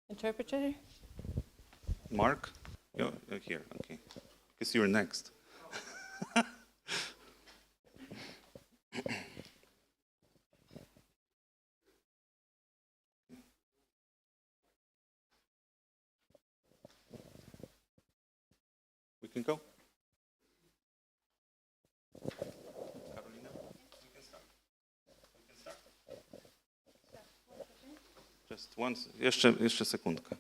Interpreter? Mark? You're here, okay. Guess you're next. We can go. Carolina, we can start. We can start. Just once, jeszcze sekundkę.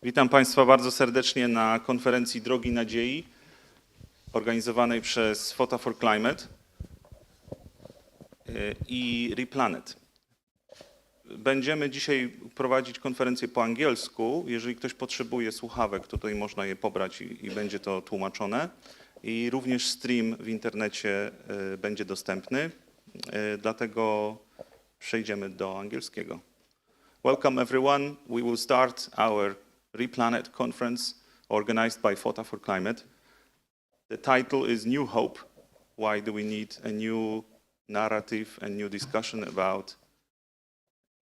Witam Państwa bardzo serdecznie na konferencji Drogi Nadziei organizowanej przez Photo for Climate i RePlanet. Będziemy dzisiaj prowadzić konferencję po angielsku. Jeżeli ktoś potrzebuje słuchawek, tutaj można je pobrać i będzie to tłumaczone. I również stream w internecie będzie dostępny, dlatego przejdziemy do angielskiego. Welcome everyone. We will start our RePlanet conference organized by Photo for Climate. The title is New Hope. Why do we need a new narrative and new discussion about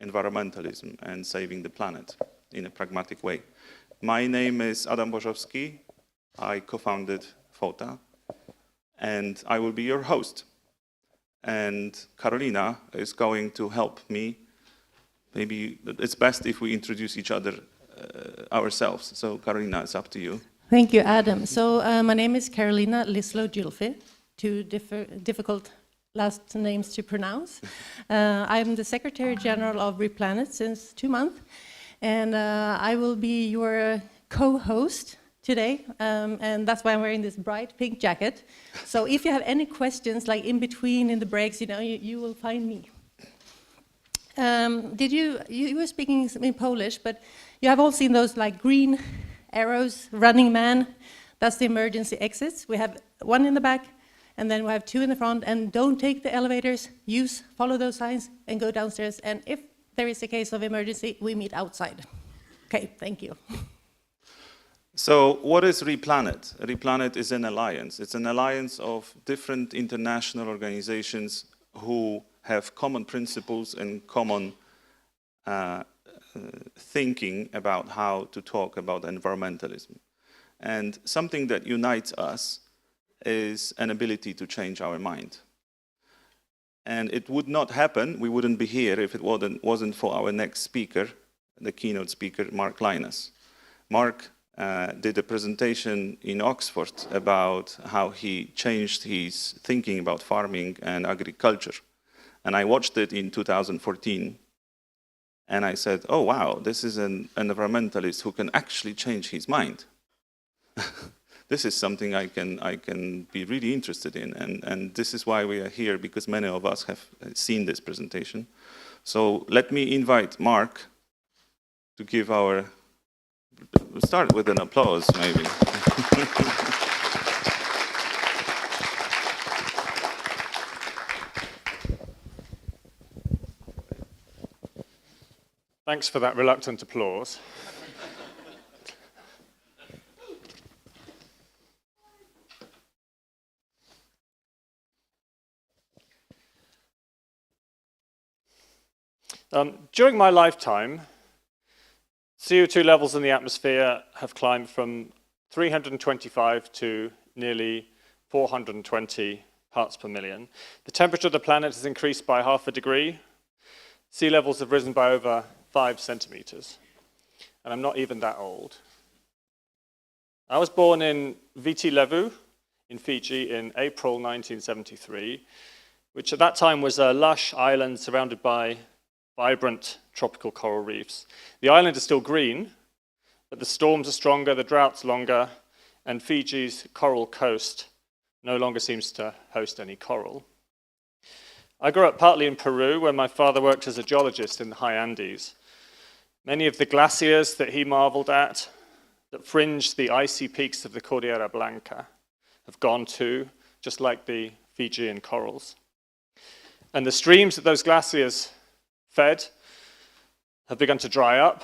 environmentalism and saving the planet in a pragmatic way? My name is Adam Bożowski. I co-founded Photo, and I will be your host. And Carolina is going to help me. Maybe it's best if we introduce each other ourselves. So Carolina, it's up to you. Thank you, Adam. So my name is Carolina Lislow-Julfi, two difficult last names to pronounce. I'm the Secretary General of RePlanet since 2 months, and I will be your co-host today, and that's why I'm wearing this bright pink jacket. So if you have any questions, like in between, in the breaks, you will find me. You were speaking in Polish, but you have all seen those like green arrows, running man. That's the emergency exits. We have one in the back, and then we have 2 in the front. And don't take the elevators. Follow those signs, and go downstairs. And if there is a case of emergency, we meet outside. Okay, thank you. So what is RePlanet? RePlanet is an alliance. It's an alliance of different international organizations who have common principles and common thinking about how to talk about environmentalism. And something that unites us is an ability to change our mind. And it would not happen, we wouldn't be here if it wasn't for our next speaker, the keynote speaker, Mark Lynas. Mark did a presentation in Oxford about how he changed his thinking about farming and agriculture. And I watched it in 2014, and I said, oh wow, this is an environmentalist who can actually change his mind. This is something I can be really interested in, and this is why we are here, because many of us have seen this presentation. So let me invite Mark to give we'll start with an applause, maybe. Thanks for that reluctant applause. During my lifetime, CO2 levels in the atmosphere have climbed from 325 to nearly 420 parts per million. The temperature of the planet has increased by 0.5 degrees. Sea levels have risen by over 5 centimeters. And I'm not even that old. I was born in Viti Levu in Fiji in April 1973, which at that time was a lush island surrounded by vibrant tropical coral reefs. The island is still green, but the storms are stronger, the droughts longer, and Fiji's coral coast no longer seems to host any coral. I grew up partly in Peru, where my father worked as a geologist in the high Andes. Many of the glaciers that he marveled at, that fringe the icy peaks of the Cordillera Blanca, have gone too, just like the Fijian corals. And the streams that those glaciers fed have begun to dry up,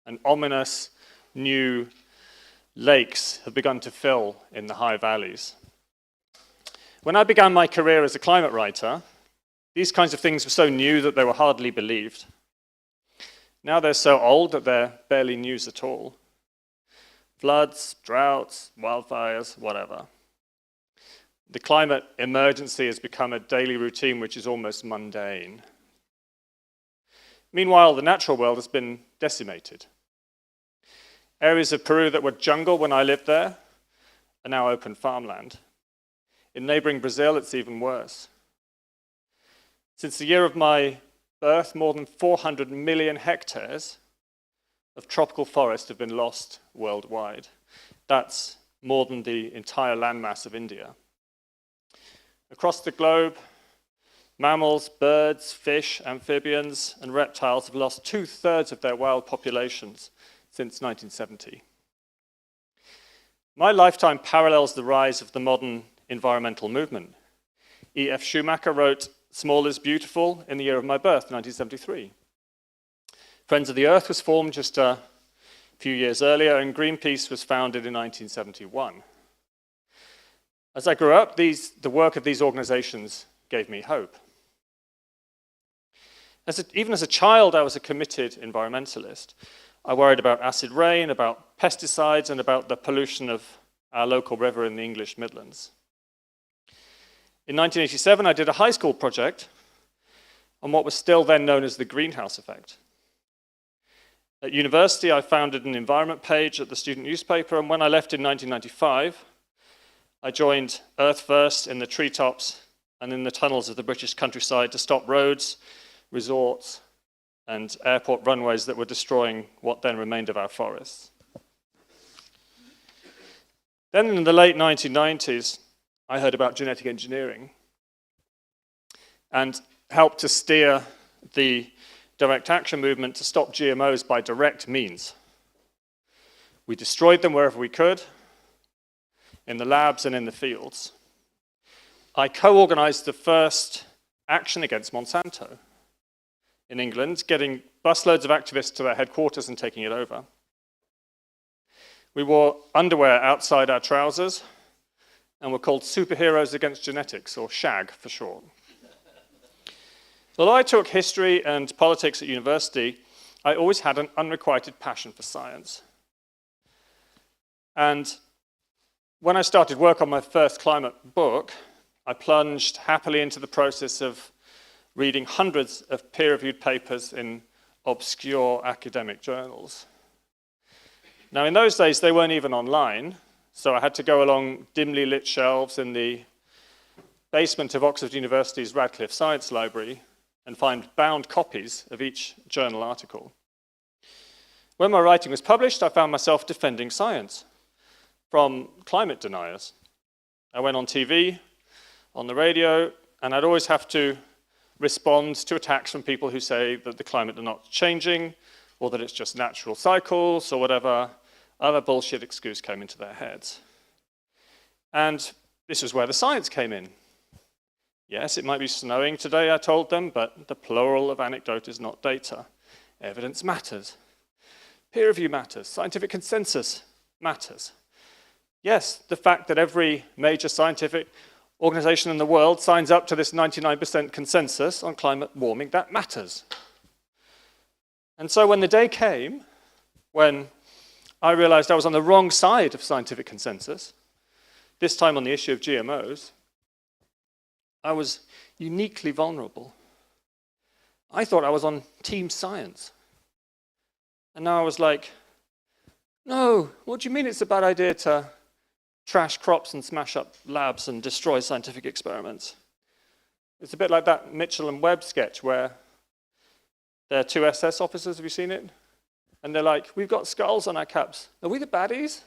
and ominous new lakes have begun to fill in the high valleys. When I began my career as a climate writer, these kinds of things were so new that they were hardly believed. Now they're so old that they're barely news at all. Floods, droughts, wildfires, whatever. The climate emergency has become a daily routine which is almost mundane. Meanwhile, the natural world has been decimated. Areas of Peru that were jungle when I lived there are now open farmland. In neighboring Brazil, it's even worse. Since the year of my birth, more than 400 million hectares of tropical forest have been lost worldwide. That's more than the entire landmass of India. Across the globe, mammals, birds, fish, amphibians, and reptiles have lost 2/3 of their wild populations since 1970. My lifetime parallels the rise of the modern environmental movement. E.F. Schumacher wrote "Small is Beautiful" in the year of my birth, 1973. Friends of the Earth was formed just a few years earlier, and Greenpeace was founded in 1971. As I grew up, the work of these organizations gave me hope. Even as a child, I was a committed environmentalist. I worried about acid rain, about pesticides, and about the pollution of our local river in the English Midlands. In 1987, I did a high school project on what was still then known as the greenhouse effect. At university, I founded an environment page at the student newspaper, and when I left in 1995, I joined Earth First in the treetops and in the tunnels of the British countryside to stop roads, resorts, and airport runways that were destroying what then remained of our forests. Then in the late 1990s, I heard about genetic engineering and helped to steer the direct action movement to stop GMOs by direct means. We destroyed them wherever we could, in the labs and in the fields. I co-organized the first action against Monsanto in England, getting busloads of activists to their headquarters and taking it over. We wore underwear outside our trousers and were called Superheroes Against Genetics, or SHAG for short. Although I took history and politics at university, I always had an unrequited passion for science. And when I started work on my first climate book, I plunged happily into the process of reading hundreds of peer-reviewed papers in obscure academic journals. Now, in those days, they weren't even online, so I had to go along dimly lit shelves in the basement of Oxford University's Radcliffe Science Library and find bound copies of each journal article. When my writing was published, I found myself defending science from climate deniers. I went on TV, on the radio, and I'd always have to respond to attacks from people who say that the climate is not changing, or that it's just natural cycles, or whatever other bullshit excuse came into their heads. And this was where the science came in. Yes, it might be snowing today, I told them, but the plural of anecdote is not data. Evidence matters. Peer review matters. Scientific consensus matters. Yes, the fact that every major scientific organization in the world signs up to this 99% consensus on climate warming, that matters. And so when the day came, when I realized I was on the wrong side of scientific consensus, this time on the issue of GMOs, I was uniquely vulnerable. I thought I was on team science. And now I was like, no, what do you mean it's a bad idea to trash crops and smash up labs and destroy scientific experiments? It's a bit like that Mitchell and Webb sketch where there are two SS officers, have you seen it? And they're like, we've got skulls on our caps. Are we the baddies?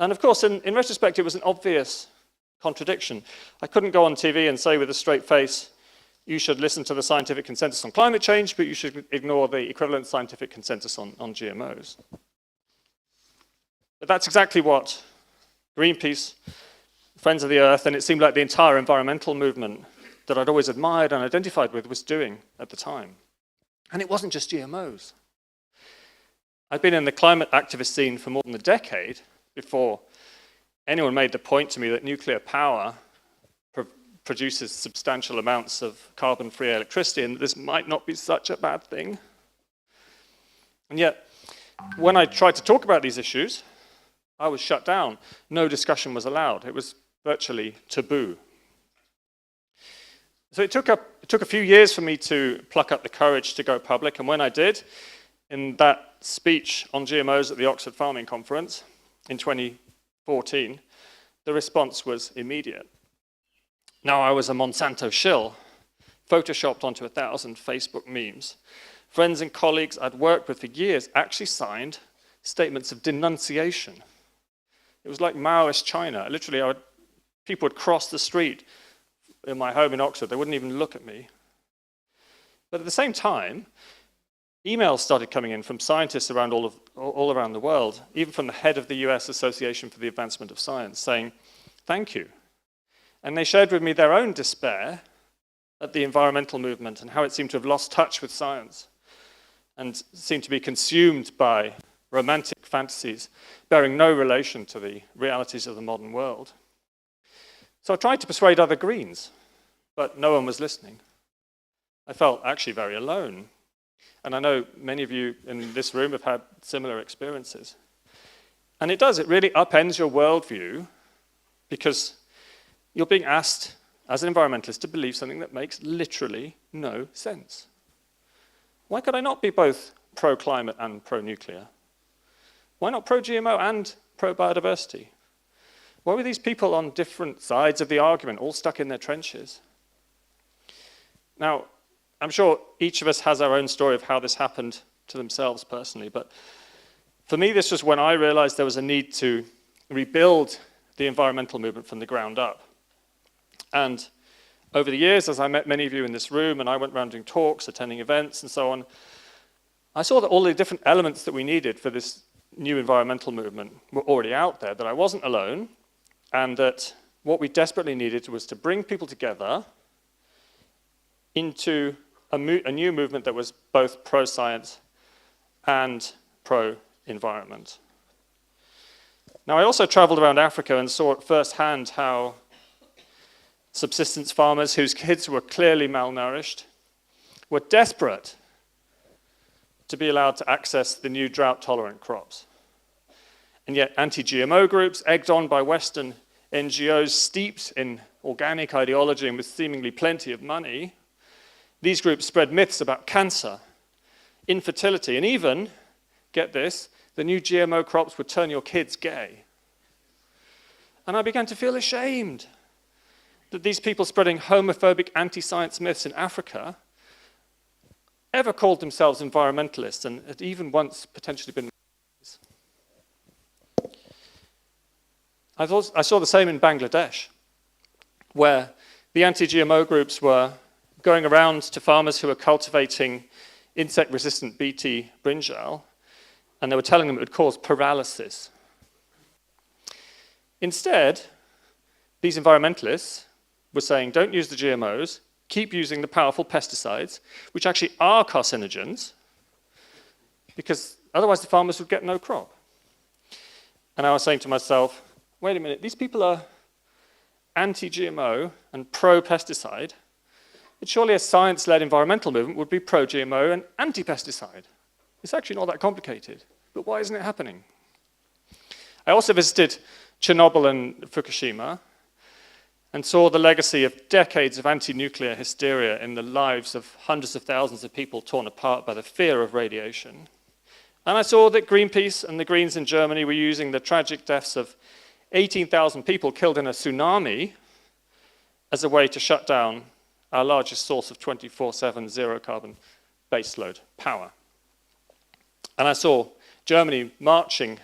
And of course, in retrospect, it was an obvious contradiction. I couldn't go on TV and say with a straight face, you should listen to the scientific consensus on climate change, but you should ignore the equivalent scientific consensus on GMOs. But that's exactly what Greenpeace, Friends of the Earth, and it seemed like the entire environmental movement that I'd always admired and identified with was doing at the time. And it wasn't just GMOs. I'd been in the climate activist scene for more than a decade before anyone made the point to me that nuclear power produces substantial amounts of carbon-free electricity and that this might not be such a bad thing. And yet, when I tried to talk about these issues, I was shut down. No discussion was allowed. It was virtually taboo. So it took a few years for me to pluck up the courage to go public, and when I did, in that speech on GMOs at the Oxford Farming Conference in 2014, the response was immediate. Now I was a Monsanto shill, photoshopped onto 1,000 Facebook memes. Friends and colleagues I'd worked with for years actually signed statements of denunciation. It was like Maoist China. Literally, people would cross the street in my home in Oxford. They wouldn't even look at me. But at the same time, emails started coming in from scientists around all around the world, even from the head of the US Association for the Advancement of Science, saying, thank you. And they shared with me their own despair at the environmental movement and how it seemed to have lost touch with science and seemed to be consumed by romantic fantasies bearing no relation to the realities of the modern world. So I tried to persuade other Greens, but no one was listening. I felt actually very alone. And I know many of you in this room have had similar experiences. And it really upends your worldview because you're being asked as an environmentalist to believe something that makes literally no sense. Why could I not be both pro-climate and pro-nuclear? Why not pro-GMO and pro-biodiversity? Why were these people on different sides of the argument, all stuck in their trenches? Now, I'm sure each of us has our own story of how this happened to themselves personally, but for me, this was when I realized there was a need to rebuild the environmental movement from the ground up. And over the years, as I met many of you in this room, and I went around doing talks, attending events, and so on, I saw that all the different elements that we needed for this new environmental movement were already out there, that I wasn't alone, and that what we desperately needed was to bring people together into a new movement that was both pro-science and pro-environment. Now, I also traveled around Africa and saw firsthand how subsistence farmers whose kids were clearly malnourished were desperate to be allowed to access the new drought-tolerant crops. And yet anti-GMO groups, egged on by Western NGOs steeped in organic ideology and with seemingly plenty of money, these groups spread myths about cancer, infertility, and even, get this, the new GMO crops would turn your kids gay. And I began to feel ashamed that these people spreading homophobic anti-science myths in Africa ever called themselves environmentalists and had even once potentially been. I saw the same in Bangladesh, where the anti-GMO groups were going around to farmers who were cultivating insect-resistant BT brinjal, and they were telling them it would cause paralysis. Instead, these environmentalists were saying, don't use the GMOs, keep using the powerful pesticides, which actually are carcinogens, because otherwise the farmers would get no crop. And I was saying to myself, wait a minute, these people are anti-GMO and pro-pesticide, but surely a science-led environmental movement would be pro-GMO and anti-pesticide. It's actually not that complicated, but why isn't it happening? I also visited Chernobyl and Fukushima and saw the legacy of decades of anti-nuclear hysteria in the lives of hundreds of thousands of people torn apart by the fear of radiation. And I saw that Greenpeace and the Greens in Germany were using the tragic deaths of 18,000 people killed in a tsunami as a way to shut down our largest source of 24/7 zero-carbon baseload power. And I saw Germany marching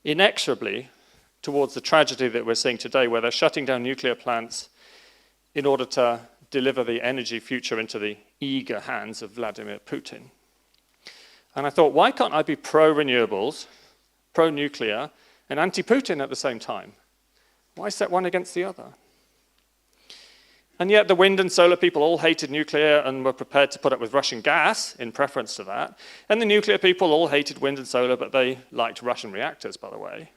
inexorably towards the tragedy that we're seeing today, where they're shutting down nuclear plants in order to deliver the energy future into the eager hands of Vladimir Putin. And I thought, why can't I be pro-renewables, pro-nuclear, and anti-Putin at the same time? Why set one against the other? And yet the wind and solar people all hated nuclear and were prepared to put up with Russian gas in preference to that. And the nuclear people all hated wind and solar, but they liked Russian reactors, by the way.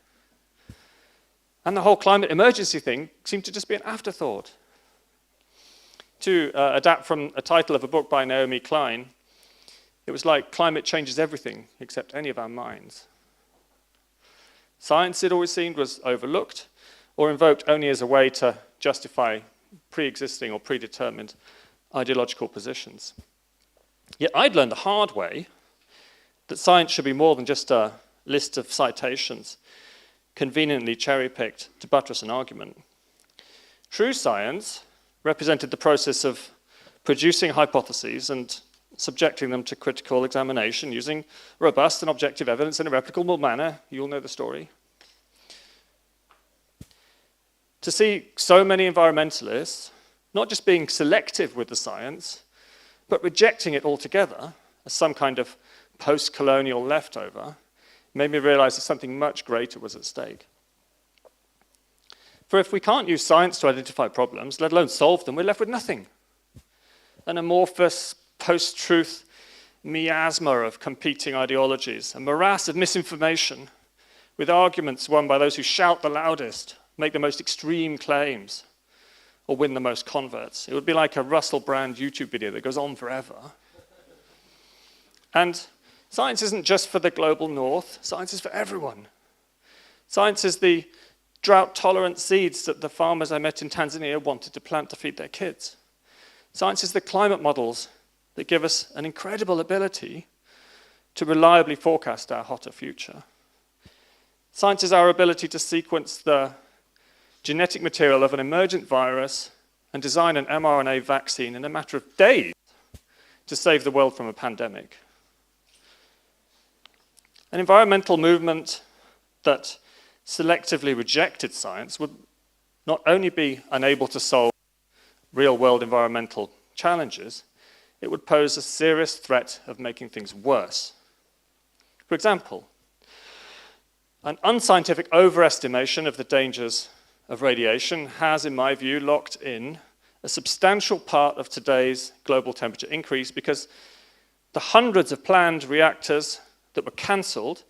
And the whole climate emergency thing seemed to just be an afterthought. To adapt from a title of a book by Naomi Klein, it was like climate changes everything except any of our minds. Science, it always seemed, was overlooked or invoked only as a way to justify pre-existing or predetermined ideological positions. Yet I'd learned the hard way that science should be more than just a list of citations conveniently cherry-picked to buttress an argument. True science represented the process of producing hypotheses and subjecting them to critical examination using robust and objective evidence in a replicable manner. You all know the story. To see so many environmentalists not just being selective with the science, but rejecting it altogether as some kind of post-colonial leftover made me realize that something much greater was at stake. For if we can't use science to identify problems, let alone solve them, we're left with nothing. An amorphous post-truth miasma of competing ideologies, a morass of misinformation with arguments won by those who shout the loudest, make the most extreme claims, or win the most converts. It would be like a Russell Brand YouTube video that goes on forever. And science isn't just for the global north, science is for everyone. Science is the drought-tolerant seeds that the farmers I met in Tanzania wanted to plant to feed their kids. Science is the climate models that give us an incredible ability to reliably forecast our hotter future. Science is our ability to sequence the genetic material of an emergent virus and design an mRNA vaccine in a matter of days to save the world from a pandemic. An environmental movement that selectively rejected science would not only be unable to solve real-world environmental challenges, it would pose a serious threat of making things worse. For example, an unscientific overestimation of the dangers of radiation has, in my view, locked in a substantial part of today's global temperature increase because the hundreds of planned reactors that were cancelled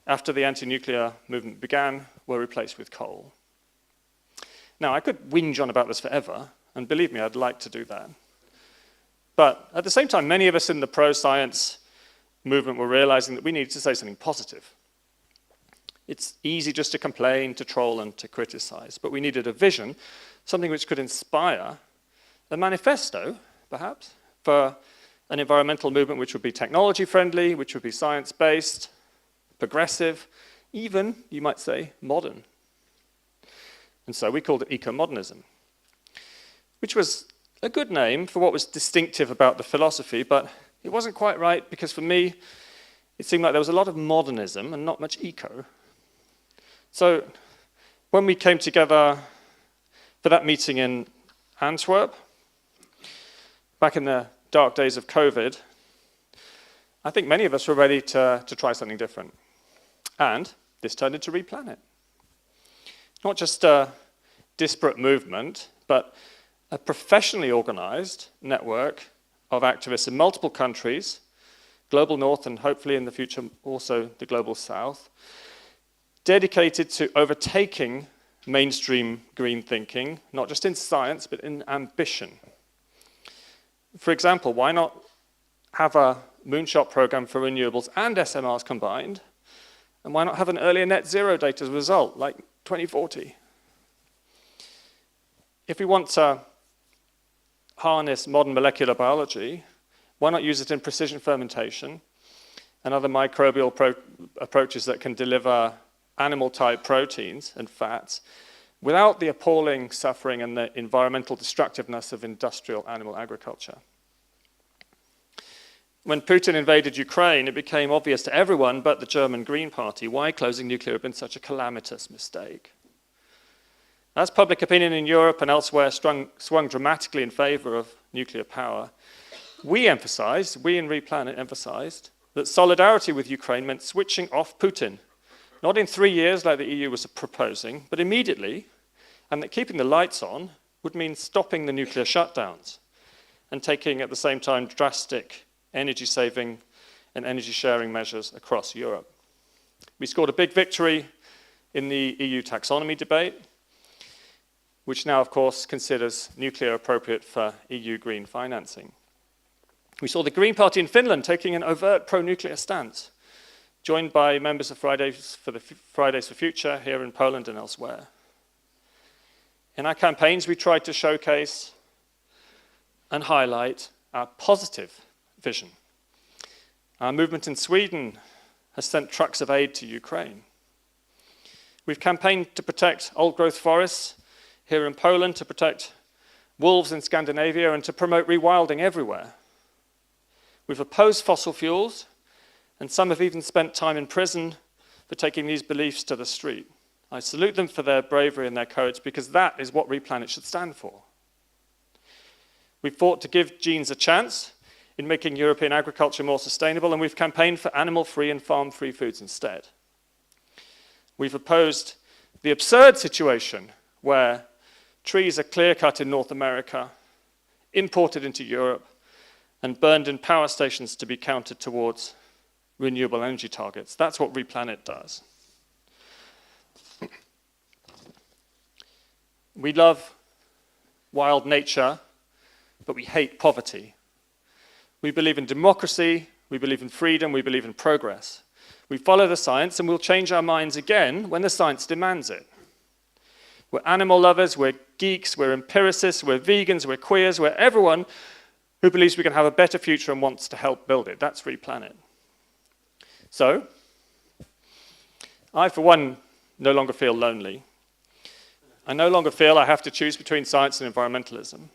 after the anti-nuclear movement began were replaced with coal. Now, I could whinge on about this forever, and believe me, I'd like to do that. But at the same time, many of us in the pro-science movement were realizing that we needed to say something positive. It's easy just to complain, to troll, and to criticize, but we needed a vision, something which could inspire a manifesto, perhaps, for an environmental movement which would be technology-friendly, which would be science-based, progressive, even, you might say, modern. And so we called it eco-modernism, which was a good name for what was distinctive about the philosophy, but it wasn't quite right because for me, it seemed like there was a lot of modernism and not much eco. So when we came together for that meeting in Antwerp, back in the dark days of COVID, I think many of us were ready to try something different. And this turned into RePlanet. Not just a disparate movement, but a professionally organized network of activists in multiple countries, global north and hopefully in the future also the global south, dedicated to overtaking mainstream green thinking, not just in science, but in ambition. For example, why not have a moonshot program for renewables and SMRs combined? And why not have an earlier net zero date as a result, like 2040? If we want to harness modern molecular biology, why not use it in precision fermentation and other microbial approaches that can deliver animal-type proteins and fats without the appalling suffering and the environmental destructiveness of industrial animal agriculture? When Putin invaded Ukraine, it became obvious to everyone but the German Green Party why closing nuclear had been such a calamitous mistake. As public opinion in Europe and elsewhere swung dramatically in favor of nuclear power, we in RePlanet emphasized that solidarity with Ukraine meant switching off Putin, not in 3 years like the EU was proposing, but immediately, and that keeping the lights on would mean stopping the nuclear shutdowns and taking at the same time drastic energy saving and energy sharing measures across Europe. We scored a big victory in the EU taxonomy debate, which now, of course, considers nuclear appropriate for EU green financing. We saw the Green Party in Finland taking an overt pro-nuclear stance, joined by members of Fridays for Future here in Poland and elsewhere. In our campaigns, we tried to showcase and highlight our positive vision. Our movement in Sweden has sent trucks of aid to Ukraine. We've campaigned to protect old-growth forests here in Poland, to protect wolves in Scandinavia, and to promote rewilding everywhere. We've opposed fossil fuels, and some have even spent time in prison for taking these beliefs to the street. I salute them for their bravery and their courage, because that is what RePlanet should stand for. We've fought to give genes a chance in making European agriculture more sustainable, and we've campaigned for animal-free and farm-free foods instead. We've opposed the absurd situation where trees are clear-cut in North America, imported into Europe, and burned in power stations to be counted towards renewable energy targets. That's what RePlanet does. We love wild nature, but we hate poverty. We believe in democracy, we believe in freedom, we believe in progress. We follow the science, and we'll change our minds again when the science demands it. We're animal lovers, we're geeks, we're empiricists, we're vegans, we're queers, we're everyone who believes we can have a better future and wants to help build it. That's RePlanet. So, I, for one, no longer feel lonely. I no longer feel I have to choose between science and environmentalism.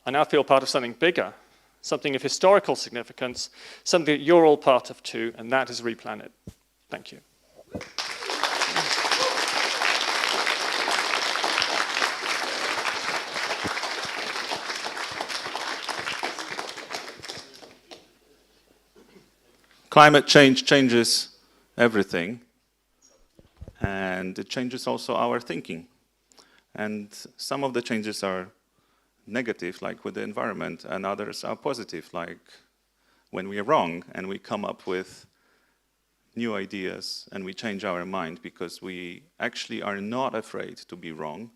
I now feel part of something bigger, something of historical significance, something that you're all part of too, and that is RePlanet. Thank you. Climate change changes everything, and it changes also our thinking. And some of the changes are negative, like with the environment, and others are positive, like when we are wrong and we come up with new ideas and we change our mind because we actually are not afraid to be wrong.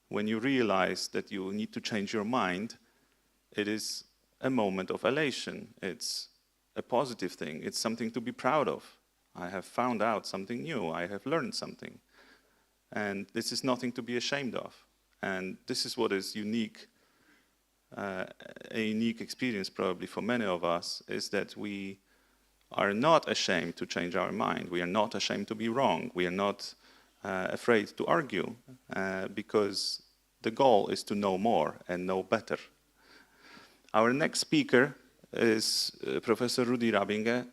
When you realize that you need to change your mind, it is a moment of elation. It's a positive thing. It's something to be proud of. I have found out something new. I have learned something. And this is nothing to be ashamed of. And this is what is unique, a unique experience probably for many of us, is that we are not ashamed to change our mind. We are not ashamed to be wrong. We are not afraid to argue, because the goal is to know more and know better. Our next speaker is Professor Rudi Rabinge,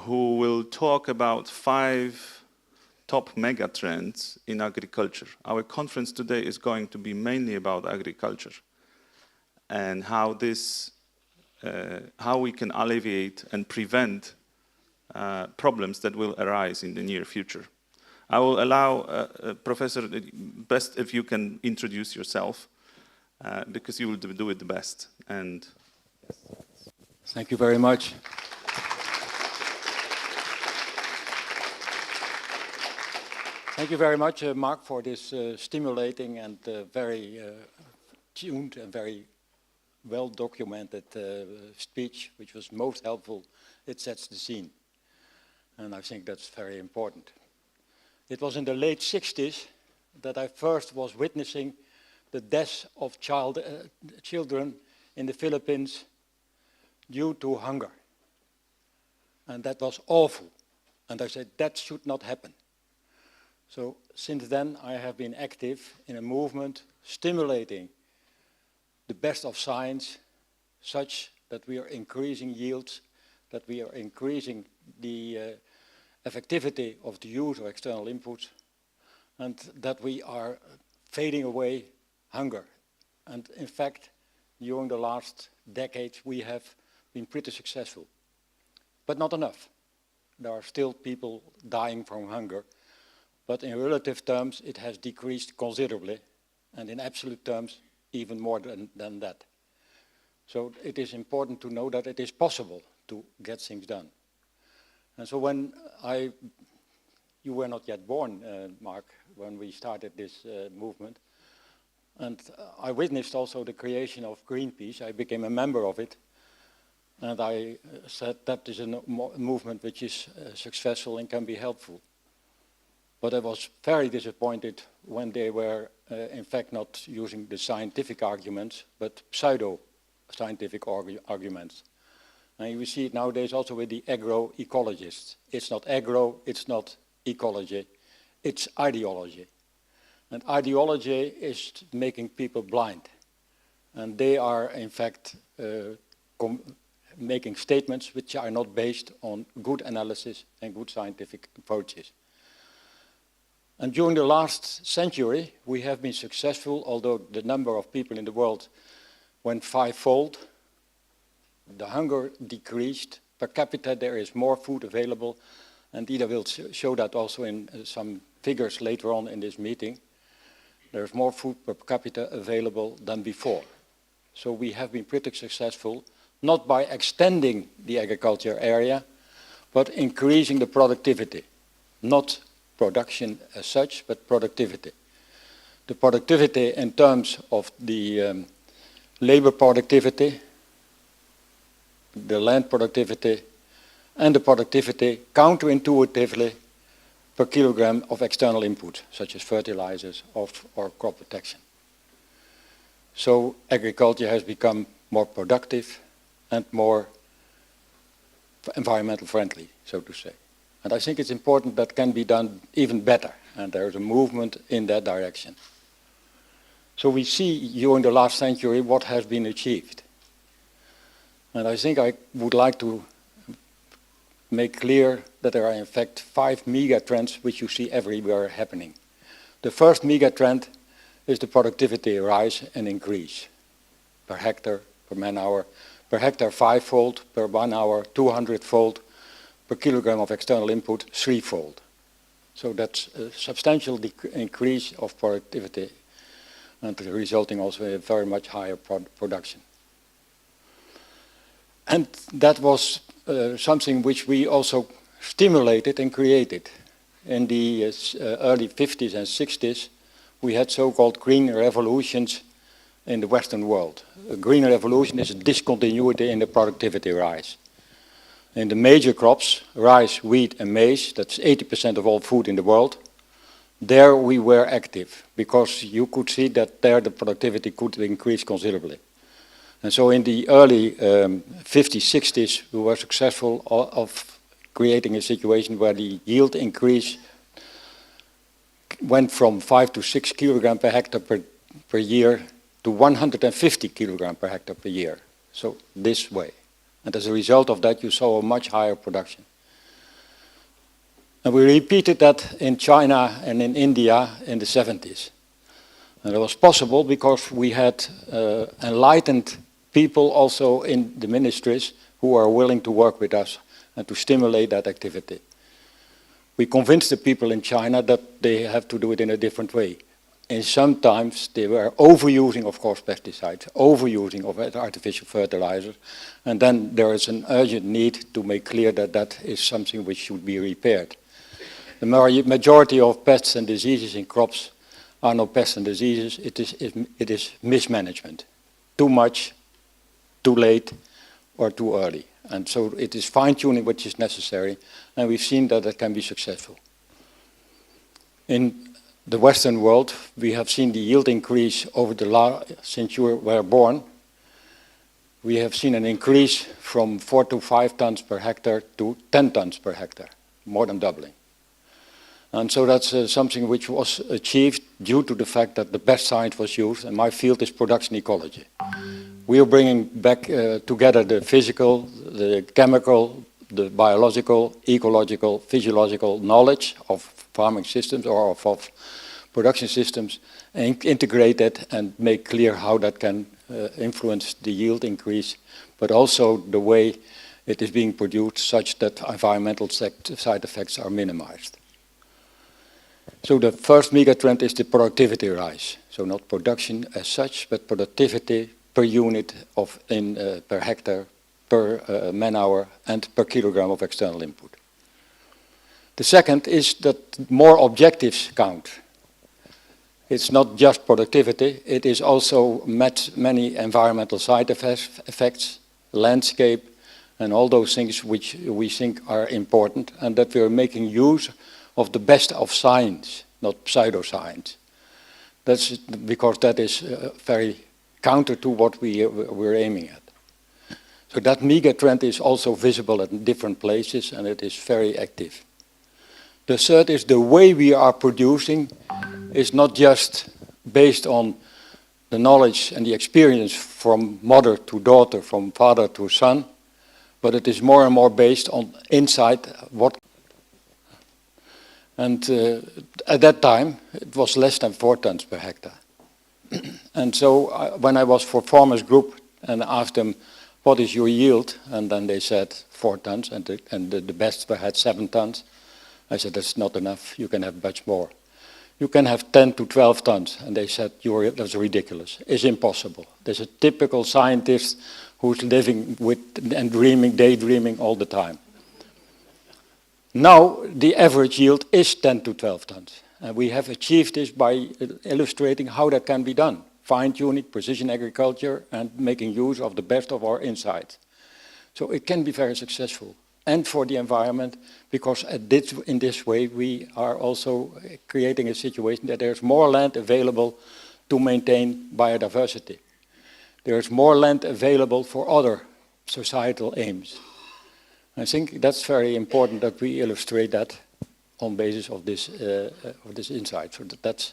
who will talk about 5 top megatrends in agriculture. Our conference today is going to be mainly about agriculture and how this, how we can alleviate and prevent problems that will arise in the near future. I will allow Professor, best if you can introduce yourself, because you will do it the best. And thank you very much. Thank you very much, Mark, for this stimulating and very tuned and very well-documented speech, which was most helpful. It sets the scene, and I think that's very important. It was in the late 60s that I first was witnessing the deaths of children in the Philippines due to hunger. And that was awful. And I said, that should not happen. So since then, I have been active in a movement stimulating the best of science, such that we are increasing yields, that we are increasing the effectivity of the use of external inputs, and that we are fading away hunger. And in fact, during the last decades, we have been pretty successful, but not enough. There are still people dying from hunger but in relative terms it has decreased considerably, and in absolute terms even more than that. So it is important to know that it is possible to get things done. And so when you were not yet born, Mark, when we started this movement, and I witnessed also the creation of Greenpeace. I became a member of it, and I said that is a movement which is successful and can be helpful. But I was very disappointed when they were in fact not using the scientific arguments, but pseudo-scientific arguments. And you see it nowadays also with the agroecologists. It's not agro, it's not ecology, it's ideology. And ideology is making people blind. And they are in fact making statements which are not based on good analysis and good scientific approaches. And during the last century, we have been successful, although the number of people in the world went fivefold. The hunger decreased. Per capita, there is more food available. And Ida will show that also in some figures later on in this meeting. There is more food per capita available than before. So we have been pretty successful, not by extending the agriculture area, but increasing the productivity, not production as such, but productivity. The productivity in terms of the labor productivity, the land productivity, and the productivity counterintuitively per kilogram of external input, such as fertilizers or crop protection. So agriculture has become more productive and more environmental friendly, so to say. And I think it's important that can be done even better, and there is a movement in that direction. So we see during the last century what has been achieved. And I think I would like to make clear that there are in fact 5 mega trends which you see everywhere happening. The first mega trend is the productivity rise and increase per hectare, per man hour, per hectare 5-fold, per 1 hour 200-fold, per kilogram of external input 3-fold. So that's a substantial increase of productivity and resulting also in a very much higher production. And that was something which we also stimulated and created. In the early 50s and 60s, we had so-called green revolutions in the Western world. A green revolution is a discontinuity in the productivity rise. In the major crops, rice, wheat and maize, that's 80% of all food in the world, there we were active because you could see that there the productivity could increase considerably. And so in the early 50s, 60s, we were successful of creating a situation where the yield increase went from 5 to 6 kilogram per hectare per year to 150 kilogram per hectare per year. So this way. And as a result of that, you saw a much higher production. And we repeated that in China and in India in the 70s. And it was possible because we had enlightened people also in the ministries who are willing to work with us and to stimulate that activity. We convinced the people in China that they have to do it in a different way. And sometimes they were overusing, of course, pesticides, overusing of artificial fertilizers, and then there is an urgent need to make clear that that is something which should be repaired. The majority of pests and diseases in crops are not pests and diseases, it is mismanagement. Too much, too late, or too early. And so it is fine-tuning which is necessary, and we've seen that it can be successful. In the Western world, we have seen the yield increase over since you were born. We have seen an increase from 4 to 5 tons per hectare to 10 tons per hectare, more than doubling. And so that's something which was achieved due to the fact that the best science was used, and my field is production ecology. We are bringing back together the physical, the chemical, the biological, ecological, physiological knowledge of farming systems or of production systems, and integrate it and make clear how that can influence the yield increase, but also the way it is being produced such that environmental side effects are minimized. So the first megatrend is the productivity rise. So not production as such, but productivity per unit of per hectare, per man-hour, and per kilogram of external input. The second is that more objectives count. It's not just productivity, it is also many environmental side effects, landscape, and all those things which we think are important, and that we are making use of the best of science, not pseudoscience. That's because that is very counter to what we're aiming at. So that mega trend is also visible at different places, and it is very active. The third is the way we are producing is not just based on the knowledge and the experience from mother to daughter, from father to son, but it is more and more based on insight. And at that time, it was less than 4 tons per hectare. And so when I was for farmers group and asked them, what is your yield? And then they said 4 tons, and the best had 7 tons. I said, that's not enough, you can have much more. You can have 10 to 12 tons. And they said, that's ridiculous, it's impossible. There's a typical scientist who's living with and dreaming, daydreaming all the time. Now, the average yield is 10 to 12 tons. And we have achieved this by illustrating how that can be done. Fine-tuning, precision agriculture, and making use of the best of our insights. So it can be very successful. And for the environment, because in this way we are also creating a situation that there's more land available to maintain biodiversity. There's more land available for other societal aims. I think that's very important that we illustrate that on basis of this insight. So that's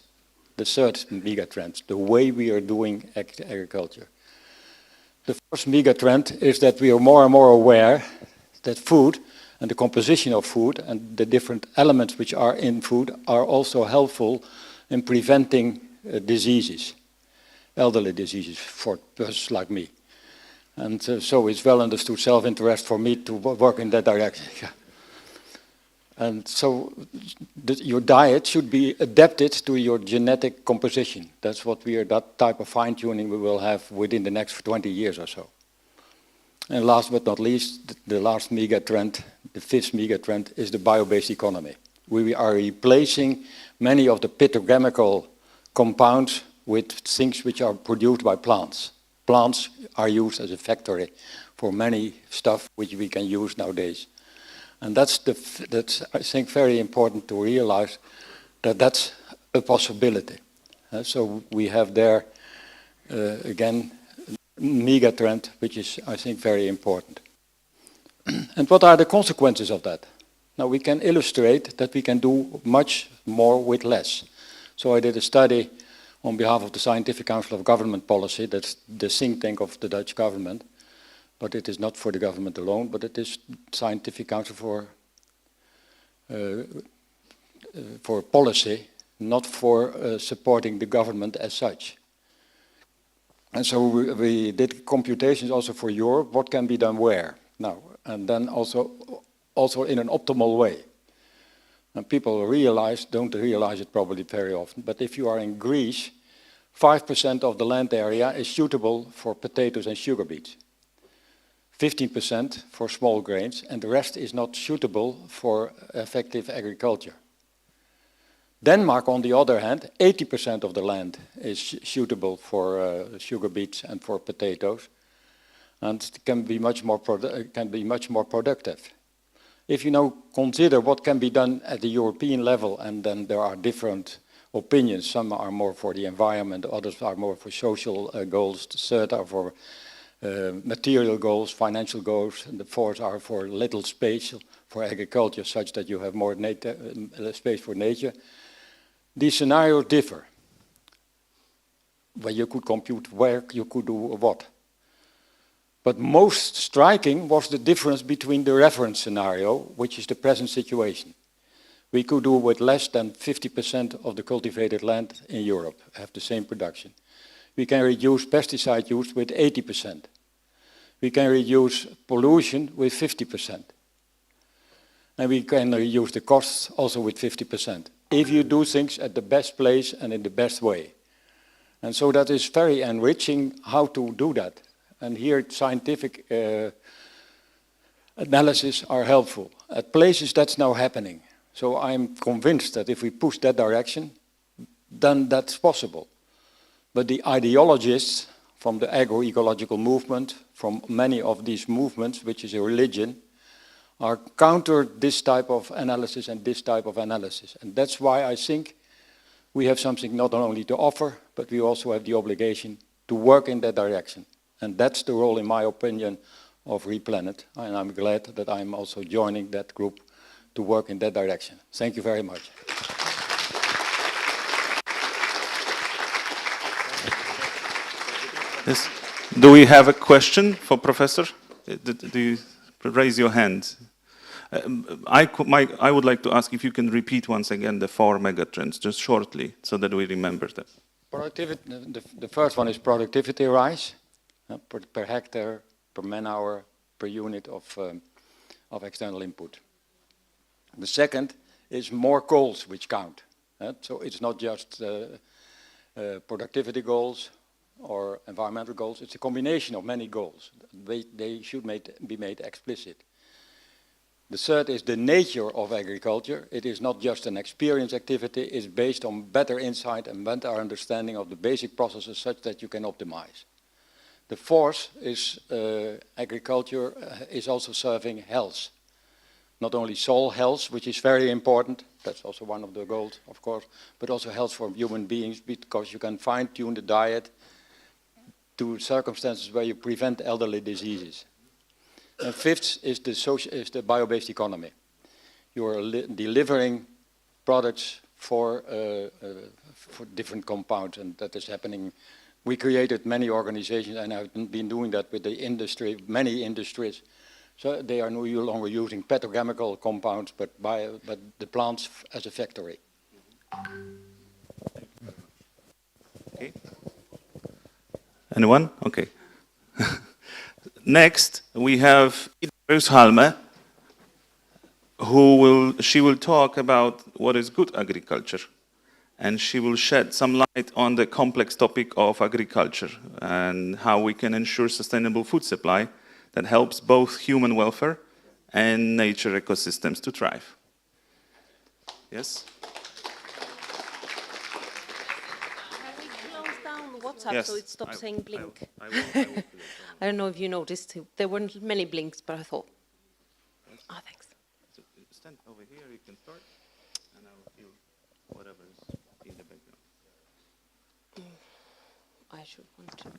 the third mega trend, the way we are doing agriculture. The first mega trend is that we are more and more aware that food and the composition of food and the different elements which are in food are also helpful in preventing diseases, elderly diseases for persons like me. And so it's well understood self-interest for me to work in that direction. Yeah. And so your diet should be adapted to your genetic composition. That's what that type of fine-tuning we will have within the next 20 years or so. And last but not least, the last mega trend, the fifth mega trend, is the bio-based economy. We are replacing many of the petrochemical compounds with things which are produced by plants. Plants are used as a factory for many stuff which we can use nowadays. And that's I think, very important to realize that that's a possibility. So we have there, again, mega trend, which is, I think, very important. And what are the consequences of that? Now, we can illustrate that we can do much more with less. So I did a study on behalf of the Scientific Council of Government Policy, that's the think tank of the Dutch government, but it is not for the government alone, but it is Scientific Council for policy, not for supporting the government as such. And so we did computations also for Europe, what can be done where now, and then also in an optimal way. And people don't realize it probably very often, but if you are in Greece, 5% of the land area is suitable for potatoes and sugar beets. 15% for small grains, and the rest is not suitable for effective agriculture. Denmark, on the other hand, 80% of the land is suitable for sugar beets and for potatoes, and can be much more productive. If you now consider what can be done at the European level, and then there are different opinions, some are more for the environment, others are more for social goals, the third are for material goals, financial goals, and the fourth are for little space for agriculture, such that you have more space for nature. These scenarios differ, where you could compute where you could do what. But most striking was the difference between the reference scenario, which is the present situation. We could do with less than 50% of the cultivated land in Europe, have the same production. We can reduce pesticide use with 80%. We can reduce pollution with 50%. And we can reduce the costs also with 50%. if you do things at the best place and in the best way. And so that is very enriching how to do that. And here scientific analysis are helpful. At places that's now happening. So I'm convinced that if we push that direction, then that's possible. But the ideologists from the agroecological movement, from many of these movements, which is a religion, are counter this type of analysis and this type of analysis. And that's why I think we have something not only to offer, but we also have the obligation to work in that direction. And that's the role, in my opinion, of RePlanet. And I'm glad that I'm also joining that group to work in that direction. Thank you very much. Yes. Do we have a question for Professor? Do you raise your hand? I would like to ask if you can repeat once again the 4 megatrends, just shortly, so that we remember them. Productivity, the first one is productivity rise, per hectare, per man-hour, per unit of external input. The second is more goals which count. So it's not just productivity goals or environmental goals, it's a combination of many goals. They should be made explicit. The third is the nature of agriculture. It is not just an experience activity, it's based on better insight and better understanding of the basic processes such that you can optimize. The fourth is agriculture is also serving health. Not only soil health, which is very important, that's also one of the goals, of course, but also health for human beings, because you can fine-tune the diet to circumstances where you prevent elderly diseases. And fifth is the bio-based economy. You are delivering products for different compounds, and that is happening. We created many organizations, and I've been doing that with the industry, many industries. So they are no longer using petrochemical compounds, but the plants as a factory. Okay. Anyone? Okay. Next, we have Bruce Halme, she will talk about what is good agriculture, and she will shed some light on the complex topic of agriculture and how we can ensure sustainable food supply that helps both human welfare and nature ecosystems to thrive. Yes? Can we close down WhatsApp Yes, so it stops saying blink? I will I don't know if you noticed, there weren't many blinks, but I thought, oh, thanks. So stand over here, you can start, and I will feel whatever is in the background. I should want to.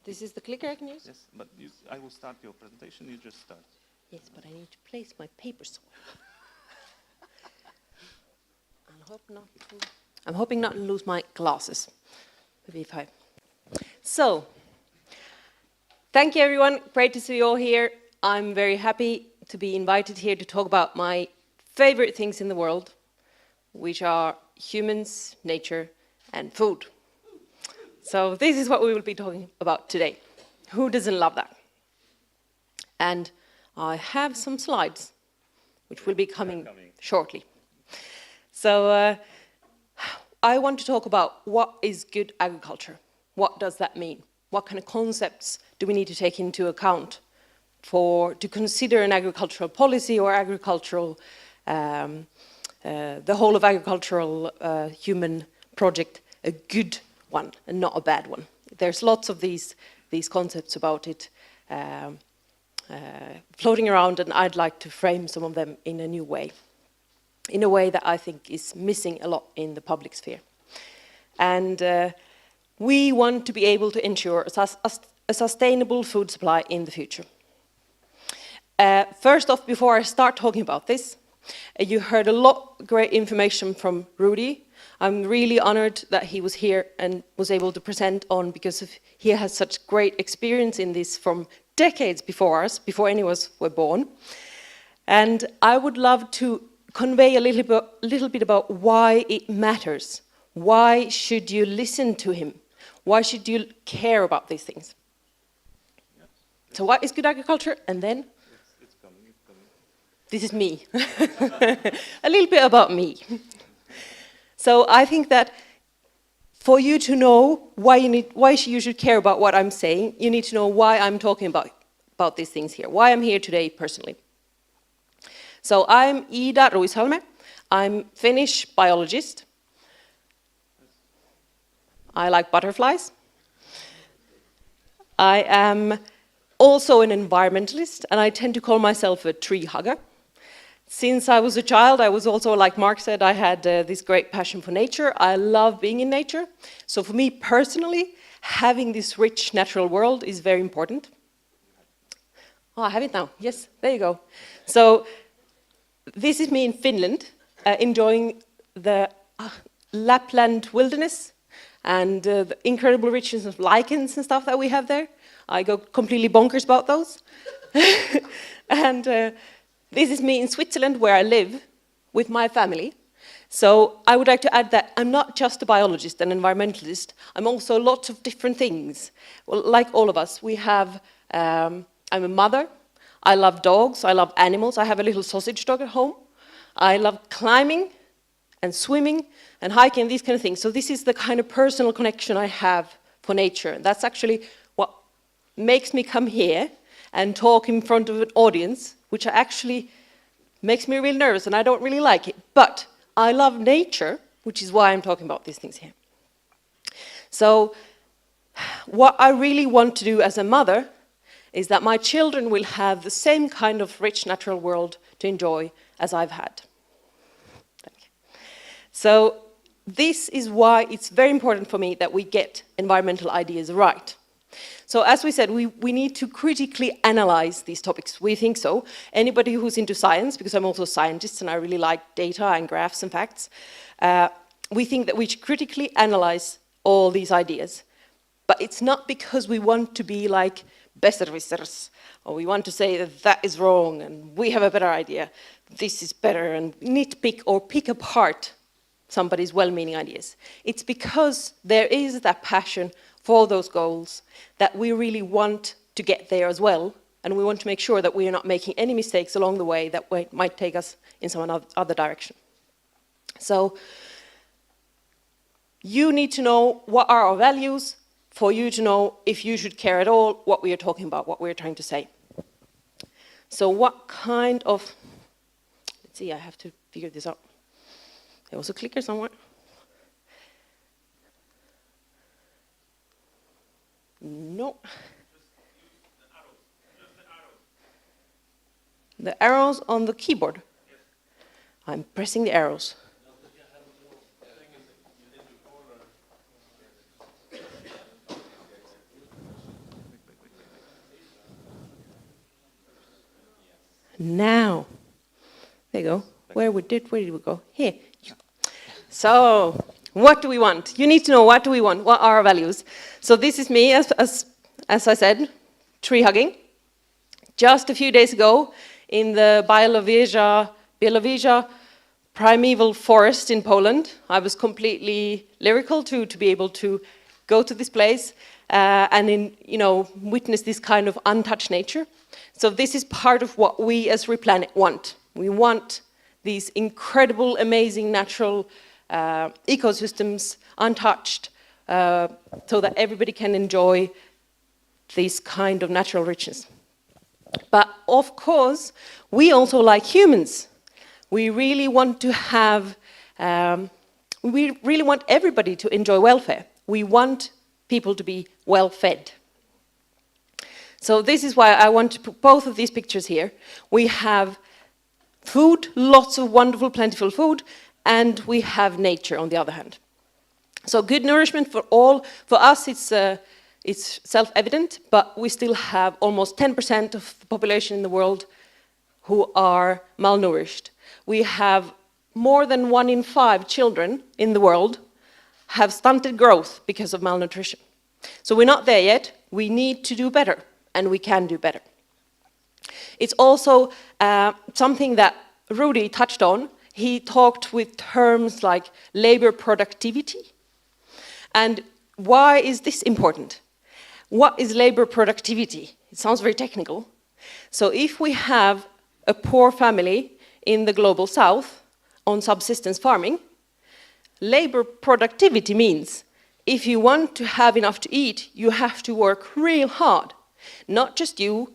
This is the clicker I can use? Yes, but I will start your presentation, you just start. Yes, but I need to place my paper somewhere. I'm hoping not to lose my glasses. Maybe if I. So, thank you everyone. Great to see you all here. I'm very happy to be invited here to talk about my favorite things in the world, which are humans, nature, and food. So this is what we will be talking about today. Who doesn't love that? And I have some slides, which will be coming shortly. So I want to talk about what is good agriculture. What does that mean? What kind of concepts do we need to take into account to consider an agricultural policy or agricultural, the whole of agricultural human project a good one and not a bad one? There's lots of these concepts about it floating around, and I'd like to frame some of them in a new way, in a way that I think is missing a lot in the public sphere. And we want to be able to ensure a sustainable food supply in the future. First off, before I start talking about this, you heard a lot of great information from Rudy. I'm really honored that he was here and was able to present on, because he has such great experience in this from decades before us, before any of us were born. And I would love to convey a little bit about why it matters. Why should you listen to him? Why should you care about these things? So what is good agriculture? And then? It's coming. This is me. A little bit about me. So I think that for you to know why you should care about what I'm saying, you need to know why I'm talking about these things here, why I'm here today personally. So I'm Ida Ruishalme. I'm Finnish biologist. I like butterflies. I am also an environmentalist, and I tend to call myself a tree hugger. Since I was a child, I was also, like Mark said, I had this great passion for nature. I love being in nature. So for me personally, having this rich natural world is very important. Oh, I have it now. Yes, there you go. So this is me in Finland, enjoying the Lapland wilderness and the incredible richness of lichens and stuff that we have there. I go completely bonkers about those. And this is me in Switzerland, where I live with my family. So I would like to add that I'm not just a biologist and environmentalist. I'm also lots of different things. Well, like all of us, we have, I'm a mother. I love dogs. I love animals. I have a little sausage dog at home. I love climbing and swimming and hiking, these kind of things. So this is the kind of personal connection I have for nature. That's actually what makes me come here and talk in front of an audience, which actually makes me really nervous, and I don't really like it. But I love nature, which is why I'm talking about these things here. So what I really want to do as a mother is that my children will have the same kind of rich natural world to enjoy as I've had. Thank you. So this is why it's very important for me that we get environmental ideas right. So as we said, we need to critically analyze these topics. We think so. Anybody who's into science, because I'm also a scientist and I really like data and graphs and facts, we think that we should critically analyze all these ideas. But it's not because we want to be like besserwissers, or we want to say that that is wrong and we have a better idea, this is better, and nitpick or pick apart somebody's well-meaning ideas. It's because there is that passion for those goals that we really want to get there as well, and we want to make sure that we are not making any mistakes along the way that might take us in some other direction. So you need to know what are our values for you to know if you should care at all what we are talking about, what we're trying to say. So what kind of, let's see, I have to figure this out. There was a clicker somewhere. No. The arrows on the keyboard. I'm pressing the arrows. Now, there you go. Where did we go? Here. So, what do we want? You need to know what do we want, what are our values. So this is me, as I said, tree hugging. Just a few days ago, in the Białowieża primeval forest in Poland, I was completely lyrical to be able to go to this place and witness this kind of untouched nature. So this is part of what we as RePlanet want. We want these incredible, amazing natural ecosystems untouched so that everybody can enjoy this kind of natural richness. But of course, we also like humans. We really want to have, we really want everybody to enjoy welfare. We want people to be well fed. So this is why I want to put both of these pictures here. We have food, lots of wonderful, plentiful food, and we have nature on the other hand. So good nourishment for all. For us, it's self-evident, but we still have almost 10% of the population in the world who are malnourished. We have more than 1 in 5 children in the world have stunted growth because of malnutrition. So we're not there yet. We need to do better, and we can do better. It's also something that Rudy touched on. He talked with terms like labor productivity. And why is this important? What is labor productivity? It sounds very technical. So if we have a poor family in the global south on subsistence farming, labor productivity means if you want to have enough to eat, you have to work real hard. Not just you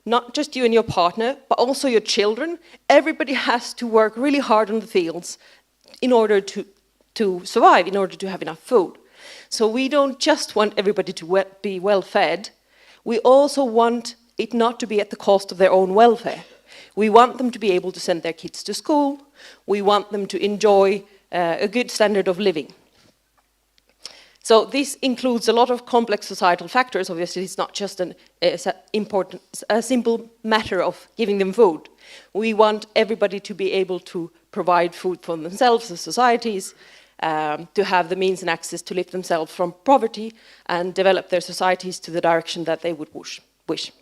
and your partner, but also your children. Everybody has to work really hard on the fields in order to survive, in order to have enough food. So we don't just want everybody to be well fed, we also want it not to be at the cost of their own welfare. We want them to be able to send their kids to school, we want them to enjoy a good standard of living. So this includes a lot of complex societal factors. Obviously, it's not just a simple matter of giving them food. We want everybody to be able to provide food for themselves as societies, to have the means and access to lift themselves from poverty and develop their societies to the direction that they would wish.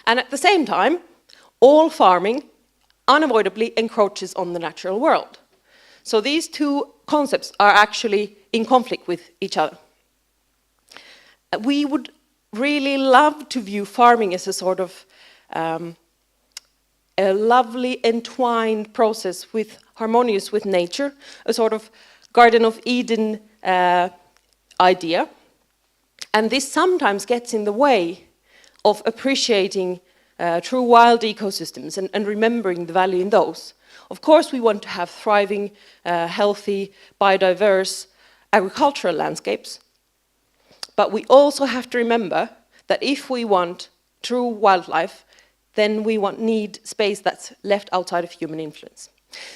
And at the same time, all farming unavoidably encroaches on the natural world. So these two concepts are actually in conflict with each other. We would really love to view farming as a sort of a lovely entwined process harmonious with nature, a sort of Garden of Eden idea. And this sometimes gets in the way of appreciating true wild ecosystems and remembering the value in those. Of course, we want to have thriving, healthy, biodiverse agricultural landscapes, but we also have to remember that if we want true wildlife, then we need space that's left outside of human influence.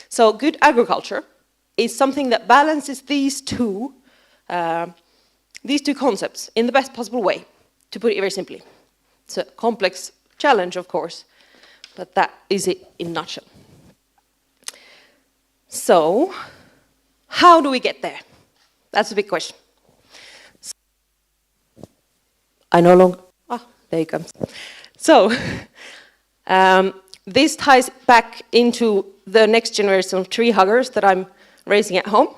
So good agriculture is something that balances these two concepts in the best possible way, to put it very simply. It's a complex challenge, of course, but that is it in a nutshell. So, how do we get there? That's a big question. There it comes. So, this ties back into the next generation of tree huggers that I'm raising at home,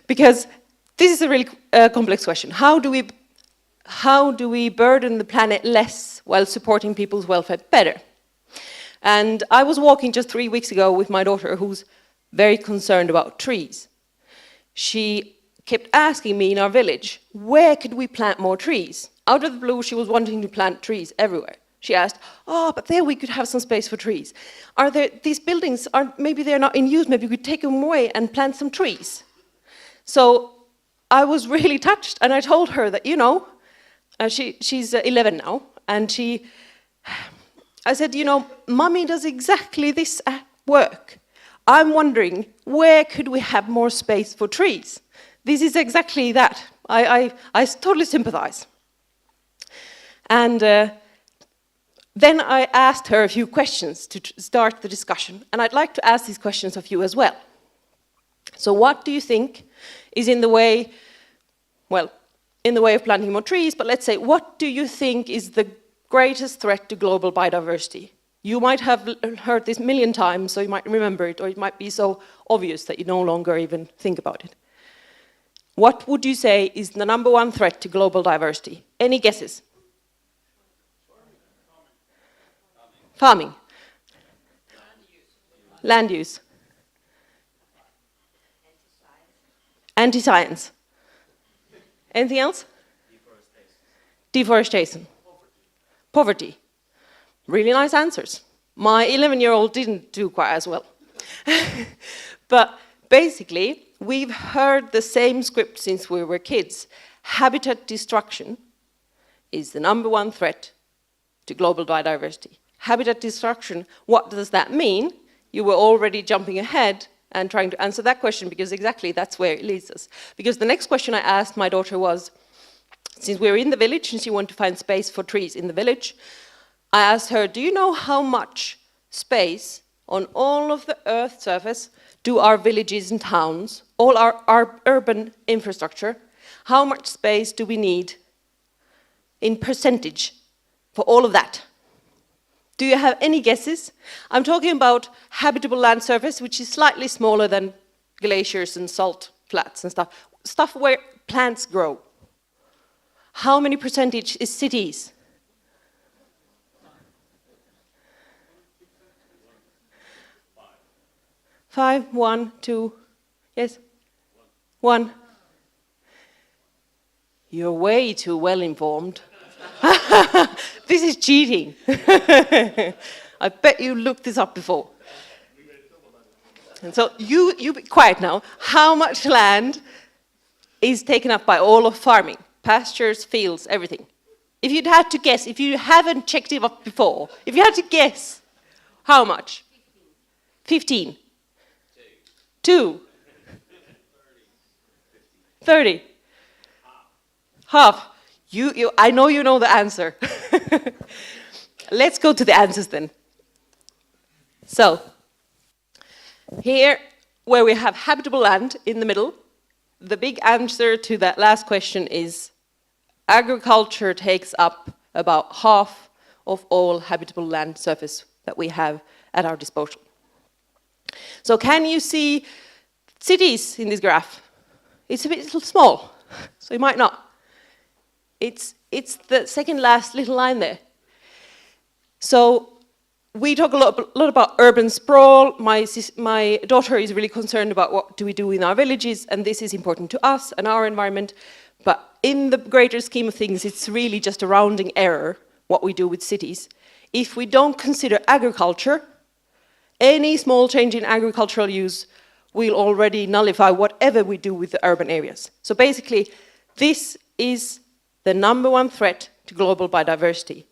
because this is a really complex question. How do we burden the planet less while supporting people's welfare better? And I was walking just 3 weeks ago with my daughter, who's very concerned about trees. She kept asking me in our village, where could we plant more trees? Out of the blue, she was wanting to plant trees everywhere. She asked, but there we could have some space for trees. These buildings, maybe they're not in use, maybe we could take them away and plant some trees. So I was really touched, and I told her that, she's 11 now, and I said, Mummy does exactly this at work. I'm wondering, where could we have more space for trees? This is exactly that. I totally sympathize. And then I asked her a few questions to start the discussion, and I'd like to ask these questions of you as well. So what do you think is in the way of planting more trees, but let's say, what do you think is the greatest threat to global biodiversity? You might have heard this a million times, so you might remember it, or it might be so obvious that you no longer even think about it. What would you say is the number one threat to global diversity? Any guesses? Farming. Land use. Anti-science. Anything else? Deforestation. Poverty. Really nice answers. My 11-year-old didn't do quite as well. But basically, we've heard the same script since we were kids. Habitat destruction is the number one threat to global biodiversity. Habitat destruction, what does that mean? You were already jumping ahead and trying to answer that question, because exactly that's where it leads us. Because the next question I asked my daughter was, since we're in the village and she wanted to find space for trees in the village, I asked her, do you know how much space on all of the Earth's surface do our villages and towns, all our urban infrastructure, how much space do we need in percentage for all of that? Do you have any guesses? I'm talking about habitable land surface, which is slightly smaller than glaciers and salt flats and stuff where plants grow. How many percentage is cities? 5, 1, 2, yes? 1. You're way too well informed. This is cheating. I bet you looked this up before. And so you be quiet now. How much land is taken up by all of farming? Pastures, fields, everything. If you'd had to guess, if you haven't checked it up before, if you had to guess, how much? 15. 2. 30. Half. I know you know the answer. Let's go to the answers then. So, here, where we have habitable land in the middle, the big answer to that last question is agriculture takes up about half of all habitable land surface that we have at our disposal. So can you see cities in this graph? It's a bit small, so you might not. It's the second last little line there. So we talk a lot about urban sprawl. My daughter is really concerned about what do we do in our villages, and this is important to us and our environment. But in the greater scheme of things, it's really just a rounding error what we do with cities. If we don't consider agriculture, any small change in agricultural use will already nullify whatever we do with the urban areas. So basically, this is the #1 threat to global biodiversity.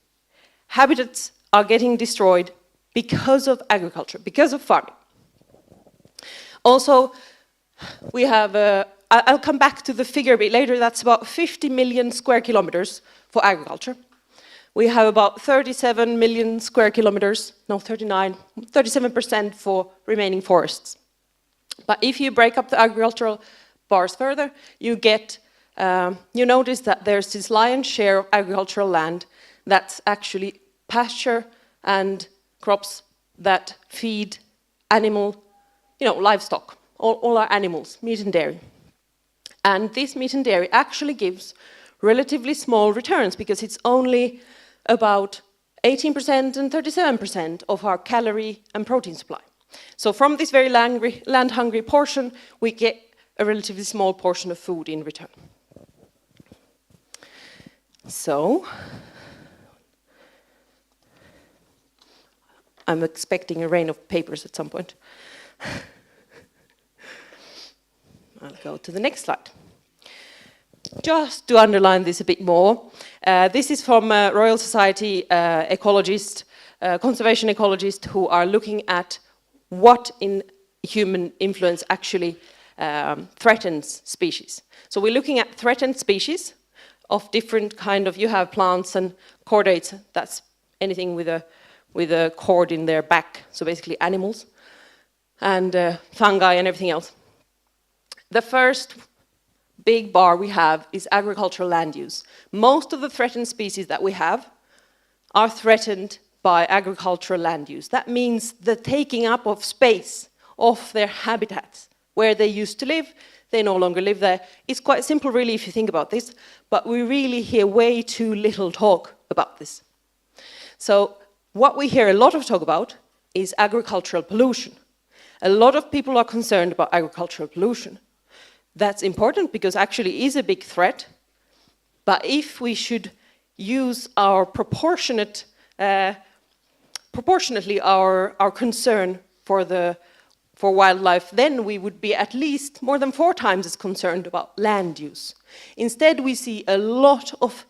Habitats are getting destroyed because of agriculture, because of farming. Also, we have, I'll come back to the figure a bit later, that's about 50 million square kilometers for agriculture. We have about 37 million square kilometers, no 39, 37% for remaining forests. But if you break up the agricultural bars further, you get, you notice that there's this lion's share of agricultural land that's actually pasture and crops that feed livestock, all our animals, meat and dairy. And this meat and dairy actually gives relatively small returns because it's only about 18% and 37% of our calorie and protein supply. So from this very land-hungry portion, we get a relatively small portion of food in return. So, I'm expecting a rain of papers at some point. I'll go to the next slide. Just to underline this a bit more, this is from a Royal Society ecologist, conservation ecologist, who are looking at what in human influence actually threatens species. So we're looking at threatened species of different kind of, you have plants and chordates, that's anything with a cord in their back, so basically animals, and fungi and everything else. The first big bar we have is agricultural land use. Most of the threatened species that we have are threatened by agricultural land use. That means the taking up of space of their habitats. Where they used to live, they no longer live there. It's quite simple really if you think about this, but we really hear way too little talk about this. So what we hear a lot of talk about is agricultural pollution. A lot of people are concerned about agricultural pollution. That's important because actually is a big threat, but if we should use our proportionately our concern for wildlife, then we would be at least more than 4 times as concerned about land use. Instead, we see a lot of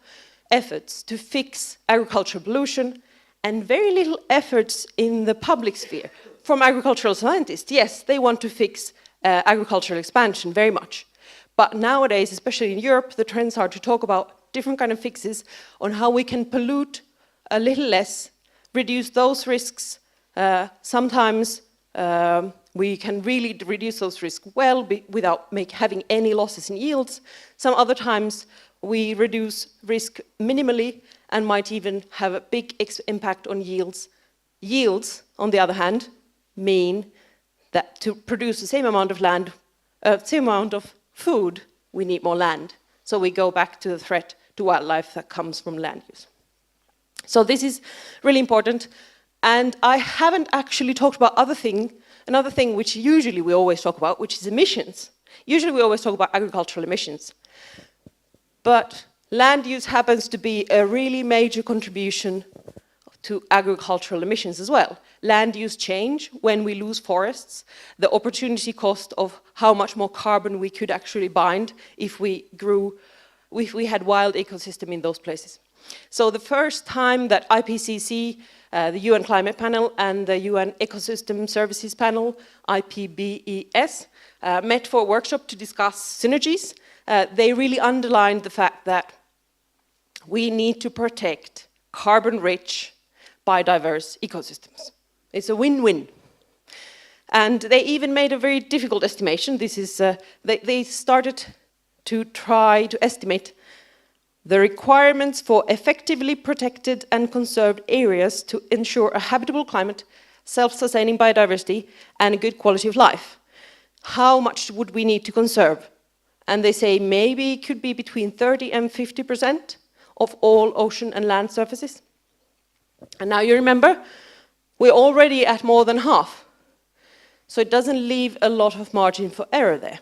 efforts to fix agricultural pollution and very little efforts in the public sphere. From agricultural scientists, yes, they want to fix agricultural expansion very much. But nowadays, especially in Europe, the trends are to talk about different kind of fixes on how we can pollute a little less, reduce those risks. Sometimes we can really reduce those risks well without having any losses in yields. Some other times we reduce risk minimally and might even have a big impact on yields. Yields, on the other hand, mean that to produce the same amount of land, same amount of food, we need more land. So we go back to the threat to wildlife that comes from land use. So this is really important. And I haven't actually talked about another thing which usually we always talk about, which is emissions. Usually we always talk about agricultural emissions. But land use happens to be a really major contribution to agricultural emissions as well. Land use change when we lose forests, the opportunity cost of how much more carbon we could actually bind if we had wild ecosystem in those places. So the first time that IPCC, the UN Climate Panel and the UN Ecosystem Services Panel, IPBES, met for a workshop to discuss synergies, they really underlined the fact that we need to protect carbon-rich, biodiverse ecosystems. It's a win-win. And they even made a very difficult estimation. This is, they started to try to estimate the requirements for effectively protected and conserved areas to ensure a habitable climate, self-sustaining biodiversity, and a good quality of life. How much would we need to conserve? And they say maybe it could be between 30 and 50% of all ocean and land surfaces. And now you remember, we're already at more than half. So it doesn't leave a lot of margin for error there.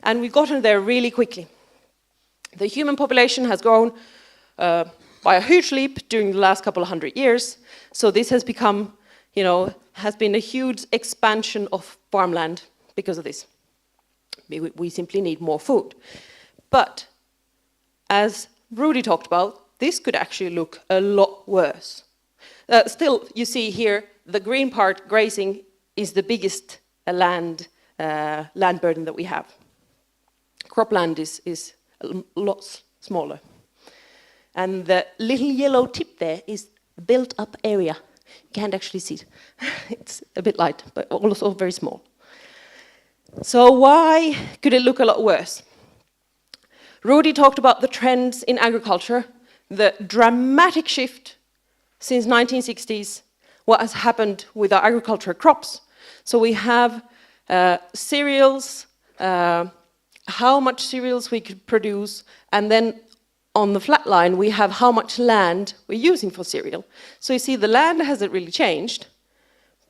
And we've gotten there really quickly. The human population has grown by a huge leap during the last couple of 100 years. So this has become, has been a huge expansion of farmland because of this. We simply need more food. But as Rudy talked about, this could actually look a lot worse. Still, you see here, the green part, grazing, is the biggest land burden that we have. Cropland is a lot smaller. And the little yellow tip there is built-up area. You can't actually see it. It's a bit light, but also very small. So why could it look a lot worse? Rudy talked about the trends in agriculture, the dramatic shift since 1960s, what has happened with our agricultural crops. So we have cereals, how much cereals we could produce, and then on the flat line we have how much land we're using for cereal. So you see the land hasn't really changed,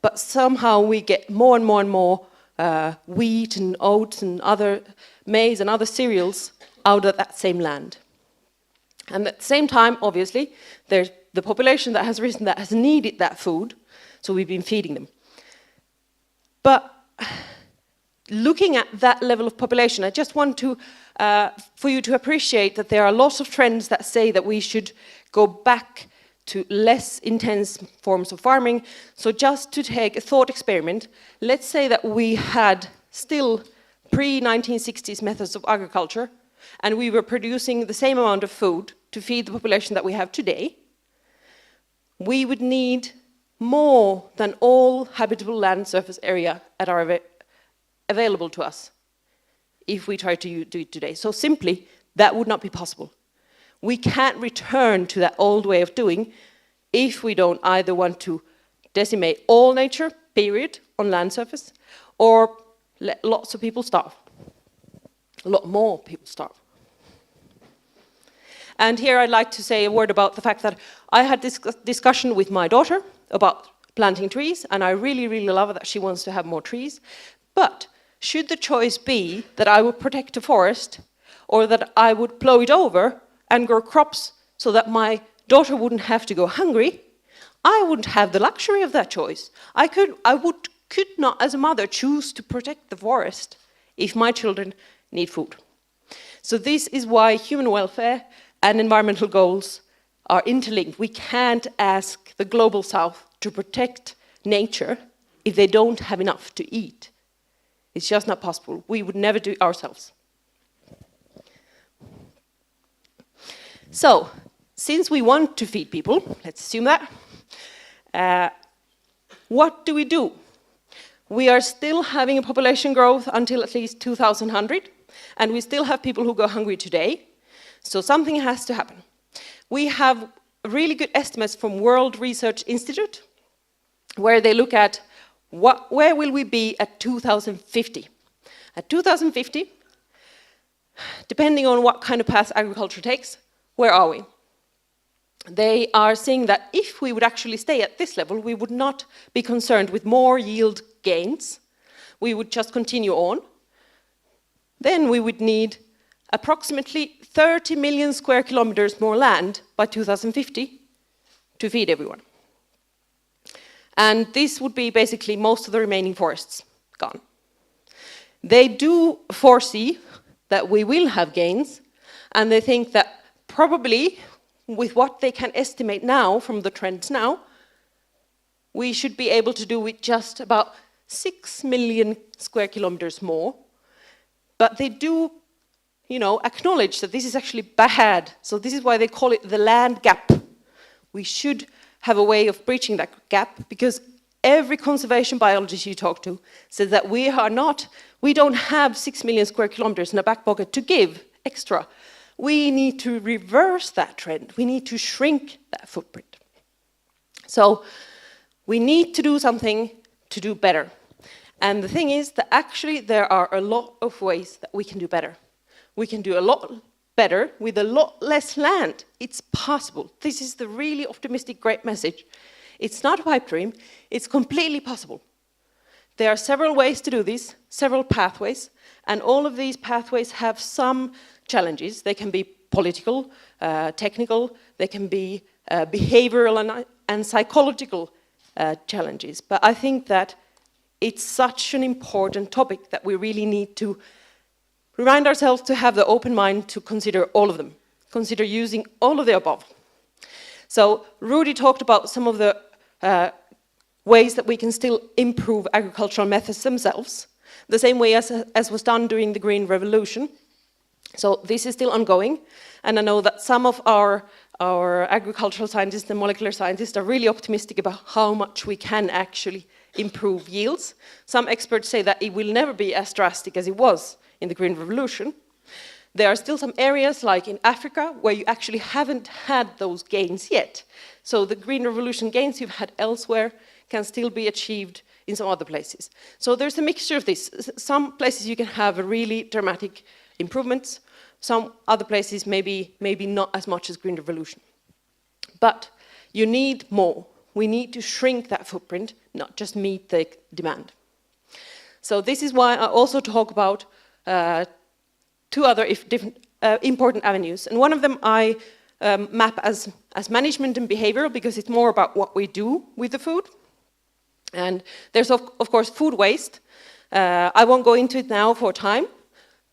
but somehow we get more and more and more wheat and oats and other maize and other cereals out of that same land. And at the same time, obviously, there's the population that has risen that has needed that food, so we've been feeding them. But looking at that level of population, I just want to, for you to appreciate that there are lots of trends that say that we should go back to less intense forms of farming. So just to take a thought experiment, let's say that we had still pre-1960s methods of agriculture, and we were producing the same amount of food to feed the population that we have today. We would need more than all habitable land surface area at our available to us if we try to do it today. So simply, that would not be possible. We can't return to that old way of doing if we don't either want to decimate all nature, period, on land surface, or let lots of people starve. A lot more people starve. And here I'd like to say a word about the fact that I had this discussion with my daughter about planting trees, and I really, really love that she wants to have more trees. But should the choice be that I would protect a forest or that I would plow it over and grow crops so that my daughter wouldn't have to go hungry, I wouldn't have the luxury of that choice. I could not, as a mother, choose to protect the forest if my children need food. So this is why human welfare and environmental goals are interlinked. We can't ask the global south to protect nature if they don't have enough to eat. It's just not possible. We would never do it ourselves. So, since we want to feed people, let's assume that, what do we do? We are still having a population growth until at least 2100, and we still have people who go hungry today. So something has to happen. We have really good estimates from World Research Institute, where they look at where will we be at 2050. At 2050, depending on what kind of path agriculture takes, where are we? they are saying that if we would actually stay at this level, we would not be concerned with more yield gains. We would just continue on. Then we would need approximately 30 million square kilometers more land by 2050 to feed everyone. And this would be basically most of the remaining forests gone. They do foresee that we will have gains, and they think that probably with what they can estimate now from the trends now, we should be able to do with just about 6 million square kilometers more. But they do, acknowledge that this is actually bad. So this is why they call it the land gap. We should have a way of breaching that gap, because every conservation biologist you talk to says that we don't have 6 million square kilometers in a back pocket to give extra. We need to reverse that trend. We need to shrink that footprint. So we need to do something to do better. And the thing is that actually there are a lot of ways that we can do better. We can do a lot better with a lot less land. It's possible. This is the really optimistic, great message. It's not a pipe dream. It's completely possible. There are several ways to do this, several pathways, and all of these pathways have some challenges. They can be political, technical, they can be behavioral and psychological challenges. But I think that it's such an important topic that we really need to remind ourselves to have the open mind to consider all of them, consider using all of the above. So Rudy talked about some of the ways that we can still improve agricultural methods themselves, the same way as was done during the Green Revolution. So this is still ongoing, and I know that some of our agricultural scientists and molecular scientists are really optimistic about how much we can actually improve yields. Some experts say that it will never be as drastic as it was in the Green Revolution. There are still some areas, like in Africa, where you actually haven't had those gains yet. So the Green Revolution gains you've had elsewhere can still be achieved in some other places. So there's a mixture of this. Some places you can have a really dramatic improvements. Some other places maybe not as much as Green Revolution. But you need more. We need to shrink that footprint, not just meet the demand. So this is why I also talk about two other different important avenues. And one of them I map as management and behavioral, because it's more about what we do with the food. And there's of course food waste. I won't go into it now for time.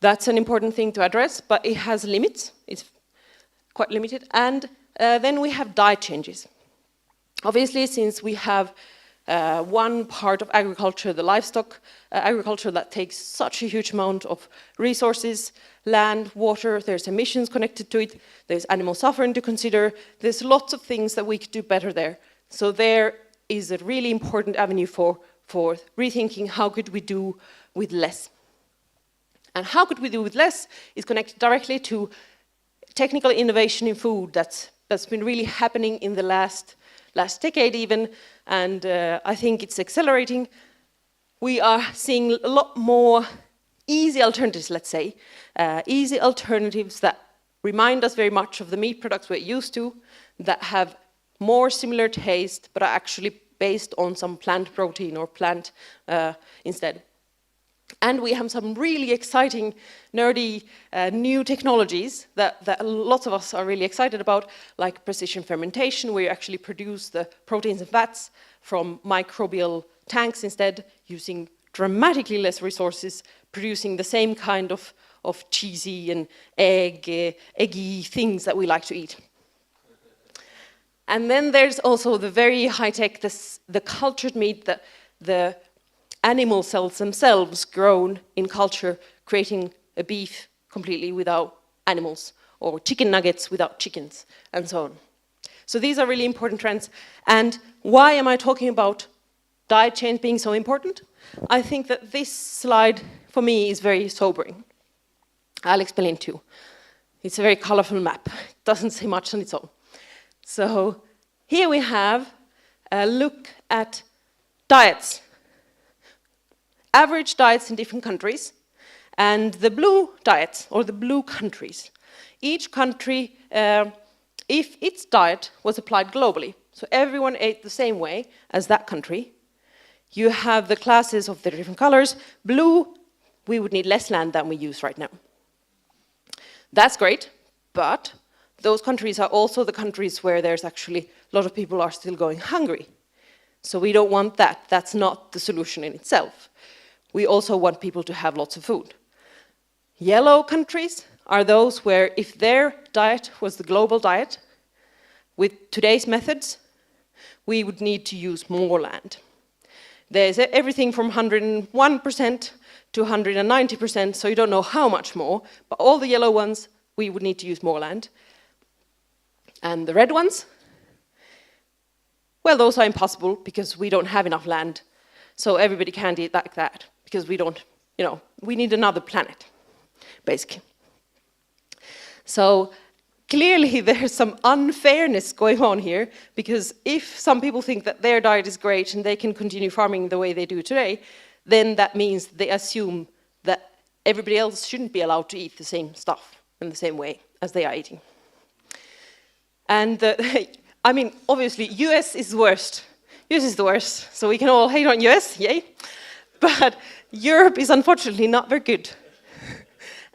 That's an important thing to address, but it has limits. It's quite limited. And then we have diet changes. Obviously, since we have one part of agriculture, the livestock agriculture, that takes such a huge amount of resources, land, water, there's emissions connected to it, there's animal suffering to consider, there's lots of things that we could do better there. So there is a really important avenue for rethinking how could we do with less. And how could we do with less is connected directly to technical innovation in food that's been really happening in the last decade even, and I think it's accelerating. We are seeing a lot more easy alternatives, let's say, easy alternatives that remind us very much of the meat products we're used to, that have more similar taste, but are actually based on some plant protein or plant instead. And we have some really exciting, nerdy, new technologies that lots of us are really excited about, like precision fermentation, where you actually produce the proteins and fats from microbial tanks instead, using dramatically less resources, producing the same kind of cheesy and eggy things that we like to eat. And then there's also the very high-tech, the cultured meat, the animal cells themselves grown in culture, creating a beef completely without animals, or chicken nuggets without chickens, and so on. So these are really important trends. And why am I talking about diet change being so important? I think that this slide, for me, is very sobering. I'll explain too. It's a very colorful map. It doesn't say much on its own. So here we have a look at diets. Average diets in different countries, and the blue diets, or the blue countries. Each country if its diet was applied globally, so everyone ate the same way as that country, you have the classes of the different colors. Blue, we would need less land than we use right now. That's great, but those countries are also the countries where there's actually a lot of people are still going hungry. So we don't want that. That's not the solution in itself. We also want people to have lots of food. Yellow countries are those where if their diet was the global diet, with today's methods, we would need to use more land. There's everything from 101% to 190%, so you don't know how much more, but all the yellow ones, we would need to use more land. And the red ones, well, those are impossible because we don't have enough land, so everybody can't eat like that because we don't, we need another planet, basically. So clearly there's some unfairness going on here, because if some people think that their diet is great and they can continue farming the way they do today, then that means they assume that everybody else shouldn't be allowed to eat the same stuff in the same way as they are eating. And I mean, obviously, US is the worst. US is the worst, so we can all hate on US, yay. But Europe is unfortunately not very good.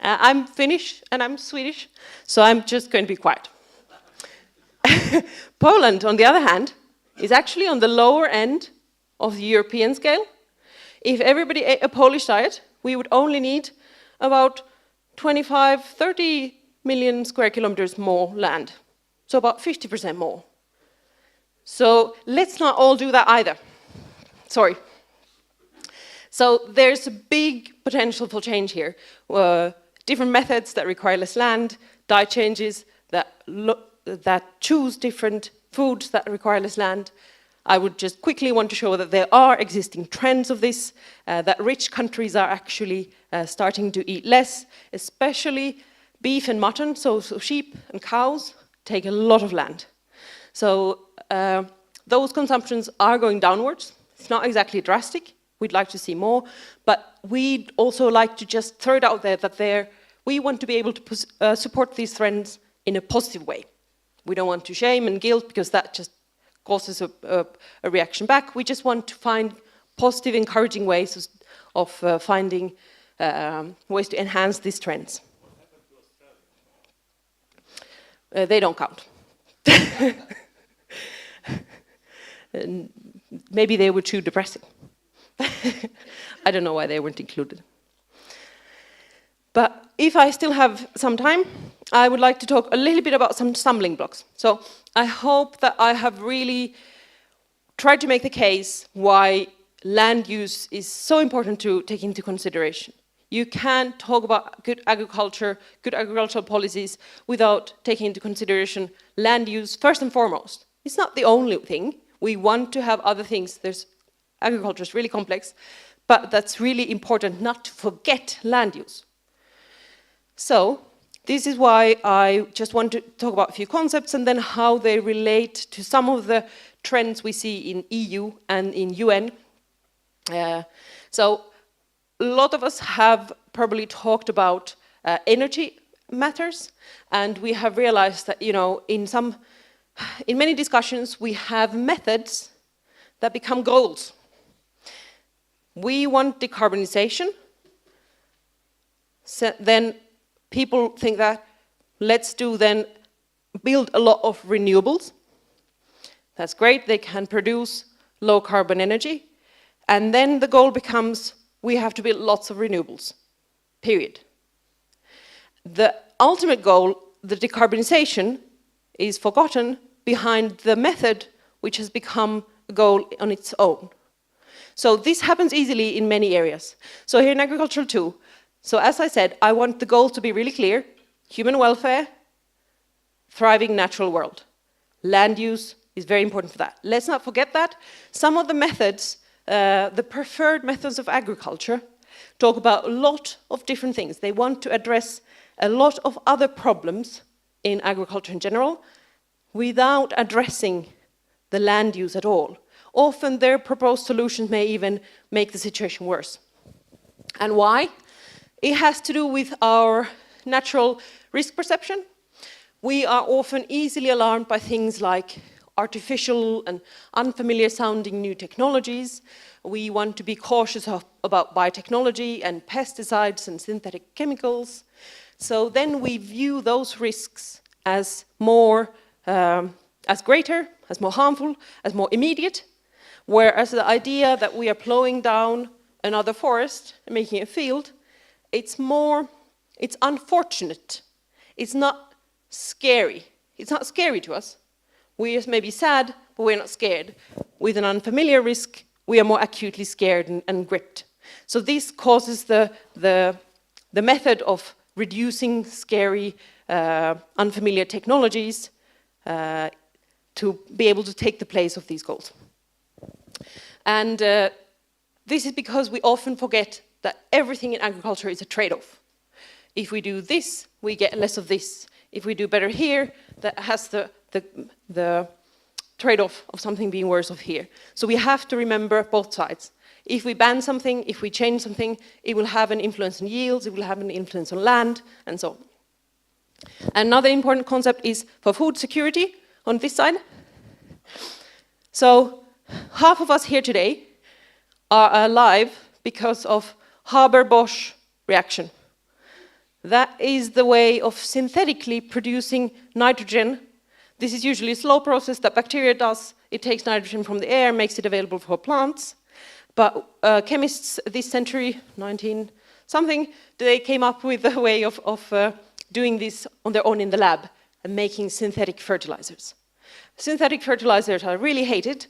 I'm Finnish and I'm Swedish, so I'm just going to be quiet. Poland, on the other hand, is actually on the lower end of the European scale. If everybody ate a Polish diet, we would only need about 25-30 million square kilometers more land. So about 50% more. So let's not all do that either. Sorry. So there's a big potential for change here. Different methods that require less land, diet changes that choose different foods that require less land. I would just quickly want to show that there are existing trends of this, that rich countries are actually starting to eat less, especially beef and mutton, so sheep and cows take a lot of land. So those consumptions are going downwards. It's not exactly drastic. We'd like to see more, but we'd also like to just throw it out there that we want to be able to support these trends in a positive way. We don't want to shame and guilt because that just causes a reaction back. We just want to find positive, encouraging ways of finding ways to enhance these trends. They don't count. Maybe they were too depressing. I don't know why they weren't included. But if I still have some time, I would like to talk a little bit about some stumbling blocks. So I hope that I have really tried to make the case why land use is so important to take into consideration. You can't talk about good agriculture, good agricultural policies without taking into consideration land use first and foremost. It's not the only thing. We want to have other things. Agriculture is really complex, but that's really important not to forget land use. So this is why I just want to talk about a few concepts and then how they relate to some of the trends we see in EU and in UN. So a lot of us have probably talked about energy matters, and we have realized that, in many discussions we have methods that become goals. We want decarbonization, so then people think that let's build a lot of renewables. That's great, they can produce low carbon energy, and then the goal becomes we have to build lots of renewables, period. The ultimate goal, the decarbonization, is forgotten behind the method which has become a goal on its own. So this happens easily in many areas. So here in agriculture too. So as I said, I want the goal to be really clear. Human welfare, thriving natural world. Land use is very important for that. Let's not forget that. Some of the methods, the preferred methods of agriculture, talk about a lot of different things. They want to address a lot of other problems in agriculture in general without addressing the land use at all. Often their proposed solutions may even make the situation worse. And why? It has to do with our natural risk perception. we are often easily alarmed by things like artificial and unfamiliar sounding new technologies. We want to be cautious about biotechnology and pesticides and synthetic chemicals. So then we view those risks as more, as greater, as more harmful, as more immediate, whereas the idea that we are plowing down another forest and making a field, it's unfortunate. It's not scary. It's not scary to us. We just may be sad, but we're not scared. With an unfamiliar risk, we are more acutely scared and gripped. So this causes the method of reducing scary, unfamiliar technologies to be able to take the place of these goals. And this is because we often forget that everything in agriculture is a trade-off. If we do this, we get less of this. If we do better here, that has the trade-off of something being worse off here. So we have to remember both sides. If we ban something, if we change something, it will have an influence on yields, it will have an influence on land, and so on. Another important concept is for food security on this side. So half of us here today are alive because of Haber-Bosch reaction. That is the way of synthetically producing nitrogen. This is usually a slow process that bacteria does. It takes nitrogen from the air, makes it available for plants. But chemists this century, 19-something, they came up with a way of doing this on their own in the lab and making synthetic fertilizers. Synthetic fertilizers are really hated,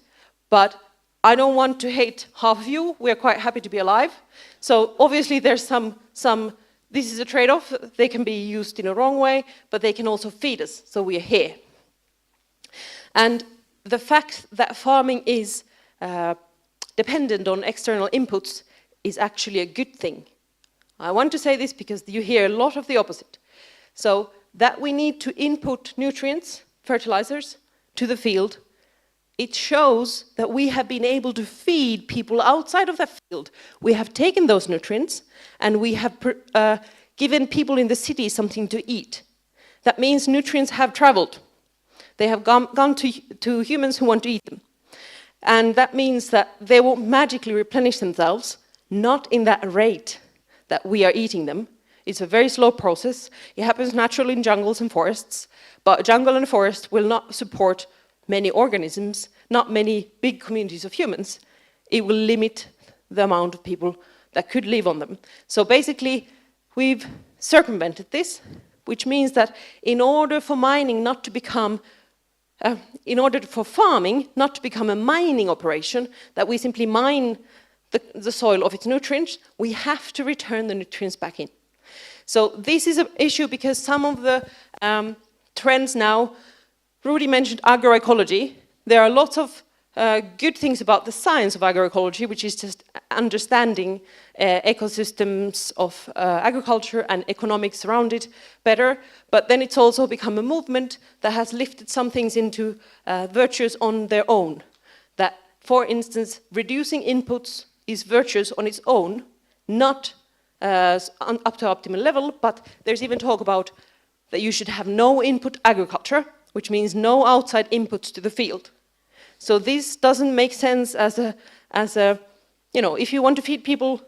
but I don't want to hate half of you. We're quite happy to be alive. So obviously there's some this is a trade-off. They can be used in a wrong way, but they can also feed us, so we are here. And the fact that farming is dependent on external inputs is actually a good thing. I want to say this because you hear a lot of the opposite. So that we need to input nutrients, fertilizers, to the field, it shows that we have been able to feed people outside of that field. We have taken those nutrients and we have given people in the city something to eat. That means nutrients have traveled. They have gone to humans who want to eat them. And that means that they will magically replenish themselves, not in that rate that we are eating them. It's a very slow process. It happens naturally in jungles and forests, but jungle and forest will not support many organisms, not many big communities of humans. It will limit the amount of people that could live on them. So basically, we've circumvented this, which means that in order for mining not to become in order for farming not to become a mining operation, that we simply mine the soil of its nutrients, we have to return the nutrients back in. So this is an issue because some of the trends now, Rudy mentioned agroecology. There are lots of good things about the science of agroecology, which is just understanding ecosystems of agriculture and economics around it better. But then it's also become a movement that has lifted some things into virtues on their own. That, for instance, reducing inputs is virtuous on its own, not up to optimal level, but there's even talk about that you should have no input agriculture, which means no outside inputs to the field. So this doesn't make sense as a, you know, if you want to feed people,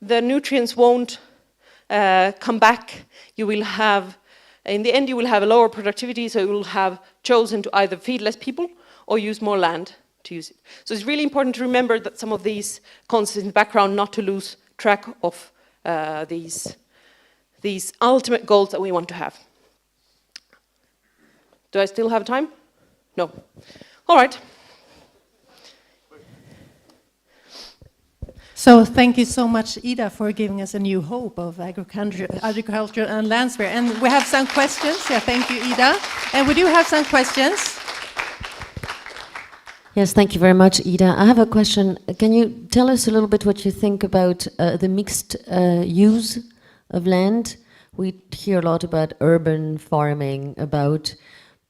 the nutrients won't come back. You will have, in the end, you will have a lower productivity, so you will have chosen to either feed less people or use more land to use it. So it's really important to remember that some of these concepts in the background, not to lose track of these ultimate goals that we want to have. Do I still have time? No. All right. So thank you so much, Ida, for giving us a new hope of agriculture and landsphere. And we have some questions. Yeah, thank you, Ida. And we do have some questions. Yes, thank you very much, Ida. I have a question. Can you tell us a little bit what you think about the mixed use of land? We hear a lot about urban farming, about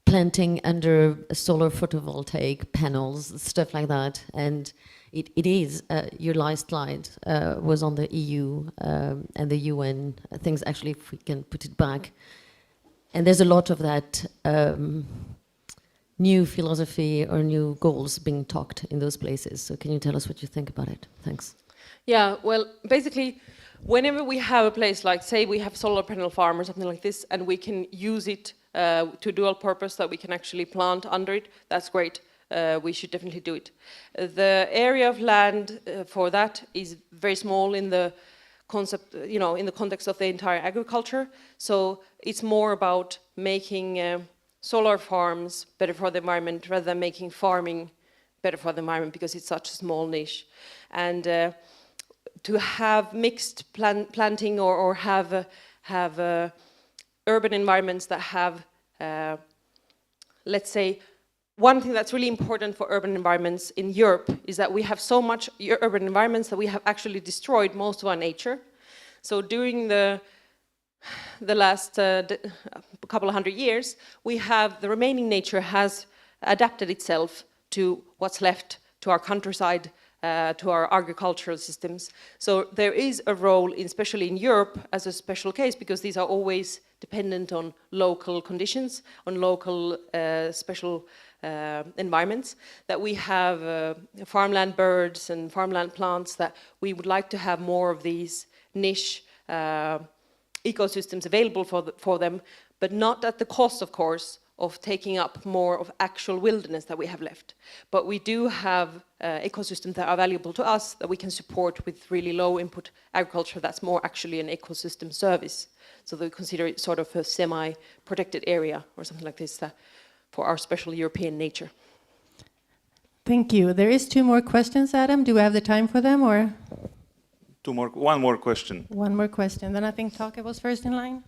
planting under solar photovoltaic panels, stuff like that. And it is, your last slide was on the EU and the UN things, actually, if we can put it back. And there's a lot of that new philosophy or new goals being talked in those places. So can you tell us what you think about it? Thanks. Yeah, well, basically, whenever we have a place like, say, we have solar panel farm or something like this, and we can use it to dual purpose, that we can actually plant under it, that's great. We should definitely do it. The area of land for that is very small in the concept, you know, in the context of the entire agriculture. So it's more about making solar farms better for the environment rather than making farming better for the environment, because it's such a small niche. And to have mixed planting or have urban environments that have, let's say, one thing that's really important for urban environments in Europe is that we have so much urban environments that we have actually destroyed most of our nature. So during the last couple of 100 years, we have, the remaining nature has adapted itself to what's left, to our countryside, to our agricultural systems. So there is a role, especially in Europe, as a special case, because these are always dependent on local conditions, on local special environments, that we have farmland birds and farmland plants, that we would like to have more of these niche ecosystems available for them, but not at the cost, of course, of taking up more of actual wilderness that we have left. But we do have ecosystems that are valuable to us, that we can support with really low input agriculture that's more actually an ecosystem service. So they consider it sort of a semi-protected area or something like this for our special European nature. Thank you. There is 2 more questions, Adam. Do we have the time for them, or? One more question. One more question. Then I think Take was first in line.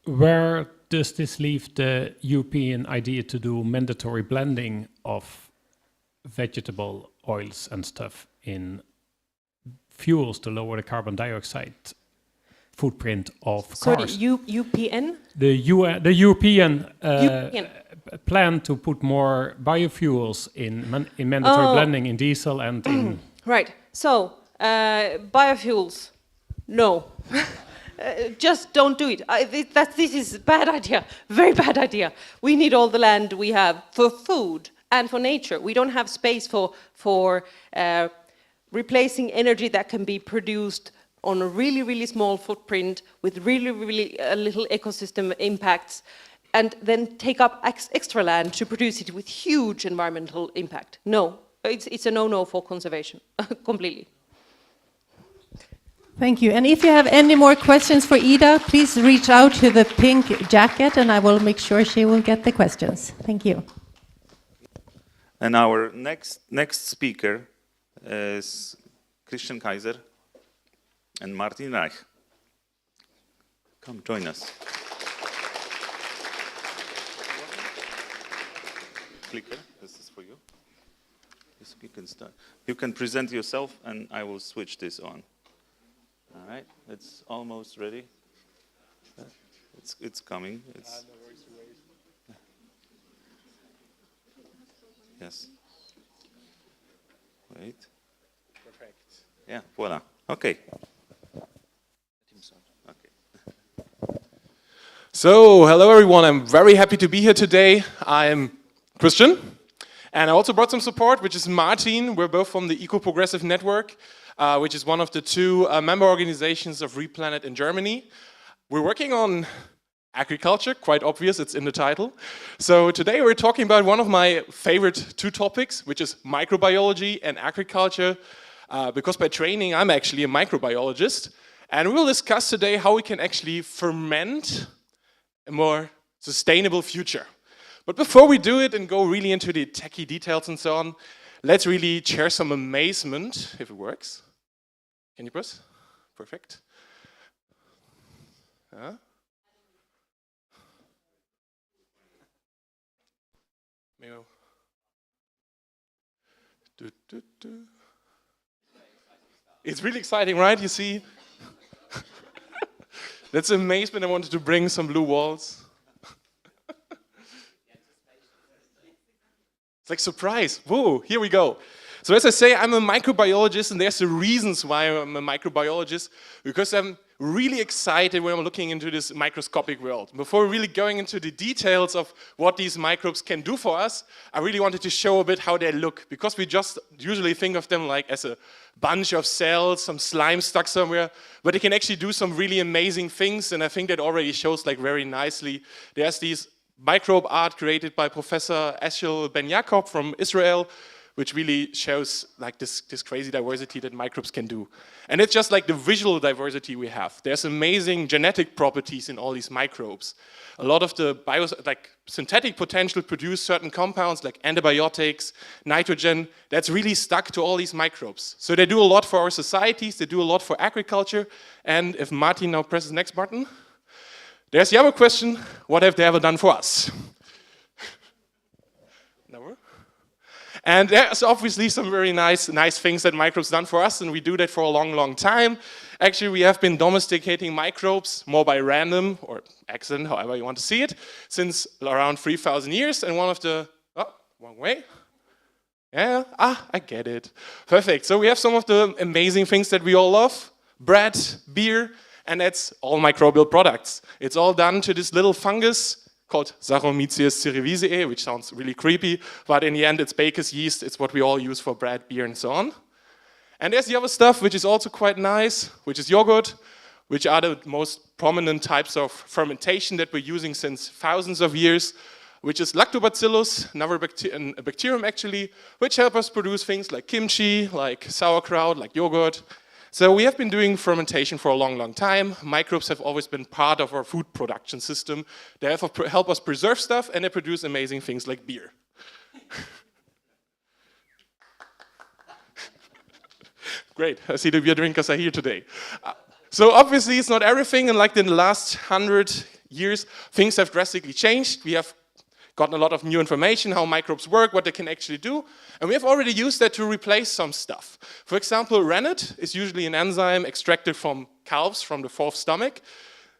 Where does this leave the European idea to do mandatory blending of vegetable oils and stuff in fuels to lower the carbon dioxide footprint of cars? Sorry, UPN? The European plan to put more biofuels in mandatory blending in diesel and in... Right, so biofuels, no. Just don't do it. This is a bad idea, very bad idea. We need all the land we have for food and for nature. We don't have space for replacing energy that can be produced on a really, really small footprint with really, really little ecosystem impacts, and then take up extra land to produce it with huge environmental impact. No, it's a no-no for conservation, completely. Thank you. And if you have any more questions for Ida, please reach out to the pink jacket and I will make sure she will get the questions. Thank you. And our next speaker is Christian Kaiser and Martin Reich. Come join us. Clicker, this is for you. You can start. You can present yourself and I will switch this on. All right, it's almost ready. It's coming. Yes. Wait. Perfect. Yeah, voila. Okay. So, hello everyone. I'm very happy to be here today. I'm Christian, and I also brought some support, which is Martin. We're both from the Eco-Progressive Network, which is one of the 2 member organizations of RePlanet in Germany. We're working on agriculture, quite obvious, it's in the title. So today we're talking about one of my favorite 2 topics, which is microbiology and agriculture, because by training I'm actually a microbiologist. And we'll discuss today how we can actually ferment a more sustainable future. But before we do it and go really into the techie details and so on, let's really share some amazement, if it works. Can you press? Perfect. It's really exciting, right? You see? That's amazement. I wanted to bring some blue walls. It's like surprise. Whoa, here we go. So as I say, I'm a microbiologist, and there's the reasons why I'm a microbiologist, because I'm really excited when I'm looking into this microscopic world. Before really going into the details of what these microbes can do for us, I really wanted to show a bit how they look, because we just usually think of them like as a bunch of cells, some slime stuck somewhere, but they can actually do some really amazing things, and I think that already shows like very nicely. There's these microbe art created by Professor Eshel Ben Yaakov from Israel, which really shows like this crazy diversity that microbes can do. And it's just like the visual diversity we have. There's amazing genetic properties in all these microbes. A lot of the synthetic potential produce certain compounds like antibiotics, nitrogen, that's really stuck to all these microbes. So they do a lot for our societies, they do a lot for agriculture, and if Martin now presses the next button, there's the other question, what have they ever done for us? Never. And there's obviously some very nice things that microbes done for us, and we do that for a long, long time. Actually, we have been domesticating microbes more by random or accident, however you want to see it, since around 3,000 years. And one of the, oh, wrong way. Yeah, I get it. Perfect. So we have some of the amazing things that we all love: bread, beer, and that's all microbial products. It's all done to this little fungus called Saccharomyces cerevisiae, which sounds really creepy, but in the end it's baker's yeast. It's what we all use for bread, beer, and so on. And there's the other stuff, which is also quite nice, which is yogurt, which are the most prominent types of fermentation that we're using since thousands of years, which is lactobacillus, another a bacterium actually, which help us produce things like kimchi, like sauerkraut, like yogurt. So we have been doing fermentation for a long, long time. Microbes have always been part of our food production system. They help us preserve stuff, and they produce amazing things like beer. Great, I see the beer drinkers are here today. So obviously it's not everything, and like in the last 100 years, things have drastically changed. We have gotten a lot of new information, how microbes work, what they can actually do, and we have already used that to replace some stuff. For example, rennet is usually an enzyme extracted from calves from the fourth stomach.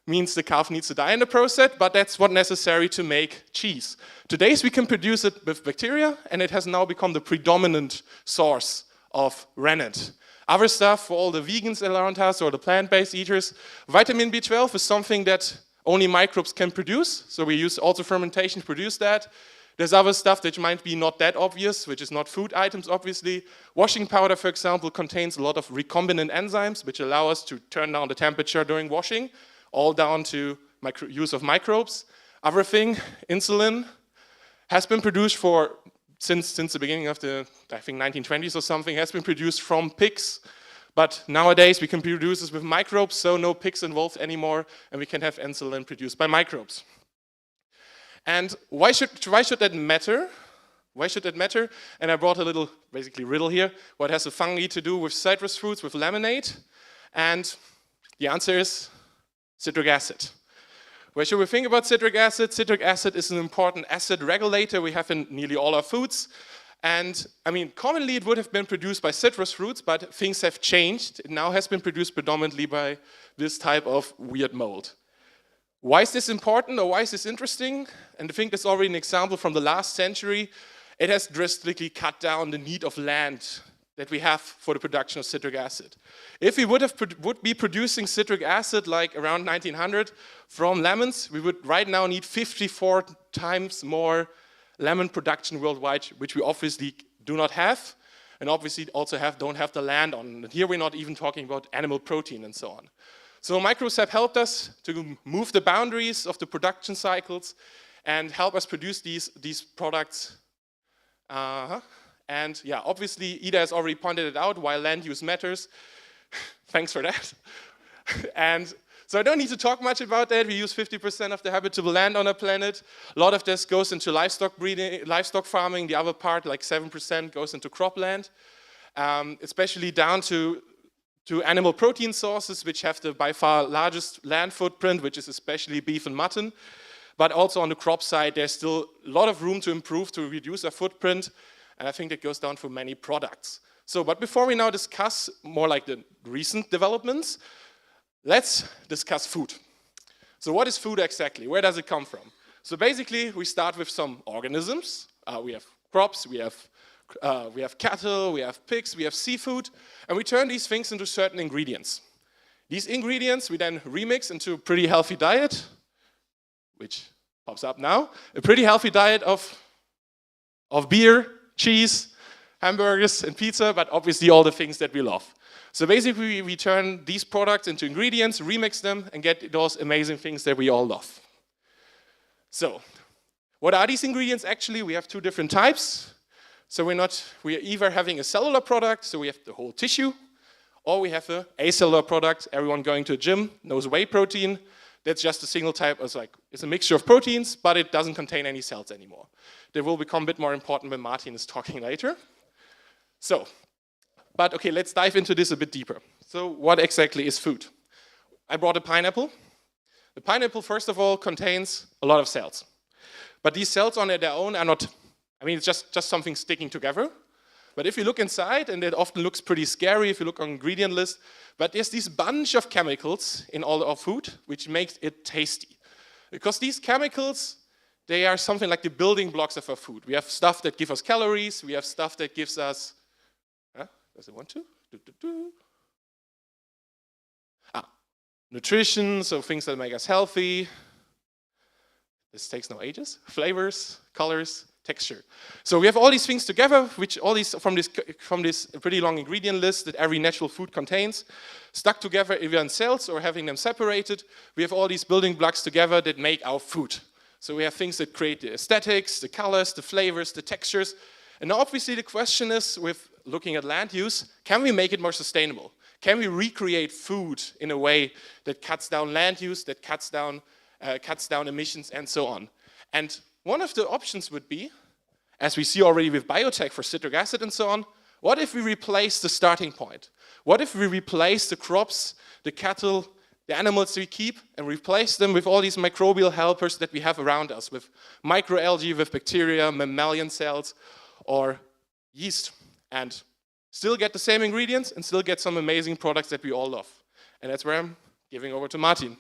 Means the calf needs to die in the process, but that's what's necessary to make cheese. Today we can produce it with bacteria, and it has now become the predominant source of rennet. Other stuff for all the vegans around us or the plant-based eaters, vitamin B12 is something that only microbes can produce, so we use also fermentation to produce that. There's other stuff that might be not that obvious, which is not food items, obviously. Washing powder, for example, contains a lot of recombinant enzymes, which allow us to turn down the temperature during washing, all down to use of microbes. Other thing, insulin, has been produced since the beginning of the, I think, 1920s or something, has been produced from pigs. But nowadays we can produce this with microbes, so no pigs involved anymore, and we can have insulin produced by microbes. And why should that matter? Why should that matter? And I brought a little, basically, riddle here. What has a fungi to do with citrus fruits, with lemonade? And the answer is citric acid. Where should we think about citric acid? Citric acid is an important acid regulator we have in nearly all our foods. And I mean, commonly it would have been produced by citrus fruits, but things have changed. It now has been produced predominantly by this type of weird mold. Why is this important, or why is this interesting? And I think that's already an example from the last century. It has drastically cut down the need of land that we have for the production of citric acid. If we would be producing citric acid like around 1900 from lemons, we would right now need 54 times more lemon production worldwide, which we obviously do not have, and obviously also don't have the land on. And here we're not even talking about animal protein and so on. So microbes have helped us to move the boundaries of the production cycles and help us produce these products. And yeah, obviously Ida has already pointed it out, why land use matters. Thanks for that. And so I don't need to talk much about that. We use 50% of the habitable land on our planet. A lot of this goes into livestock breeding, livestock farming. The other part, like 7%, goes into cropland, especially down to animal protein sources, which have the by far largest land footprint, which is especially beef and mutton. But also on the crop side, there's still a lot of room to improve, to reduce our footprint. And I think that goes down for many products. So, but before we now discuss more like the recent developments, let's discuss food. So what is food exactly? Where does it come from? So basically, we start with some organisms. We have crops, we have cattle, we have pigs, we have seafood, and we turn these things into certain ingredients. These ingredients we then remix into a pretty healthy diet, which pops up now, a pretty healthy diet of beer, cheese, hamburgers, and pizza, but obviously all the things that we love. So basically, we turn these products into ingredients, remix them, and get those amazing things that we all love. So, what are these ingredients actually? We have two different types. So we're either having a cellular product, so we have the whole tissue, or we have a acellular product. Everyone going to a gym knows whey protein. That's just a single type, it's a mixture of proteins, but it doesn't contain any cells anymore. They will become a bit more important when Martin is talking later. So, but okay, let's dive into this a bit deeper. So what exactly is food? I brought a pineapple. The pineapple, first of all, contains a lot of cells. But these cells on their own are not, it's just something sticking together. But if you look inside, and it often looks pretty scary if you look on ingredient list, but there's this bunch of chemicals in all our food which makes it tasty. Because these chemicals, they are something like the building blocks of our food. We have stuff that gives us calories, we have stuff that gives us, does it want to? Nutrition, so things that make us healthy. This takes no ages. Flavors, colors, texture. So we have all these things together, which all these from this pretty long ingredient list that every natural food contains, stuck together either in cells or having them separated. We have all these building blocks together that make our food. So we have things that create the aesthetics, the colors, the flavors, the textures. And now obviously the question is, with looking at land use, can we make it more sustainable? Can we recreate food in a way that cuts down land use, that cuts down emissions, and so on? And one of the options would be, as we see already with biotech for citric acid and so on, what if we replace the starting point? What if we replace the crops, the cattle, the animals we keep, and replace them with all these microbial helpers that we have around us, with microalgae, with bacteria, mammalian cells, or yeast, and still get the same ingredients and still get some amazing products that we all love. And that's where I'm giving over to Martin.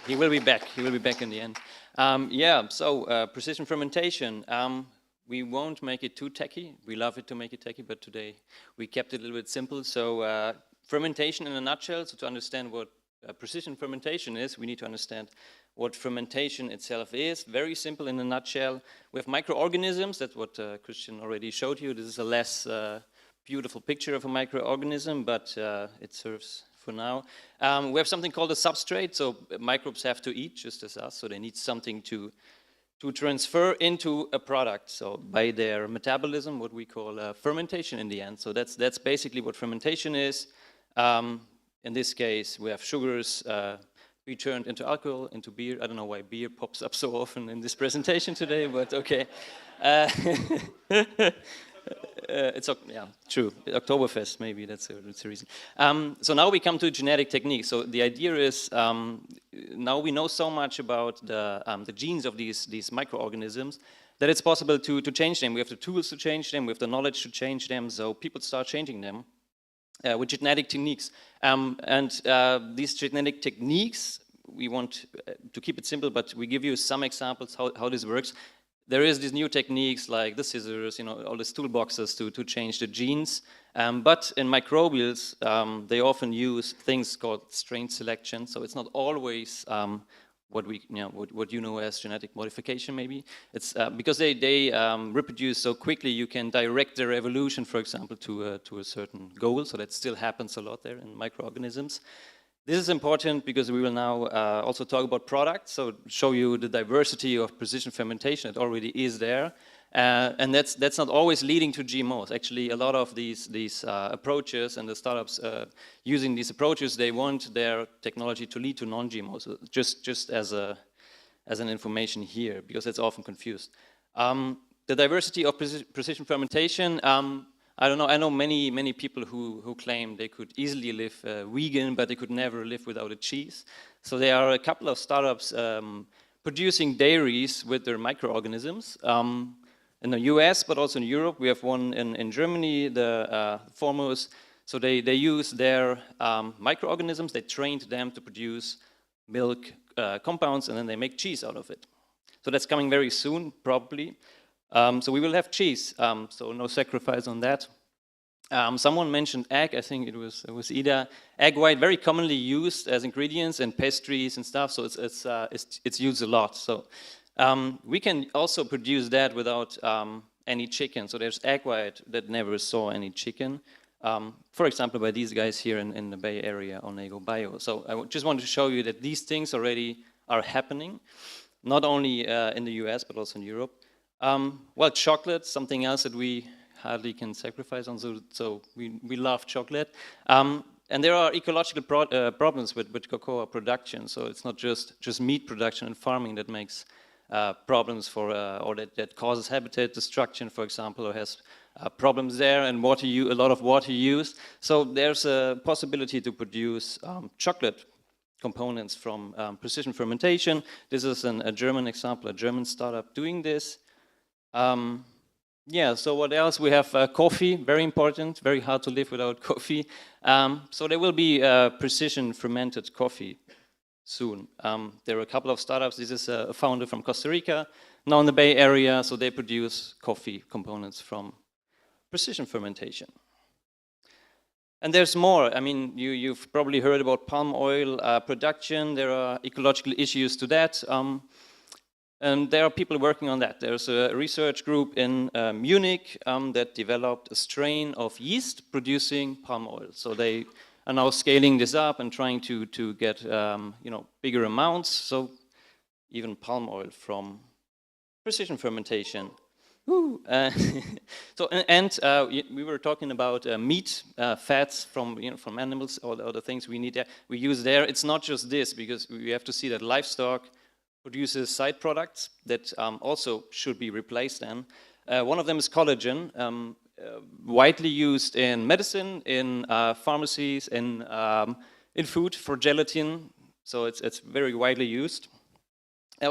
He will be back. He will be back in the end. Precision fermentation. We won't make it too techy. We love it to make it techy, but today we kept it a little bit simple. So fermentation in a nutshell, so to understand what precision fermentation is, we need to understand what fermentation itself is. Very simple in a nutshell. We have microorganisms, that's what Christian already showed you. This is a less beautiful picture of a microorganism, but it serves for now. We have something called a substrate, so microbes have to eat just as us, so they need something to transfer into a product, so by their metabolism, what we call fermentation in the end. So that's basically what fermentation is. In this case, we have sugars be turned into alcohol, into beer. I don't know why beer pops up so often in this presentation today, but okay. It's true. Oktoberfest, maybe that's the reason. So now we come to genetic techniques. So the idea is now we know so much about the genes of these microorganisms that it's possible to change them. We have the tools to change them. We have the knowledge to change them. So people start changing them with genetic techniques. These genetic techniques, we want to keep it simple, but we give you some examples how this works. There is these new techniques like the scissors, all these toolboxes to change the genes. But in microbials, they often use things called strain selection. So it's not always what you know as genetic modification, maybe. It's because they reproduce so quickly, you can direct their evolution, for example, to a certain goal. So that still happens a lot there in microorganisms. This is important because we will now also talk about products, so show you the diversity of precision fermentation that already is there. And that's not always leading to GMOs. Actually, a lot of these approaches and the startups using these approaches, they want their technology to lead to non-GMOs. So just as an information here, because it's often confused. The diversity of precision fermentation. I don't know. I know many people who claim they could easily live vegan, but they could never live without a cheese. So there are a couple of startups producing dairies with their microorganisms. In the US, but also in Europe, we have one in Germany, the foremost. So they use their microorganisms, they trained them to produce milk compounds, and then they make cheese out of it. So that's coming very soon, probably. So we will have cheese, so no sacrifice on that. Someone mentioned egg, I think it was Ida. Egg white, very commonly used as ingredients in pastries and stuff, so it's used a lot. So we can also produce that without any chicken. So there's egg white that never saw any chicken. For example, by these guys here in the Bay Area on Ego Bio. So I just wanted to show you that these things already are happening, not only in the US, but also in Europe. Well, chocolate, something else that we hardly can sacrifice on, so we love chocolate. And there are ecological problems with cocoa production, so it's not just meat production and farming that makes problems for, or that causes habitat destruction, for example, or has problems there, and a lot of water use. So there's a possibility to produce chocolate components from precision fermentation. This is a German example, a German startup doing this. Yeah, so what else? We have coffee, very important, very hard to live without coffee. So there will be precision fermented coffee soon. There are a couple of startups. This is a founder from Costa Rica, now in the Bay Area, so they produce coffee components from precision fermentation. And there's more. I mean, you've probably heard about palm oil production. There are ecological issues to that. And there are people working on that. There's a research group in Munich that developed a strain of yeast producing palm oil. So they are now scaling this up and trying to get bigger amounts. So even palm oil from precision fermentation. So we were talking about meat, fats from animals, all the other things we need there. We use there. It's not just this, because we have to see that livestock produces side products that also should be replaced then. One of them is collagen, widely used in medicine, in pharmacies, in food for gelatin, so it's very widely used.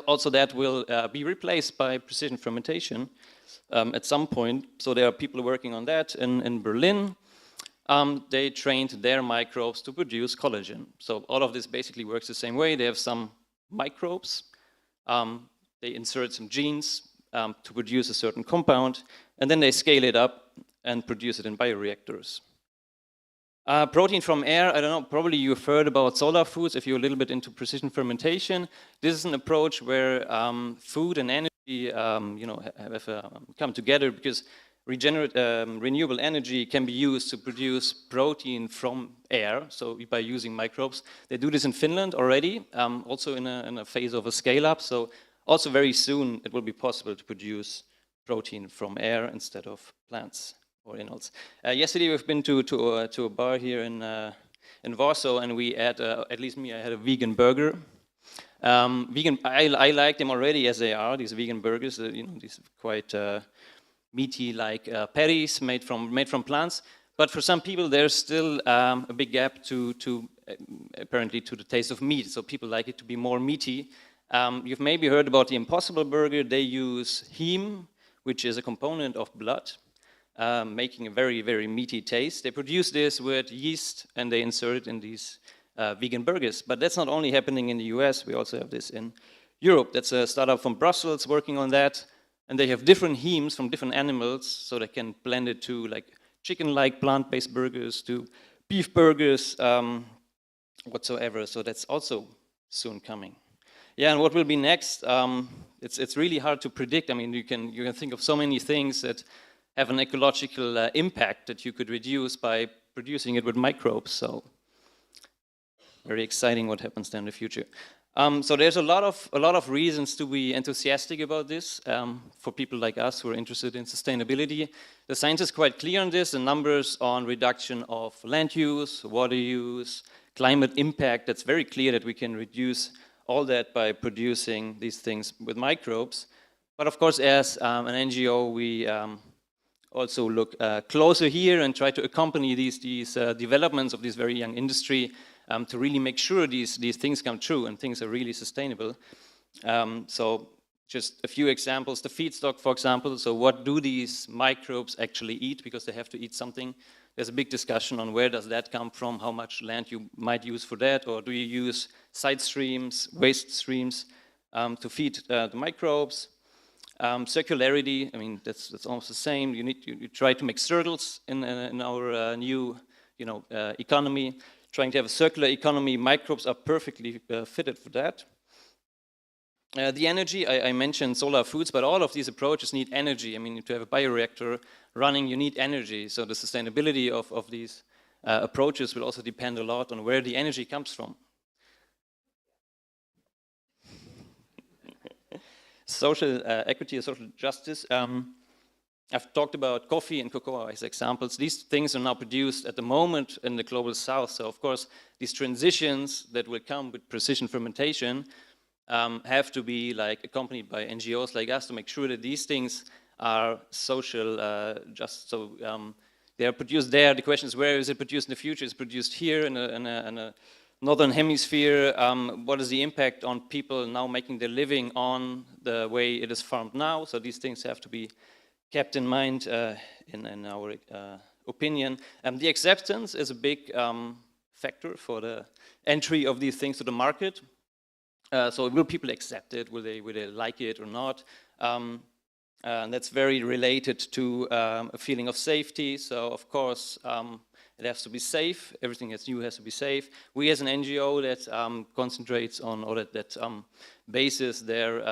Also that will be replaced by precision fermentation at some point, so there are people working on that in Berlin. They trained their microbes to produce collagen. So all of this basically works the same way. They have some microbes. They insert some genes to produce a certain compound, and then they scale it up and produce it in bioreactors. Protein from air, I don't know, probably you've heard about solar foods if you're a little bit into precision fermentation. This is an approach where food and energy have come together, because renewable energy can be used to produce protein from air, so by using microbes. They do this in Finland already, also in a phase of a scale-up, so also very soon it will be possible to produce protein from air instead of plants or animals. Yesterday we've been to a bar here in Warsaw, and we had, at least me, I had a vegan burger. I like them already as they are, these vegan burgers, these quite meaty like patties made from plants, but for some people there's still a big gap to apparently to the taste of meat, so people like it to be more meaty. You've maybe heard about the Impossible Burger. They use heme, which is a component of blood, making a very, very meaty taste. They produce this with yeast and they insert it in these vegan burgers, but that's not only happening in the US, we also have this in Europe. That's a startup from Brussels working on that. And they have different hemes from different animals, so they can blend it to like chicken-like plant-based burgers, to beef burgers, whatsoever. So that's also soon coming. Yeah, and what will be next? It's really hard to predict. I mean, you can think of so many things that have an ecological impact that you could reduce by producing it with microbes. So very exciting what happens there in the future. So there's a lot of reasons to be enthusiastic about this for people like us who are interested in sustainability. The science is quite clear on this. The numbers on reduction of land use, water use, climate impact, that's very clear that we can reduce all that by producing these things with microbes. But of course, as an NGO, we also look closer here and try to accompany these developments of this very young industry to really make sure these things come true and things are really sustainable. So just a few examples, the feedstock, for example. So what do these microbes actually eat? Because they have to eat something. There's a big discussion on where does that come from, how much land you might use for that, or do you use side streams, waste streams? to feed the microbes. Circularity, I mean, that's almost the same. You try to make circles in our new, economy. Trying to have a circular economy, microbes are perfectly fitted for that. The energy, I mentioned solar foods, but all of these approaches need energy. I mean, to have a bioreactor running, you need energy. So the sustainability of these approaches will also depend a lot on where the energy comes from. Social equity or social justice. I've talked about coffee and cocoa as examples. These things are now produced at the moment in the global south. So of course, these transitions that will come with precision fermentation have to be accompanied by NGOs like us to make sure that these things are social just. So they are produced there. The question is, where is it produced in the future? Is it produced here in a northern hemisphere? What is the impact on people now making their living on the way it is farmed now? So these things have to be kept in mind in our opinion. The acceptance is a big factor for the entry of these things to the market. So will people accept it? Will they like it or not? And that's very related to a feeling of safety. So of course, it has to be safe. Everything that's new has to be safe. We as an NGO that concentrates on, or that bases their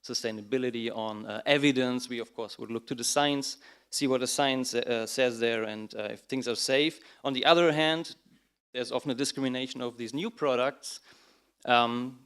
sustainability on evidence, we of course would look to the science, see what the science says there, and if things are safe. On the other hand, there's often a discrimination of these new products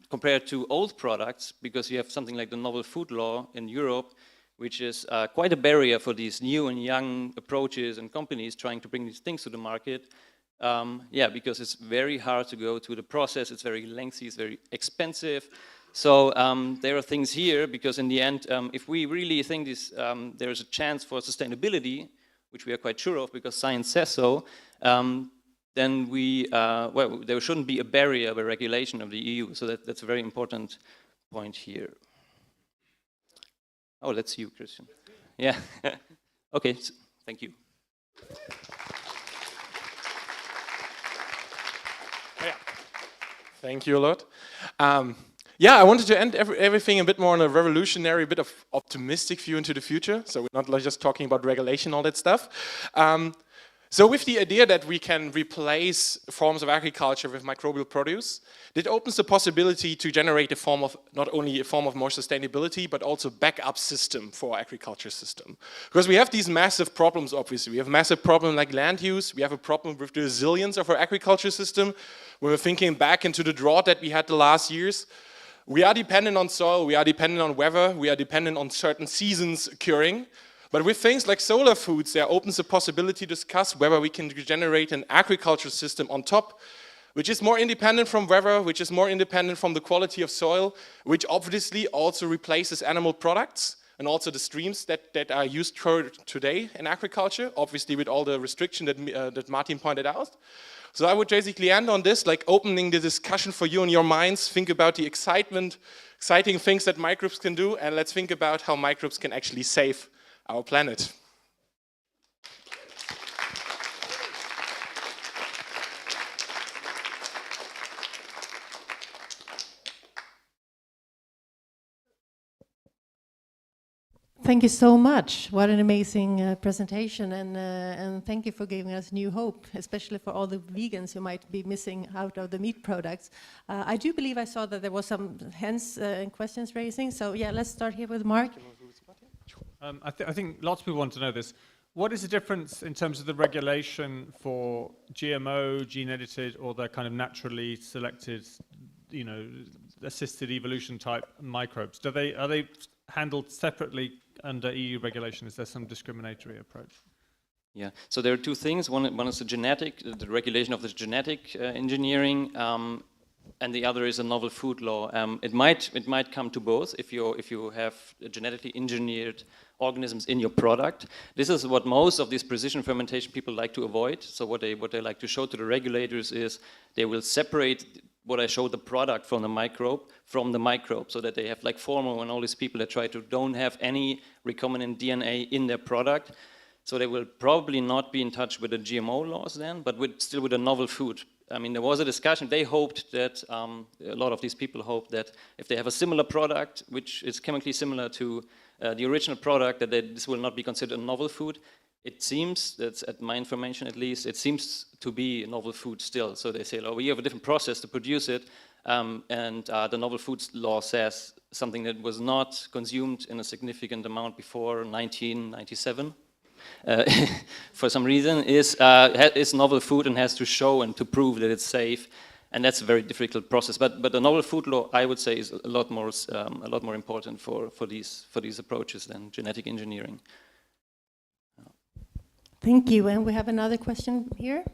compared to old products, because you have something like the novel food law in Europe, which is quite a barrier for these new and young approaches and companies trying to bring these things to the market. Because it's very hard to go through the process, it's very lengthy, it's very expensive. So there are things here, because in the end, if we really think there is a chance for sustainability, which we are quite sure of because science says so, then there shouldn't be a barrier of a regulation of the EU. So that's a very important point here. Oh, that's you, Christian. Yeah. Okay, thank you. Thank you a lot. I wanted to end everything a bit more on a revolutionary, bit of optimistic view into the future. So we're not just talking about regulation, all that stuff. So with the idea that we can replace forms of agriculture with microbial produce, it opens the possibility to generate a form of, not only a form of more sustainability, but also backup system for our agriculture system. Because we have these massive problems, obviously. We have massive problems like land use. We have a problem with the resilience of our agriculture system. When we're thinking back into the drought that we had the last years, we are dependent on soil, we are dependent on weather, we are dependent on certain seasons occurring. But with things like solar foods, there opens the possibility to discuss whether we can generate an agriculture system on top, which is more independent from weather, which is more independent from the quality of soil, which obviously also replaces animal products and also the streams that are used today in agriculture, obviously with all the restriction that Martin pointed out. So I would basically end on this, like opening the discussion for you in your minds. Think about the exciting things that microbes can do, and let's think about how microbes can actually save our planet. Thank you so much. What an amazing presentation, and thank you for giving us new hope, especially for all the vegans who might be missing out of the meat products. I do believe I saw that there was some hands and questions raising, so yeah, let's start here with Mark. I think lots of people want to know this. What is the difference in terms of the regulation for GMO, gene-edited, or the kind of naturally selected, assisted evolution type microbes? Are they handled separately under EU regulation? Is there some discriminatory approach? Yeah, so there are two things. One is the regulation of the genetic engineering, and the other is a novel food law. It might come to both if you have genetically engineered organisms in your product. This is what most of these precision fermentation people like to avoid. So what they like to show to the regulators is they will separate what I showed, the product from the microbe, so that they have like Formo and all these people that try to don't have any recombinant DNA in their product. So they will probably not be in touch with the GMO laws then, but still with a novel food I mean, there was a discussion. They hoped that, a lot of these people hoped that if they have a similar product, which is chemically similar to the original product, that this will not be considered a novel food. It seems, that's at my information at least, it seems to be a novel food still. So they say, oh, we have a different process to produce it, and the novel foods law says something that was not consumed in a significant amount before 1997. For some reason, is novel food and has to show and to prove that it's safe, and that's a very difficult process. But the novel food law, I would say, is a lot more important for these approaches than genetic engineering. Thank you. And we have another question here.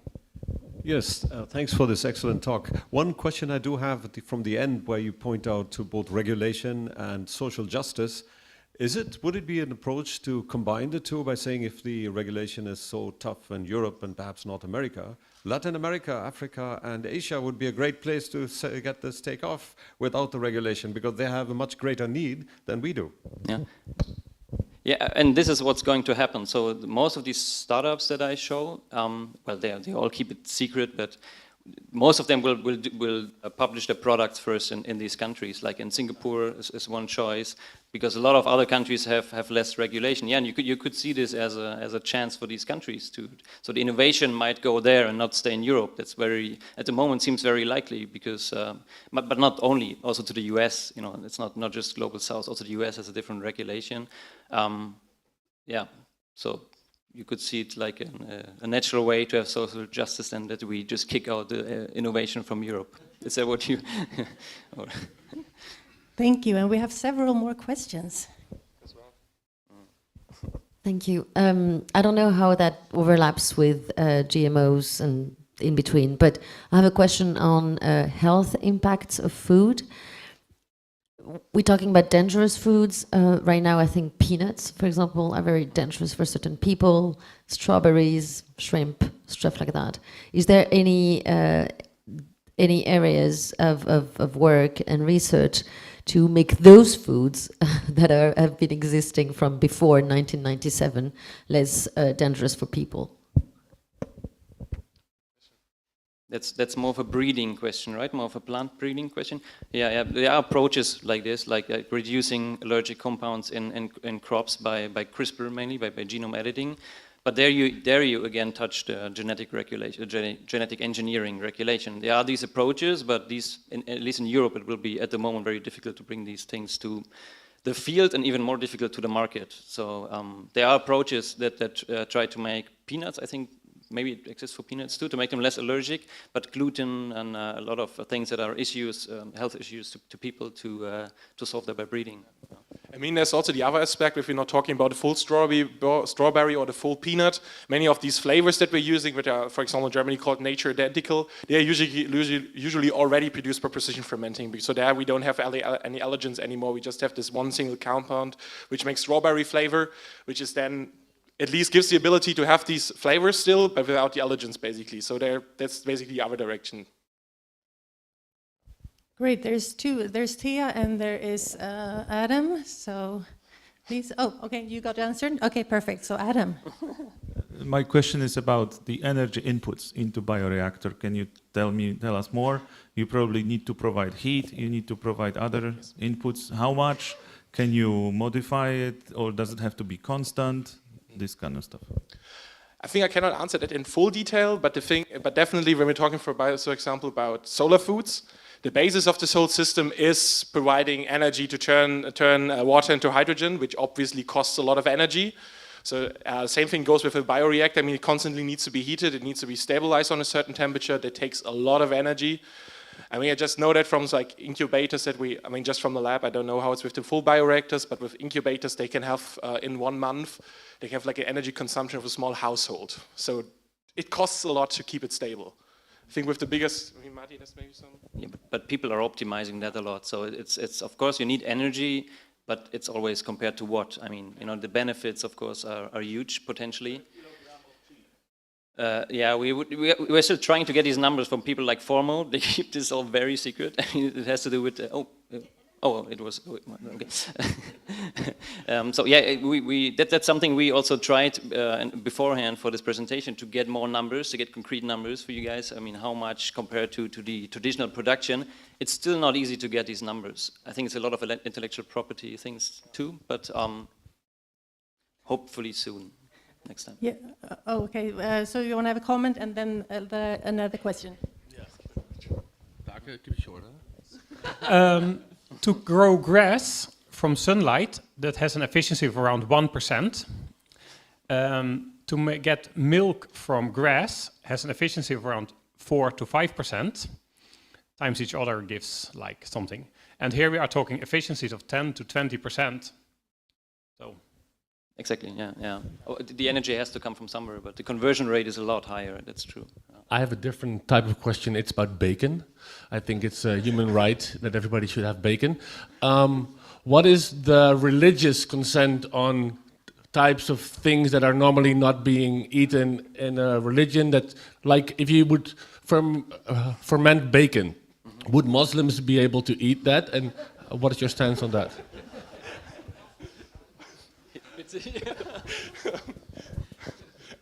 Yes, thanks for this excellent talk. One question I do have from the end, where you point out to both regulation and social justice. Would it be an approach to combine the two by saying if the regulation is so tough in Europe and perhaps North America, Latin America, Africa and Asia would be a great place to get this take off without the regulation, because they have a much greater need than we do. Yeah. Yeah, and this is what's going to happen. So most of these startups that I show, well, they all keep it secret, but most of them will publish their products first in these countries. Like in Singapore is one choice, because a lot of other countries have less regulation. Yeah, and you could see this as a chance for these countries to. So the innovation might go there and not stay in Europe. That's at the moment seems very likely, because but not only, also to the US. You know, it's not just global South. Also the US has a different regulation. Yeah, so you could see it like a natural way to have social justice, and that we just kick out the innovation from Europe. Is that what you? Thank you. And we have several more questions. Thank you. I don't know how that overlaps with GMOs and in between, but I have a question on health impacts of food. We're talking about dangerous foods. Right now, I think peanuts, for example, are very dangerous for certain people. Strawberries, shrimp, stuff like that. Is there any areas of work and research to make those foods that have been existing from before 1997 less dangerous for people? That's more of a breeding question, right? More of a plant breeding question. Yeah. There are approaches like this, like reducing allergic compounds in crops by CRISPR mainly, by genome editing. But there you again touch the genetic regulation, genetic engineering regulation. There are these approaches, but these, at least in Europe, it will be at the moment very difficult to bring these things to the field, and even more difficult to the market. So there are approaches that try to make peanuts, I think. Maybe it exists for peanuts too, to make them less allergic, but gluten and a lot of things that are issues, health issues to people, to solve that by breeding. I mean, there's also the other aspect. If we're not talking about the full strawberry or the full peanut, many of these flavors that we're using, which are, for example, in Germany called nature identical, they are usually already produced by precision fermenting. So there we don't have any allergens anymore. We just have this one single compound, which makes strawberry flavor, which is then at least gives the ability to have these flavors still, but without the allergens, basically. So that's basically the other direction. Great. There's two. There's Tia and there is Adam. So please. Oh, okay. You got answered. Okay, perfect. So Adam. My question is about the energy inputs into bioreactor. Can you tell us more? You probably need to provide heat. You need to provide other inputs. How much? Can you modify it, or does it have to be constant? This kind of stuff. I think I cannot answer that in full detail, but definitely when we're talking, for example, about solar foods, the basis of this whole system is providing energy to turn water into hydrogen, which obviously costs a lot of energy. So same thing goes with a bioreactor. I mean, it constantly needs to be heated. It needs to be stabilized on a certain temperature. That takes a lot of energy. I mean, I just know that from like incubators that just from the lab, I don't know how it's with the full bioreactors, but with incubators, they can have in 1 month, they have like an energy consumption of a small household. So it costs a lot to keep it stable. I think with the biggest, I mean, Martin, that's maybe some. Yeah, but people are optimizing that a lot. So it's of course you need energy, but it's always compared to what? I mean, you know, the benefits of course are huge potentially. Yeah, we're still trying to get these numbers from people like Formo. They keep this all very secret. I mean, it has to do with Oh, it was okay. So yeah, that's something we also tried beforehand for this presentation, to get more numbers, to get concrete numbers for you guys. I mean, how much compared to the traditional production? It's still not easy to get these numbers. I think it's a lot of intellectual property things too, but hopefully soon, next time. Yeah. Oh, okay. So you want to have a comment and then another question? Keep it short, To grow grass from sunlight that has an efficiency of around 1%. To get milk from grass has an efficiency of around 4 to 5%. Times each other gives like something. And here we are talking efficiencies of 10 to 20%. So. Exactly, yeah. Oh, the energy has to come from somewhere, but the conversion rate is a lot higher, that's true. I have a different type of question. It's about bacon. I think it's a human right that everybody should have bacon. What is the religious consent on types of things that are normally not being eaten in a religion? That, like, if you would ferment bacon, would Muslims be able to eat that? And what is your stance on that?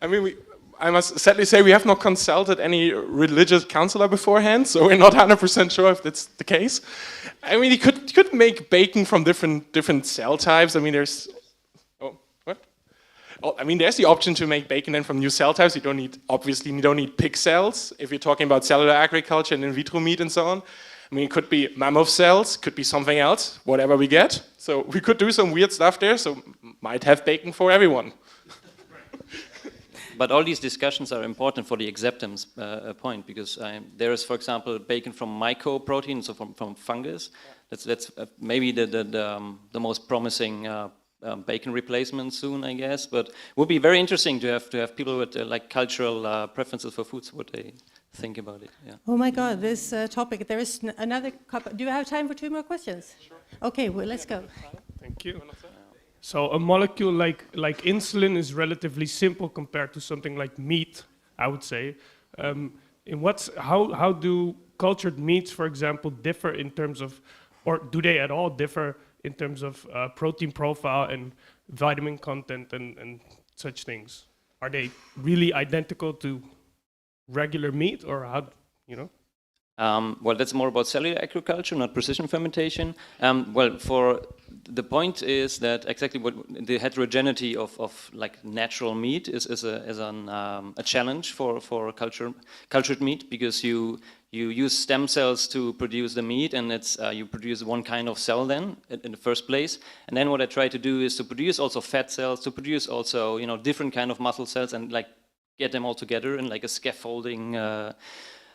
I mean, I must sadly say we have not consulted any religious counselor beforehand, so we're not 100% sure if that's the case. I mean, you could make bacon from different cell types. I mean, there's there's the option to make bacon then from new cell types. You don't need pig cells if you're talking about cellular agriculture and in vitro meat and so on. I mean, it could be mammoth cells, could be something else, whatever we get. So we could do some weird stuff there, so might have bacon for everyone. But all these discussions are important for the acceptance point, because there is, for example, bacon from mycoprotein, so from fungus. That's maybe the most promising bacon replacement soon, I guess. But it would be very interesting to have people with like cultural preferences for foods, what they think about it. Yeah. Oh my God, this topic. There is another couple. Do you have time for 2 more questions? Sure. Okay, well, let's go. Thank you. So a molecule like insulin is relatively simple compared to something like meat, I would say. How do cultured meats, for example, differ in terms of, or do they at all differ in terms of protein profile and vitamin content and such things? Are they really identical to regular meat, or how, you know? Well, that's more about cellular agriculture, not precision fermentation. The point is that exactly what the heterogeneity of like natural meat is a challenge for cultured meat, because you use stem cells to produce the meat, and it's you produce one kind of cell then in the first place, and then what I try to do is to produce also fat cells, to produce also different kind of muscle cells, and like get them all together in like a scaffolding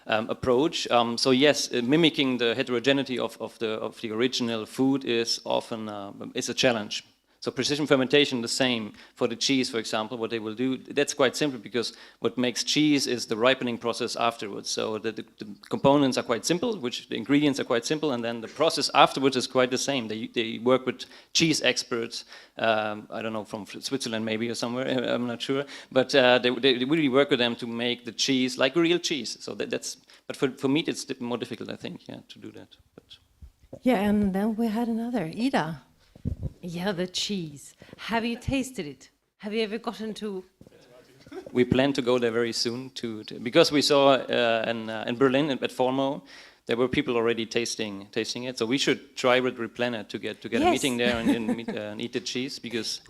approach. So yes, mimicking the heterogeneity of the original food is often is a challenge. So precision fermentation, the same for the cheese, for example. What they will do, that's quite simple, because what makes cheese is the ripening process afterwards. So the components are quite simple, the ingredients are quite simple, and then the process afterwards is quite the same. They work with cheese experts. I don't know, from Switzerland maybe or somewhere. I'm not sure, but they really work with them to make the cheese like real cheese. So but for meat it's more difficult, I think, to do that. But. Yeah, and then we had another, Ida. Yeah, the cheese. Have you tasted it? Have you ever gotten to? We plan to go there very soon because we saw in Berlin at Formo, there were people already tasting it. So we should try with RePlanet to get a meeting there and eat the cheese, because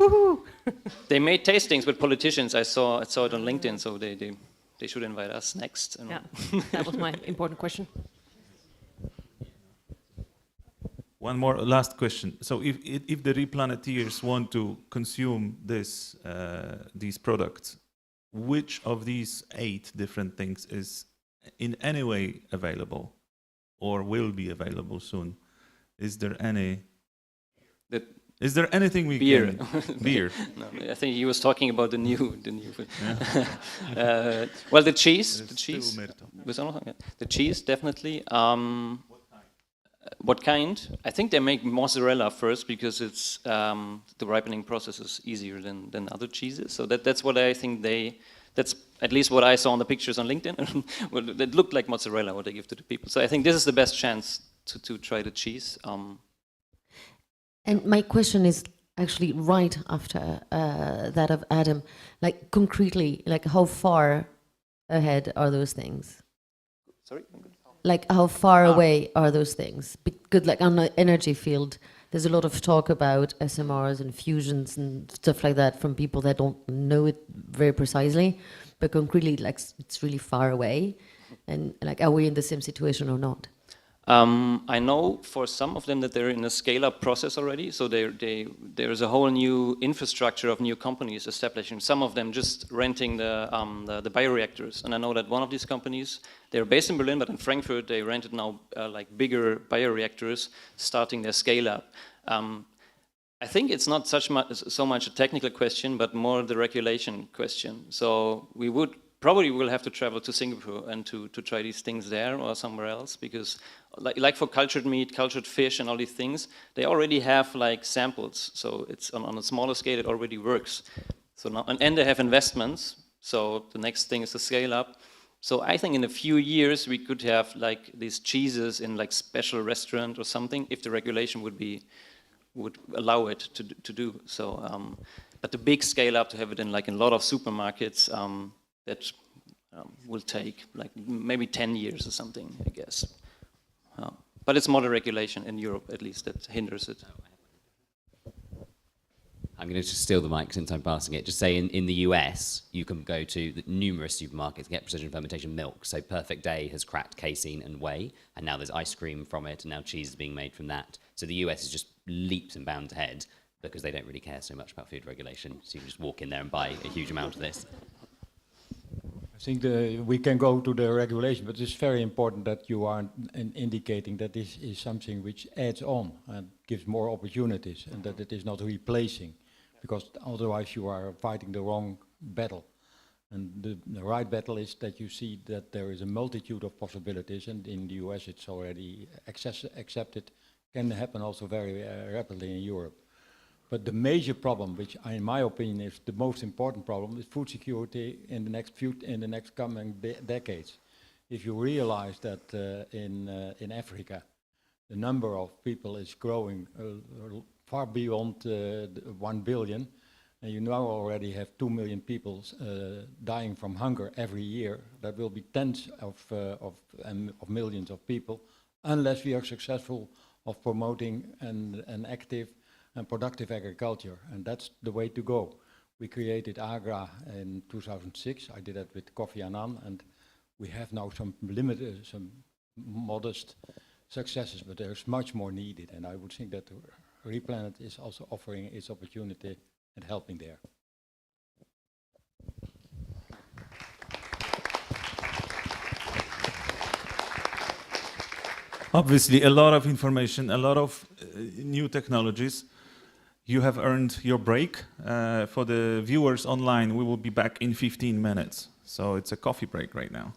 they made tastings with politicians. I saw it on LinkedIn, so they should invite us next. Yeah, that was my important question. One more last question. So if the RePlaneteers want to consume these products, which of these 8 different things is in any way available or will be available soon? Is there anything we beer. can... Beer. No, I think he was talking about the new food. Yeah. Well, the cheese. The cheese, definitely. What kind? I think they make mozzarella first, because it's the ripening process is easier than other cheeses. So that's what I think that's at least what I saw on the pictures on LinkedIn. Well, it looked like mozzarella, what they give to the people. So I think this is the best chance to try the cheese. And my question is actually right after that of Adam. Like concretely, like how far ahead are those things? Sorry? Like how far away are those things? Because like on the energy field, there's a lot of talk about SMRs and fusions and stuff like that from people that don't know it very precisely, but concretely, like it's really far away. And like, are we in the same situation or not? I know for some of them that they're in a scale-up process already, so there's a whole new infrastructure of new companies establishing, some of them just renting the bioreactors. And I know that one of these companies, they're based in Berlin, but in Frankfurt they rented now like bigger bioreactors, starting their scale-up. I think it's not so much a technical question, but more the regulation question. So we would probably will have to travel to Singapore and to try these things there or somewhere else, because like for cultured meat, cultured fish and all these things, they already have like samples. So it's on a smaller scale, it already works. So now, and they have investments. So the next thing is to scale up. So I think in a few years we could have like these cheeses in like special restaurant or something, if the regulation would allow it to do. So, but the big scale up to have it in like in a lot of supermarkets, that will take like maybe 10 years or something, I guess. But it's more the regulation in Europe, at least, that hinders it. I'm going to just steal the mic since I'm passing it. Just say in the US, you can go to numerous supermarkets and get precision fermentation milk. So Perfect Day has cracked casein and whey, and now there's ice cream from it, and now cheese is being made from that. So the US is just leaps and bounds ahead because they don't really care so much about food regulation. So you can just walk in there and buy a huge amount of this. I think we can go to the regulation, but it's very important that you are indicating that this is something which adds on and gives more opportunities, and that it is not replacing, because otherwise you are fighting the wrong battle. And the right battle is that you see that there is a multitude of possibilities, and in the US it's already accepted, can happen also very rapidly in Europe. But the major problem, which in my opinion is the most important problem, is food security in the next coming decades. If you realize that in Africa, the number of people is growing far beyond 1 billion, and you now already have 2 million people dying from hunger every year, that will be tens of millions of people, unless we are successful of promoting an active and productive agriculture, and that's the way to go. We created AGRA in 2006. I did that with Kofi Annan, and we have now some limited, some modest successes, but there's much more needed, and I would think that RePlanet is also offering its opportunity and helping there. Obviously, a lot of information, a lot of new technologies. You have earned your break. For the viewers online, we will be back in 15 minutes. So it's a coffee break right now.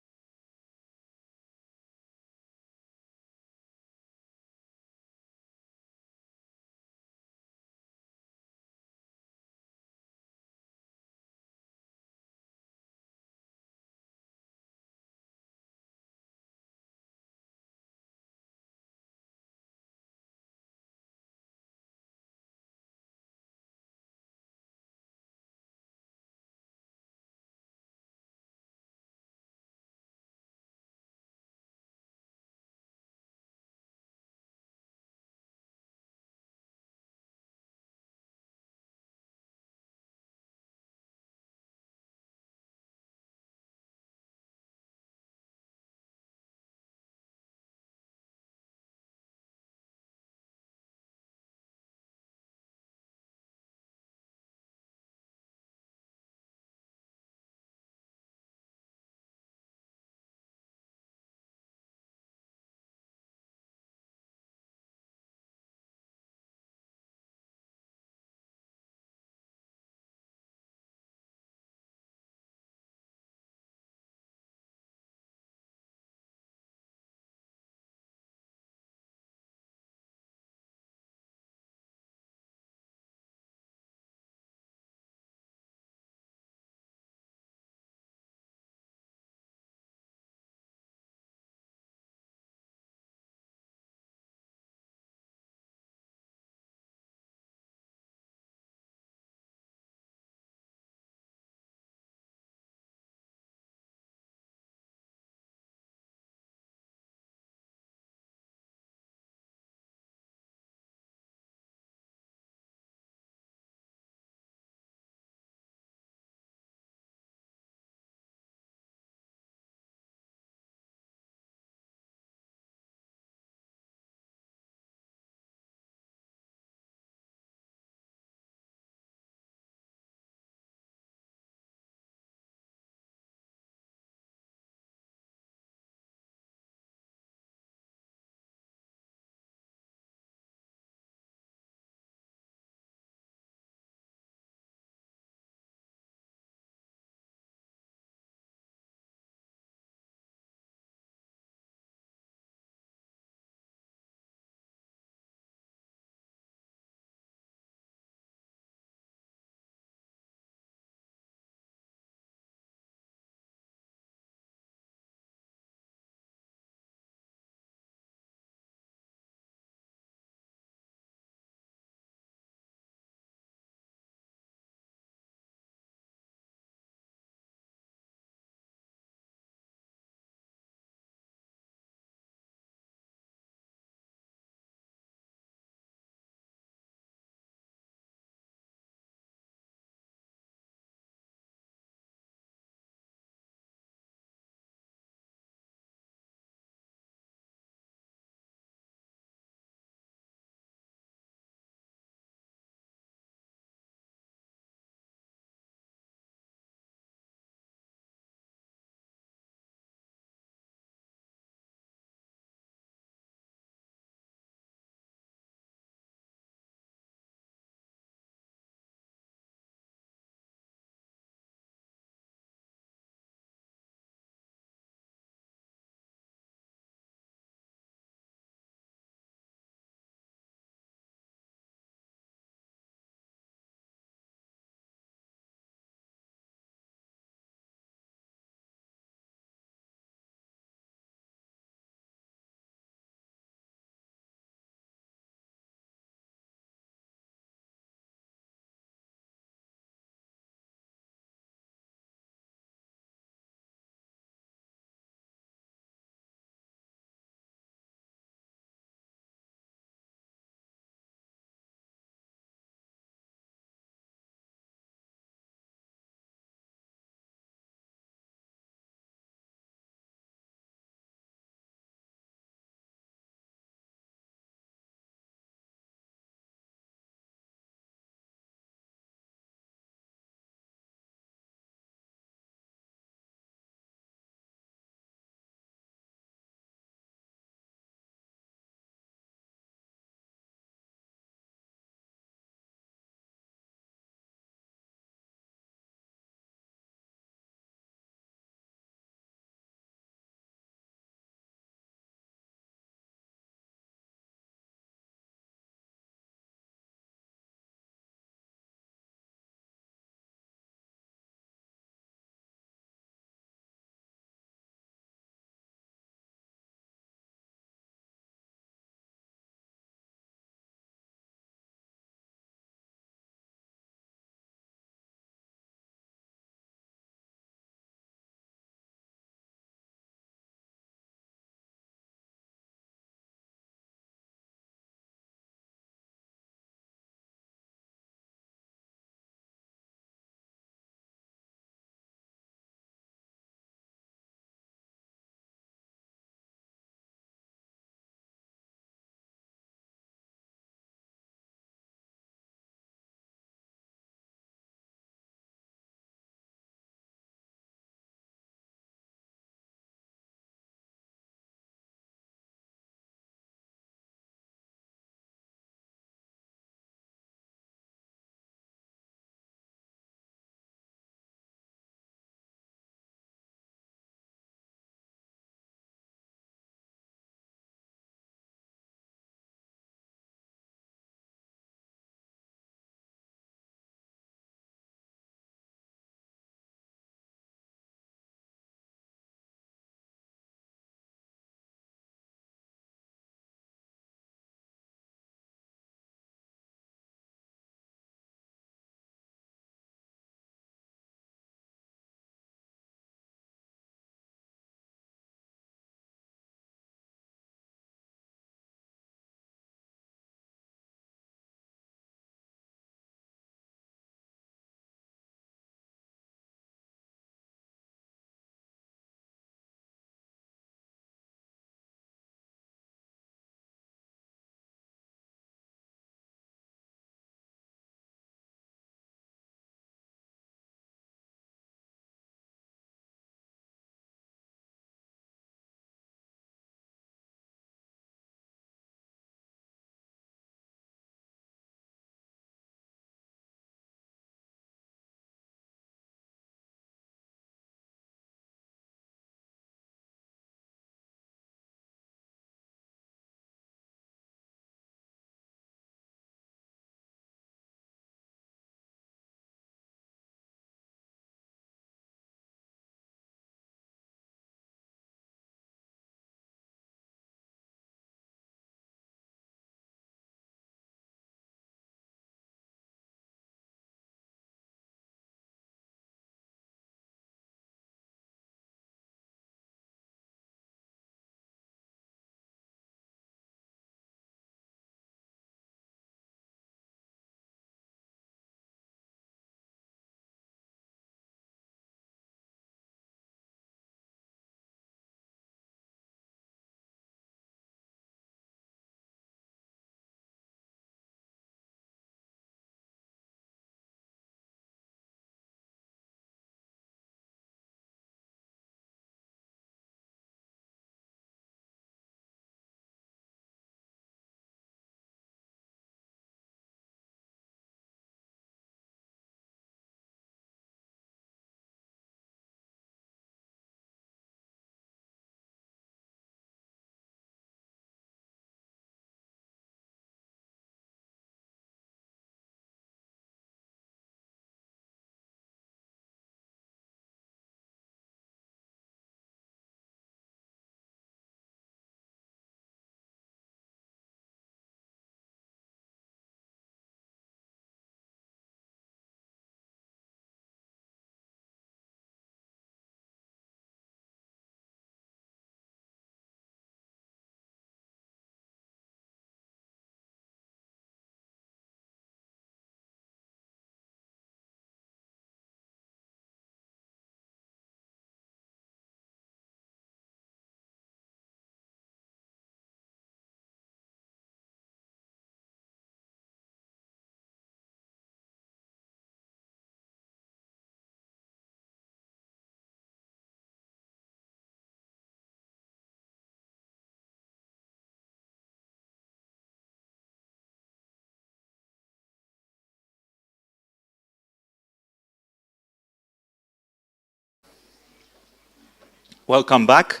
Welcome back.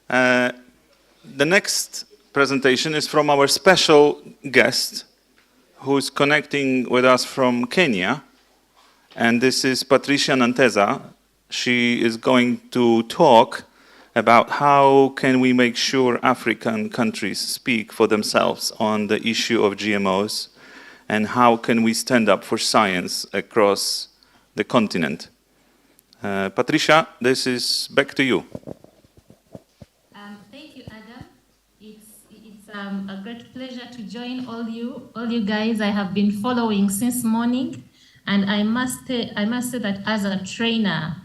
The next presentation is from our special guest, who is connecting with us from Kenya. And this is Patricia Nanteza. She is going to talk about how can we make sure African countries speak for themselves on the issue of GMOs, and how can we stand up for science across the continent. Patricia, this is back to you. Thank you, Adam. It's a great pleasure to join all you guys. I have been following since morning, and I must say that as a trainer,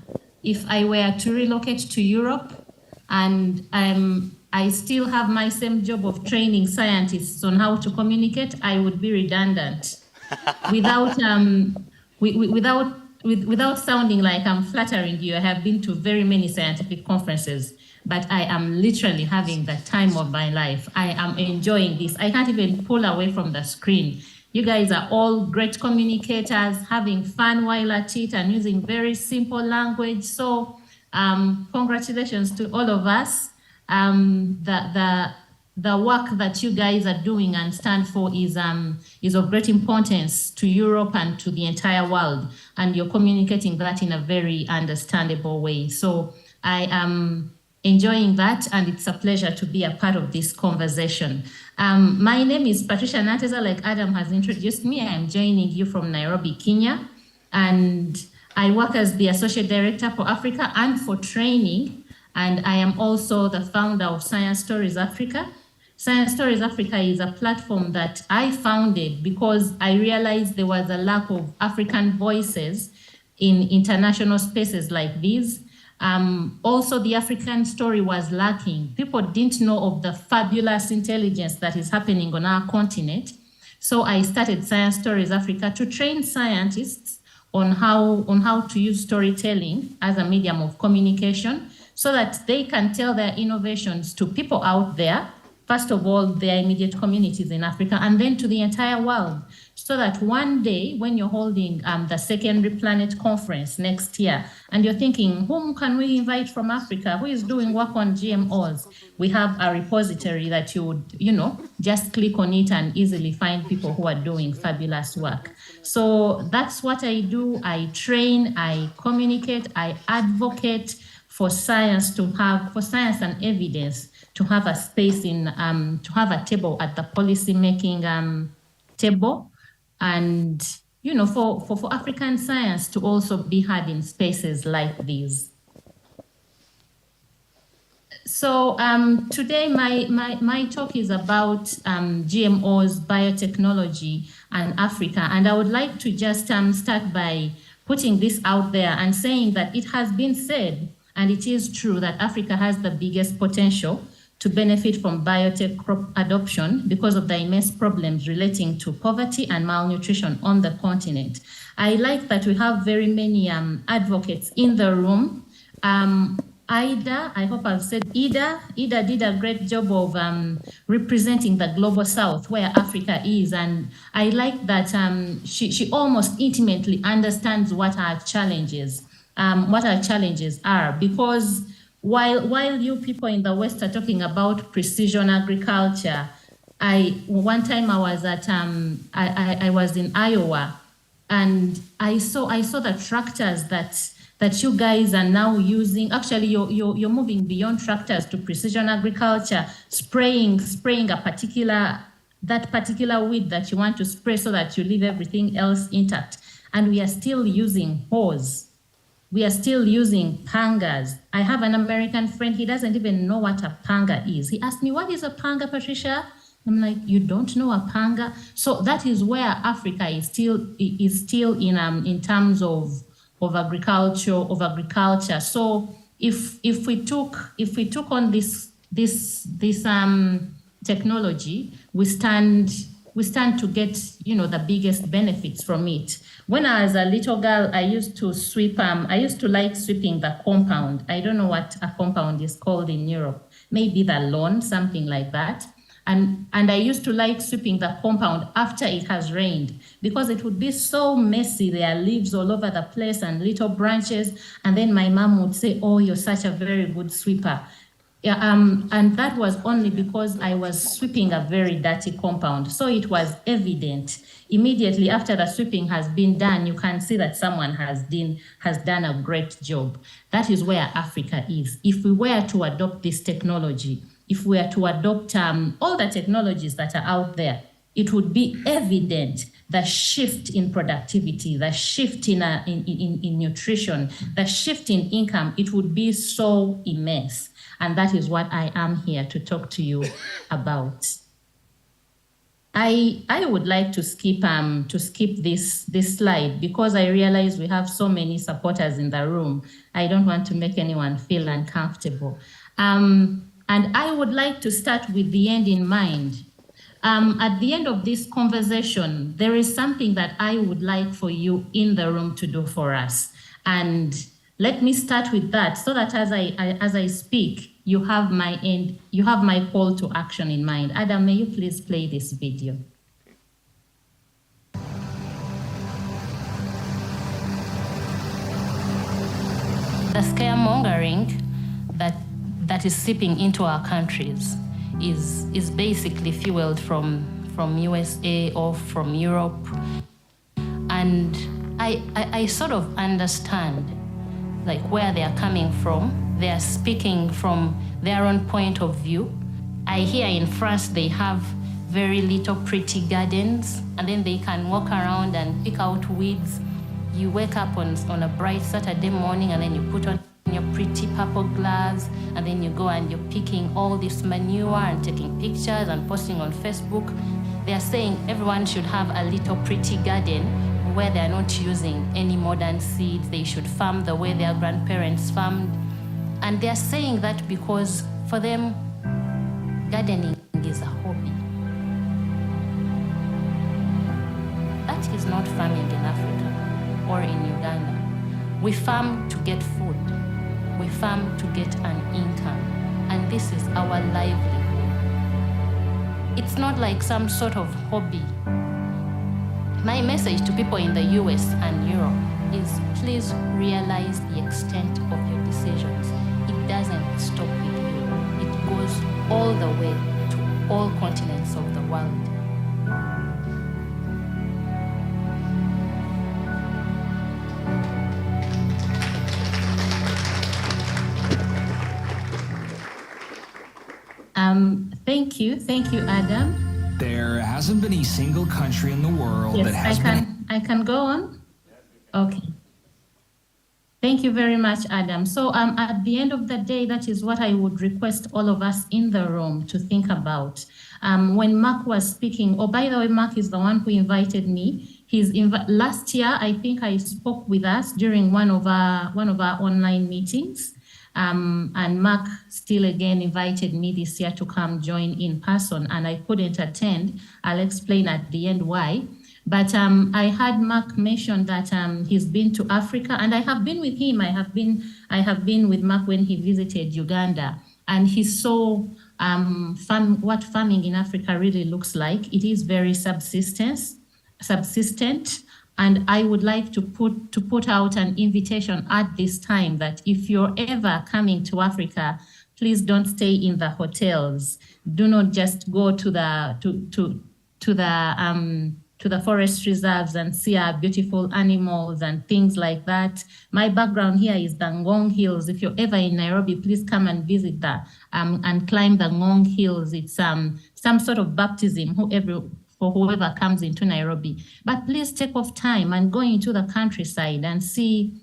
if I were to relocate to Europe, and I still have my same job of training scientists on how to communicate, I would be redundant. Without sounding like I'm flattering you, I have been to very many scientific conferences, but I am literally having the time of my life. I am enjoying this. I can't even pull away from the screen. You guys are all great communicators, having fun while at it and using very simple language. So congratulations to all of us. The work that you guys are doing and stand for is of great importance to Europe and to the entire world, and you're communicating that in a very understandable way. So I am enjoying that, and it's a pleasure to be a part of this conversation. My name is Patricia Nanteza, like Adam has introduced me. I am joining you from Nairobi, Kenya, and I work as the Associate Director for Africa and for training, and I am also the founder of Science Stories Africa. Science Stories Africa is a platform that I founded because I realized there was a lack of African voices in international spaces like these. Also, the African story was lacking. People didn't know of the fabulous intelligence that is happening on our continent. So I started Science Stories Africa to train scientists on how to use storytelling as a medium of communication so that they can tell their innovations to people out there, first of all, their immediate communities in Africa, and then to the entire world, so that one day when you're holding the second RePlanet conference next year, and you're thinking, whom can we invite from Africa? Who is doing work on GMOs? We have a repository that you would, just click on it and easily find people who are doing fabulous work. So that's what I do. I train, I communicate, I advocate for science and evidence to have a space to have a table at the policy making table, and for African science to also be had in spaces like these. So today my talk is about GMOs, biotechnology, and Africa, and I would like to just start by putting this out there and saying that it has been said, and it is true, that Africa has the biggest potential to benefit from biotech crop adoption because of the immense problems relating to poverty and malnutrition on the continent. I like that we have very many advocates in the room. Ida, I hope I've said Ida did a great job of representing the global south where Africa is, and I like that she almost intimately understands what our challenges are, because while you people in the West are talking about precision agriculture, one time I was at I was in Iowa, and I saw the tractors that you guys are now using. Actually, you're moving beyond tractors to precision agriculture, spraying that particular weed that you want to spray so that you leave everything else intact. And we are still using hose. We are still using pangas. I have an American friend, he doesn't even know what a panga is. He asked me, what is a panga, Patricia? I'm like, you don't know a panga? So that is where Africa is still in terms of agriculture. So if we took on this technology, we stand to get the biggest benefits from it. When I was a little girl, I used to sweep. I used to like sweeping the compound. I don't know what a compound is called in Europe. Maybe the lawn, something like that. And I used to like sweeping the compound after it has rained because it would be so messy. There are leaves all over the place and little branches. And then my mom would say, oh, you're such a very good sweeper. Yeah, and that was only because I was sweeping a very dirty compound. So it was evident. Immediately after the sweeping has been done, you can see that someone has done a great job. That is where Africa is. If we were to adopt this technology, if we were to adopt all the technologies that are out there, it would be evident the shift in productivity, the shift in nutrition, the shift in income. It would be so immense. And that is what I am here to talk to you about. I would like to skip this slide because I realize we have so many supporters in the room. I don't want to make anyone feel uncomfortable. And I would like to start with the end in mind. At the end of this conversation, there is something that I would like for you in the room to do for us. And let me start with that so that as I speak, you have my call to action in mind. Adam, may you please play this video? The scaremongering that is seeping into our countries is basically fueled from USA or from Europe. And I sort of understand like where they are coming from. They are speaking from their own point of view. I hear in France they have very little pretty gardens, and then they can walk around and pick out weeds. You wake up on a bright Saturday morning and then you put on your pretty purple gloves, and then you go and you're picking all this manure and taking pictures and posting on Facebook. They are saying everyone should have a little pretty garden where they're not using any modern seeds. They should farm the way their grandparents farmed. And they're saying that because for them, gardening is a hobby. That is not farming in Africa or in Uganda. We farm to get food. We farm to get an income. And this is our livelihood. It's not like some sort of hobby. My message to people in the US and Europe is please realize the extent of your decisions. It doesn't stop with you. It goes all the way to all continents of the world. Thank you, Adam. There hasn't been a single country in the world that has I can go on? Okay. Thank you very much, Adam. So at the end of the day, that is what I would request all of us in the room to think about. When Mark was speaking, oh, by the way, Mark is the one who invited me. Last year, I think I spoke with us during one of our online meetings. And Mark still again invited me this year to come join in person, and I couldn't attend. I'll explain at the end why. But I had Mark mention that he's been to Africa, and I have been with him. I have been with Mark when he visited Uganda, and he saw what farming in Africa really looks like. It is very subsistent. And I would like to put out an invitation at this time that if you're ever coming to Africa, please don't stay in the hotels. Do not just go to the forest reserves and see our beautiful animals and things like that. My background here is the Ngong Hills. If you're ever in Nairobi, please come and visit that and climb the Ngong Hills. It's some sort of baptism for whoever comes into Nairobi. But please take off time and go into the countryside and see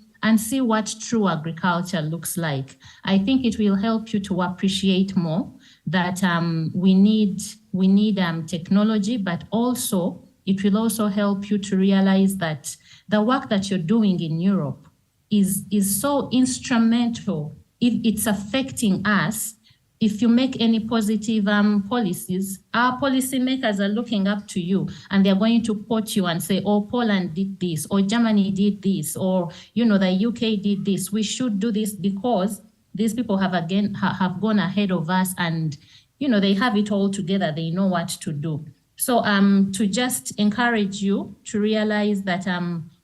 what true agriculture looks like. I think it will help you to appreciate more that we need technology, but also it will also help you to realize that the work that you're doing in Europe is so instrumental. If it's affecting us, if you make any positive policies, our policymakers are looking up to you, and they're going to quote you and say, oh, Poland did this, or Germany did this, or the UK did this. We should do this because these people have gone ahead of us, and you know, they have it all together. They know what to do. So to just encourage you to realize that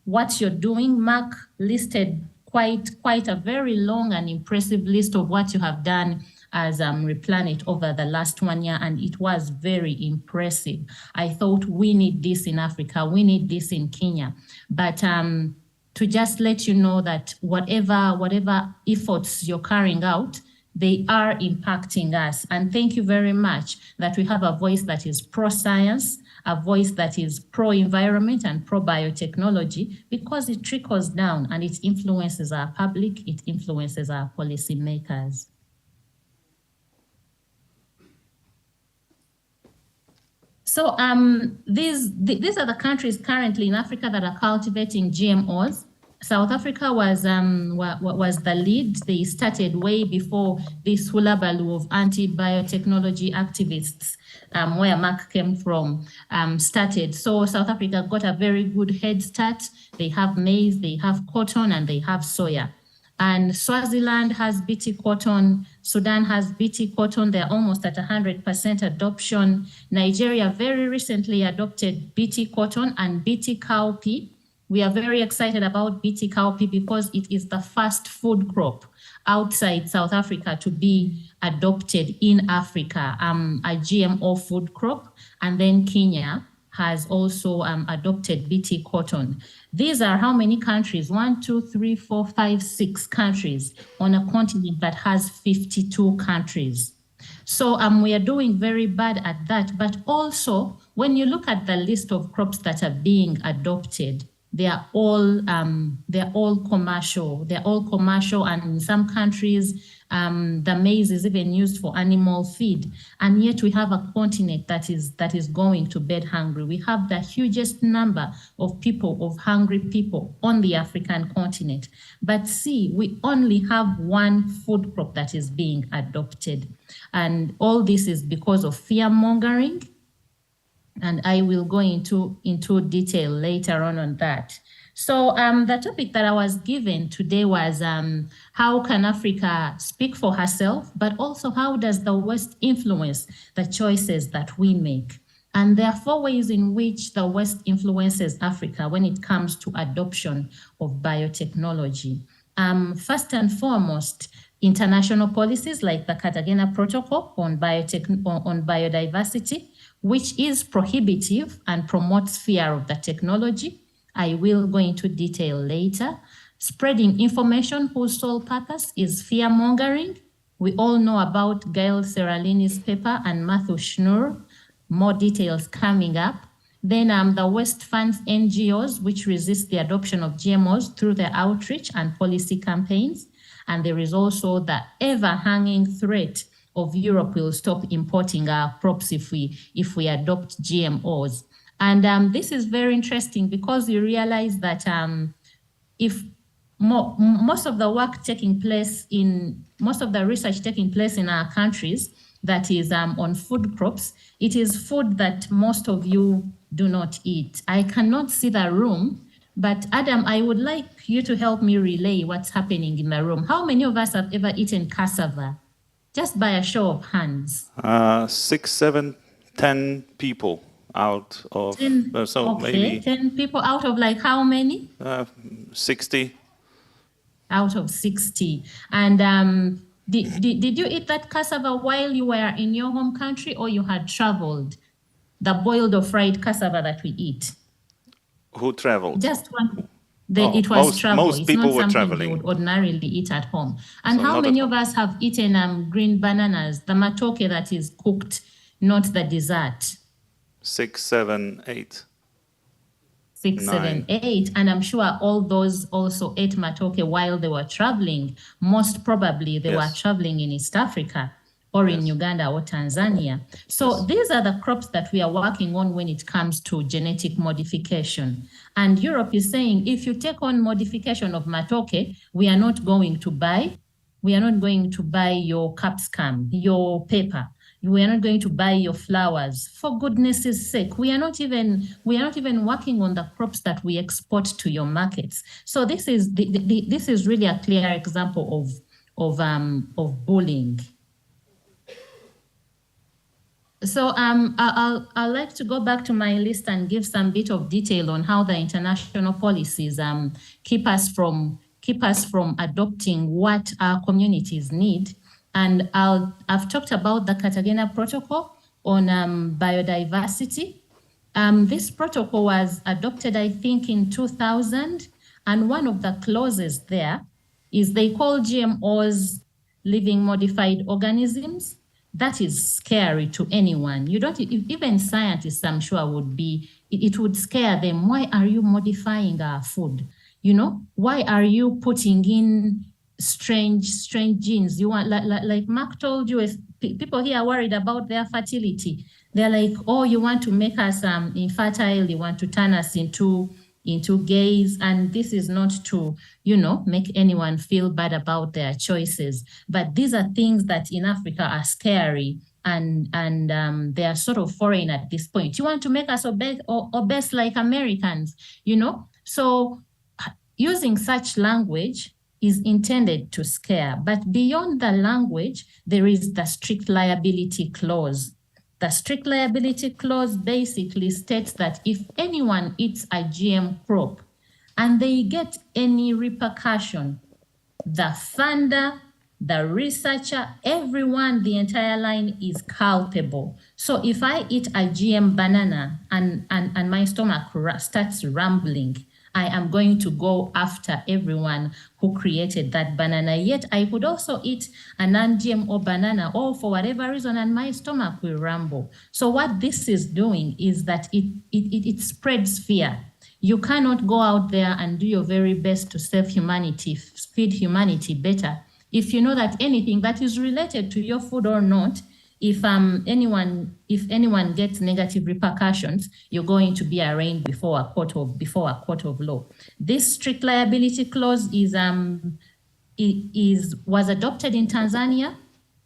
what you're doing, Mark listed quite a very long and impressive list of what you have done as RePlanet over the last 1 year, and it was very impressive. I thought we need this in Africa, we need this in Kenya. But to just let you know that whatever efforts you're carrying out, they are impacting us. And thank you very much that we have a voice that is pro-science, a voice that is pro-environment and pro-biotechnology, because it trickles down and it influences our public, it influences our policymakers. So these are the countries currently in Africa that are cultivating GMOs. South Africa was the lead. They started way before this hullabaloo of anti-biotechnology activists, where Mark came from, started. So South Africa got a very good head start. They have maize, they have cotton, and they have soya. And Swaziland has BT cotton, Sudan has BT cotton, they're almost at 100% adoption. Nigeria very recently adopted BT cotton and BT cowpea. We are very excited about BT cowpea because it is the first food crop outside South Africa to be adopted in Africa, a GMO food crop. And then Kenya has also adopted BT cotton. These are how many countries? 1, 2, 3, 4, 5, 6 countries on a continent that has 52 countries. So we are doing very bad at that. But also, when you look at the list of crops that are being adopted, they are all commercial. They're all commercial, and in some countries, the maize is even used for animal feed. And yet we have a continent that is going to bed hungry. We have the hugest number of hungry people on the African continent. But see, we only have one food crop that is being adopted. And all this is because of fear mongering. And I will go into detail later on that. So the topic that I was given today was how can Africa speak for herself, but also how does the West influence the choices that we make? And there are 4 ways in which the West influences Africa when it comes to adoption of biotechnology. First and foremost, international policies like the Cartagena Protocol on biodiversity, which is prohibitive and promotes fear of the technology. I will go into detail later. Spreading information whose sole purpose is fear-mongering. We all know about Gail Seralini's paper and Matthew Schnur. More details coming up. Then the West funds NGOs which resist the adoption of GMOs through their outreach and policy campaigns. And there is also the ever-hanging threat of Europe will stop importing our crops if we adopt GMOs. And this is very interesting because you realize that if most of the work taking place most of the research taking place in our countries that is on food crops, it is food that most of you do not eat. I cannot see the room, but Adam, I would like you to help me relay what's happening in the room. How many of us have ever eaten cassava? Just by a show of hands. 6, 7, 10 people out of 10, so okay, maybe 10 people out of like how many? 60. Out of 60. And did you eat that cassava while you were in your home country, or you had traveled? The boiled or fried cassava that we eat. Who traveled? Just one. It was travel. Most it's people not were something traveling. you would ordinarily eat at home. And So how not many at of us have eaten green bananas, the matoke that is cooked, not the dessert? 6, 7, 8. 6, 7, 8. And I'm sure all those also ate matoke while they were traveling. Most probably they were traveling in East Africa or in Uganda or Tanzania. So these are the crops that we are working on when it comes to genetic modification. And Europe is saying, if you take on modification of matoke, we are not going to buy your capsicum, your pepper. We are not going to buy your flowers. For goodness' sake, we are not even working on the crops that we export to your markets. So this is really a clear example of bullying. So I'd like to go back to my list and give some bit of detail on how the international policies keep us from adopting what our communities need. And I've talked about the Cartagena Protocol on biodiversity. This protocol was adopted, I think, in 2000, and one of the clauses there is they call GMOs living modified organisms. That is scary to anyone. You don't, even scientists, I'm sure, would be, it would scare them. Why are you modifying our food? You know, why are you putting in strange genes? You want, like Mark told you, if people here are worried about their fertility. They're like, oh, you want to make us infertile, you want to turn us into gays, and this is not to, you know, make anyone feel bad about their choices. But these are things that in Africa are scary, and they are sort of foreign at this point. You want to make us obese like Americans, you know? So using such language is intended to scare, but beyond the language, there is the strict liability clause. The strict liability clause basically states that if anyone eats a GM crop and they get any repercussion, the funder, the researcher, everyone, the entire line is culpable. So if I eat a GM banana and my stomach starts rumbling, I am going to go after everyone who created that banana. Yet I could also eat a non-GMO banana, or for whatever reason, and my stomach will rumble. So what this is doing is that it spreads fear. You cannot go out there and do your very best to save humanity, feed humanity better, if you know that anything that is related to your food or not, if anyone gets negative repercussions, you're going to be arraigned before a court of law. This strict liability clause was adopted in Tanzania.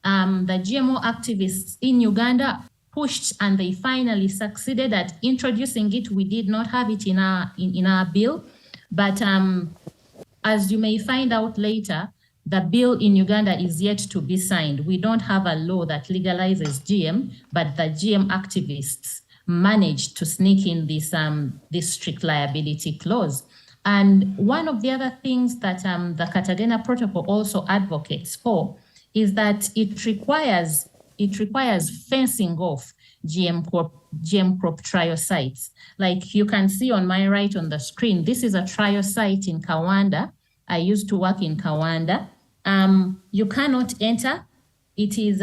The GMO activists in Uganda pushed, and they finally succeeded at introducing it. We did not have it in our bill, but as you may find out later, the bill in Uganda is yet to be signed. We don't have a law that legalizes GM, but the GM activists managed to sneak in this strict liability clause. And one of the other things that the Cartagena Protocol also advocates for is that it requires fencing off GM crop trial sites. Like you can see on my right on the screen, this is a trial site in Kawanda. I used to work in Kawanda. You cannot enter. It is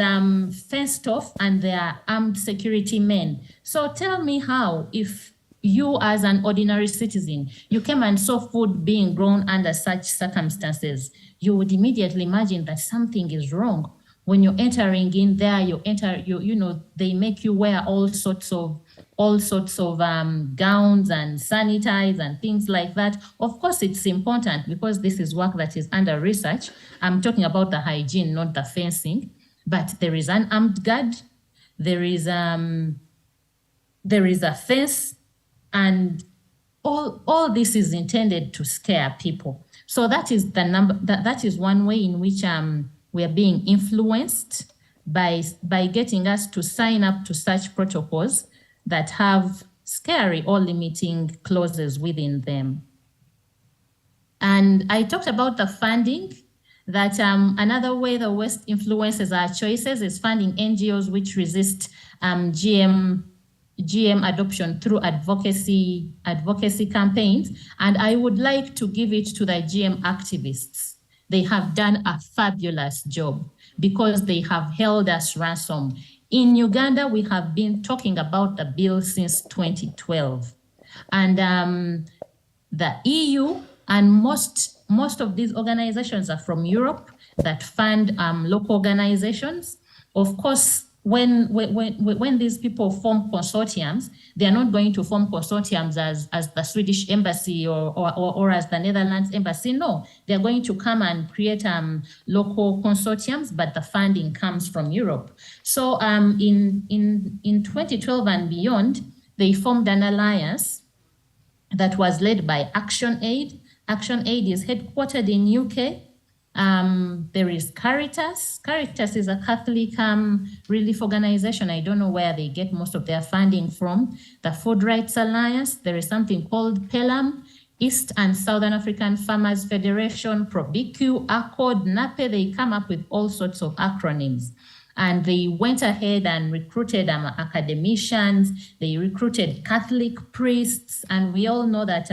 fenced off, and there are armed security men. So tell me how, if you as an ordinary citizen, you came and saw food being grown under such circumstances, you would immediately imagine that something is wrong. When you're entering in there, you know, they make you wear all sorts of gowns and sanitize and things like that. Of course, it's important because this is work that is under research. I'm talking about the hygiene, not the fencing. But there is an armed guard. There is a fence, and all this is intended to scare people. So that is the number. That is one way in which we are being influenced by getting us to sign up to such protocols that have scary or limiting clauses within them. And I talked about the funding, that another way the West influences our choices is funding NGOs which resist GM adoption through advocacy campaigns. And I would like to give it to the GM activists. They have done a fabulous job because they have held us ransom. In Uganda, we have been talking about the bill since 2012. And the EU and most of these organizations are from Europe that fund local organizations. Of course, when these people form consortiums, they are not going to form consortiums as the Swedish embassy or as the Netherlands embassy. No, they're going to come and create local consortiums, but the funding comes from Europe. So in 2012 and beyond, they formed an alliance that was led by ActionAid. ActionAid is headquartered in UK. There is Caritas. Caritas is a Catholic relief organization. I don't know where they get most of their funding from. The Food Rights Alliance. There is something called PELAM, East and Southern African Farmers Federation, ProBQ, ACORD, NAPE. They come up with all sorts of acronyms. And they went ahead and recruited academicians, they recruited Catholic priests, and we all know that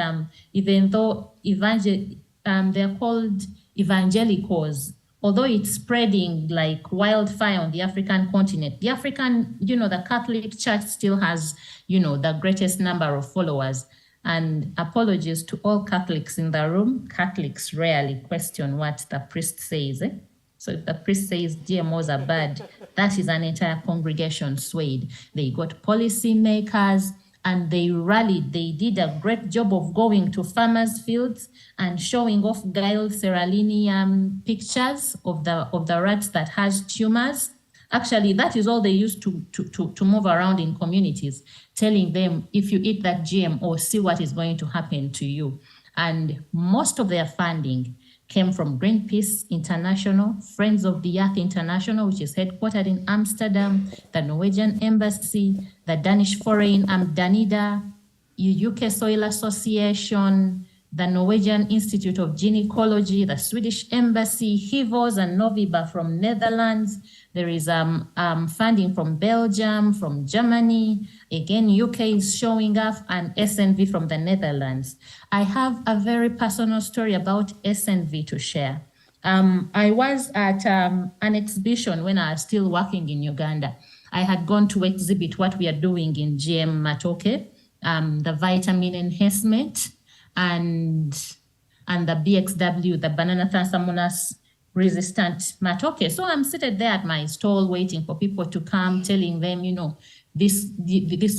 even though they're called evangelicals, although it's spreading like wildfire on the African continent, the Catholic Church still has, the greatest number of followers. And apologies to all Catholics in the room. Catholics rarely question what the priest says. So if the priest says GMOs are bad, that is an entire congregation swayed. They got policy makers and they rallied. They did a great job of going to farmers' fields and showing off Gail Seralini pictures of the rats that has tumors. Actually, that is all they used to move around in communities, telling them, if you eat that GMO, see what is going to happen to you. And most of their funding came from Greenpeace International, Friends of the Earth International, which is headquartered in Amsterdam, the Norwegian Embassy, the Danish Foreign Danida, UK Soil Association, the Norwegian Institute of Gynecology, the Swedish Embassy, HIVOS and Noviba from Netherlands. There is funding from Belgium, from Germany. Again, UK is showing up, and SNV from the Netherlands. I have a very personal story about SNV to share. I was at an exhibition when I was still working in Uganda. I had gone to exhibit what we are doing in GM Matoke, the vitamin enhancement, and the BXW, the banana transaminase resistant matoke. So I'm seated there at my stall waiting for people to come, telling them, this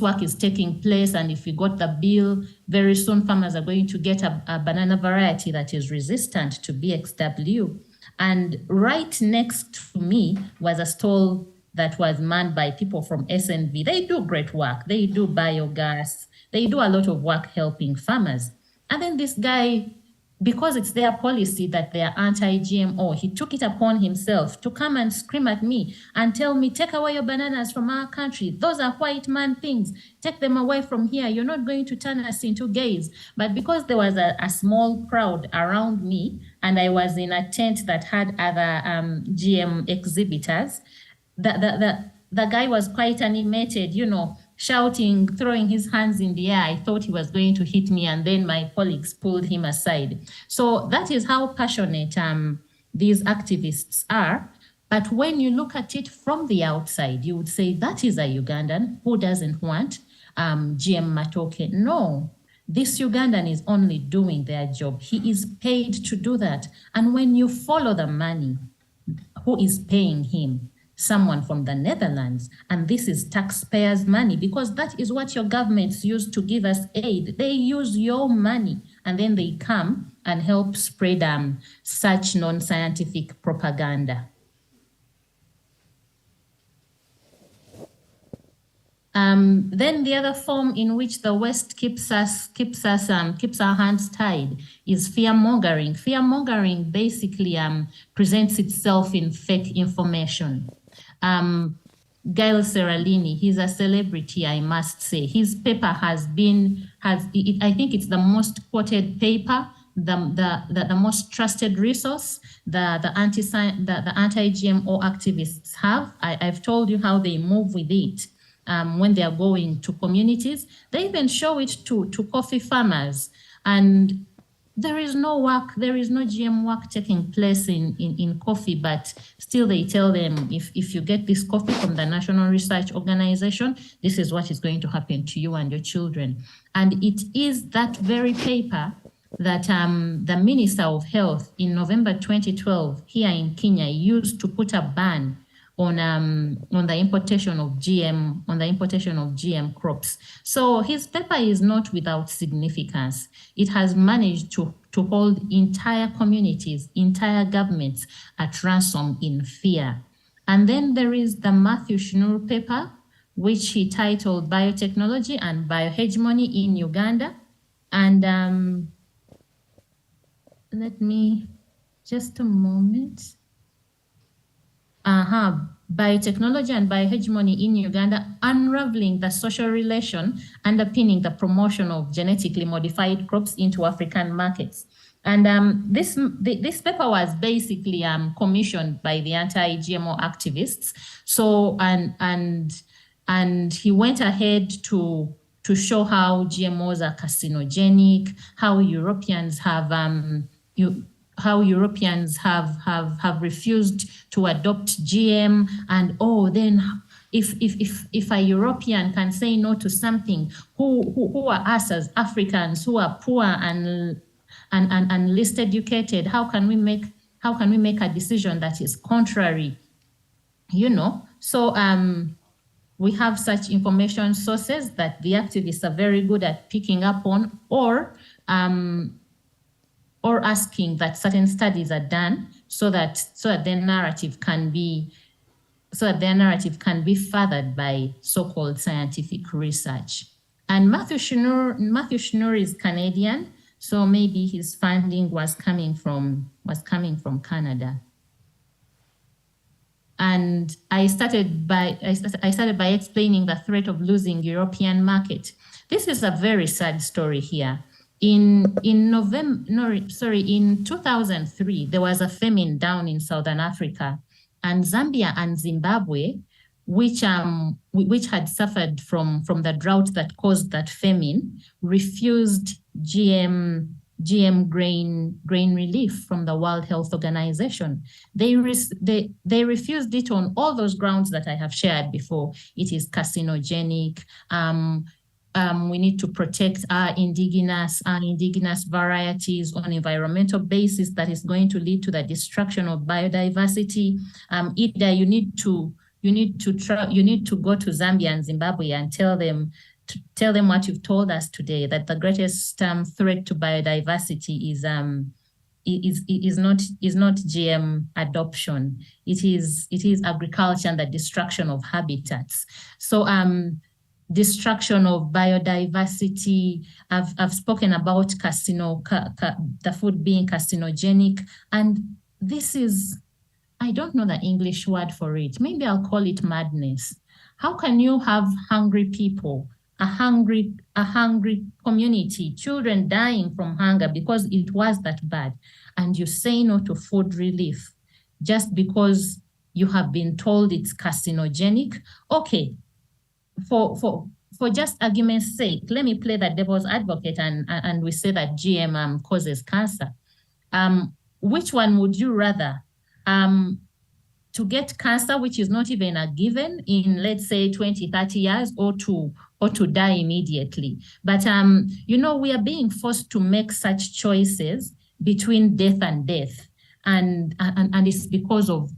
work is taking place, and if you got the bill, very soon farmers are going to get a banana variety that is resistant to BXW. And right next to me was a stall that was manned by people from SNV. They do great work. They do biogas. They do a lot of work helping farmers. And then this guy, because it's their policy that they are anti-GMO, he took it upon himself to come and scream at me and tell me, take away your bananas from our country. Those are white man things. Take them away from here. You're not going to turn us into gays. But because there was a small crowd around me and I was in a tent that had other GM exhibitors, the guy was quite animated, shouting, throwing his hands in the air. I thought he was going to hit me, and then my colleagues pulled him aside. So that is how passionate these activists are. But when you look at it from the outside, you would say that is a Ugandan who doesn't want GM Matoke. No, this Ugandan is only doing their job. He is paid to do that. And when you follow the money, who is paying him? Someone from the Netherlands, and this is taxpayers' money, because that is what your governments use to give us aid. They use your money, and then they come and help spread such non-scientific propaganda. Then the other form in which the West keeps our hands tied is fear-mongering. Fear-mongering basically presents itself in fake information. Gail Seralini, he's a celebrity, I must say. His paper I think it's the most quoted paper, the most trusted resource the anti-GMO activists have. I've told you how they move with it when they are going to communities. They even show it to coffee farmers, and there is no GM work taking place in coffee, but still they tell them, if you get this coffee from the National Research Organization, this is what is going to happen to you and your children. And it is that very paper that the Minister of Health in November 2012 here in Kenya used to put a ban on the importation of GM crops. So his paper is not without significance. It has managed to hold entire communities, entire governments at ransom in fear. And then there is the Matthew Shinuru paper, which he titled Biotechnology and Biohegemony in Uganda. And let me Just a moment. Biotechnology and biohegemony in Uganda, unraveling the social relation underpinning the promotion of genetically modified crops into African markets. And this paper was basically commissioned by the anti-GMO activists. So and he went ahead to show how GMOs are carcinogenic, how Europeans have refused to adopt GM, and then if a European can say no to something, who are us as Africans who are poor and least educated? How can we make a decision that is contrary? So we have such information sources that the activists are very good at picking up on, or asking that certain studies are done so that their narrative can be furthered by so-called scientific research. And Matthew Schnur is Canadian, so maybe his funding was coming from Canada. And I started by explaining the threat of losing European market. This is a very sad story here. In 2003, there was a famine down in Southern Africa, and Zambia and Zimbabwe, which had suffered from the drought that caused that famine, refused GM grain relief from the World Health Organization. They refused it on all those grounds that I have shared before. It is carcinogenic. We need to protect our indigenous varieties on environmental basis that is going to lead to the destruction of biodiversity. Either you need to go to Zambia and Zimbabwe and tell them what you've told us today, that the greatest threat to biodiversity is not GM adoption. It is agriculture and the destruction of habitats. So destruction of biodiversity. I've spoken about the food being carcinogenic, and this is, I don't know the English word for it. Maybe I'll call it madness. How can you have hungry people, a hungry community, children dying from hunger because it was that bad, and you say no to food relief just because you have been told it's carcinogenic? Okay, for just argument's sake, let me play the devil's advocate and we say that GM causes cancer. Which one would you rather? To get cancer, which is not even a given in, let's say, 20, 30 years, or to die immediately? But we are being forced to make such choices between death and death, and it's because of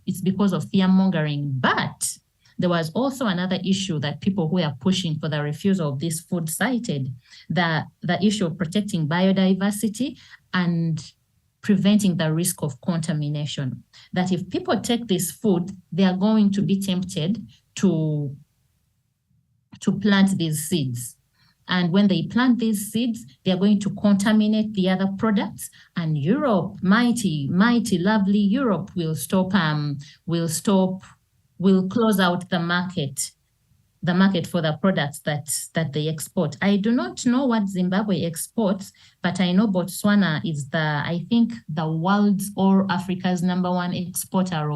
fear mongering. But there was also another issue that people who are pushing for the refusal of this food cited, the issue of protecting biodiversity and preventing the risk of contamination. That if people take this food, they are going to be tempted to plant these seeds. And when they plant these seeds, they are going to contaminate the other products. And Europe, mighty, lovely Europe, will close out the market for the products that they export. I do not know what Zimbabwe exports, but I know Botswana is I think the world's or Africa's #1 exporter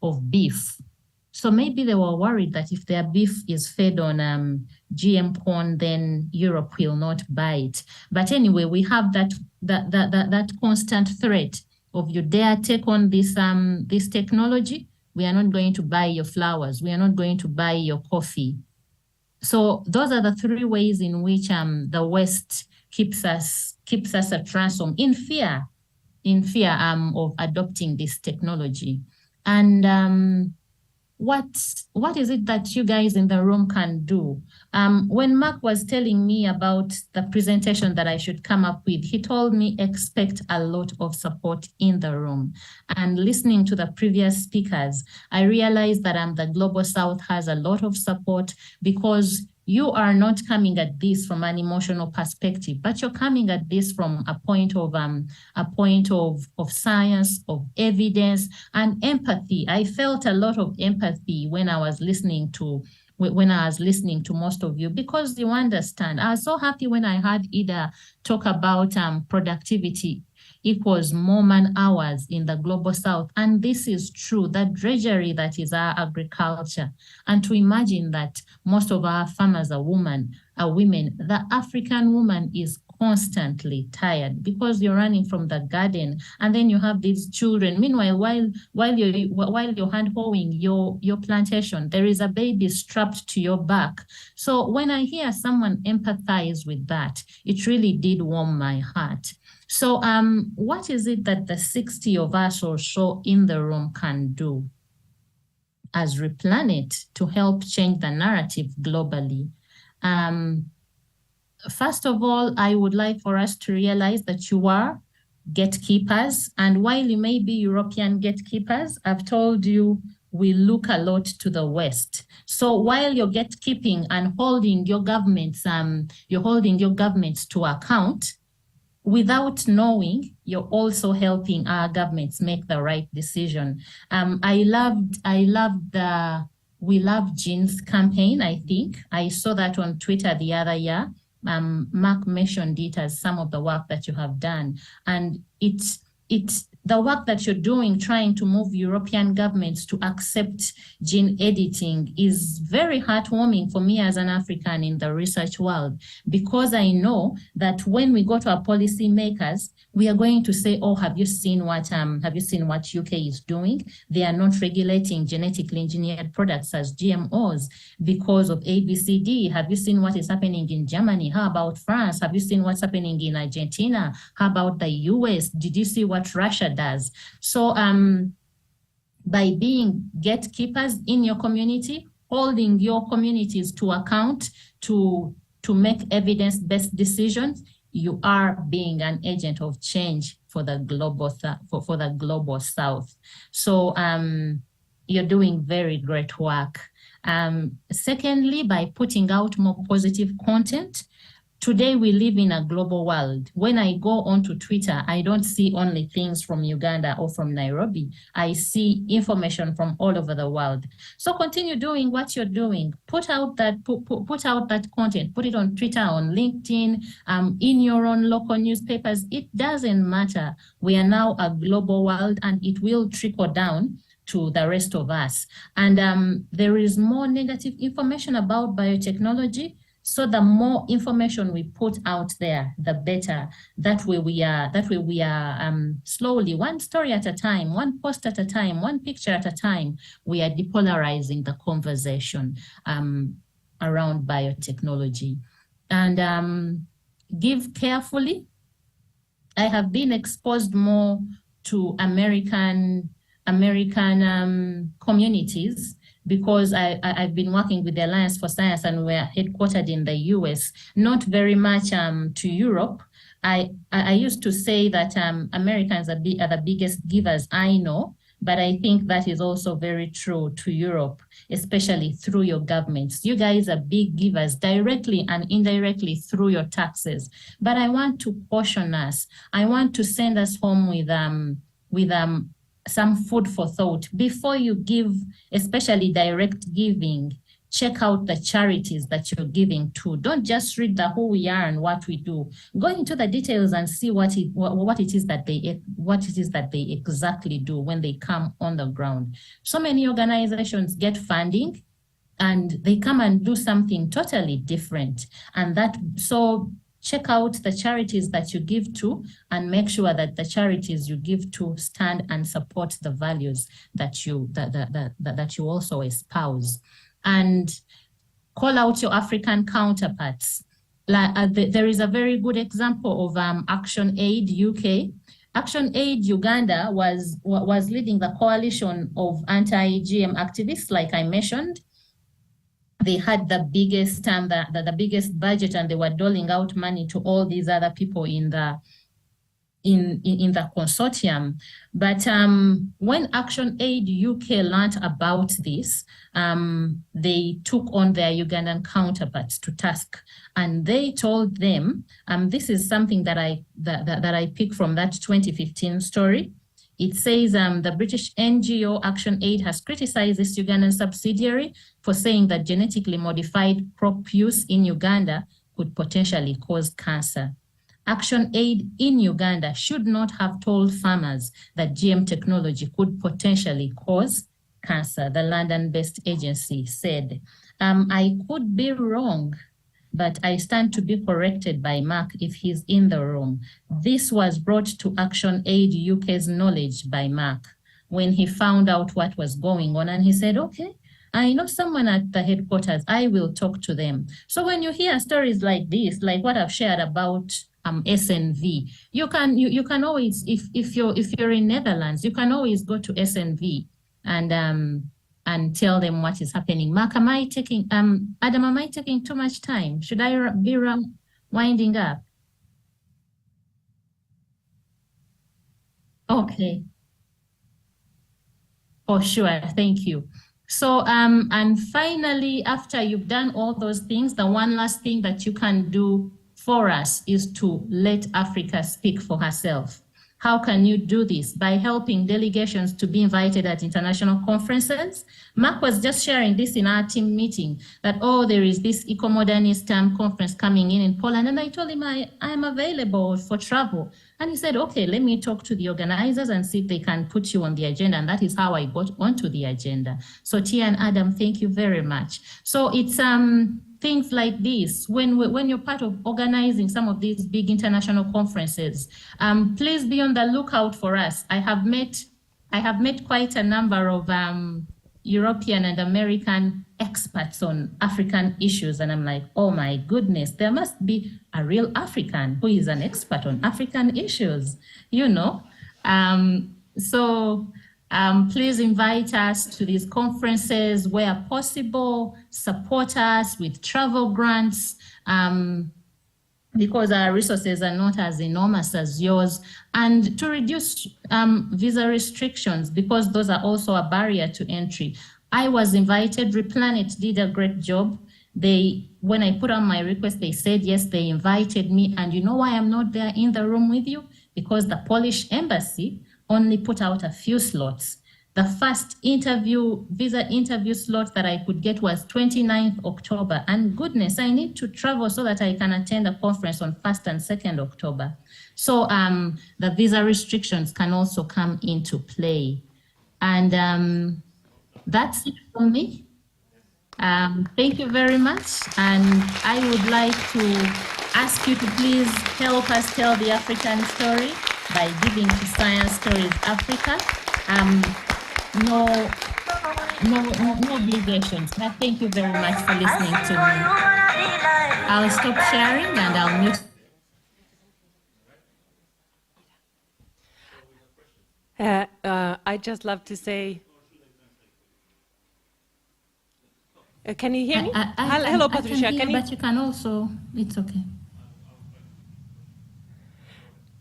of beef. So maybe they were worried that if their beef is fed on GM corn, then Europe will not buy it. But anyway, we have that constant threat of, you dare take on this technology, we are not going to buy your flowers. We are not going to buy your coffee. So those are the 3 ways in which the West keeps us at ransom, in fear of adopting this technology. And what is it that you guys in the room can do? When Mark was telling me about the presentation that I should come up with, he told me expect a lot of support in the room. And listening to the previous speakers, I realized that the Global South has a lot of support, because you are not coming at this from an emotional perspective, but you're coming at this from a point of science, of evidence, and empathy. I felt a lot of empathy when I was listening to most of you, because you understand. I was so happy when I heard Ida talk about productivity equals more man hours in the global south. And this is true, that drudgery that is our agriculture. And to imagine that most of our farmers are women, the African woman is constantly tired because you're running from the garden, and then you have these children. Meanwhile, while you're hand hoeing your plantation, there is a baby strapped to your back. So when I hear someone empathize with that, it really did warm my heart. So what is it that the 60 of us or so in the room can do as RePlanet to help change the narrative globally? First of all, I would like for us to realize that you are gatekeepers. And while you may be European gatekeepers, I've told you we look a lot to the West. So while you're gatekeeping and holding your governments, to account, without knowing, you're also helping our governments make the right decision. I loved the We Love Genes campaign, I think. I saw that on Twitter the other year. Mark mentioned it as some of the work that you have done. And it's the work that you're doing, trying to move European governments to accept gene editing, is very heartwarming for me as an African in the research world, because I know that when we go to our policy makers, we are going to say, oh, have you seen what UK is doing? They are not regulating genetically engineered products as GMOs because of ABCD. Have you seen what is happening in Germany? How about France? Have you seen what's happening in Argentina? How about the US? Did you see what Russia does? So by being gatekeepers in your community, holding your communities to account to make evidence-based decisions, you are being an agent of change for the global south. So you're doing very great work. Secondly, by putting out more positive content. Today, we live in a global world. When I go onto Twitter, I don't see only things from Uganda or from Nairobi. I see information from all over the world. So continue doing what you're doing. Put out that content. Put it on Twitter, on LinkedIn, in your own local newspapers. It doesn't matter. We are now a global world, and it will trickle down to the rest of us. And there is more negative information about biotechnology. So the more information we put out there, the better. That way we are slowly, one story at a time, one post at a time, one picture at a time, we are depolarizing the conversation around biotechnology. And give carefully. I have been exposed more to American communities, because I've been working with the Alliance for Science, and we're headquartered in the US, not very much to Europe. I used to say that Americans are the biggest givers I know, but I think that is also very true to Europe, especially through your governments. You guys are big givers directly and indirectly through your taxes. But I want to caution us. I want to send us home with some food for thought. Before you give, especially direct giving, check out the charities that you're giving to. Don't just read the who we are and what we do. Go into the details and see what it is that they exactly do when they come on the ground. So many organizations get funding and they come and do something totally different. And so check out the charities that you give to and make sure that the charities you give to stand and support the values that you also espouse. And call out your African counterparts. There is a very good example of Action Aid UK. Action Aid Uganda was leading the coalition of anti-GM activists, like I mentioned. They had the biggest the biggest budget, and they were doling out money to all these other people in in the consortium. But when Action Aid UK learned about this, they took on their Ugandan counterparts to task, and they told them, this is something that I picked from that 2015 story. It says the British NGO Action Aid has criticized this Ugandan subsidiary for saying that genetically modified crop use in Uganda could potentially cause cancer. Action Aid in Uganda should not have told farmers that GM technology could potentially cause cancer, the London-based agency said. I could be wrong, but I stand to be corrected by Mark if he's in the room. This was brought to Action Aid UK's knowledge by Mark when he found out what was going on, and he said, okay, I know someone at the headquarters, I will talk to them. So when you hear stories like this, like what I've shared about SNV, you can always, if you're in Netherlands, you can always go to SNV and tell them what is happening. Mark, am I taking Adam, am I taking too much time? Should I be winding up? Okay. Oh, sure, thank you. So, and finally, after you've done all those things, the one last thing that you can do for us is to let Africa speak for herself. How can you do this? By helping delegations to be invited at international conferences. Mark was just sharing this in our team meeting, that, oh, there is this eco-modernist conference coming in Poland. And I told him I am available for travel. And he said, okay, let me talk to the organizers and see if they can put you on the agenda. And that is how I got onto the agenda. So Tia and Adam, thank you very much. So it's things like this, when you're part of organizing some of these big international conferences, please be on the lookout for us. I have met quite a number of European and American experts on African issues, and I'm like, oh my goodness, there must be a real African who is an expert on African issues, you know. Please invite us to these conferences where possible, support us with travel grants, because our resources are not as enormous as yours, and to reduce visa restrictions, because those are also a barrier to entry. I was invited, RePlanet did a great job. When I put on my request, they said yes, they invited me, and you know why I'm not there in the room with you? Because the Polish embassy only put out a few slots. The first visa interview slot that I could get was 29th October. And goodness, I need to travel so that I can attend a conference on 1st and 2nd October. So the visa restrictions can also come into play. And that's it for me. Thank you very much. And I would like to ask you to please help us tell the African story by giving to Science Stories Africa. No obligations, but thank you very much for listening to me. I'll stop sharing and I'll mute. I'd just love to say, can you hear me? Hello, Patricia. Can you? But you can also, it's okay.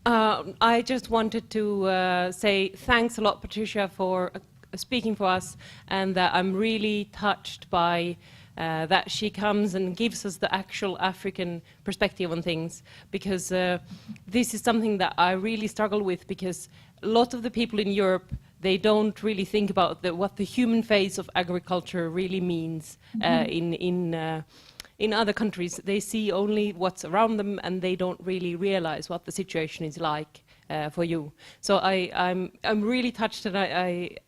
I just wanted to say thanks a lot, Patricia, for speaking for us, and that I'm really touched by that she comes and gives us the actual African perspective on things, because this is something that I really struggle with, because a lot of the people in Europe, they don't really think about what the human phase of agriculture really means in other countries. They see only what's around them, and they don't really realize what the situation is like for you. So I'm really touched, and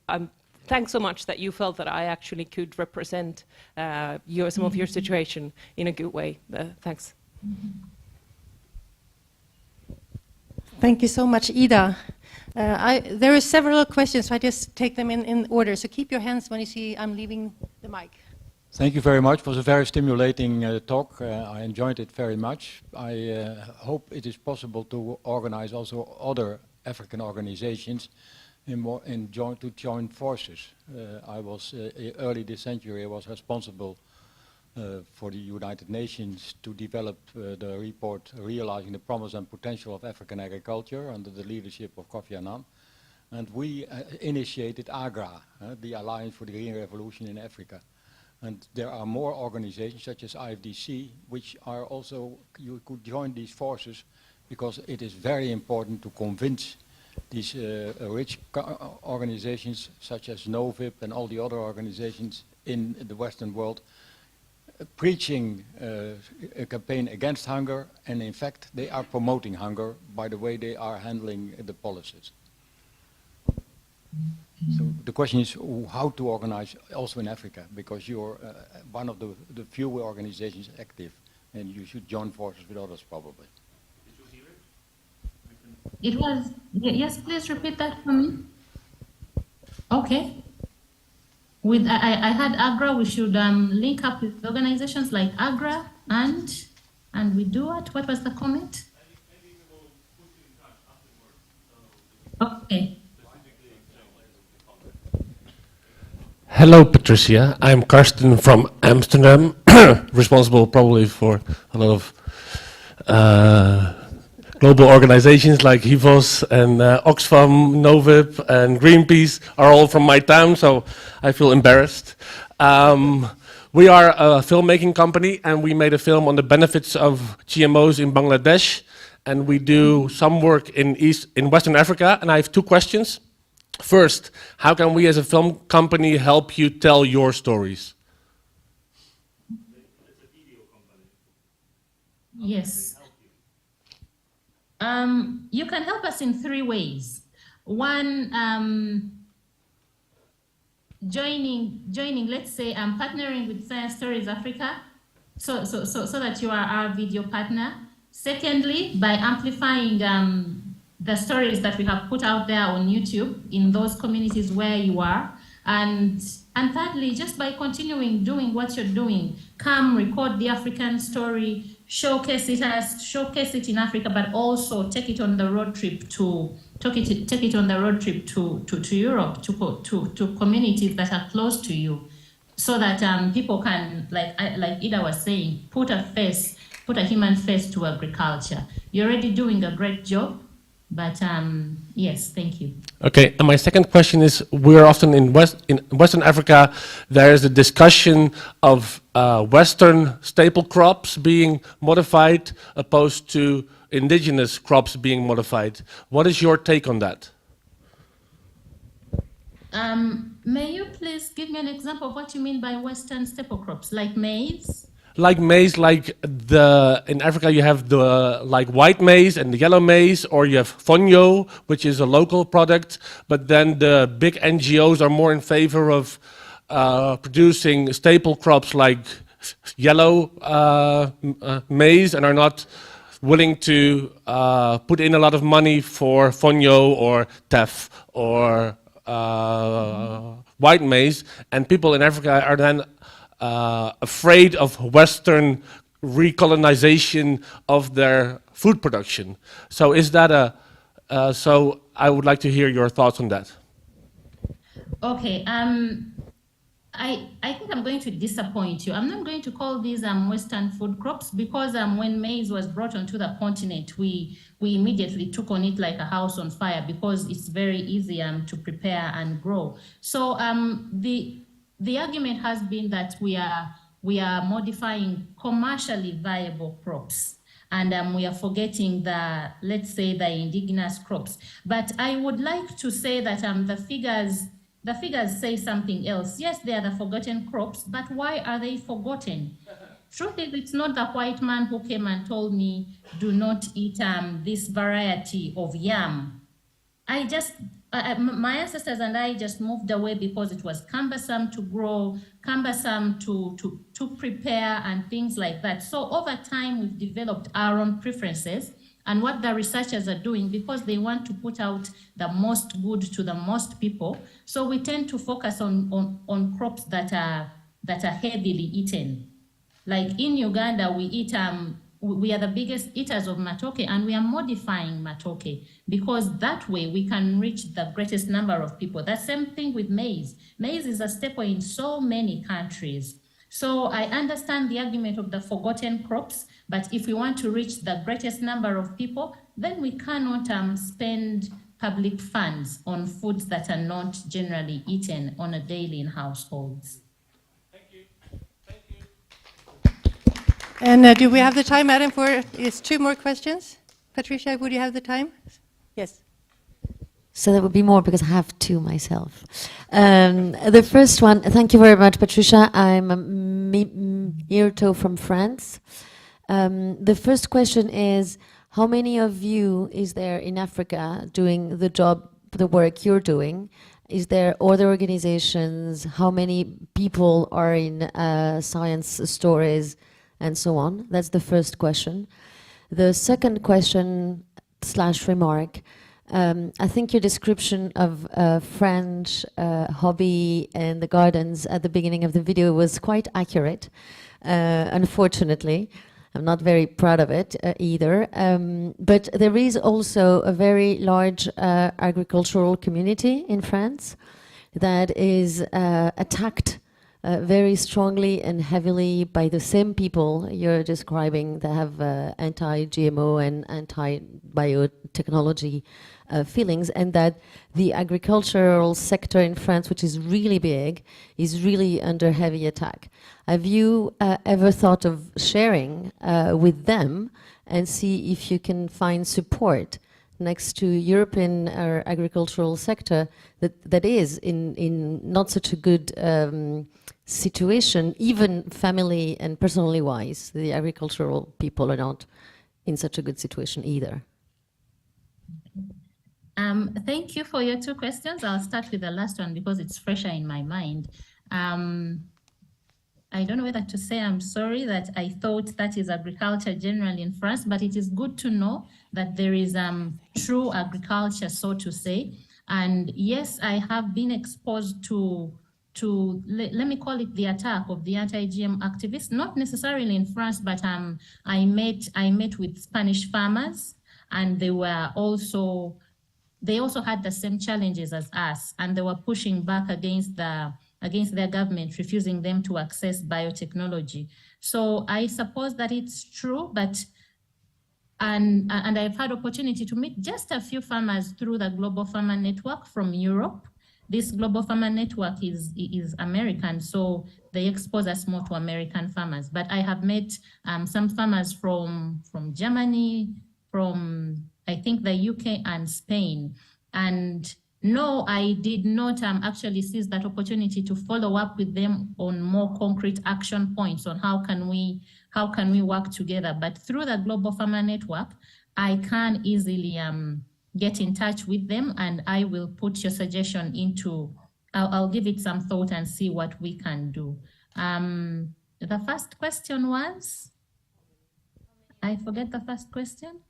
I'm thanks so much that you felt that I actually could represent some of your situation in a good way. Thanks. Thank you so much, Ida. There are several questions, so I just take them in order. So keep your hands when you see I'm leaving the mic. Thank you very much. It was a very stimulating talk. I enjoyed it very much. I hope it is possible to organize also other African organizations to join forces. I was early this century. I was responsible for the United Nations to develop the report Realizing the Promise and Potential of African Agriculture under the leadership of Kofi Annan. And we initiated AGRA, the Alliance for the Green Revolution in Africa. And there are more organizations such as IFDC, which are also, you could join these forces because it is very important to convince these rich organizations such as NOVIP and all the other organizations in the Western world preaching a campaign against hunger, and in fact they are promoting hunger by the way they are handling the policies. So the question is how to organize also in Africa, because you're one of the few organizations active, and you should join forces with others probably. It was, yes, please repeat that for me. Okay. With I had AGRA, we should link up with organizations like AGRA and we do it. What was the comment? Okay. Hello, Patricia. I'm Karsten from Amsterdam, responsible probably for a lot of global organizations like HIVOS and Oxfam, NOVIP and Greenpeace are all from my town, so I feel embarrassed. We are a filmmaking company, and we made a film on the benefits of GMOs in Bangladesh, and we do some work in Western Africa, and I have two questions. First, how can we as a film company help you tell your stories? Yes. You can help us in 3 ways. One, joining, let's say, partnering with Science Stories Africa, so that you are our video partner. Secondly, by amplifying the stories that we have put out there on YouTube in those communities where you are. And thirdly, just by continuing doing what you're doing, come record the African story, showcase it in Africa, but also take it on the road trip to Europe, to communities that are close to you, so that people can, like Ida was saying, put a human face to agriculture. You're already doing a great job, but yes, thank you. Okay, and my second question is, we're often in Western Africa, there is a discussion of Western staple crops being modified opposed to indigenous crops being modified. What is your take on that? May you please give me an example of what you mean by Western staple crops, like maize? Like maize, in Africa you have the white maize and the yellow maize, or you have fonio, which is a local product, but then the big NGOs are more in favor of producing staple crops like yellow maize, and are not willing to put in a lot of money for fonio or teff or white maize, and people in Africa are then afraid of Western recolonization of their food production. So is that so I would like to hear your thoughts on that. Okay, I think I'm going to disappoint you. I'm not going to call these Western food crops, because when maize was brought onto the continent, we immediately took on it like a house on fire, because it's very easy to prepare and grow. So the argument has been that we are modifying commercially viable crops, and we are forgetting let's say the indigenous crops. But I would like to say that the figures say something else. Yes, they are the forgotten crops, but why are they forgotten? Truth is, it's not the white man who came and told me, do not eat this variety of yam. My ancestors and I just moved away because it was cumbersome to grow, cumbersome to prepare and things like that. So over time, we've developed our own preferences, and what the researchers are doing, because they want to put out the most good to the most people. So we tend to focus on crops that are heavily eaten. Like in Uganda, we are the biggest eaters of matoke, and we are modifying matoke, because that way we can reach the greatest number of people. The same thing with maize. Maize is a staple in so many countries. So I understand the argument of the forgotten crops, but if we want to reach the greatest number of people, then we cannot spend public funds on foods that are not generally eaten on a daily in households. And do we have the time, Adam, for two more questions? Patricia, would you have the time? Yes. So that would be more because I have two myself. The first one, thank you very much, Patricia. I'm Myrto from France. The first question is, how many of you is there in Africa doing the work you're doing? Is there other organizations? How many people are in science stories and so on? That's the first question. The second question / remark, I think your description of French hobby and the gardens at the beginning of the video was quite accurate, unfortunately. I'm not very proud of it either. But there is also a very large agricultural community in France that is attacked very strongly and heavily by the same people you're describing that have anti-GMO and anti-biotechnology feelings, and that the agricultural sector in France, which is really big, is really under heavy attack. Have you ever thought of sharing with them and see if you can find support next to European agricultural sector that is in not such a good situation, even family and personally wise? The agricultural people are not in such a good situation either. Thank you for your two questions. I'll start with the last one because it's fresher in my mind. I don't know whether to say I'm sorry that I thought that is agriculture generally in France, but it is good to know that there is true agriculture, so to say. And yes, I have been exposed to let me call it the attack of the anti-GM activists, not necessarily in France, but I met with Spanish farmers, and they also had the same challenges as us, and they were pushing back against their government, refusing them to access biotechnology. So I suppose that it's true, but and I've had opportunity to meet just a few farmers through the Global Farmer Network from Europe. This Global Farmer Network is American, so they expose us more to American farmers. But I have met some farmers from Germany, from I think the UK and Spain. And no, I did not actually seize that opportunity to follow up with them on more concrete action points on how can we work together. But through the Global Farmer Network, I can easily get in touch with them, and I will put your suggestion into, I'll give it some thought and see what we can do. The first question was, I forget the first question.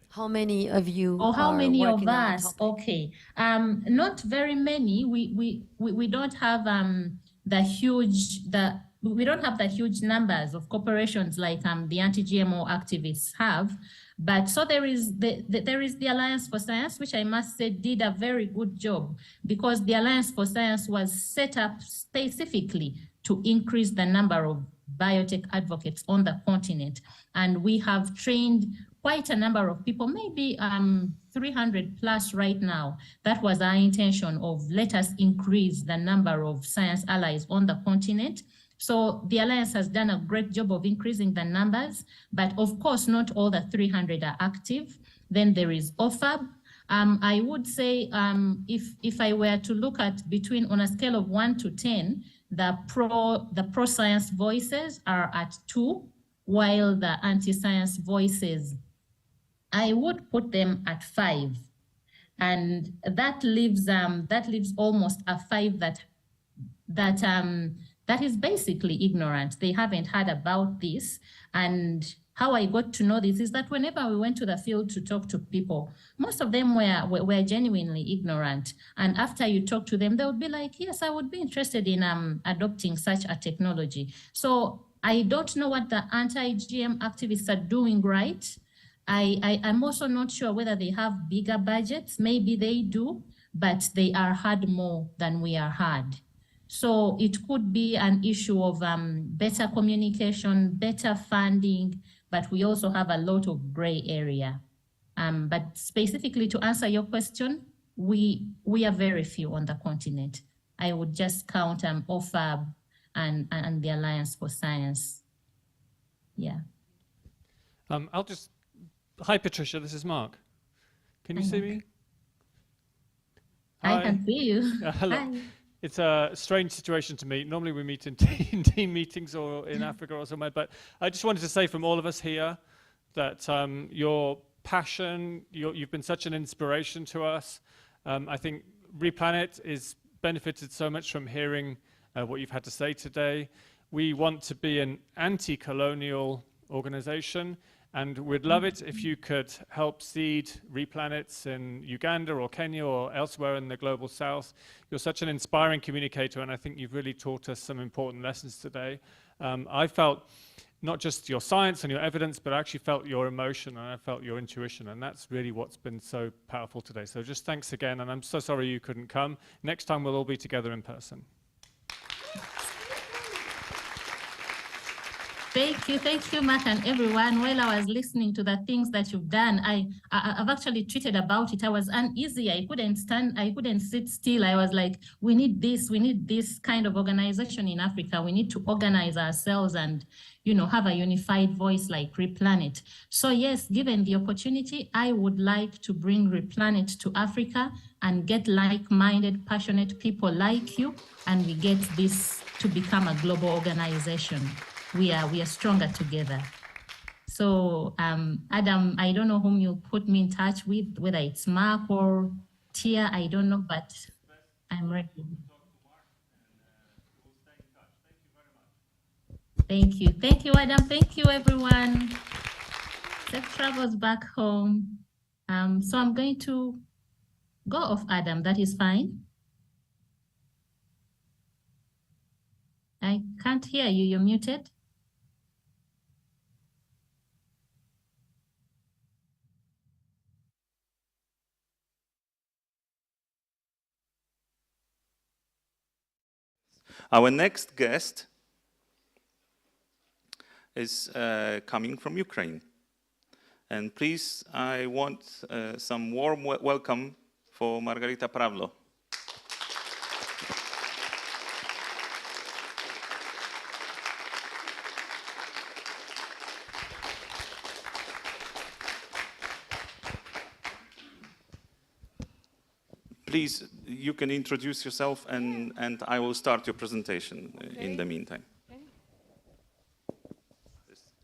How many of you or how many of working on the us? topic? Okay, not very many. We don't have we don't have the huge numbers of corporations like the anti-GMO activists have. But so there is the Alliance for Science, which I must say did a very good job, because the Alliance for Science was set up specifically to increase the number of biotech advocates on the continent. And we have trained quite a number of people, maybe 300 plus right now. That was our intention of let us increase the number of science allies on the continent. So the Alliance has done a great job of increasing the numbers, but of course, not all the 300 are active. Then there is OFAB. I would say if I were to look at on a scale of 1 to 10, the pro-science voices are at 2, while the anti-science voices, I would put them at 5. And that leaves almost a 5 that is basically ignorant. They haven't heard about this. And how I got to know this is that whenever we went to the field to talk to people, most of them were genuinely ignorant. And after you talk to them, they would be like, yes, I would be interested in adopting such a technology. So I don't know what the anti-GM activists are doing right. I'm also not sure whether they have bigger budgets. Maybe they do, but they are heard more than we are heard. So it could be an issue of better communication, better funding, but we also have a lot of gray area. But specifically to answer your question, we are very few on the continent. I would just count OFAB and the Alliance for Science. Yeah. Hi, Patricia, this is Mark. Can you see me? I can see you. Hello. Hi. It's a strange situation to meet. Normally we meet in team meetings or in Africa or somewhere, but I just wanted to say from all of us here that your passion, you've been such an inspiration to us. I think RePlanet is benefited so much from hearing what you've had to say today. We want to be an anti-colonial organization, and we'd love it if you could help seed RePlanets in Uganda or Kenya or elsewhere in the global south. You're such an inspiring communicator, and I think you've really taught us some important lessons today. I felt not just your science and your evidence, but I actually felt your emotion and I felt your intuition, and that's really what's been so powerful today. So just thanks again, and I'm so sorry you couldn't come. Next time we'll all be together in person. Thank you, Mark, and everyone. While I was listening to the things that you've done, I've actually tweeted about it. I was uneasy. I couldn't sit still. I was like, we need this kind of organization in Africa. We need to organize ourselves and, have a unified voice like RePlanet. So yes, given the opportunity, I would like to bring RePlanet to Africa and get like-minded, passionate people like you, and we get this to become a global organization. We are stronger together. So Adam, I don't know whom you put me in touch with, whether it's Mark or Tia, I don't know, but I'm ready. Thank you, Adam. Thank you, everyone. Safe travels back home. So I'm going to go off Adam, that is fine. I can't hear you, you're muted. Our next guest is coming from Ukraine. And please, I want some warm welcome for Margarita Pravlo. Please, you can introduce yourself and I will start your presentation in the meantime. Okay.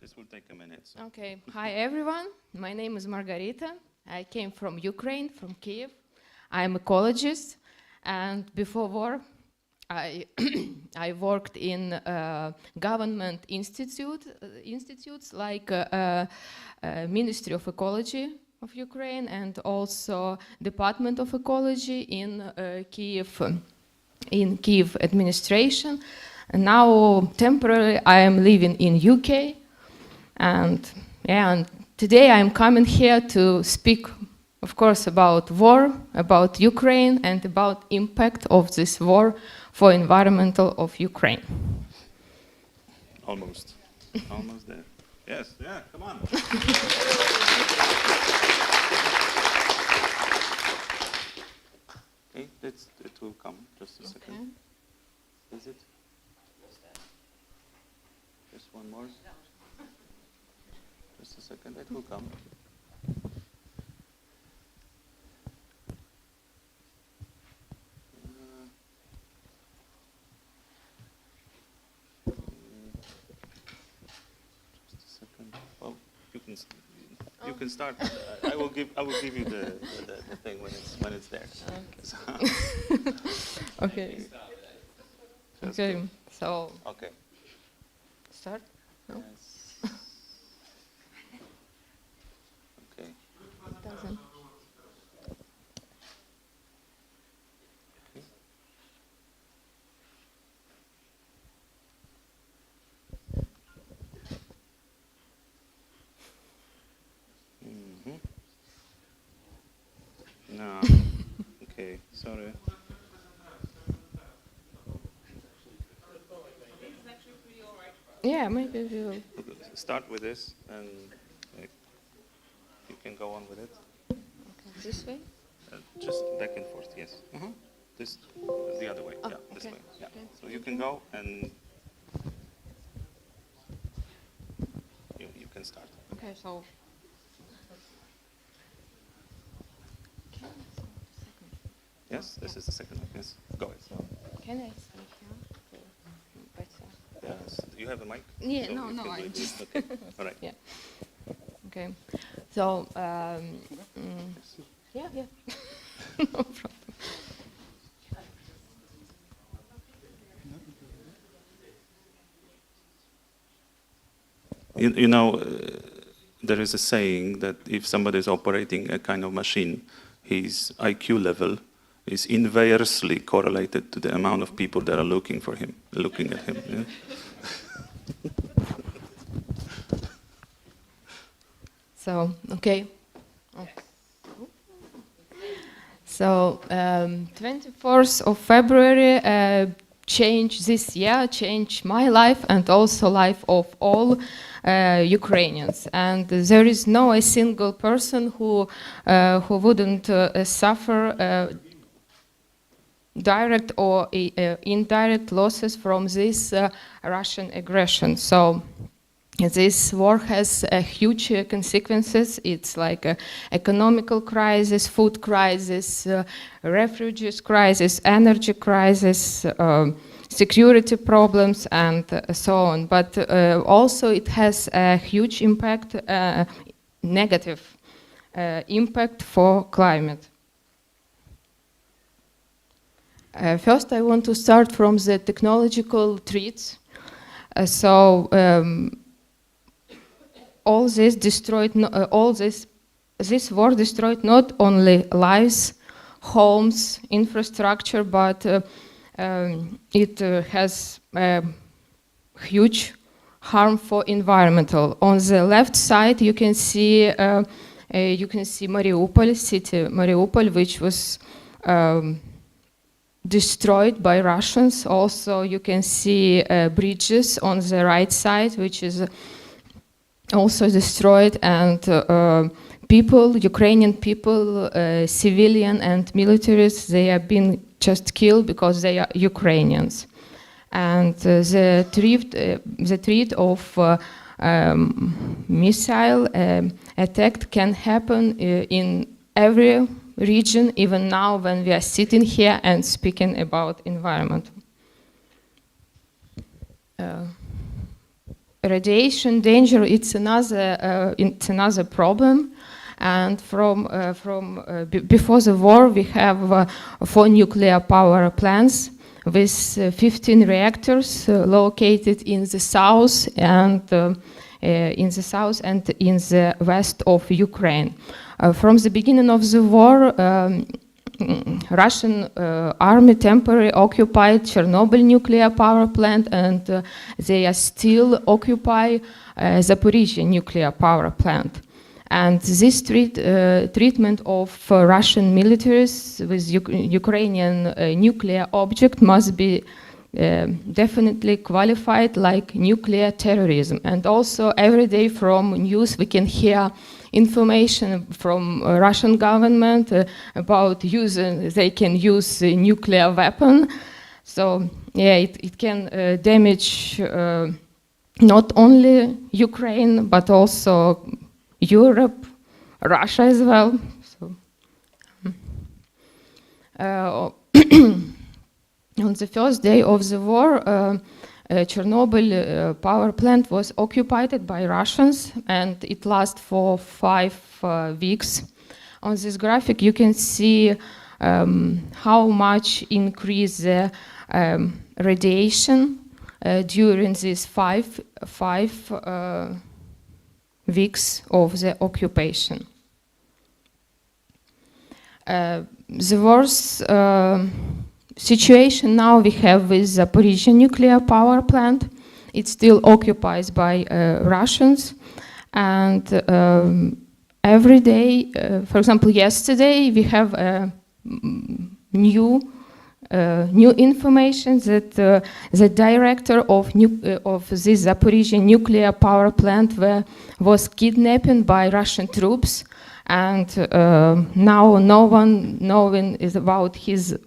This will take a minute. So. Okay. Hi, everyone. My name is Margarita. I came from Ukraine, from Kiev. I'm an ecologist, and before war, I worked in government institutes like Ministry of Ecology of Ukraine and also Department of Ecology in Kiev administration. And now temporarily I am living in UK, and today I am coming here to speak, of course, about war, about Ukraine, and about impact of this war for environmental of Ukraine. Almost there. Yes, yeah, come on. Okay, it will come. Just a second. Is it? Just one more. Just a second, it will come. Just a second. Well, you can start. I will give you the thing when it's there. Okay. Okay. Okay. So. Okay. Start. No? Yes. Okay. It doesn't. No. Okay, sorry. Yeah, maybe we will. Start with this, and you can go on with it. Okay, this way? Just back and forth, yes. This, the other way, yeah, this way. Yeah. Okay. So you can go, and you can start. Okay, so. Yes, this is the second one, yes. Go ahead. Can I stay here? Better. Yes. Do you have a mic? Yeah, So no, you no, can do I it. just. Okay, all right. Yeah. Okay. So, yeah, yeah. No problem. You know, there is a saying that if somebody is operating a kind of machine, his IQ level is inversely correlated to the amount of people that are looking at him. Yeah? So, okay. Oh. So, 24th of February changed my life and also life of all Ukrainians. And there is no a single person who wouldn't suffer direct or indirect losses from this Russian aggression. So this war has huge consequences. It's like an economical crisis, food crisis, refugees crisis, energy crisis, security problems, and so on. But also it has a huge impact, negative impact for climate. First, I want to start from the technological threats. All this destroyed. This war destroyed not only lives, homes, infrastructure, but it has huge harm for environmental. On the left side, you can see Mariupol city, Mariupol, which was destroyed by Russians. Also, you can see bridges on the right side, which is also destroyed, and Ukrainian people, civilian and militaries, they have been just killed because they are Ukrainians. And the threat of missile attack can happen in every region, even now when we are sitting here and speaking about environment. Radiation danger, it's another problem, and before the war we have 4 nuclear power plants with 15 reactors located in the south and in the west of Ukraine. From the beginning of the war, Russian army temporarily occupied Chernobyl nuclear power plant, and they are still occupy Zaporizhzhia nuclear power plant. And this treatment of Russian militaries with Ukrainian nuclear object must be definitely qualified like nuclear terrorism. And also every day from news we can hear information from Russian government about they can use a nuclear weapon. So yeah, it can damage not only Ukraine but also Europe, Russia as well. So, on the first day of the war, Chernobyl power plant was occupied by Russians, and it lasted for 5 weeks. On this graphic, you can see how much increased the radiation during these 5 weeks of the occupation. The worst situation now we have with Zaporizhzhia nuclear power plant. It's still occupied by Russians, and every day, for example, yesterday we have a new new information that the director of this Zaporizhzhia nuclear power plant was kidnapped by Russian troops, and now no one knowing is about his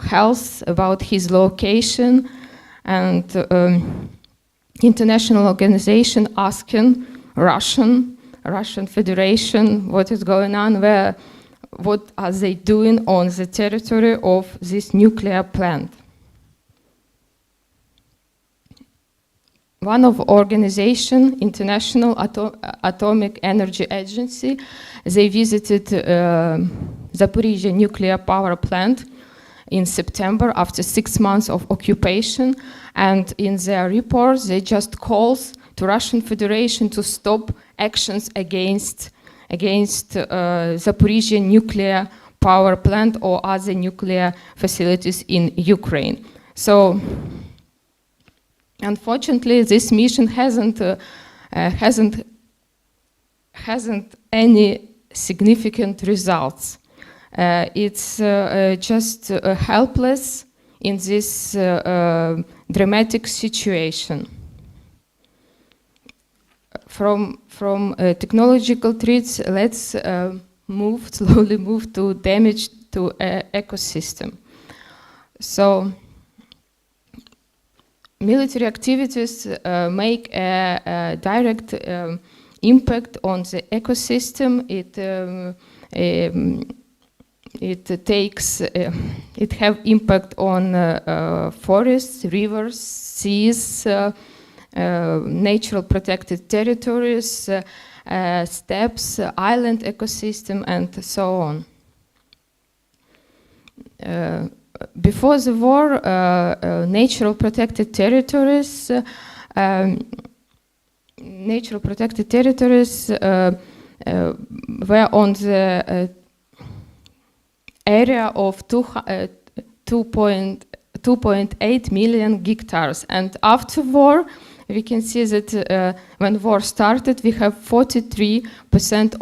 health, about his location, and international organization asking Russian Federation what is going on, what are they doing on the territory of this nuclear plant. One of organization, International Atomic Energy Agency, they visited Zaporizhzhia nuclear power plant in September after 6 months of occupation, and in their report they just calls to Russian Federation to stop actions against Zaporizhzhia nuclear power plant or other nuclear facilities in Ukraine. So, unfortunately, this mission hasn't any significant results. It's just helpless in this dramatic situation. From technological threats, let's slowly move to damage to ecosystem. So, military activities make a direct impact on the ecosystem. It have impact on forests, rivers, seas, natural protected territories, steppes, island ecosystem, and so on. Before the war, natural protected territories were on the area of 2.8 million hectares, and after war we can see that when war started we have 43%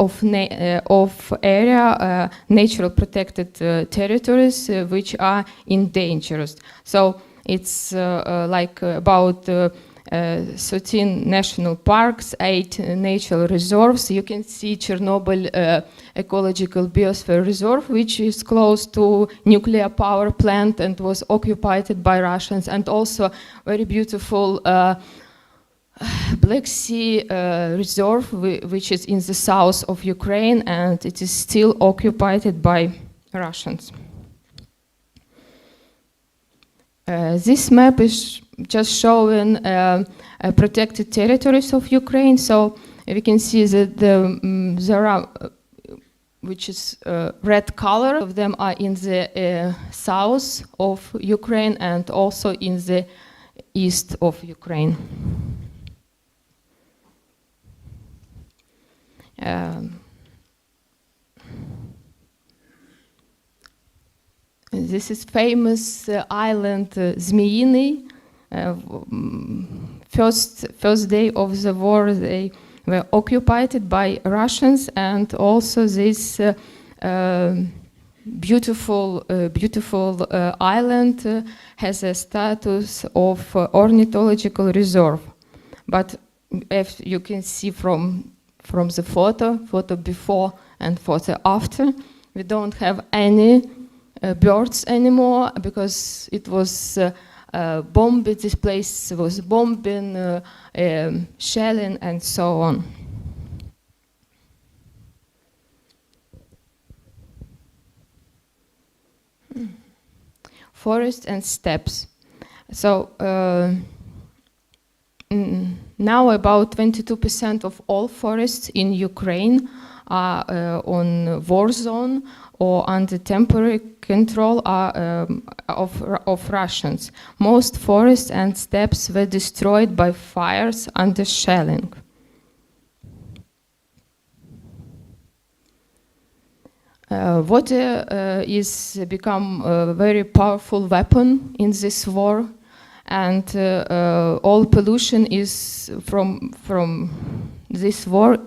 of area natural protected territories which are endangered. So it's like about 13 national parks, 8 natural reserves. You can see Chernobyl ecological biosphere reserve, which is close to nuclear power plant and was occupied by Russians, and also very beautiful Black Sea reserve, which is in the south of Ukraine, and it is still occupied by Russians. This map is just showing protected territories of Ukraine. So we can see that there are, which is red color, of them are in the south of Ukraine and also in the east of Ukraine. This is famous island Zmeyny. First day of the war, they were occupied by Russians, and also this beautiful island has a status of ornithological reserve. But as you can see from the photo before and photo after, we don't have any birds anymore because it was bombed. This place was bombing, shelling, and so on. Forest and steppes. So now about 22% of all forests in Ukraine are on war zone or under temporary control of Russians. Most forests and steppes were destroyed by fires under shelling. Water is become a very powerful weapon in this war, and all pollution is from this war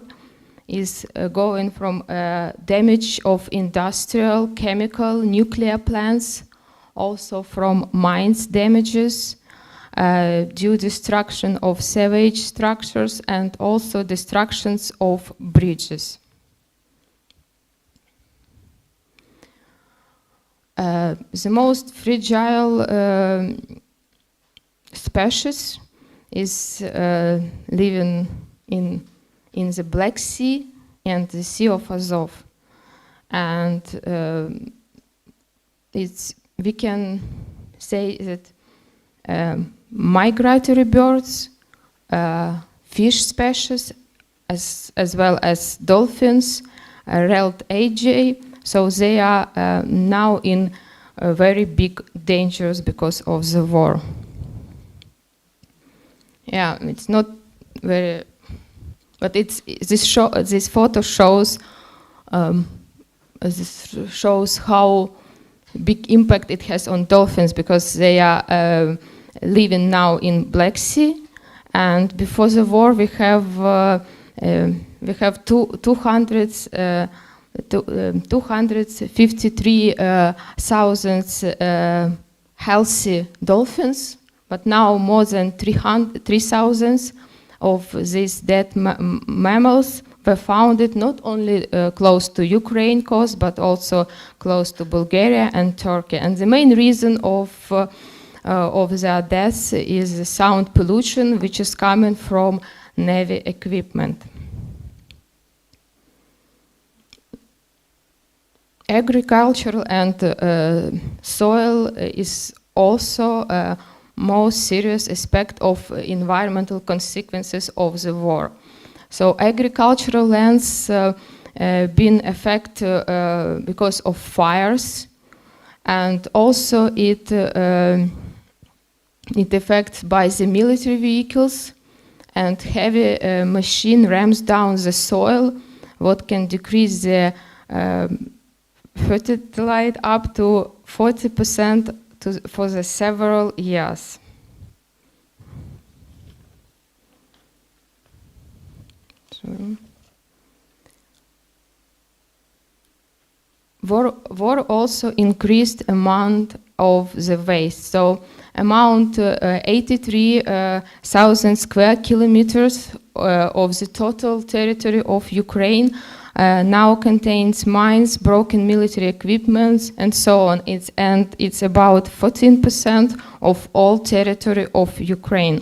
is going from damage of industrial, chemical, nuclear plants, also from mines damages, due destruction of sewage structures, and also destructions of bridges. The most fragile species is living in the Black Sea and the Sea of Azov. And we can say that migratory birds, fish species, as well as dolphins, red AJ, so they are now in very big dangers because of the war. Yeah, it's not very, but this photo shows how big impact it has on dolphins, because they are living now in Black Sea, and before the war we have 253,000 healthy dolphins, but now more than 3,000 of these dead mammals were found not only close to Ukraine coast, but also close to Bulgaria and Turkey. And the main reason of their deaths is the sound pollution, which is coming from Navy equipment. Agricultural and soil is also a most serious aspect of environmental consequences of the war. So agricultural lands been affected because of fires, and also it affects by the military vehicles, and heavy machine rams down the soil, what can decrease the fertility up to 40% for the several years. War also increased amount of the waste. So amount 83,000 square kilometers of the total territory of Ukraine now contains mines, broken military equipment, and so on. It's about 14% of all territory of Ukraine,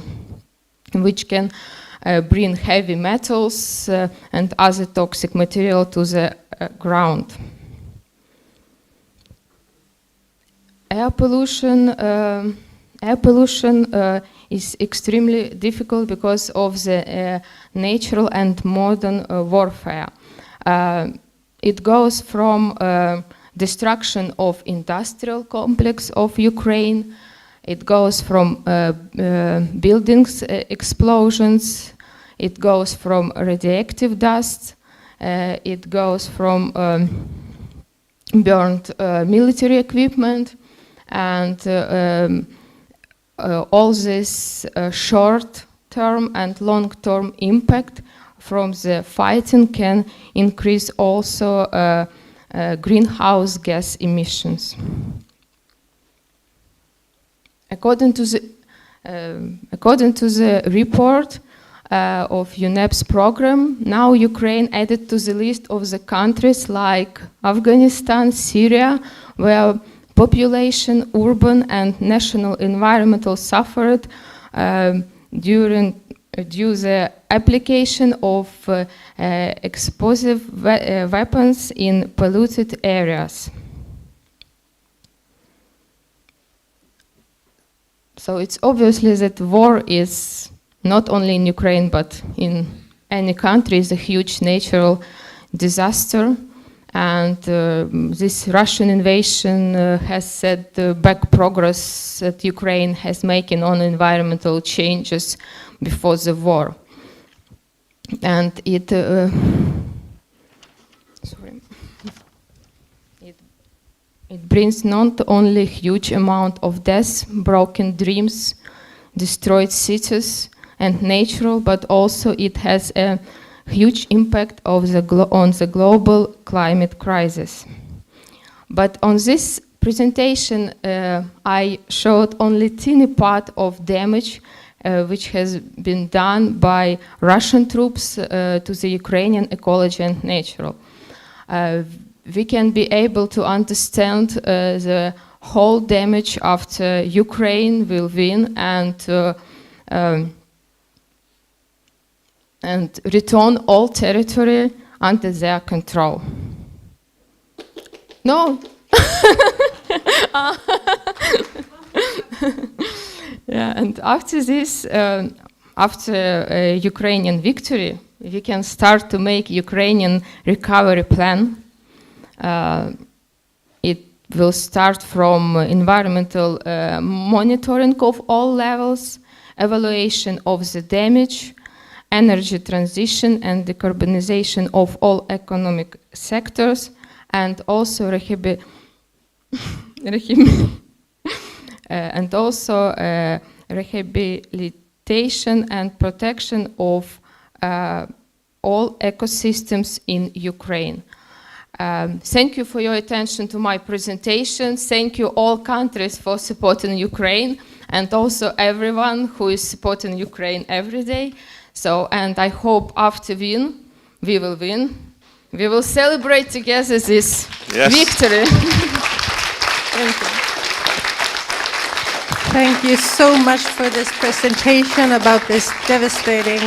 which can bring heavy metals and other toxic material to the ground. Air pollution is extremely difficult because of the natural and modern warfare. It goes from destruction of industrial complex of Ukraine. It goes from buildings explosions. It goes from radioactive dust. It goes from burned military equipment, and all this short-term and long-term impact from the fighting can increase also greenhouse gas emissions. According to the report of UNEP's program, now Ukraine added to the list of the countries like Afghanistan, Syria, where population, urban and national environmental suffered due the application of explosive weapons in polluted areas. So it's obviously that war is not only in Ukraine but in any country is a huge natural disaster, and this Russian invasion has set back progress that Ukraine has making on environmental changes before the war. And it brings not only huge amount of deaths, broken dreams, destroyed cities and nature, but also it has a huge impact of on the global climate crisis. But on this presentation, I showed only teeny part of damage which has been done by Russian troops to the Ukrainian ecology and nature. We can be able to understand the whole damage after Ukraine will win and return all territory under their control. No. Yeah, and after this, after Ukrainian victory, we can start to make Ukrainian recovery plan. It will start from environmental monitoring of all levels, evaluation of the damage, energy transition and decarbonization of all economic sectors, and also rehabilitation and protection of all ecosystems in Ukraine. Thank you for your attention to my presentation. Thank you all countries for supporting Ukraine, and also everyone who is supporting Ukraine every day. So, and I hope after we will win. We will celebrate together this victory. Thank you. Thank you so much for this presentation about this devastating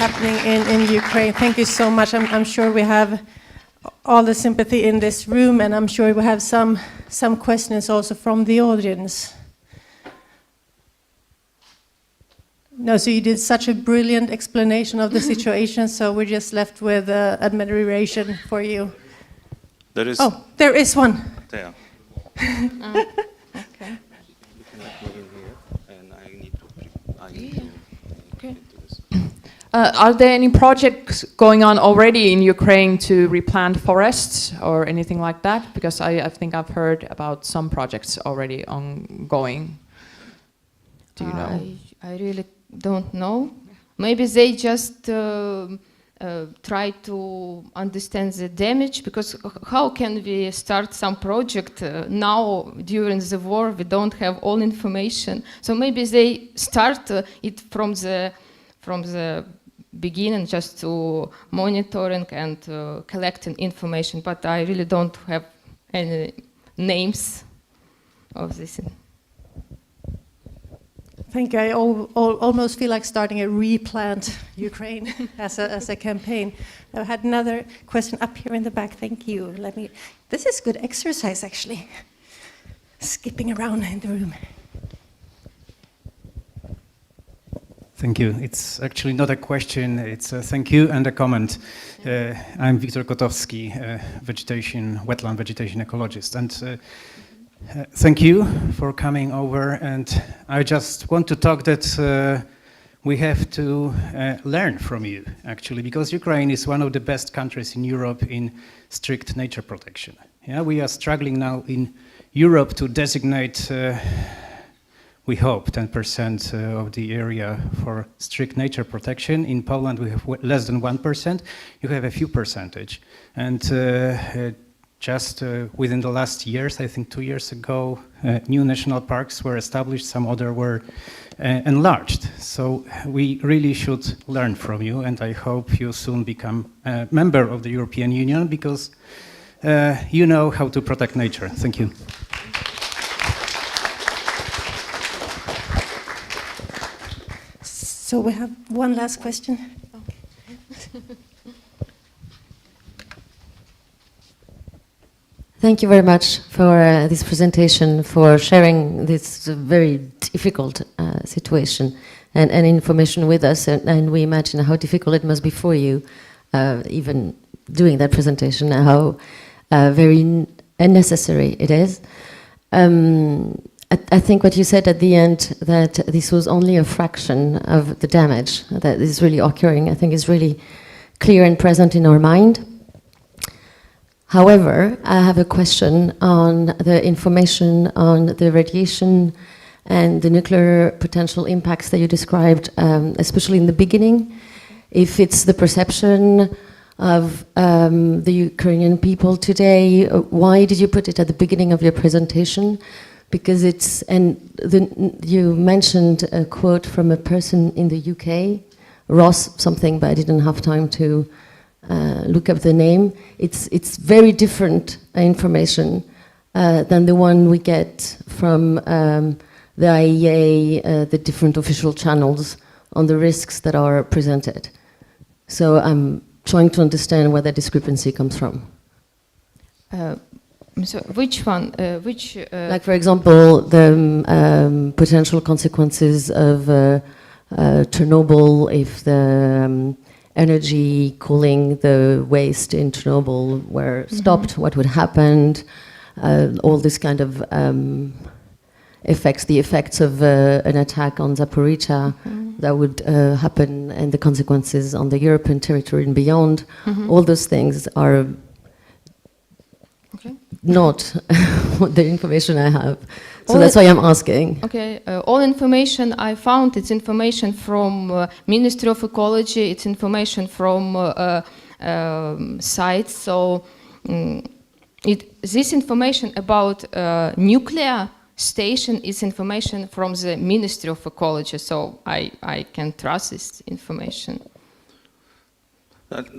happening in Ukraine. Thank you so much. I'm sure we have all the sympathy in this room, and I'm sure we have some questions also from the audience. No, so you did such a brilliant explanation of the situation, so we're just left with admiration for you. There is. Oh, there is one. There. Okay. Okay. Are there any projects going on already in Ukraine to replant forests or anything like that? Because I think I've heard about some projects already ongoing. Do you know? I really don't know. Maybe they just try to understand the damage, because how can we start some project now during the war? We don't have all information. So maybe they start it from the beginning, just to monitoring and collecting information. But I really don't have any names of this. Thank you. I almost feel like starting a RePlant Ukraine as a campaign. I had another question up here in the back. Thank you. This is good exercise, actually. Skipping around in the room. Thank you. It's actually not a question. It's a thank you and a comment. I'm Wiktor Kotowski, wetland vegetation ecologist, and thank you for coming over. And I just want to talk that we have to learn from you, actually, because Ukraine is one of the best countries in Europe in strict nature protection. Yeah, we are struggling now in Europe to designate, we hope, 10% of the area for strict nature protection. In Poland, we have less than 1%. You have a few percentage. And just within the last years, I think 2 years ago, new national parks were established, some other were enlarged. So we really should learn from you, and I hope you soon become a member of the European Union, because you know how to protect nature. Thank you. So we have one last question. Thank you very much for this presentation, for sharing this very difficult situation and information with us. And we imagine how difficult it must be for you, even doing that presentation, how very unnecessary it is. I think what you said at the end, that this was only a fraction of the damage that is really occurring, I think is really clear and present in our mind. However, I have a question on the information on the radiation and the nuclear potential impacts that you described, especially in the beginning. If it's the perception of the Ukrainian people today. Why did you put it at the beginning of your presentation? Because it's, and you mentioned a quote from a person in the UK, Ross something, but I didn't have time to look up the name. It's very different information than the one we get from the IEA, the different official channels on the risks that are presented. So I'm trying to understand where that discrepancy comes from. So which one? Like, for example, the potential consequences of Chernobyl if the energy cooling the waste in Chernobyl were stopped, what would happen? All this kind of effects, the effects of an attack on Zaporizhzhia that would happen, and the consequences on the European territory and beyond. All those things are not the information I have. So that's why I'm asking. Okay, all information I found, it's information from Ministry of Ecology, it's information from sites. So this information about nuclear station is information from the Ministry of Ecology, so I can trust this information.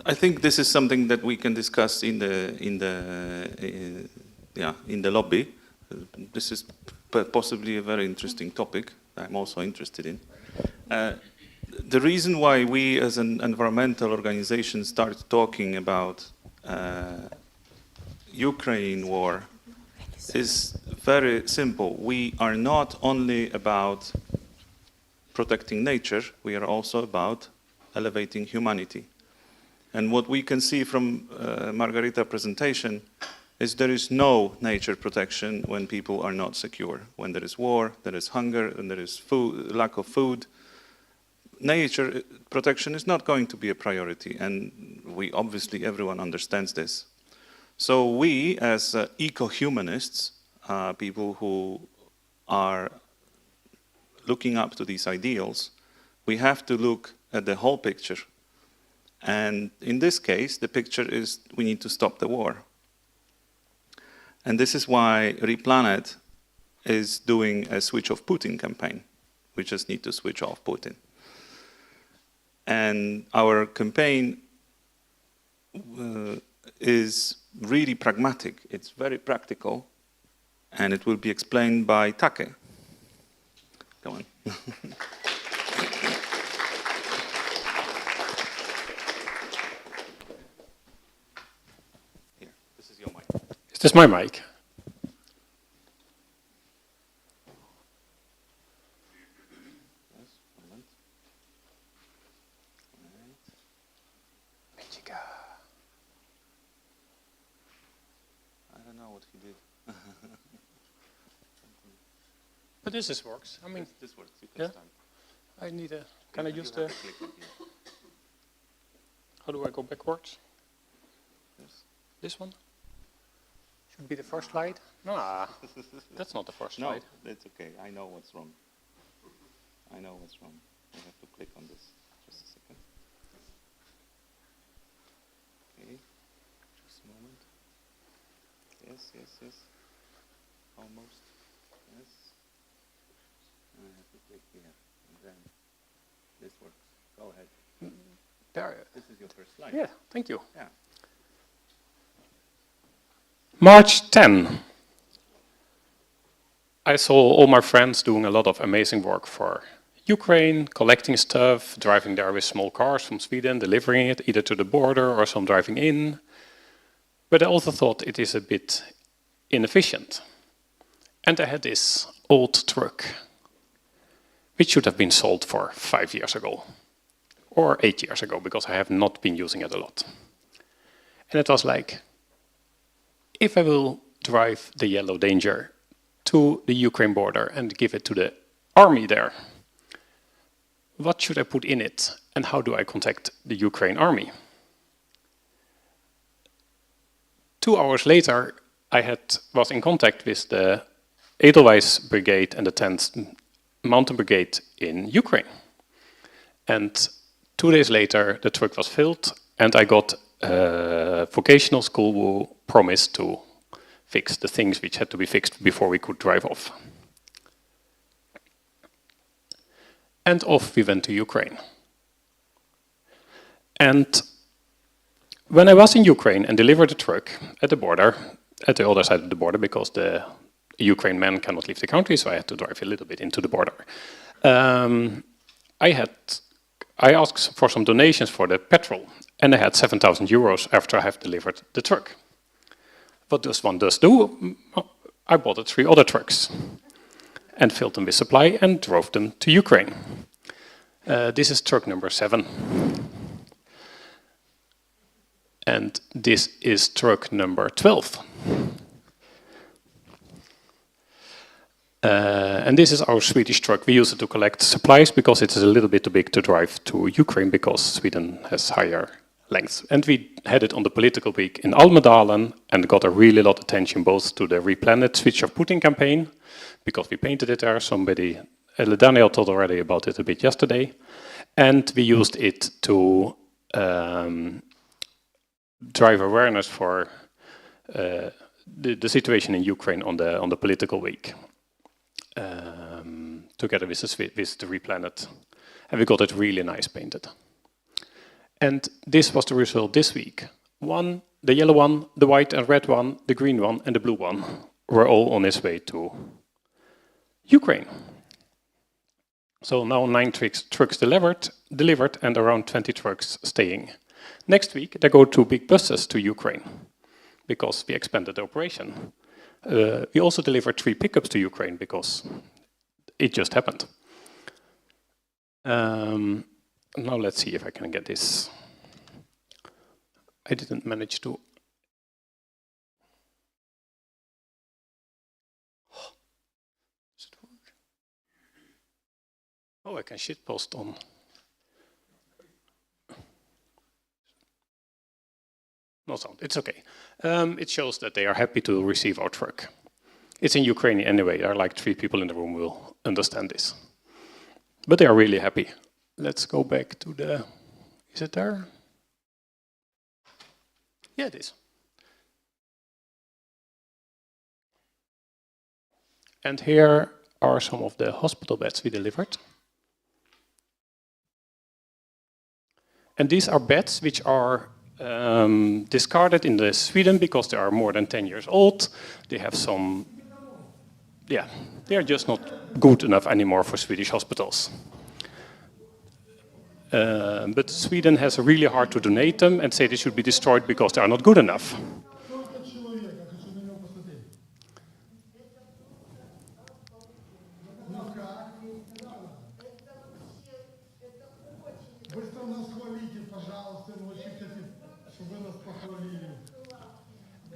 I think this is something that we can discuss in the lobby. This is possibly a very interesting topic I'm also interested in. The reason why we as an environmental organization start talking about Ukraine war is very simple. We are not only about protecting nature, we are also about elevating humanity. And what we can see from Margarita's presentation is there is no nature protection when people are not secure. When there is war, there is hunger, and there is food, lack of food. Nature protection is not going to be a priority, and obviously everyone understands this. So we, as eco-humanists, people who are looking up to these ideals, we have to look at the whole picture. And in this case, the picture is we need to stop the war. And this is why RePlanet is doing a switch off Putin campaign. We just need to switch off Putin. And our campaign is really pragmatic. It's very practical. And it will be explained by Take. Go on. Is this my mic? I don't know what he did. But this works. I mean, this works. Yeah. I need a. Can I use the? How do I go backwards? Yes. This one. Should be the first slide. Nah, that's not the first slide. No, that's okay. I know what's wrong. I know what's wrong. I have to click on this. Just a second. Okay. Just a moment. Yes, yes, yes. Almost. Yes. I have to click here. And then this works. Go ahead. There. This is your first slide. Yeah, thank you. Yeah. March 10. I saw all my friends doing a lot of amazing work for Ukraine, collecting stuff, driving there with small cars from Sweden, delivering it either to the border or some driving in. But I also thought it is a bit inefficient. And I had this old truck, which should have been sold for 5 years ago, or 8 years ago, because I have not been using it a lot. And it was like, if I will drive the Yellow Danger to the Ukraine border and give it to the army there, what should I put in it and how do I contact the Ukraine army? 2 hours later, I was in contact with the Edelweiss Brigade and the 10th Mountain Brigade in Ukraine. And 2 days later, the truck was filled and I got vocational school who promised to fix the things which had to be fixed before we could drive off. And off we went to Ukraine. And when I was in Ukraine and delivered a truck at the border, at the other side of the border, because the Ukraine men cannot leave the country, so I had to drive a little bit into the border. I asked for some donations for the petrol, and I had 7,000 euros after I have delivered the truck. What does one do? I bought 3 other trucks and filled them with supply and drove them to Ukraine. This is truck number 7. And this is truck number 12. And this is our Swedish truck. We use it to collect supplies because it is a little bit too big to drive to Ukraine because Sweden has higher lengths. And we had it on the political week in Almedalen and got a really lot of attention both to the RePlanet Switch of Putin campaign, because we painted it there. Daniel told already about it a bit yesterday. And we used it to drive awareness for the situation in Ukraine on the political week, together with the RePlanet, and we got it really nice painted. And this was the result this week. The yellow one, the white and red one, the green one, and the blue one were all on its way to Ukraine. So now 9 trucks delivered, and around 20 trucks staying. Next week, there go 2 big buses to Ukraine, because we expanded the operation. We also delivered 3 pickups to Ukraine, because it just happened. Now let's see if I can get this. I didn't manage to. Does it work? Oh, I can shitpost on. No sound, it's okay. It shows that they are happy to receive our truck. It's in Ukrainian anyway, there are like 3 people in the room who will understand this. But they are really happy. Let's go back to the, is it there? Yeah, it is. And here are some of the hospital beds we delivered. And these are beds which are discarded in Sweden because they are more than 10 years old. They have some, yeah, they are just not good enough anymore for Swedish hospitals. But Sweden has really hard to donate them and say they should be destroyed because they are not good enough.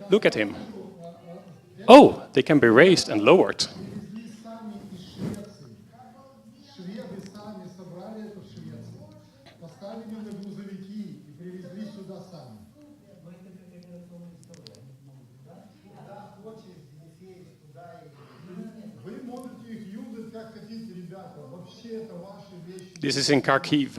Look at him. Oh, they can be raised and lowered. This is in Kharkiv.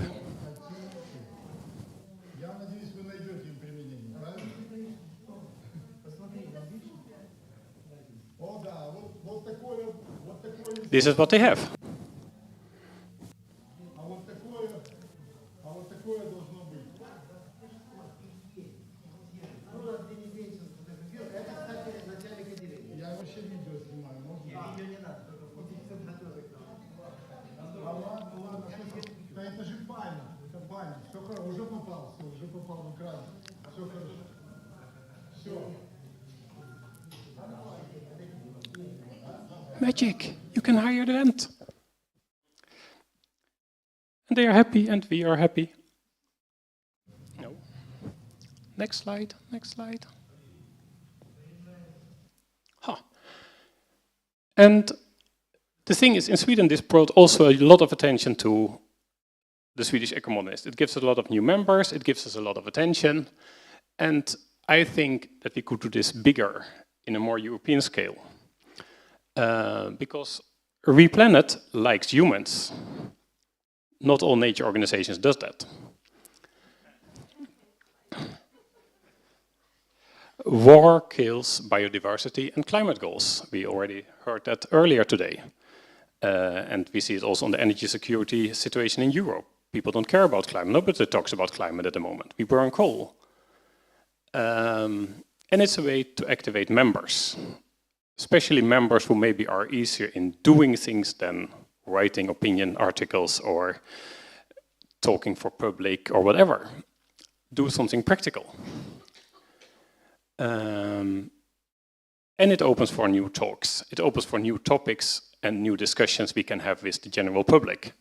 This is what they have. Magic, you can hire the rent. And they are happy and we are happy. No. Next slide, next slide. Huh. And the thing is, in Sweden, this brought also a lot of attention to the Swedish eco-humanist. It gives us a lot of new members, it gives us a lot of attention. And I think that we could do this bigger in a more European scale. Because RePlanet likes humans. Not all nature organizations does that. war kills biodiversity and climate goals. We already heard that earlier today. And we see it also on the energy security situation in Europe. People don't care about climate. Nobody talks about climate at the moment. We burn coal. And it's a way to activate members, especially members who maybe are easier in doing things than writing opinion articles or talking for public or whatever. Do something practical. And it opens for new talks. It opens for new topics and new discussions we can have with the general public.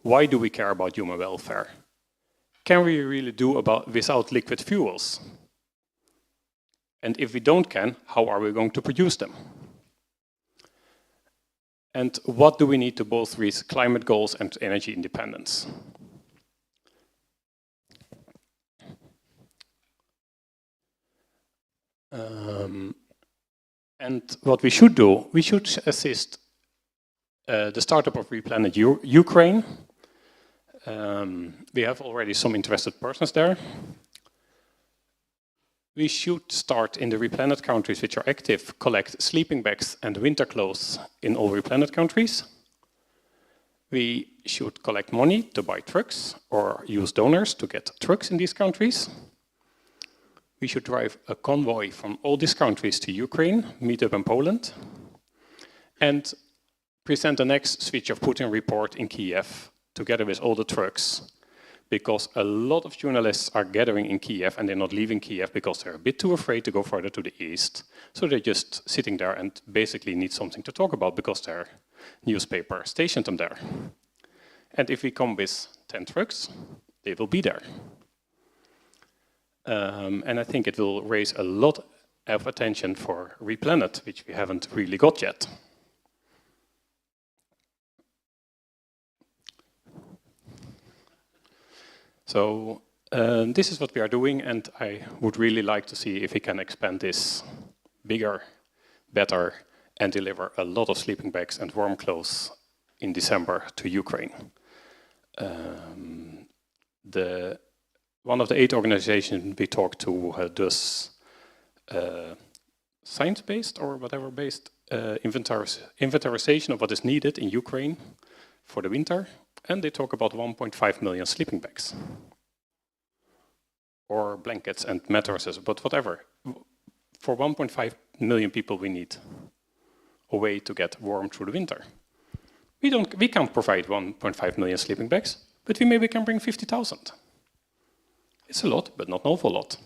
Why do we care about human welfare? Can we really do without liquid fuels? And if we don't can, how are we going to produce them? And what do we need to both reach climate goals and energy independence? And what we should do, we should assist the startup of RePlanet Ukraine. We have already some interested persons there. We should start in the RePlanet countries which are active, collect sleeping bags and winter clothes in all RePlanet countries. We should collect money to buy trucks or use donors to get trucks in these countries. We should drive a convoy from all these countries to Ukraine, meet up in Poland, and present the next Switch of Putin report in Kiev, together with all the trucks, because a lot of journalists are gathering in Kiev and they're not leaving Kiev because they're a bit too afraid to go further to the east. So they're just sitting there and basically need something to talk about because their newspaper stationed them there. And if we come with 10 trucks, they will be there. And I think it will raise a lot of attention for RePlanet, which we haven't really got yet. So this is what we are doing, and I would really like to see if we can expand this bigger, better, and deliver a lot of sleeping bags and warm clothes in December to Ukraine. One of the 8 organizations we talked to does science-based or whatever-based inventarization of what is needed in Ukraine for the winter. And they talk about 1.5 million sleeping bags. Or blankets and mattresses, but whatever. For 1.5 million people we need a way to get warm through the winter. We can't provide 1.5 million sleeping bags, but we maybe can bring 50,000. It's a lot, but not an awful lot.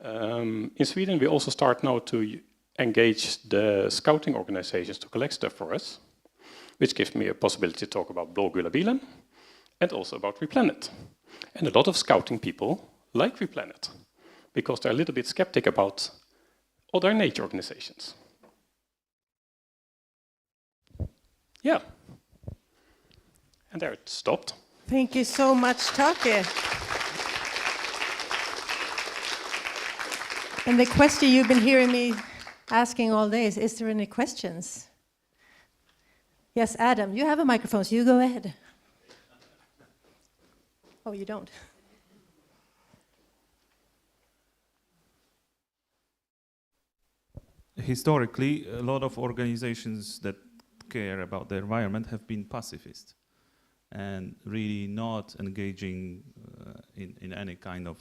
In Sweden we also start now to engage the scouting organizations to collect stuff for us, which gives me a possibility to talk about Blågula bilen and also about RePlanet. And a lot of scouting people like RePlanet because they're a little bit skeptic about other nature organizations. Yeah. And there it stopped. Thank you so much, Take. And the question you've been hearing me asking all day is there any questions? Yes, Adam, you have a microphone, so you go ahead. Oh, you don't? Historically, a lot of organizations that care about the environment have been pacifist and really not engaging in any kind of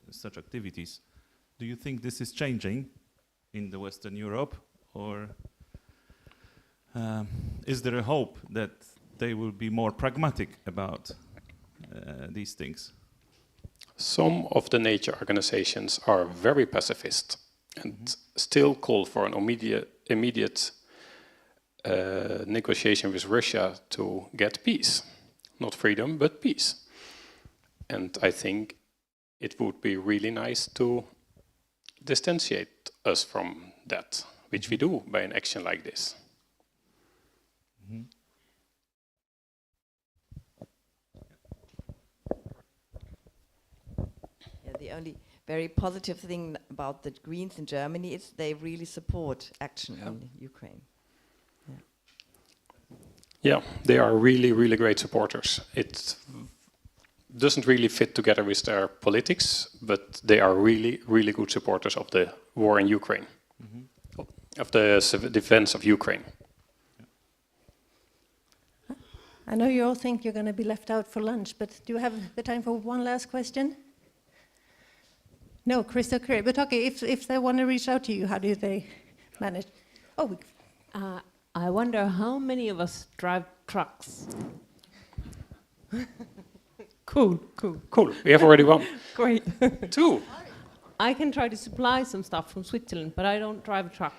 such activities. Do you think this is changing in the Western Europe, or is there a hope that they will be more pragmatic about these things? Some of the nature organizations are very pacifist and still call for an immediate negotiation with Russia to get peace. Not freedom, but peace. And I think it would be really nice to distantiate us from that, which we do by an action like this. Yeah, the only very positive thing about the Greens in Germany is they really support action in Ukraine. Yeah, they are really, really great supporters. doesn't really fit together with their politics, but they are really, really good supporters of the war in Ukraine, of the defense of Ukraine. I know you all think you're going to be left out for lunch, but do you have the time for one last question? No, crystal clear. But okay, if they want to reach out to you, how do they manage? Oh, I wonder how many of us drive trucks. Cool. Cool, we have already one. Great. 2. I can try to supply some stuff from Switzerland, but I don't drive a truck.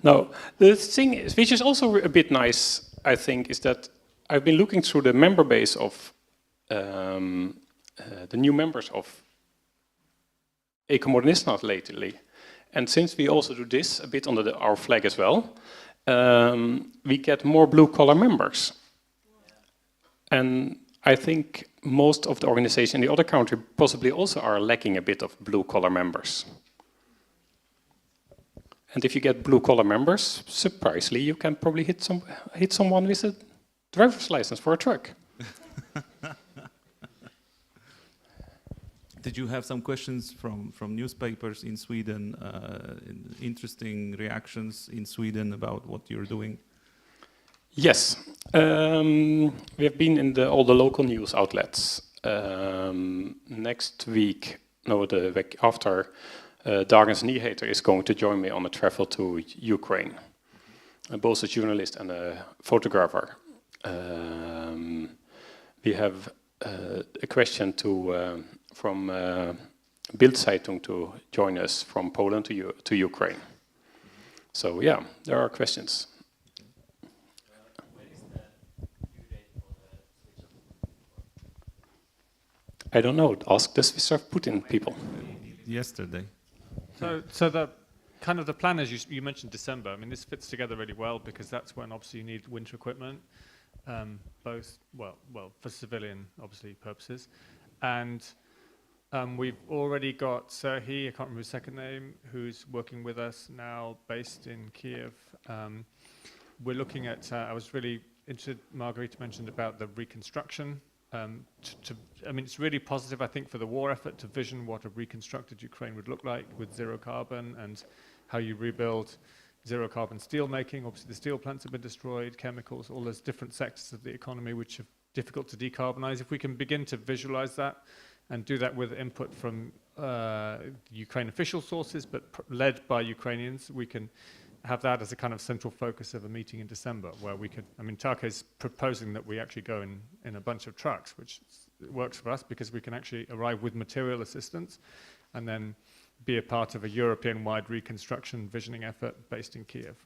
No, the thing is, which is also a bit nice, I think, is that I've been looking through the member base of the new members of eco-humanist lately. And since we also do this a bit under our flag as well, we get more blue-collar members. And I think most of the organizations in the other country possibly also are lacking a bit of blue-collar members. And if you get blue-collar members, surprisingly, you can probably hit someone with a driver's license for a truck. Did you have some questions from newspapers in Sweden, interesting reactions in Sweden about what you're doing? Yes, we have been in all the local news outlets. Next week, no, the week after, Dagens Nyheter is going to join me on a travel to Ukraine, both a journalist and a photographer. We have a question from Bild-Zeitung to join us from Poland to Ukraine. So yeah, there are questions. I don't know. Ask the Swiss Putin people. Yesterday. So the kind of the plan is you mentioned December. I mean, this fits together really well because that's when obviously you need winter equipment, both well for civilian obviously purposes, and we've already got Serhiy, I can't remember his second name, who's working with us now, based in Kiev. We're looking at. I was really interested. Margarita mentioned about the reconstruction. I mean, it's really positive, I think, for the war effort to vision what a reconstructed Ukraine would look like with zero carbon and how you rebuild zero carbon steel making. Obviously, the steel plants have been destroyed, chemicals, all those different sectors of the economy which are difficult to decarbonize. If we can begin to visualize that and do that with input from Ukraine official sources, but led by Ukrainians, we can have that as a kind of central focus of a meeting in December where we could, I mean, Take is proposing that we actually go in a bunch of trucks, which works for us because we can actually arrive with material assistance and then be a part of a European-wide reconstruction visioning effort based in Kiev.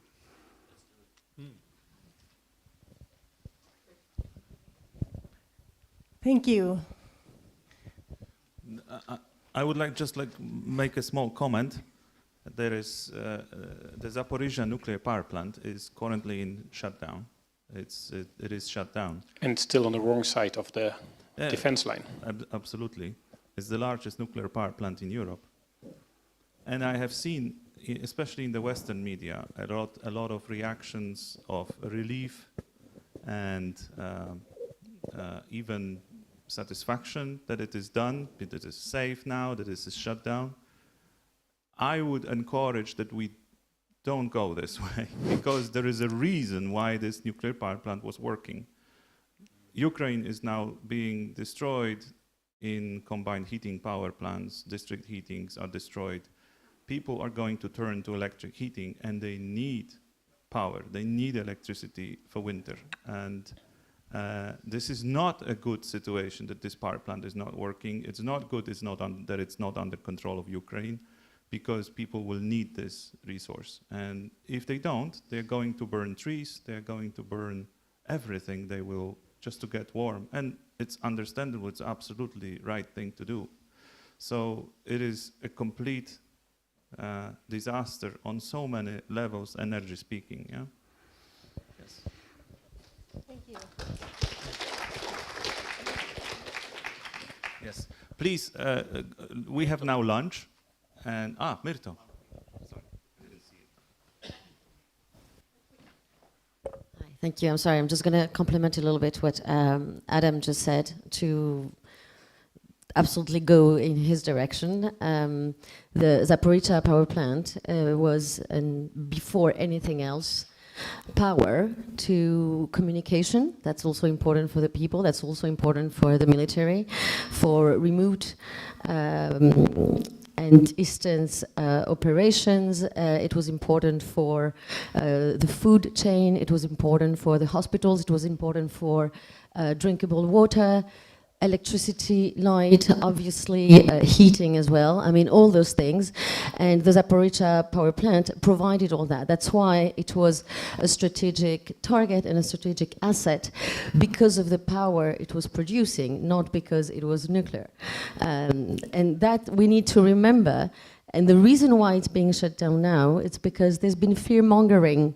Thank you. I would just make a small comment. There is the Zaporizhzhia nuclear power plant is currently in shutdown. It is shut down. And it's still on the wrong side of the defense line. Absolutely. It's the largest nuclear power plant in Europe. And I have seen, especially in the Western media, a lot of reactions of relief and even satisfaction that it is done, that it is safe now, that it is shut down. I would encourage that we don't go this way because there is a reason why this nuclear power plant was working. Ukraine is now being destroyed in combined heating power plants. District heatings are destroyed. People are going to turn to electric heating and they need power. They need electricity for winter. And this is not a good situation that this power plant is not working. It's not good that it's not under control of Ukraine, because people will need this resource. And if they don't, they're going to burn trees, they're going to burn everything they will just to get warm. And it's understandable, it's absolutely right thing to do. So it is a complete disaster on so many levels, energy speaking, yeah? Yes. Thank you. Yes, please, we have now lunch. And Mirto. Sorry, I didn't see it. Hi, thank you. I'm sorry. I'm just going to compliment a little bit what Adam just said to absolutely go in his direction. The Zaporizhzhia power plant was, before anything else, power to communication. That's also important for the people. That's also important for the military, for remote and distance operations. It was important for the food chain. It was important for the hospitals. It was important for drinkable water, electricity, light, obviously heating as well. I mean, all those things. And the Zaporizhzhia power plant provided all that. That's why it was a strategic target and a strategic asset, because of the power it was producing, not because it was nuclear. And that we need to remember. And the reason why it's being shut down now, it's because there's been fear-mongering,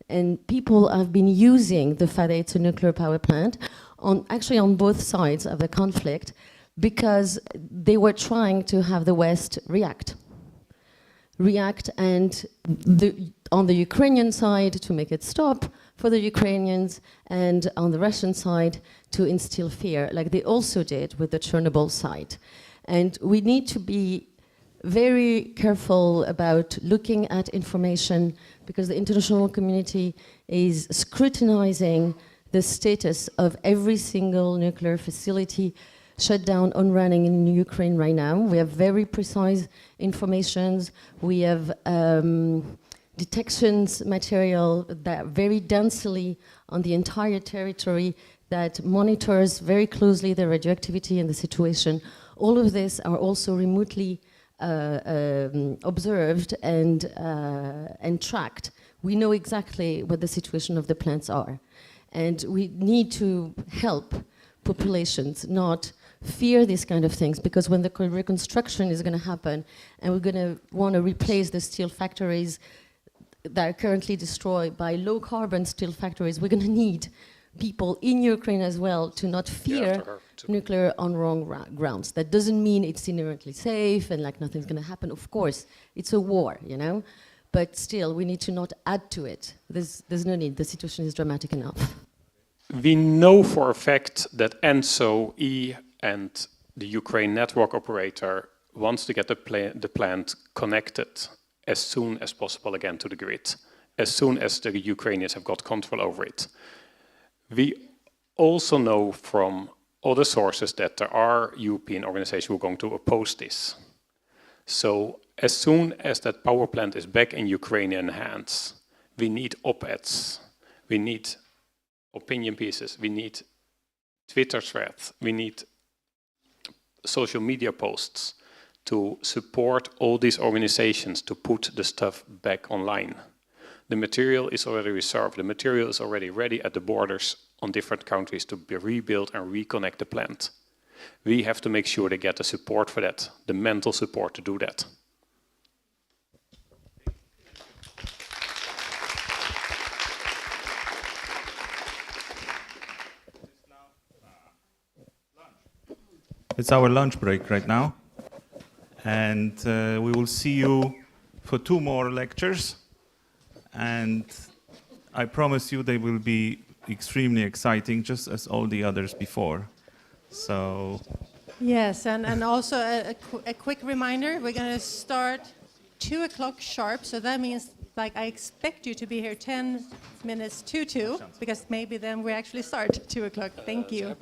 and people have been using the fact that it's a nuclear power plant actually on both sides of the conflict, because they were trying to have the West react, and on the Ukrainian side to make it stop for the Ukrainians, and on the Russian side to instill fear, like they also did with the Chernobyl site. And we need to be very careful about looking at information, because the international community is scrutinizing the status of every single nuclear facility shut down or running in Ukraine right now. We have very precise informations. We have detections material that very densely on the entire territory that monitors very closely the radioactivity and the situation. All of this are also remotely observed and tracked. We know exactly what the situation of the plants are. And we need to help populations not fear these kind of things, because when the reconstruction is going to happen and we're going to want to replace the steel factories that are currently destroyed by low carbon steel factories, we're going to need people in Ukraine as well to not fear nuclear on wrong grounds. That doesn't mean it's inherently safe and like nothing's going to happen. Of course, it's a war, you know? But still, we need to not add to it. There's no need. The situation is dramatic enough. We know for a fact that ENTSO-E and the Ukraine network operator wants to get the plant connected as soon as possible again to the grid, as soon as the Ukrainians have got control over it. We also know from other sources that there are European organizations who are going to oppose this. So as soon as that power plant is back in Ukrainian hands, we need op-eds, we need opinion pieces, we need Twitter threads, we need social media posts to support all these organizations to put the stuff back online. The material is already reserved, the material is already ready at the borders on different countries to be rebuilt and reconnect the plant. We have to make sure they get the support for that, the mental support to do that. It's our lunch break right now, and we will see you for 2 more lectures, and I promise you they will be extremely exciting, just as all the others before. So yes, and also a quick reminder, we're going to start 2 o'clock sharp, so that means like I expect you to be here 10 minutes to 2, because maybe then we actually start 2 o'clock. Thank you.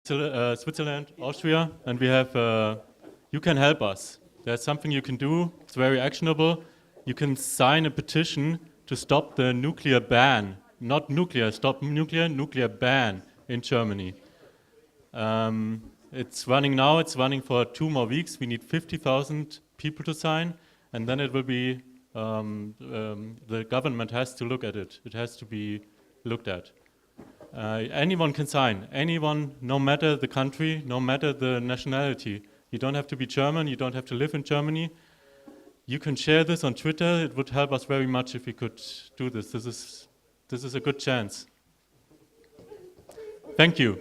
Switzerland, Austria, and we have, you can help us. There's something you can do, it's very actionable. You can sign a petition to stop the nuclear ban, not nuclear, stop nuclear ban in Germany. It's running now, it's running for 2 more weeks. We need 50,000 people to sign, and then it will be, the government has to look at it. It has to be looked at. Anyone can sign, anyone, no matter the country, no matter the nationality. You don't have to be German, you don't have to live in Germany. You can share this on Twitter. It would help us very much if we could do this. This is a good chance. Thank you.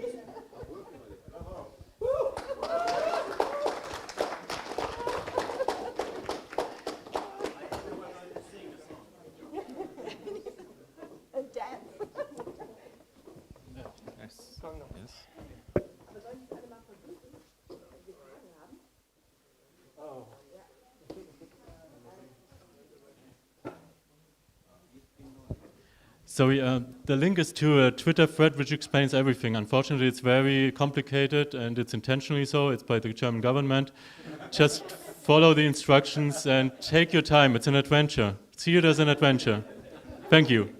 So the link is to a Twitter thread which explains everything. Unfortunately, it's very complicated and it's intentionally so. It's by the German government. Just follow the instructions and take your time. It's an adventure. See it as an adventure. Thank you.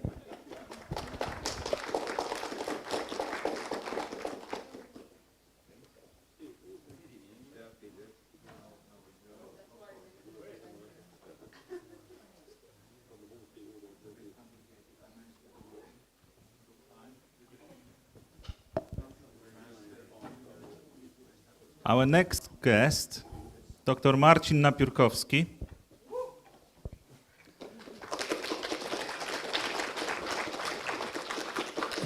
Our next guest, Dr. Marcin Napiórkowski.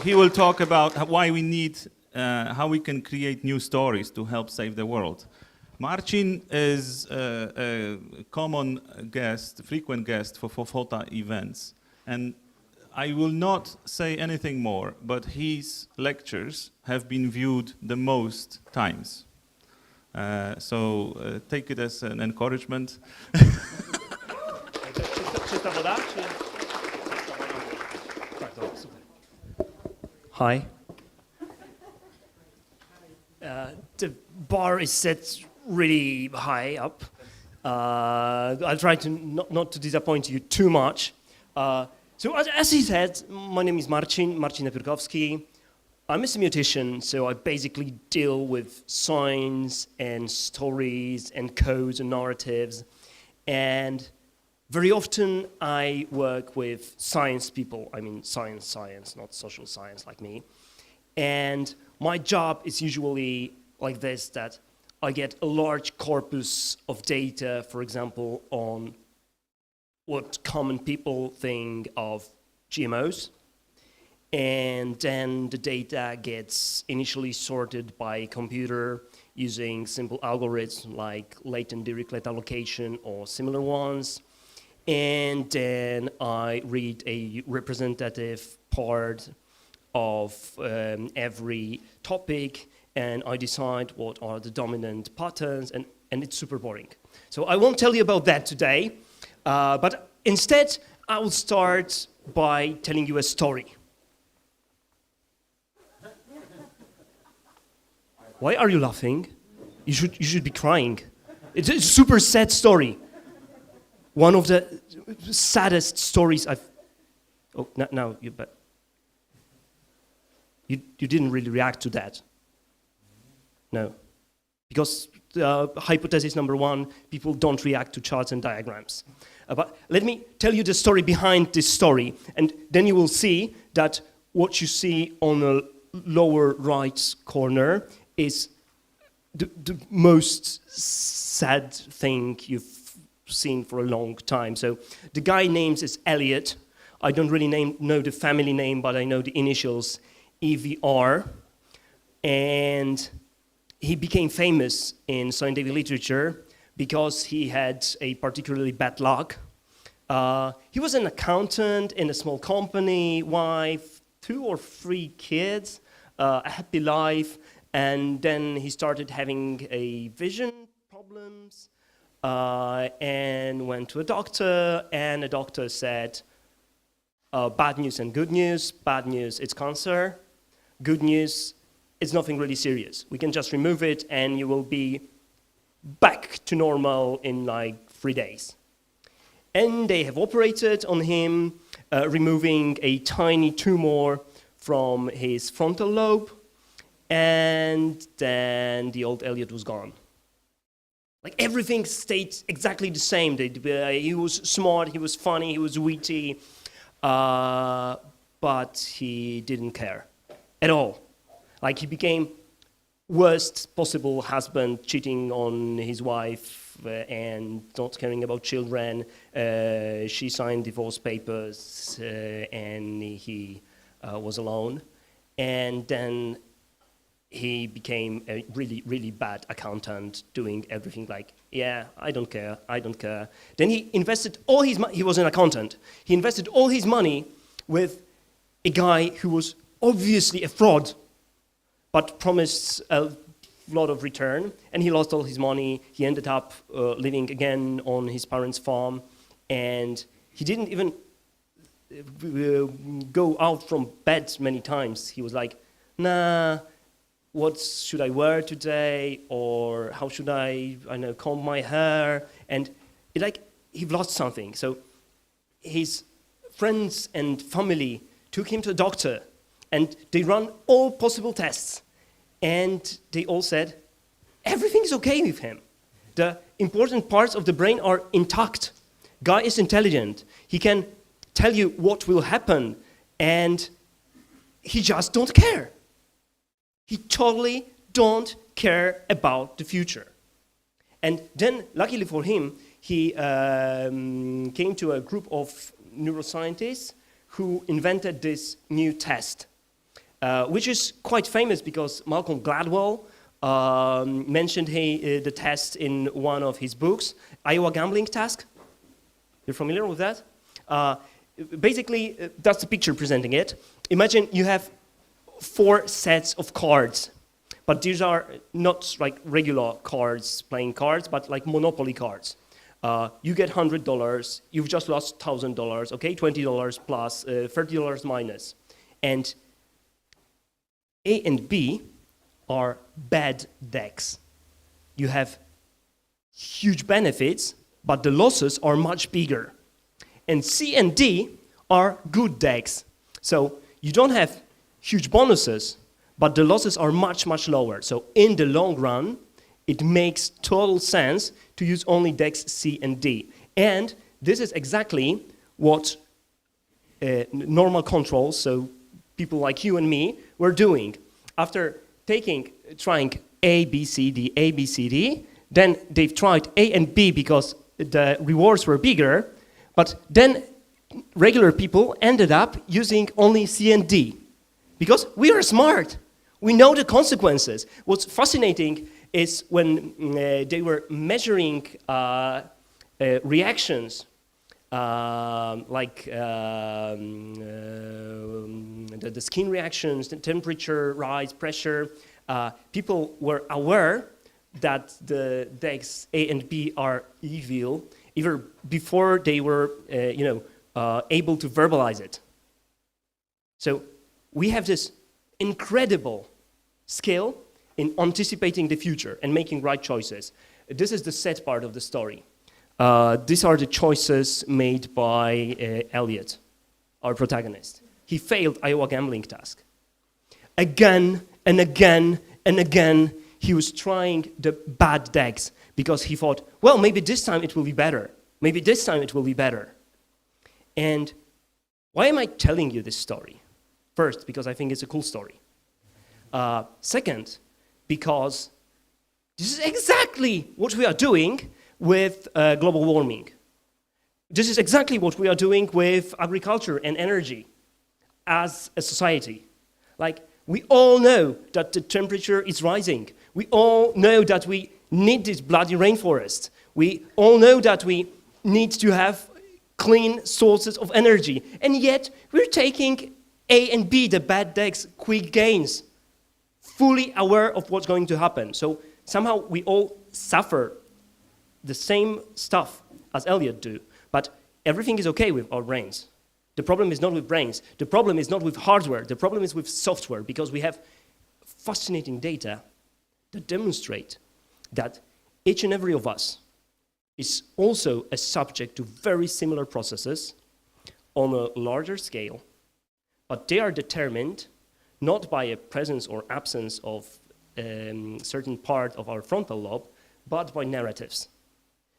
He will talk about why we need, how we can create new stories to help save the world. Marcin is a common guest, frequent guest for FOTA events. And I will not say anything more, but his lectures have been viewed the most times. So take it as an encouragement. Hi. The bar is set really high up. I'll try to not to disappoint you too much. So as he said, my name is Marcin Napiórkowski. I'm a semiotician, so I basically deal with science and stories and codes and narratives. And very often I work with science people. I mean science, not social science like me. And my job is usually like this, that I get a large corpus of data, for example, on what common people think of GMOs. And then the data gets initially sorted by a computer using simple algorithms like latent Dirichlet allocation or similar ones. And then I read a representative part of every topic, and I decide what are the dominant patterns, and it's super boring. So I won't tell you about that today, but instead I will start by telling you a story. Why are you laughing? You should be crying. It's a super sad story. One of the saddest stories I've... Oh, now you bet. You didn't really react to that. No. Because hypothesis number one, people don't react to charts and diagrams. But let me tell you the story behind this story, and then you will see that what you see on the lower right corner is the most sad thing you've seen for a long time. So the guy names is Elliot. I don't really know the family name, but I know the initials, EVR. And he became famous in scientific literature because he had a particularly bad luck. He was an accountant in a small company, wife, 2 or 3 kids, a happy life. And then he started having a vision problems and went to a doctor, and the doctor said, bad news and good news. Bad news, it's cancer. Good news, it's nothing really serious. We can just remove it and you will be back to normal in like 3 days. And they have operated on him, removing a tiny tumor from his frontal lobe, and then the old Elliot was gone. Like everything stayed exactly the same. He was smart, he was funny, he was witty, but he didn't care at all. Like he became worst possible husband, cheating on his wife and not caring about children. She signed divorce papers and he was alone. And then he became a really, really bad accountant, doing everything like, yeah, I don't care, I don't care. Then he invested all his money, he was an accountant, he invested all his money with a guy who was obviously a fraud, but promised a lot of return, and he lost all his money. He ended up living again on his parents' farm, and he didn't even go out from bed many times. He was like, nah, what should I wear today, or how should I know, comb my hair, and he lost something. So his friends and family took him to a doctor, and they ran all possible tests, and they all said, everything's okay with him. The important parts of the brain are intact. Guy is intelligent. He can tell you what will happen, and he just don't care. He totally don't care about the future. And then, luckily for him, he came to a group of neuroscientists who invented this new test, which is quite famous because Malcolm Gladwell mentioned the test in one of his books, Iowa Gambling Task. You're familiar with that? Basically, that's the picture presenting it. Imagine you have 4 sets of cards, but these are not like regular cards, playing cards, but like Monopoly cards. You get $100, you've just lost $1,000, okay, $20 plus, $30 minus. And A and B are bad decks. You have huge benefits, but the losses are much bigger. And C and D are good decks. So you don't have huge bonuses, but the losses are much, much lower. So in the long run, it makes total sense to use only decks C and D. And this is exactly what normal controls, so people like you and me, were doing. After trying A, B, C, D, A, B, C, D, then they've tried A and B because the rewards were bigger, but then regular people ended up using only C and D. Because we are smart. We know the consequences. What's fascinating is when they were measuring reactions, like the skin reactions, the temperature rise, pressure, people were aware that the decks A and B are evil, even before they were able to verbalize it. So we have this incredible skill in anticipating the future and making right choices. This is the sad part of the story. These are the choices made by Elliot, our protagonist. He failed Iowa Gambling Task. Again and again and again, he was trying the bad decks because he thought, well, maybe this time it will be better. Maybe this time it will be better. And why am I telling you this story? First, because I think it's a cool story. Second, because this is exactly what we are doing with global warming. This is exactly what we are doing with agriculture and energy as a society. Like, we all know that the temperature is rising. We all know that we need this bloody rainforest. We all know that we need to have clean sources of energy. And yet, we're taking A and B, the bad decks, quick gains, fully aware of what's going to happen. So somehow we all suffer the same stuff as Elliot do, but everything is okay with our brains. The problem is not with brains. The problem is not with hardware. The problem is with software, because we have fascinating data that demonstrate that each and every of us is also a subject to very similar processes on a larger scale, but they are determined not by a presence or absence of certain part of our frontal lobe, but by narratives.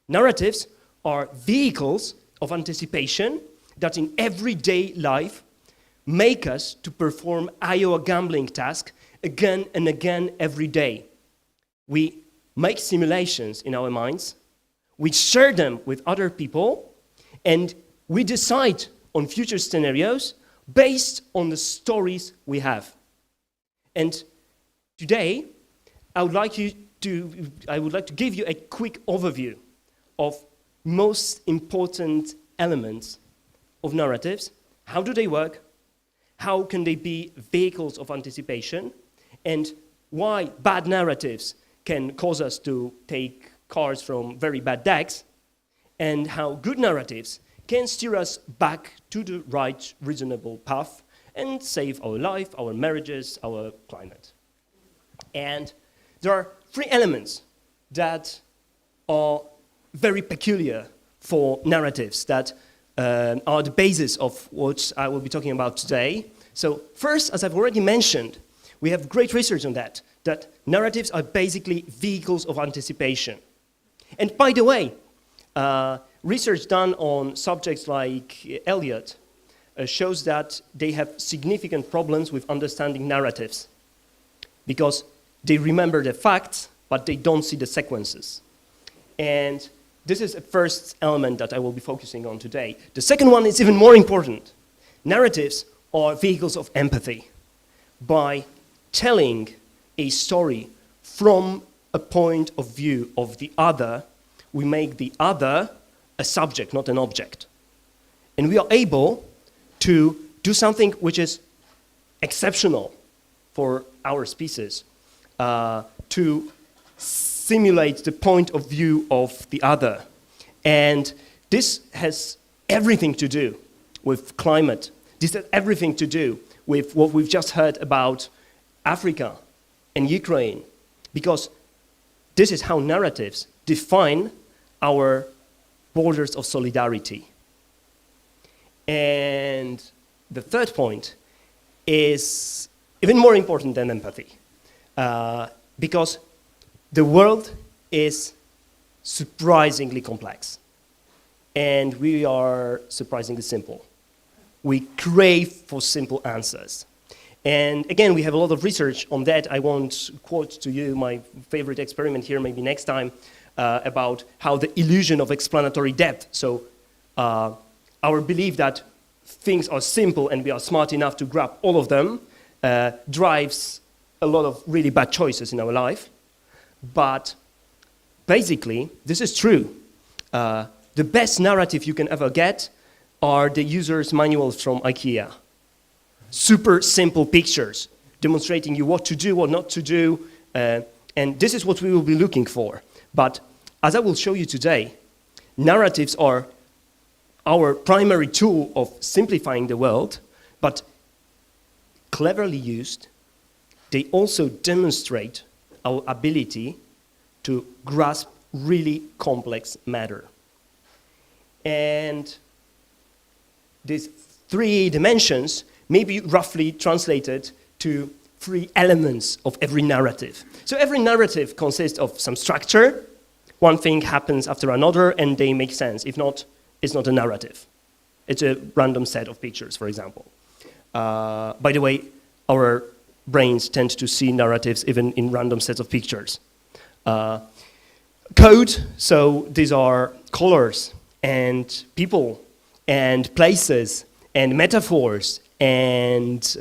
Narratives are vehicles of anticipation that in everyday life make us to perform Iowa gambling task again and again every day. We make simulations in our minds, we share them with other people, and we decide on future scenarios based on the stories we have. And today, I would like to give you a quick overview of most important elements of narratives. How do they work? How can they be vehicles of anticipation? And why bad narratives can cause us to take cars from very bad decks, and how good narratives can steer us back to the right, reasonable path and save our life, our marriages, our climate. And there are three elements that are very peculiar for narratives that are the basis of what I will be talking about today. So first, as I've already mentioned, we have great research on that narratives are basically vehicles of anticipation. And by the way, research done on subjects like Eliot shows that they have significant problems with understanding narratives because they remember the facts, but they don't see the sequences. And this is a first element that I will be focusing on today. The second one is even more important. Narratives are vehicles of empathy. By telling a story from a point of view of the other, we make the other a subject, not an object. And we are able to do something which is exceptional for our species, to simulate the point of view of the other. And this has everything to do with climate. This has everything to do with what we've just heard about Africa and Ukraine, because this is how narratives define our borders of solidarity. And the third point is even more important than empathy, because the world is surprisingly complex, and we are surprisingly simple. We crave for simple answers. And again, we have a lot of research on that. I won't quote to you my favorite experiment here, maybe next time, about how the illusion of explanatory depth, so our belief that things are simple and we are smart enough to grab all of them, drives a lot of really bad choices in our life. But basically, this is true. The best narrative you can ever get are the user's manuals from IKEA. Super simple pictures demonstrating you what to do, what not to do, and this is what we will be looking for. But as I will show you today, narratives are our primary tool of simplifying the world, but cleverly used, they also demonstrate our ability to grasp really complex matter. And these three dimensions may be roughly translated to three elements of every narrative. So every narrative consists of some structure. One thing happens after another, and they make sense. If not, it's not a narrative. It's a random set of pictures, for example. By the way, our brains tend to see narratives even in random sets of pictures. Code, so these are colors and people and places and metaphors and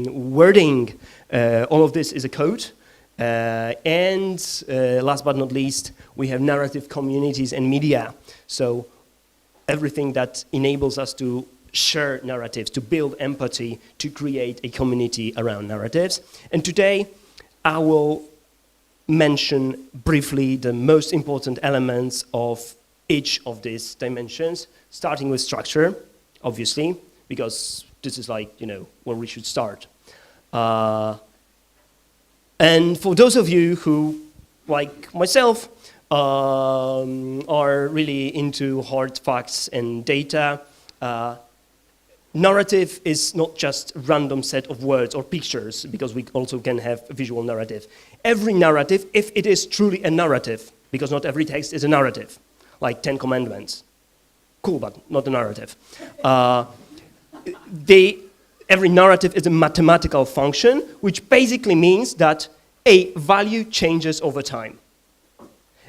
wording. All of this is a code. And last but not least, we have narrative communities and media. So everything that enables us to share narratives, to build empathy, to create a community around narratives. And today, I will mention briefly the most important elements of each of these dimensions, starting with structure, obviously, because this is like, where we should start. And for those of you who, like myself, are really into hard facts and data, narrative is not just a random set of words or pictures, because we also can have a visual narrative. Every narrative, if it is truly a narrative, because not every text is a narrative, like 10 Commandments. Cool, but not a narrative. Every narrative is a mathematical function, which basically means that a value changes over time.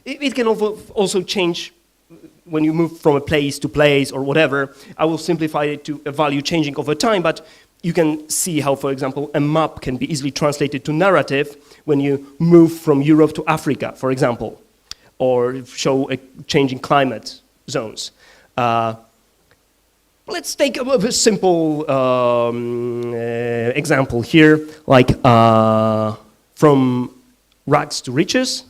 It can also change when you move from a place to place or whatever. I will simplify it to a value changing over time, but you can see how, for example, a map can be easily translated to narrative when you move from Europe to Africa, for example, or show a changing climate zones. Let's take a simple example here, like from rags to riches.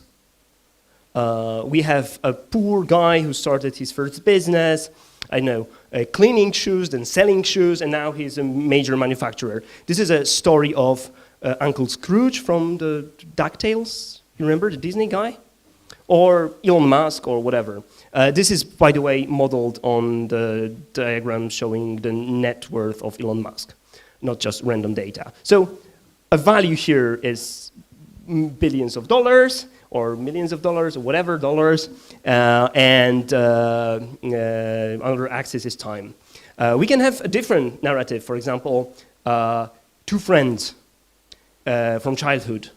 We have a poor guy who started his first business, I know, cleaning shoes, then selling shoes, and now he's a major manufacturer. This is a story of Uncle Scrooge from the DuckTales, you remember, the Disney guy? Or Elon Musk, or whatever. This is, by the way, modeled on the diagram showing the net worth of Elon Musk, not just random data. So a value here is billions of dollars, or millions of dollars, or whatever dollars, and another axis is time. We can have a different narrative, for example, two friends from childhood.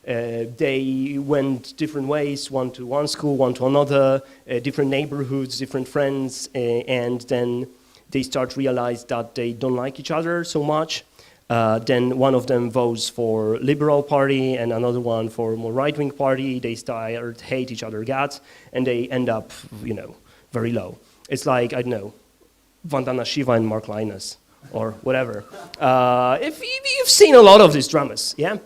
They went different ways, one to one school, one to another, different neighborhoods, different friends, and then they start to realize that they don't like each other so much. Then one of them votes for liberal party and another one for more right-wing party. They start hate each other guts, and they end up, you know, very low. It's like, I don't know, Vandana Shiva and Mark Lynas, or whatever. If you've seen a lot of these dramas, yeah?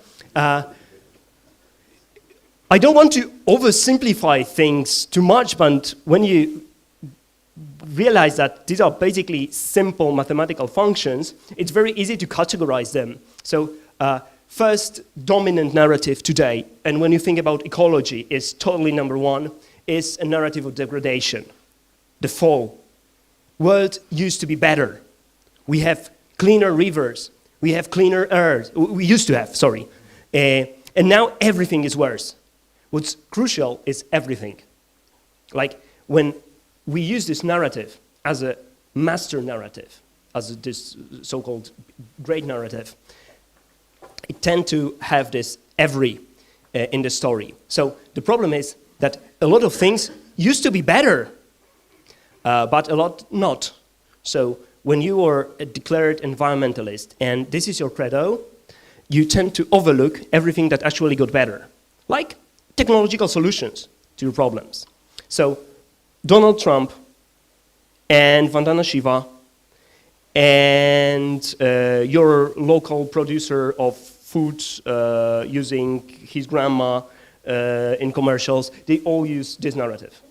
I don't want to oversimplify things too much, but when you realize that these are basically simple mathematical functions, it's very easy to categorize them. So first dominant narrative today, and when you think about ecology, is totally number one, is a narrative of degradation, the fall. World used to be better. We have cleaner rivers, we have cleaner air, we used to have, sorry. And now everything is worse. What's crucial is everything. Like when we use this narrative as a master narrative, as this so-called great narrative, it tends to have this every in the story. So the problem is that a lot of things used to be better, but a lot not. So when you are a declared environmentalist and this is your credo, you tend to overlook everything that actually got better, like technological solutions to your problems. So Donald Trump and Vandana Shiva and your local producer of food using his grandma in commercials, they all use this narrative.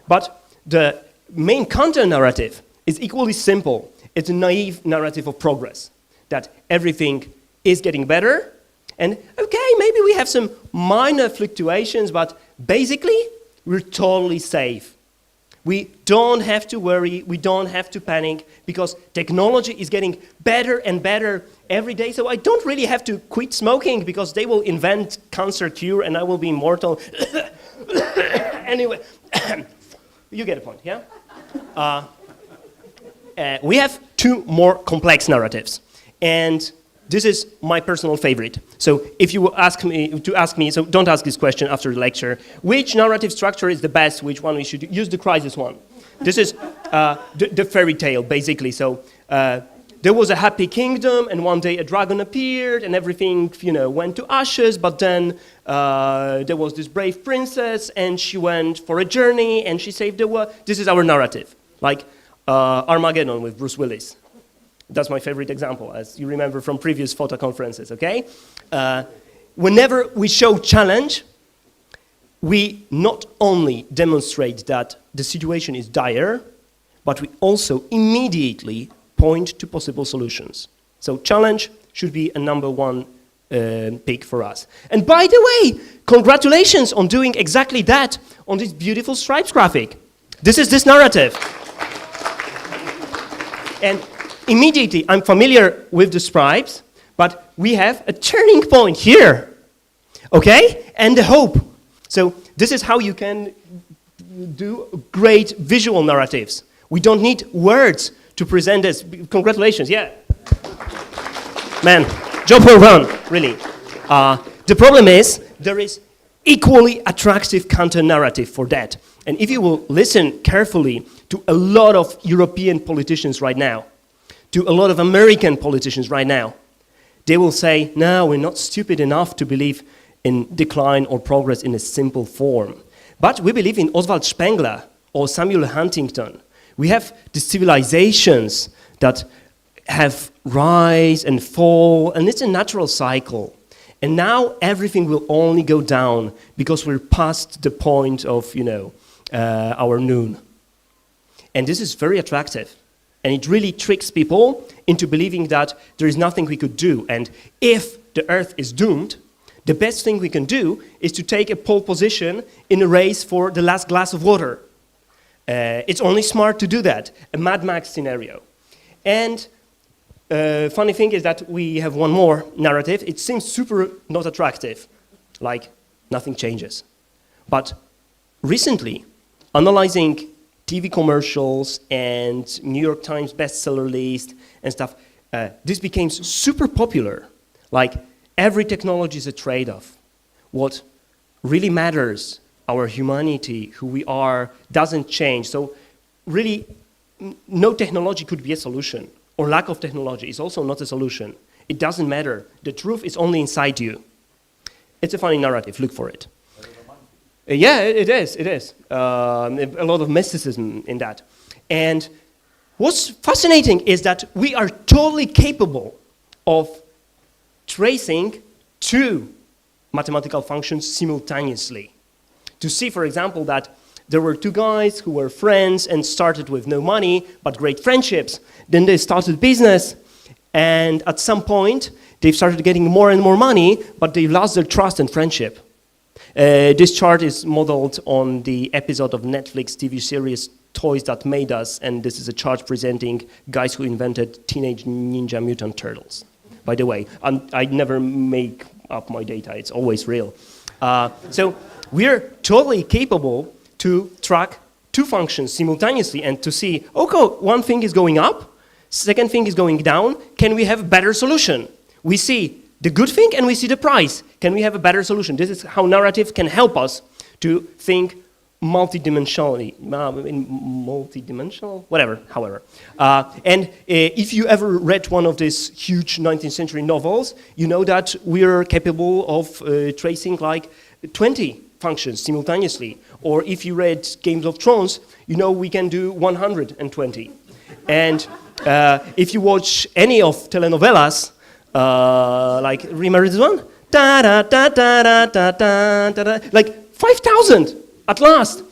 But the main counter-narrative is equally simple. It's a naive narrative of progress, that everything is getting better, and okay, maybe we have some minor fluctuations, but basically, we're totally safe. We don't have to worry, we don't have to panic, because technology is getting better and better every day, so I don't really have to quit smoking, because they will invent cancer cure and I will be immortal. Anyway, you get the point, yeah? We have two more complex narratives, and this is my personal favorite. So if you ask me, so don't ask this question after the lecture, which narrative structure is the best, which one we should use the crisis one. This is the fairy tale, basically. So there was a happy kingdom, and one day a dragon appeared, and everything, you know, went to ashes, but then there was this brave princess, and she went for a journey, and she saved the world. This is our narrative, like Armageddon with Bruce Willis. That's my favorite example, as you remember from previous photo conferences, okay? Whenever we show challenge, we not only demonstrate that the situation is dire, but we also immediately point to possible solutions. So challenge should be a number one pick for us. And by the way, congratulations on doing exactly that on this beautiful stripes graphic. This is this narrative. And immediately, I'm familiar with the stripes, but we have a turning point here, okay? And the hope. So this is how you can do great visual narratives. We don't need words to present this. Congratulations, yeah. Man, job well done, really. The problem is, there is equally attractive counter-narrative for that. And if you will listen carefully to a lot of European politicians right now, to a lot of American politicians right now, they will say, no, we're not stupid enough to believe in decline or progress in a simple form. But we believe in Oswald Spengler or Samuel Huntington. We have the civilizations that have rise and fall, and it's a natural cycle. And now everything will only go down because we're past the point of, our noon. And this is very attractive. And it really tricks people into believing that there is nothing we could do. And if the Earth is doomed, the best thing we can do is to take a pole position in a race for the last glass of water. It's only smart to do that, a Mad Max scenario. And funny thing is that we have one more narrative. It seems super not attractive, like nothing changes. But recently, analyzing TV commercials and New York Times bestseller list and stuff, this became super popular. Like, every technology is a trade-off. What really matters, our humanity, who we are, doesn't change. So really, no technology could be a solution, or lack of technology is also not a solution. It doesn't matter. The truth is only inside you. It's a funny narrative. Look for it. Yeah, it is. A lot of mysticism in that. And what's fascinating is that we are totally capable of tracing two mathematical functions simultaneously. To see, for example, that there were two guys who were friends and started with no money, but great friendships. Then they started business, and at some point, they've started getting more and more money, but they lost their trust and friendship. This chart is modeled on the episode of Netflix TV series Toys That Made Us, and this is a chart presenting guys who invented Teenage Ninja Mutant Turtles. By the way, I never make up my data, it's always real. So we're totally capable to track two functions simultaneously and to see, okay, one thing is going up, second thing is going down, can we have a better solution? We see the good thing and we see the price. Can we have a better solution? This is how narrative can help us to think multidimensionally, however. And if you ever read one of these huge 19th century novels, you know that we're capable of tracing like 20 functions simultaneously. Or if you read Games of Thrones, you know we can do 120. And if you watch any of telenovelas, like, remember this one? Da da da da da da da da, like 5,000 at last.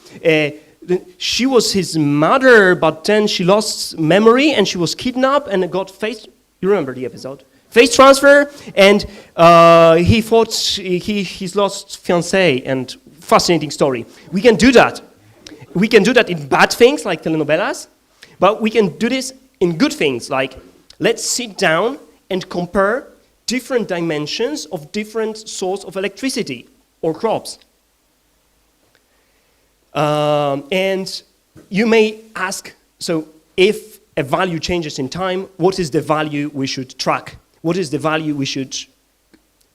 She was his mother, but then she lost memory and she was kidnapped and got face. You remember the episode? Face transfer, and he thought he's lost fiancée, and fascinating story. We can do that. We can do that in bad things like telenovelas, but we can do this in good things like let's sit down and compare different dimensions of different source of electricity or crops. And you may ask, so if a value changes in time, what is the value we should track? What is the value we should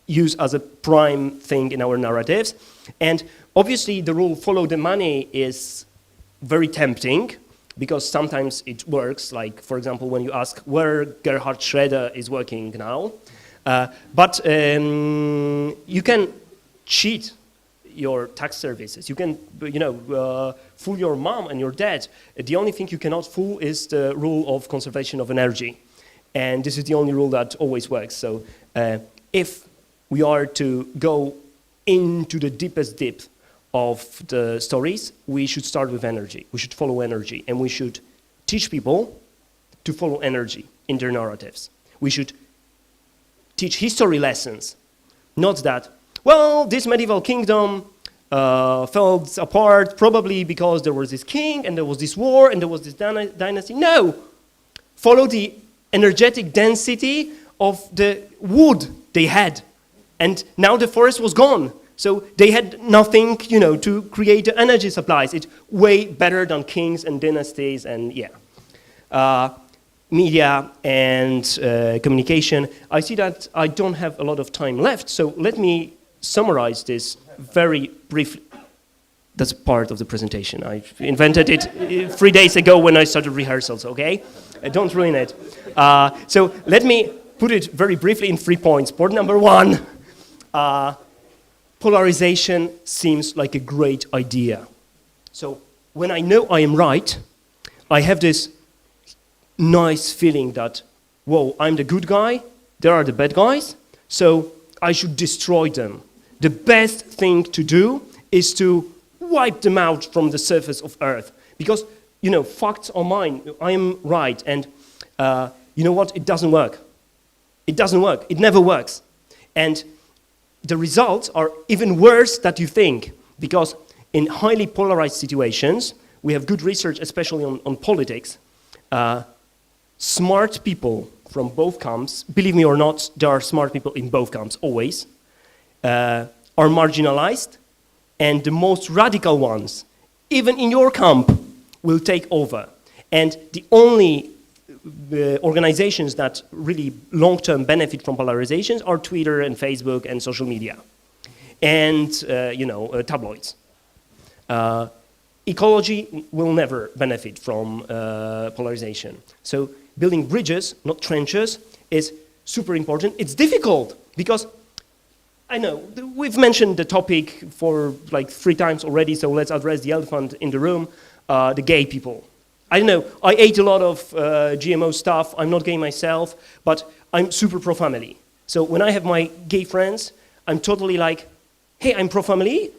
use as a prime thing in our narratives? And obviously the rule follow the money is very tempting because sometimes it works, like for example when you ask where Gerhard Schroeder is working now. But you can cheat your tax services. You can, fool your mom and your dad. The only thing you cannot fool is the rule of conservation of energy. And this is the only rule that always works. So if we are to go into the deepest depth of the stories, we should start with energy. We should follow energy. And we should teach people to follow energy in their narratives. We should teach history lessons Not that, well, this medieval kingdom fell apart probably because there was this king and there was this war and there was this dynasty. No! Follow the energetic density of the wood they had. And now the forest was gone. So they had nothing, you know, to create the energy supplies. It's way better than kings and dynasties and media and communication. I see that I don't have a lot of time left, so let me summarize this very briefly. That's part of the presentation. I invented it 3 days ago when I started rehearsals, okay? Don't ruin it. So let me put it very briefly in 3 points. Point number 1, polarization seems like a great idea. So when I know I am right, I have this nice feeling that, whoa, I'm the good guy, there are the bad guys, so I should destroy them. The best thing to do is to wipe them out from the surface of Earth. Because, you know, facts are mine, I am right, and you know what, it doesn't work. It doesn't work, it never works. And the results are even worse than you think, because in highly polarized situations, we have good research, especially on politics, smart people from both camps, believe me or not, there are smart people in both camps, always, are marginalized, and the most radical ones, even in your camp, will take over. And the only organizations that really long-term benefit from polarizations are Twitter and Facebook and social media, and tabloids. Ecology will never benefit from polarization. So building bridges, not trenches, is super important. It's difficult because I know we've mentioned the topic for like 3 times already, so let's address the elephant in the room, the gay people. I don't know, I ate a lot of GMO stuff, I'm not gay myself, but I'm super pro-family. So when I have my gay friends, I'm totally like, hey, I'm pro-family,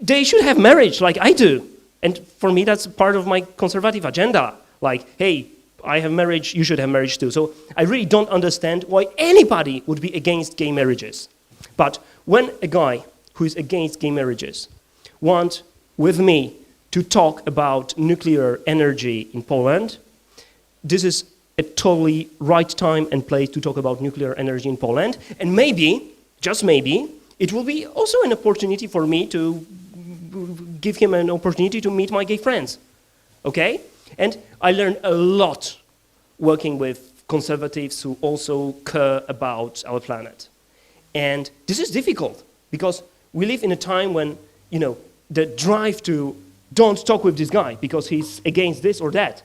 they should have marriage like I do. And for me, that's part of my conservative agenda. Like, hey, I have marriage, you should have marriage too. So I really don't understand why anybody would be against gay marriages. But when a guy who is against gay marriages wants, with me, to talk about nuclear energy in Poland, this is a totally right time and place to talk about nuclear energy in Poland. And maybe, just maybe, it will be also an opportunity for me to give him an opportunity to meet my gay friends, okay? And I learned a lot working with conservatives who also care about our planet. And this is difficult because we live in a time when, you know, the drive to don't talk with this guy because he's against this or that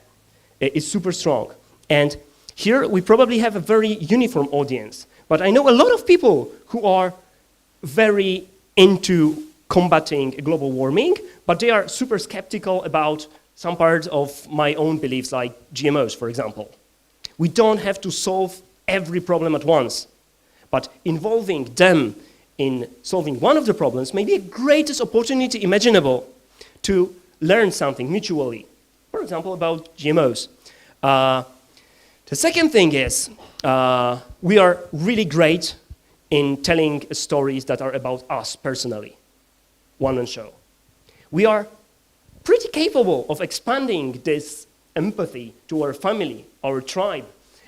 is super strong. And here we probably have a very uniform audience, but I know a lot of people who are very into combating global warming, but they are super skeptical about some parts of my own beliefs, like GMOs, for example. We don't have to solve every problem at once, but involving them in solving one of the problems may be the greatest opportunity imaginable to learn something mutually, for example, about GMOs. The second thing is, we are really great in telling stories that are about us personally, one-man show. We are pretty capable of expanding this empathy to our family, our tribe.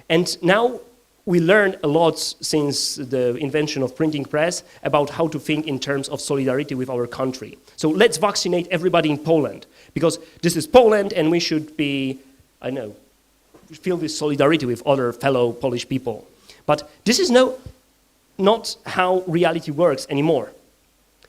And now we learned a lot since the invention of printing press about how to think in terms of solidarity with our country. So let's vaccinate everybody in Poland, because this is Poland and we should be, I know, feel this solidarity with other fellow Polish people. But this is not how reality works anymore.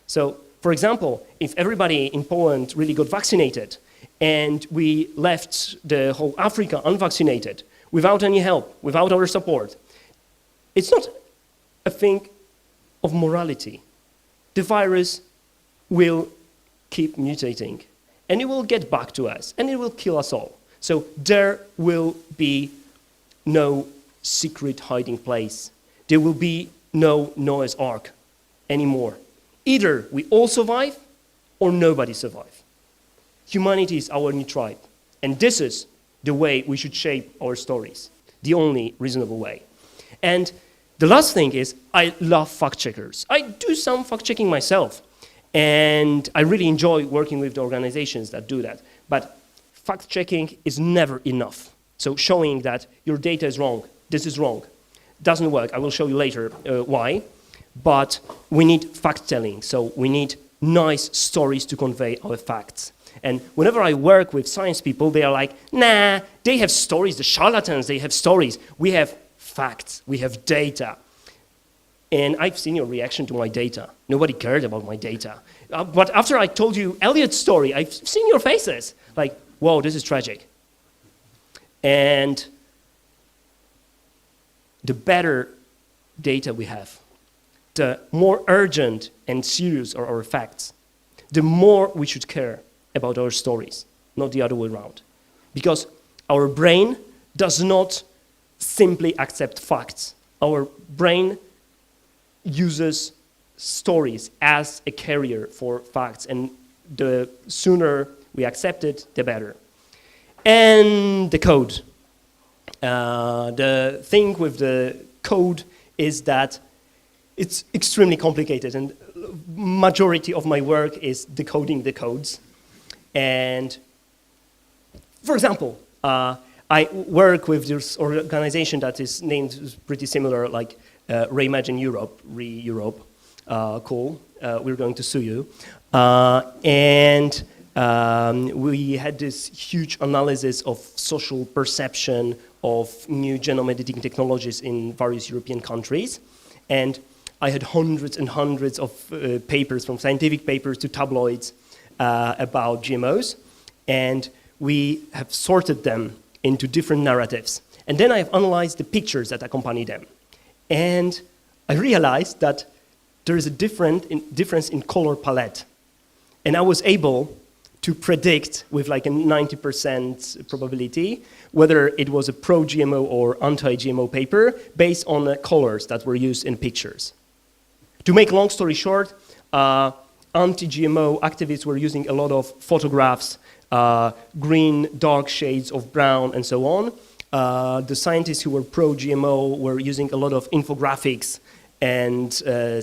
So, for example, if everybody in Poland really got vaccinated and we left the whole Africa unvaccinated, without any help, without our support, it's not a thing of morality. The virus will keep mutating, and it will get back to us, and it will kill us all. So there will be no secret hiding place. There will be no Noah's Ark anymore. Either we all survive, or nobody survive. Humanity is our new tribe, and this is the way we should shape our stories, the only reasonable way. And The last thing is, I love fact checkers. I do some fact checking myself. And I really enjoy working with the organizations that do that. But fact checking is never enough. So showing that your data is wrong, this is wrong, doesn't work. I will show you later why. But we need fact telling. So we need nice stories to convey our facts. And whenever I work with science people, they are like, nah, they have stories, the charlatans, they have stories. We have facts, we have data. And I've seen your reaction to my data. Nobody cared about my data. But after I told you Elliot's story, I've seen your faces. Like, whoa, this is tragic. And the better data we have, the more urgent and serious are our facts, the more we should care about our stories, not the other way around. Because our brain does not simply accept facts. Our brain uses stories as a carrier for facts, and the sooner we accept it, the better. And the code. The thing with the code is that it's extremely complicated, and majority of my work is decoding the codes. And for example, I work with this organization that is named pretty similar, like Reimagine Europe, Re-Europe, cool, we're going to sue you. And we had this huge analysis of social perception of new genome editing technologies in various European countries. And I had hundreds and hundreds of papers, from scientific papers to tabloids, about GMOs. And we have sorted them into different narratives. And then I've analyzed the pictures that accompany them. And I realized that there is a difference in color palette. And I was able to predict with like a 90% probability whether it was a pro-GMO or anti-GMO paper based on the colors that were used in pictures. To make a long story short, anti-GMO activists were using a lot of photographs, green, dark shades of brown, and so on. The scientists who were pro-GMO were using a lot of infographics, and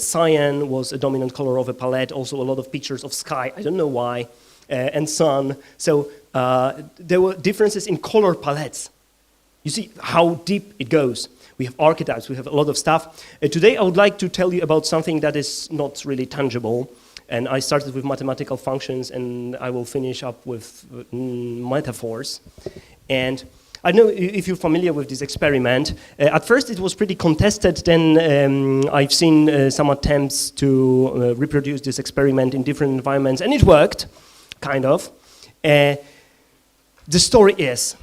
cyan was a dominant color of a palette, also a lot of pictures of sky, I don't know why, and sun. So there were differences in color palettes. You see how deep it goes. We have archetypes, we have a lot of stuff. Today I would like to tell you about something that is not really tangible. And I started with mathematical functions, and I will finish up with metaphors. And I don't know if you're familiar with this experiment. At first it was pretty contested, then I've seen some attempts to reproduce this experiment in different environments, and it worked, kind of. The story is,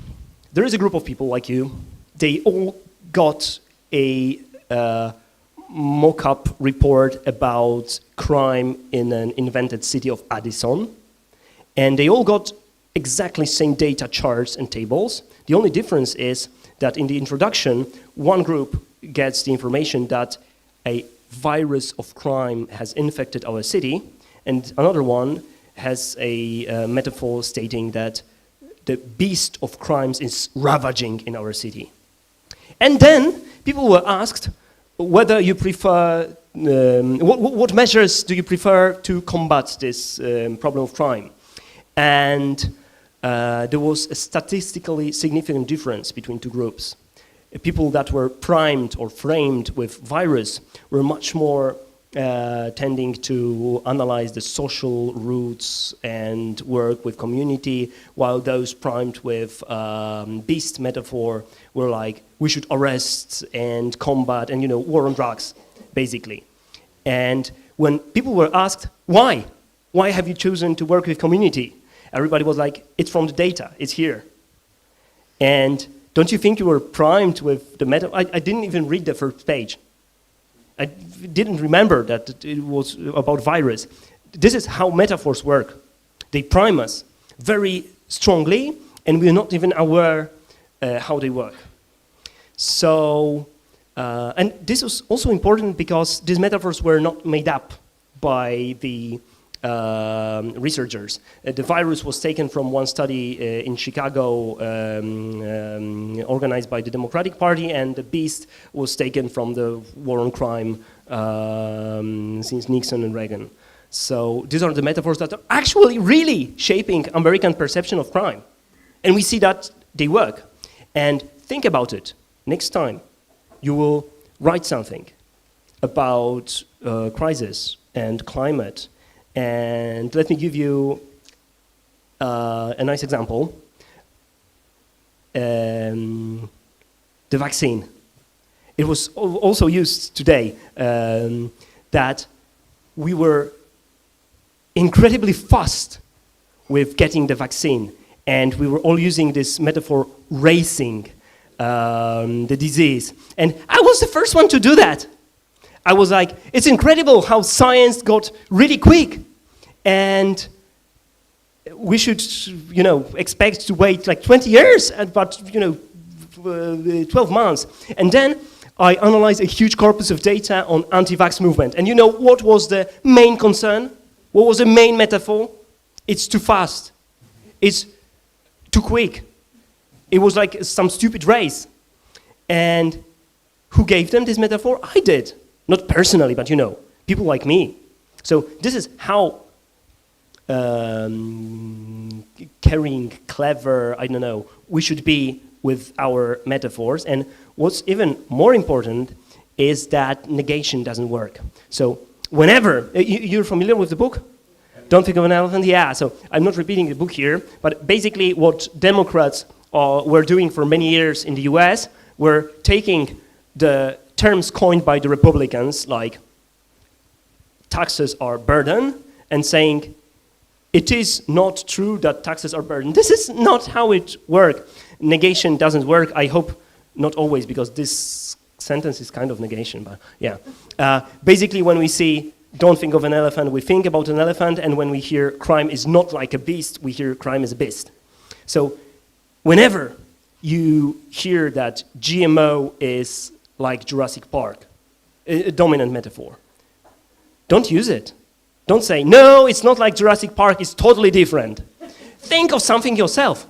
there is a group of people like you, they all got a mock-up report about crime in an invented city of Addison, and they all got exactly same data charts and tables. The only difference is that in the introduction, one group gets the information that a virus of crime has infected our city, and another one has a metaphor stating that the beast of crimes is ravaging in our city. And then people were asked whether you prefer, what measures do you prefer to combat this problem of crime? And there was a statistically significant difference between two groups. People that were primed or framed with virus were much more tending to analyze the social roots and work with community, while those primed with beast metaphor were like, we should arrest and combat and, war on drugs, basically. And when people were asked, why? Why have you chosen to work with community? Everybody was like, it's from the data, it's here. And don't you think you were primed with the metaphor? I didn't even read the first page. I didn't remember that it was about virus. This is how metaphors work. They prime us very strongly, and we're not even aware how they work. So, and this was also important because these metaphors were not made up by the researchers. The virus was taken from one study in Chicago organized by the Democratic Party, and the beast was taken from the war on crime since Nixon and Reagan. So these are the metaphors that are actually really shaping American perception of crime. And we see that they work. And think about it. Next time you will write something about crisis and climate, and let me give you a nice example. The vaccine. It was also used today that we were incredibly fast with getting the vaccine, and we were all using this metaphor, racing the disease. And I was the first one to do that. I was like, it's incredible how science got really quick, and we should, you know, expect to wait like 20 years, but, you know, 12 months. And then I analyzed a huge corpus of data on anti-vax movement. And you know what was the main concern? What was the main metaphor? It's too fast. It's too quick. It was like some stupid race. And who gave them this metaphor? I did. Not personally, but you know, people like me. So this is how caring, clever, I don't know, we should be with our metaphors. And what's even more important is that negation doesn't work. So whenever, you're familiar with the book? Don't Think of an Elephant? Yeah, so I'm not repeating the book here, but basically what Democrats were doing for many years in the US were taking the terms coined by the Republicans, like taxes are burden, and saying, it is not true that taxes are burden. This is not how it works. Negation doesn't work. I hope not always, because this sentence is kind of negation, but yeah. Basically, when we see don't think of an elephant, we think about an elephant, and when we hear crime is not like a beast, we hear crime is a beast. So whenever you hear that GMO is like Jurassic Park, a dominant metaphor, don't use it. Don't say, no, it's not like Jurassic Park, it's totally different. Think of something yourself.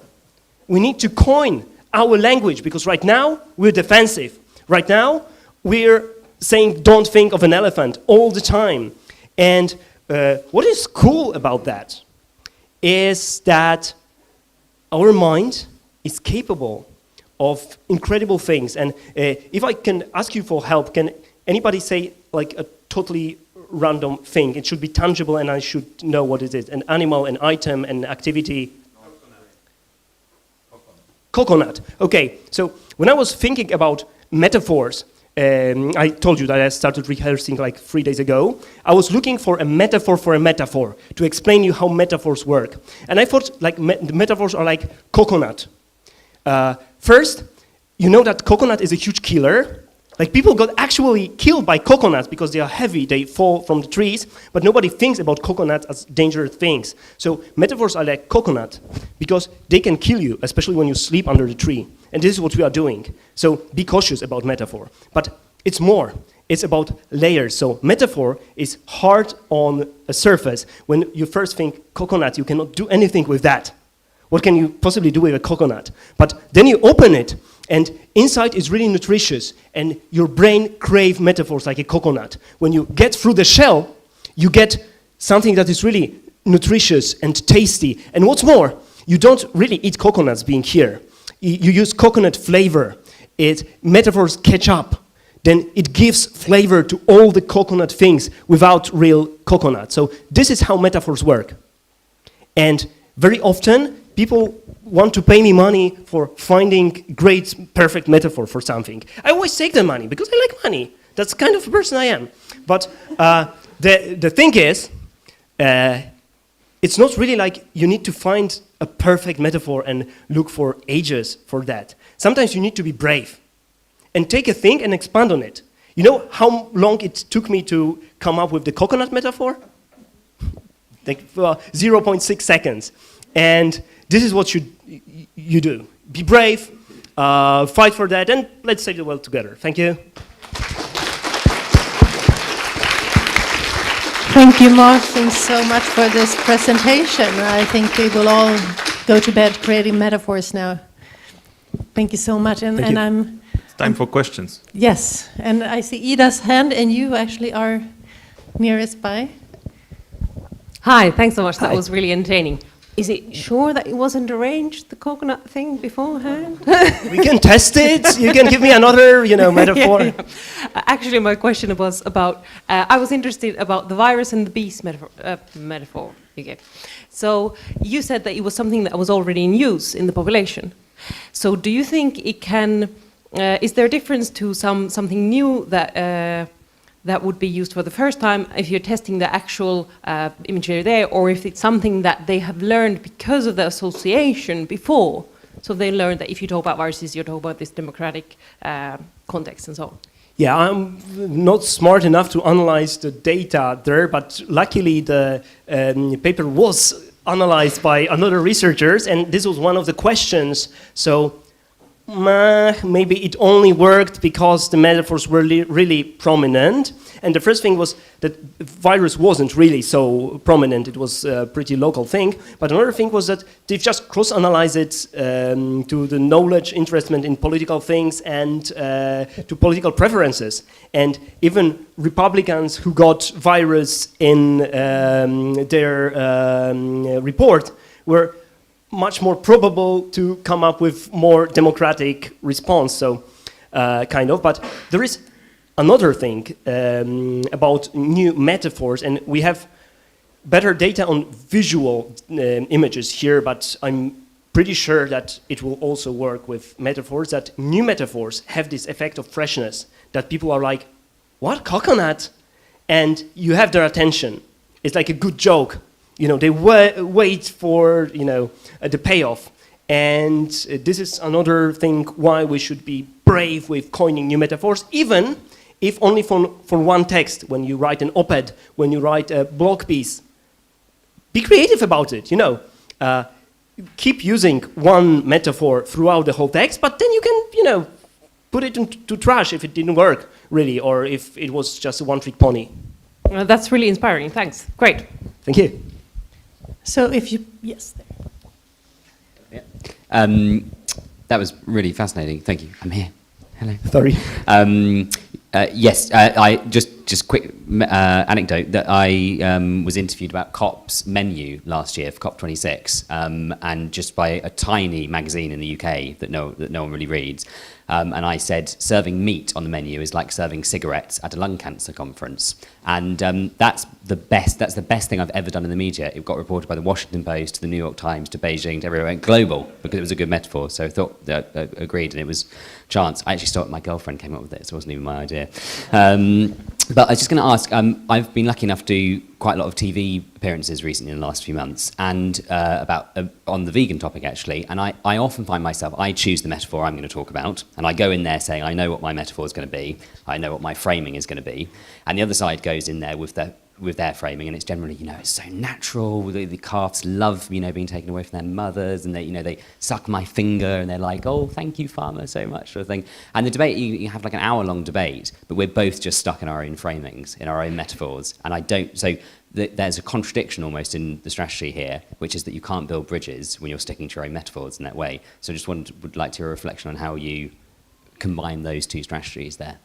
We need to coin our language, because right now we're defensive. Right now we're saying don't think of an elephant all the time. And what is cool about that is that our mind is capable of incredible things. And if I can ask you for help, can anybody say like a totally random thing? It should be tangible and I should know what it is. An animal, an item, an activity. Coconut. Okay, so when I was thinking about metaphors, I told you that I started rehearsing like 3 days ago. I was looking for a metaphor to explain you how metaphors work. And I thought like the metaphors are like coconut. First, you know that coconut is a huge killer. Like people got actually killed by coconuts because they are heavy, they fall from the trees, but nobody thinks about coconuts as dangerous things. So metaphors are like coconut because they can kill you, especially when you sleep under the tree. And this is what we are doing. So be cautious about metaphor. But it's more. It's about layers. So metaphor is hard on a surface. When you first think coconut, you cannot do anything with that. What can you possibly do with a coconut? But then you open it, and inside is really nutritious, and your brain craves metaphors like a coconut. When you get through the shell, you get something that is really nutritious and tasty. And what's more, you don't really eat coconuts being here. You use coconut flavor. Metaphors catch up. Then it gives flavor to all the coconut things without real coconut. So this is how metaphors work. And very often, people want to pay me money for finding great, perfect metaphor for something. I always take the money because I like money. That's kind of the person I am. But the thing is, it's not really like you need to find a perfect metaphor and look for ages for that. Sometimes you need to be brave and take a thing and expand on it. You know how long it took me to come up with the coconut metaphor? Like 0.6 seconds. And this is what you do. Be brave, fight for that, and let's save the world together. Thank you. Thank you, Martin, so much for this presentation. I think we will all go to bed creating metaphors now. Thank you so much. And It's time for questions. Yes, and I see Ida's hand, and you actually are nearest by. Hi, thanks so much. That Hi. was really entertaining. Is it sure that it wasn't arranged, the coconut thing, beforehand? We can test it. You can give me another, metaphor. Yeah. Actually, my question was about, I was interested about the virus and the beast metaphor you gave. So you said that it was something that was already in use in the population. So do you think it can, is there a difference to something new that would be used for the first time if you're testing the actual imagery there, or if it's something that they have learned because of the association before? So they learned that if you talk about viruses, you're talking about this democratic context and so on. Yeah, I'm not smart enough to analyze the data there, but luckily the paper was analyzed by another researchers, and this was one of the questions. So maybe it only worked because the metaphors were really prominent. And the first thing was that the virus wasn't really so prominent. It was a pretty local thing. But another thing was that they've just cross-analyzed it to the knowledge, interest in political things, and to political preferences. And even Republicans who got virus in their report were much more probable to come up with more democratic response, so kind of. But there is another thing about new metaphors, and we have better data on visual images here, but I'm pretty sure that it will also work with metaphors, that new metaphors have this effect of freshness, that people are like, what, coconut? And you have their attention. It's like a good joke. They wait for, the payoff. And this is another thing why we should be brave with coining new metaphors, even if only for one text. When you write an op-ed, when you write a blog piece, be creative about it, keep using one metaphor throughout the whole text, but then you can, put it into trash if it didn't work, really, or if it was just a one-trick pony. That's really inspiring. Thanks. Great. Thank you. So if you, yes. That was really fascinating. Thank you. I'm here. Hello. Sorry. Yes, I just quick anecdote that I was interviewed about COP's menu last year for COP26, and just by a tiny magazine in the UK that no one really reads. And I said serving meat on the menu is like serving cigarettes at a lung cancer conference, and that's the best thing I've ever done in the media. It got reported by the Washington Post, to the New York Times, to Beijing, to everywhere, went global because it was a good metaphor. So I thought agreed, and it was chance. I actually thought my girlfriend came up with it, so it wasn't even my idea. But I was just going to ask, I've been lucky enough to do quite a lot of TV appearances recently in the last few months, and on the vegan topic actually, and I often find myself, I choose the metaphor I'm going to talk about, and I go in there saying I know what my metaphor is going to be, I know what my framing is going to be, and the other side goes in there with their framing, and it's generally, it's so natural, the calves love, being taken away from their mothers, and they suck my finger, and they're like, oh, thank you, farmer, so much, sort of thing. And the debate, you have like an hour-long debate, but we're both just stuck in our own framings, in our own metaphors, and there's a contradiction almost in the strategy here, which is that you can't build bridges when you're sticking to your own metaphors in that way. So I just would like to hear a reflection on how you combine those two strategies there.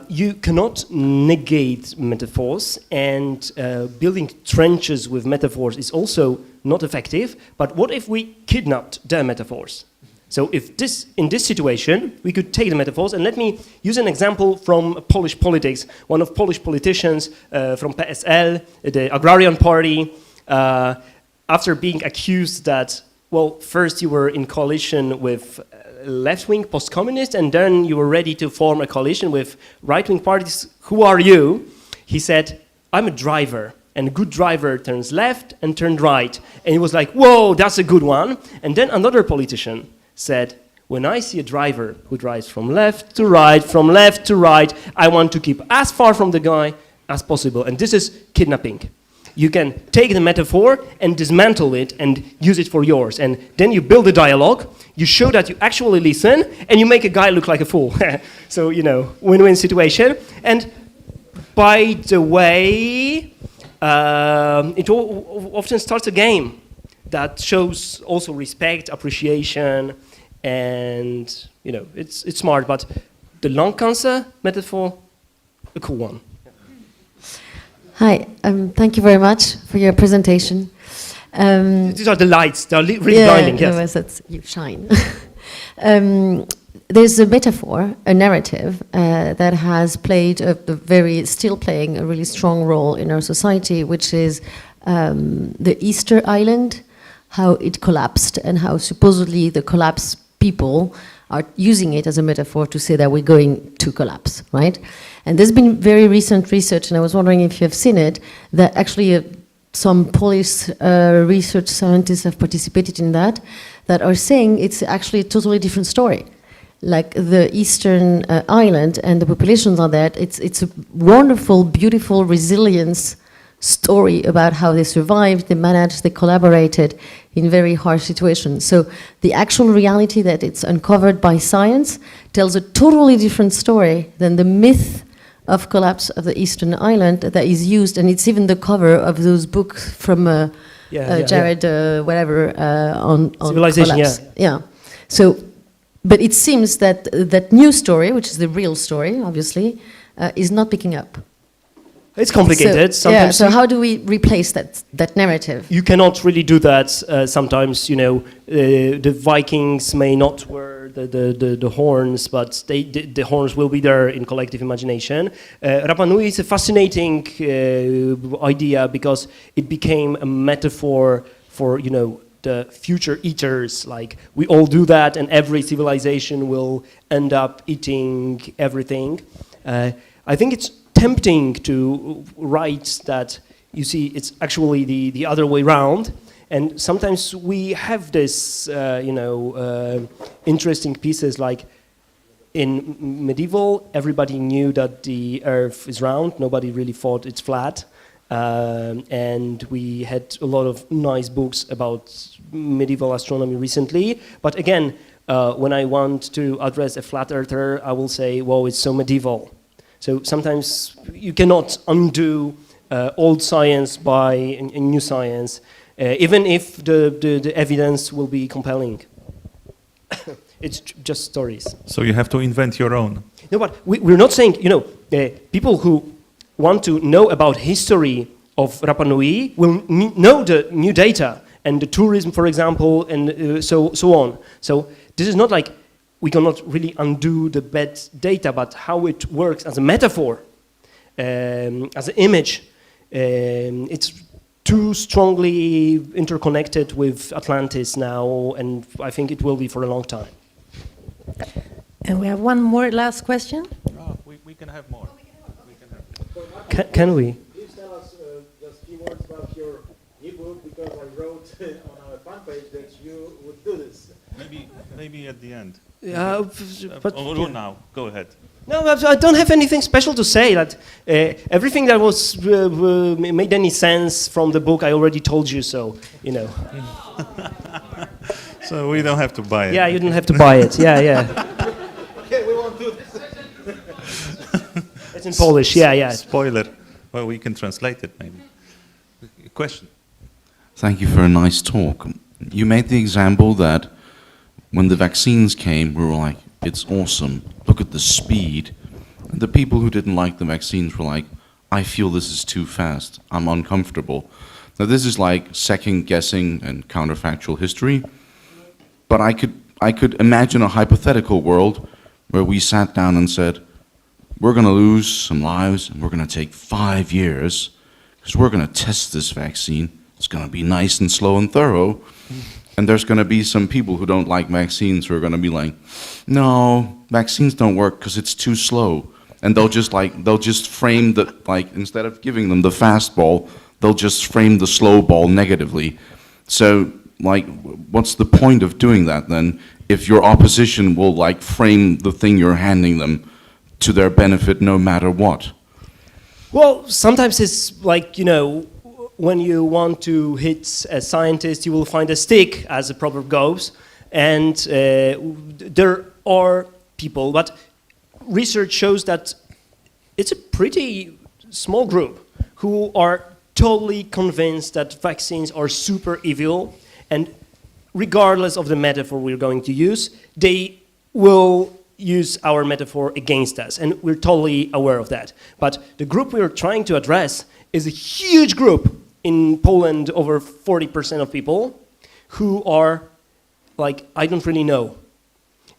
You cannot negate metaphors, and building trenches with metaphors is also not effective. But what if we kidnapped the metaphors? So in this situation, we could take the metaphors, and let me use an example from Polish politics. One of Polish politicians from PSL, the Agrarian Party, after being accused that, well, first you were in coalition with left-wing post-communists, and then you were ready to form a coalition with right-wing parties. Who are you? He said, I'm a driver, and a good driver turns left and turns right. And he was like, whoa, that's a good one. And then another politician said, when I see a driver who drives from left to right, I want to keep as far from the guy as possible. And this is kidnapping. You can take the metaphor and dismantle it and use it for yours. And then you build a dialogue, you show that you actually listen, and you make a guy look like a fool. So, win-win situation. And by the way, it often starts a game that shows also respect, appreciation, and it's smart. But the lung cancer metaphor, a cool one. Hi, thank you very much for your presentation. These are the lights, they're really blinding, yes. Yes, that's, you shine. There's a metaphor, a narrative, that has played still playing a really strong role in our society, which is the Easter Island, how it collapsed, and how supposedly the collapsed people are using it as a metaphor to say that we're going to collapse, right? And there's been very recent research, and I was wondering if you have seen it, that actually some Polish research scientists have participated in that are saying it's actually a totally different story. Like the Eastern Island and the populations on that, it's a wonderful, beautiful resilience story about how they survived, they managed, they collaborated in very harsh situations. So the actual reality that it's uncovered by science tells a totally different story than the myth of collapse of the Eastern Island that is used, and it's even the cover of those books from Jared, whatever, on Civilization, collapse. Yeah. So, but it seems that that new story, which is the real story, obviously, is not picking up. It's complicated. Sometimes so how do we replace that narrative? You cannot really do that. Sometimes, the Vikings may not wear the horns, but the horns will be there in collective imagination. Rapa Nui is a fascinating idea because it became a metaphor for, the future eaters. Like, we all do that, and every civilization will end up eating everything. I think it's tempting to write that, you see, it's actually the other way around. And sometimes we have this, interesting pieces like in medieval, everybody knew that the earth is round, nobody really thought it's flat. And we had a lot of nice books about medieval astronomy recently. But again, when I want to address a flat earther, I will say, well, it's so medieval. So sometimes you cannot undo old science by a new science, even if the evidence will be compelling. It's just stories. So you have to invent your own. No, but we're not saying, people who want to know about history of Rapa Nui will know the new data and the tourism, for example, and so on. So this is not like we cannot really undo the bad data, but how it works as a metaphor, as an image. It's too strongly interconnected with Atlantis now, and I think it will be for a long time. And we have one more last question. Oh, we can have more. Can we? Please tell us just a few words about your new book, because I wrote on our fan page that you would do this. Maybe at the end. But now, go ahead. No, I don't have anything special to say. That everything that was made any sense from the book, I already told you. So So we don't have to buy it. Yeah, you don't have to buy it. Yeah. Okay, we won't do this. It's in Polish. Yeah. Spoiler. Well, we can translate it maybe. Question. Thank you for a nice talk. You made the example that when the vaccines came, we were like, it's awesome, look at the speed. And the people who didn't like the vaccines were like, I feel this is too fast, I'm uncomfortable. Now this is like second guessing and counterfactual history, but I could imagine a hypothetical world where we sat down and said, we're gonna lose some lives and we're gonna take 5 years because we're gonna test this vaccine. It's gonna be nice and slow and thorough. And there's going to be some people who don't like vaccines who are going to be like, no, vaccines don't work because it's too slow. And they'll just frame the, instead of giving them the fastball, they'll just frame the slow ball negatively. So, what's the point of doing that then if your opposition will frame the thing you're handing them to their benefit no matter what? Well, sometimes it's when you want to hit a scientist, you will find a stick, as the proverb goes, and there are people, but research shows that it's a pretty small group who are totally convinced that vaccines are super evil, and regardless of the metaphor we're going to use, they will use our metaphor against us, and we're totally aware of that. But the group we're trying to address is a huge group in Poland, over 40% of people, who are like, I don't really know.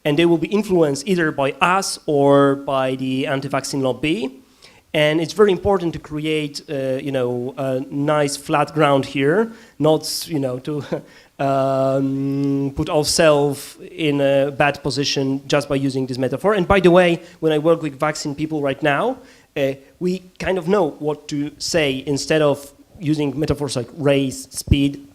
And they will be influenced either by us or by the anti-vaccine lobby. And it's very important to create, a nice flat ground here, not, to put ourselves in a bad position just by using this metaphor. And by the way, when I work with vaccine people right now, we kind of know what to say. Instead of using metaphors like race, speed,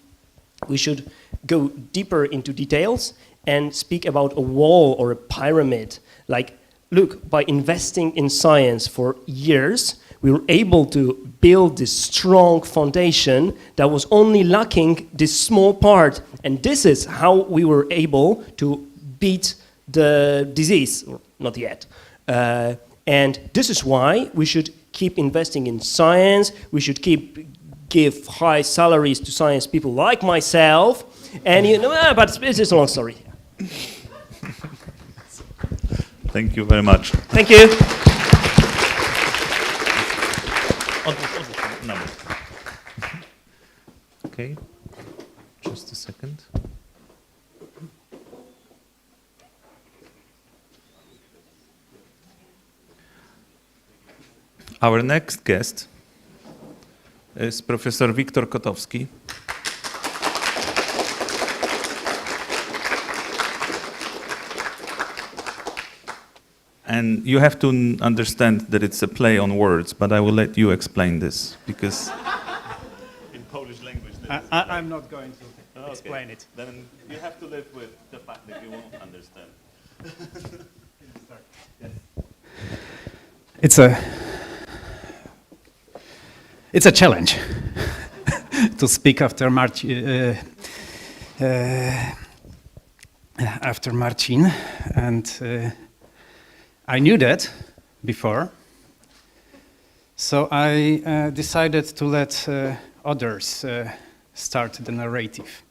we should go deeper into details and speak about a wall or a pyramid. Like, look, by investing in science for years, we were able to build this strong foundation that was only lacking this small part. And this is how we were able to beat the disease, or not yet. And this is why we should keep investing in science. We should give high salaries to science people like myself. And but it's a long story. Thank you very much. Thank you. Okay, just a second. Our next guest is Professor Wiktor Kotowski. And you have to understand that it's a play on words, but I will let you explain this, because in Polish language. I'm not going to explain it. Then you have to live with the fact that you won't understand. It's a challenge to speak after Marcin, and I knew that before, so I decided to let others start the narrative.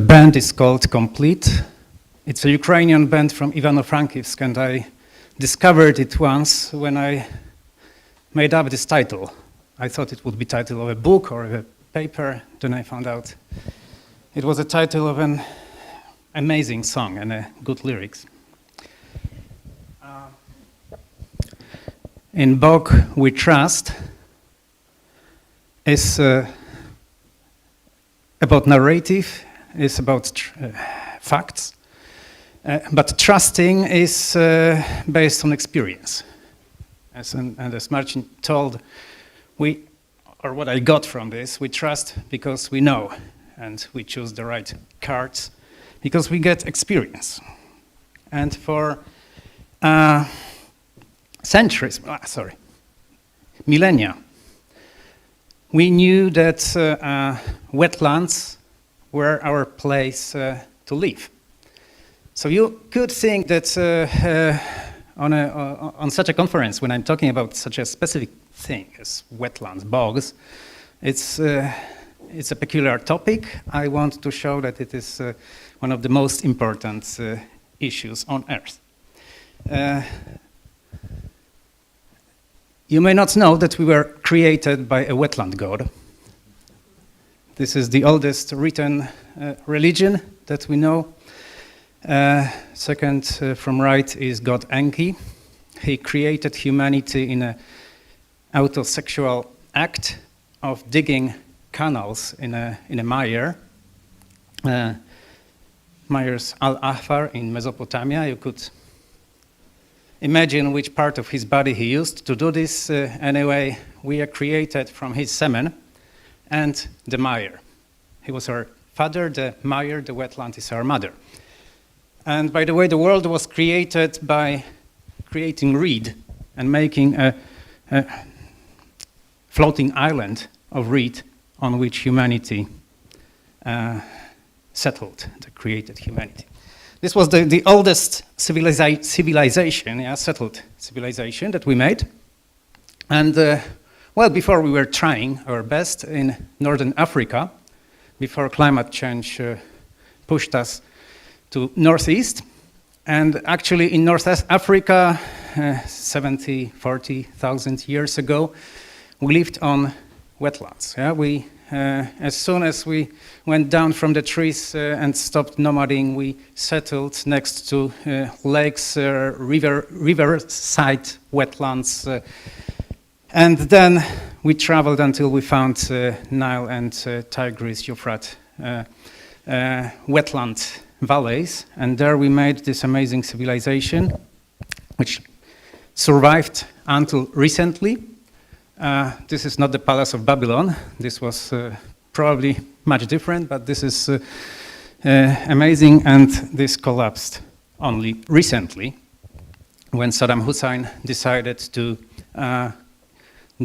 band is called Complete. It's a Ukrainian band from Ivano-Frankivsk, and I discovered it once when I made up this title. I thought it would be title of a book or a paper. Then I found out it was a title of an amazing song and good lyrics. In Bog We Trust is about narrative, is about facts, but trusting is based on experience. And as Marcin told, or what I got from this, we trust because we know, and we choose the right cards because we get experience. And for millennia, we knew that wetlands were our place to live. So you could think that on such a conference, when I'm talking about such a specific thing as wetlands, bogs, it's a peculiar topic. I want to show that it is one of the most important issues on Earth. You may not know that we were created by a wetland god. This is the oldest written religion that we know. Second from right is God Enki. He created humanity in an autosexual act of digging canals in a mire. Mire's Al-Ahfar in Mesopotamia. You could imagine which part of his body he used to do this. Anyway, we are created from his semen and the mire. He was our father, the mire, the wetland is our mother. And by the way, the world was created by creating reed and making a floating island of reed on which humanity settled, the created humanity. This was the oldest civilization, settled civilization that we made. And well, before we were trying our best in northern Africa, before climate change pushed us to northeast, and actually in North Africa, 40,000 years ago, we lived on wetlands. Yeah? As soon as we went down from the trees and stopped nomading, we settled next to lakes, riverside wetlands, and then we traveled until we found Nile and Tigris, Euphrates wetland valleys, and there we made this amazing civilization, which survived until recently. This is not the Palace of Babylon. This was probably much different, but this is amazing, and this collapsed only recently when Saddam Hussein decided to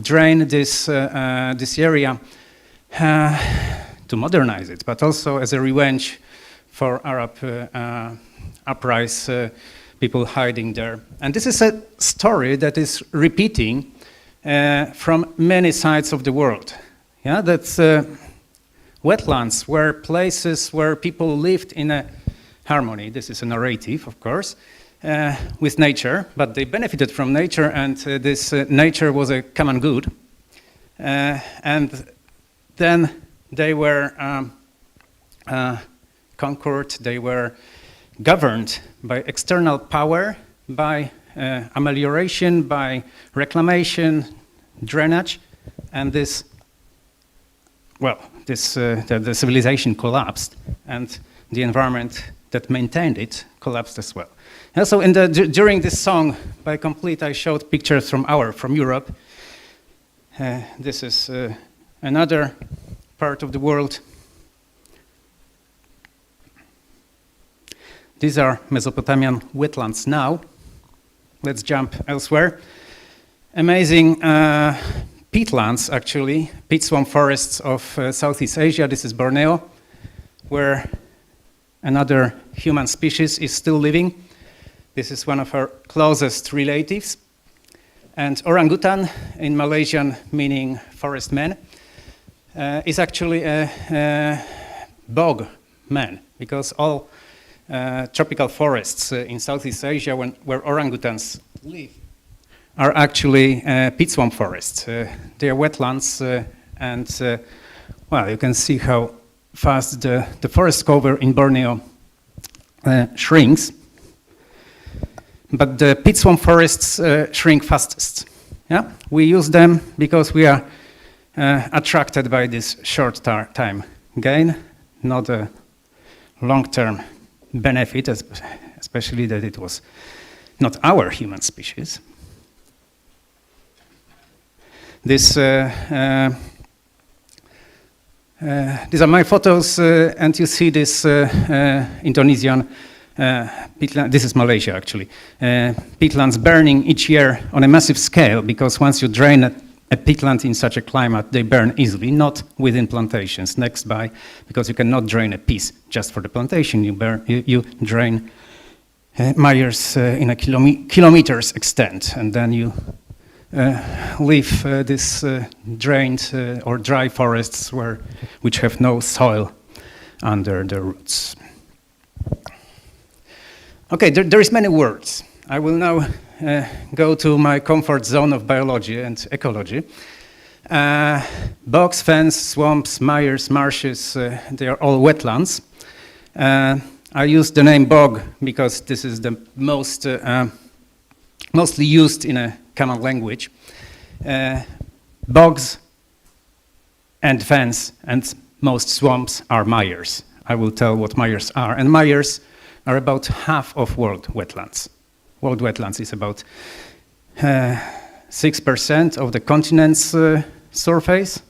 drain this area to modernize it, but also as a revenge for Arab uprising, people hiding there. And this is a story that is repeating from many sides of the world. Yeah, that wetlands were places where people lived in a harmony. This is a narrative, of course, with nature, but they benefited from nature, and this nature was a common good. And then they were conquered, they were governed by external power, by amelioration, by reclamation, drainage, and the civilization collapsed, and the environment that maintained it collapsed as well. And so during this song by Complete, I showed pictures from Europe. This is another part of the world. These are Mesopotamian wetlands now. Let's jump elsewhere. Amazing peatlands, actually, peat swamp forests of Southeast Asia. This is Borneo, where another human species is still living. This is one of our closest relatives. And orangutan, in Malaysian meaning forest man, is actually a bog man. because all tropical forests in Southeast Asia where orangutans live are actually peat swamp forests. They are wetlands, and well, you can see how fast the forest cover in Borneo shrinks. But the peat swamp forests shrink fastest. Yeah? We use them because we are attracted by this short time gain, not a long-term benefit, especially that it was not our human species. These are my photos, and you see this Indonesian peatland. This is Malaysia, actually. Peatlands burning each year on a massive scale, because once you drain a peatland in such a climate, they burn easily, not within plantations next by, because you cannot drain a piece just for the plantation. You drain mires in a kilometers extent, and then you leave these drained or dry forests which have no soil under the roots. Okay, there is many words. I will now go to my comfort zone of biology and ecology. Bogs, fens, swamps, mires, marshes, they are all wetlands. I use the name bog because this is the mostly used in a common language. Bogs and fens and most swamps are mires. I will tell what mires are. And mires are about half of world wetlands. World wetlands is about 6% of the continent's surface.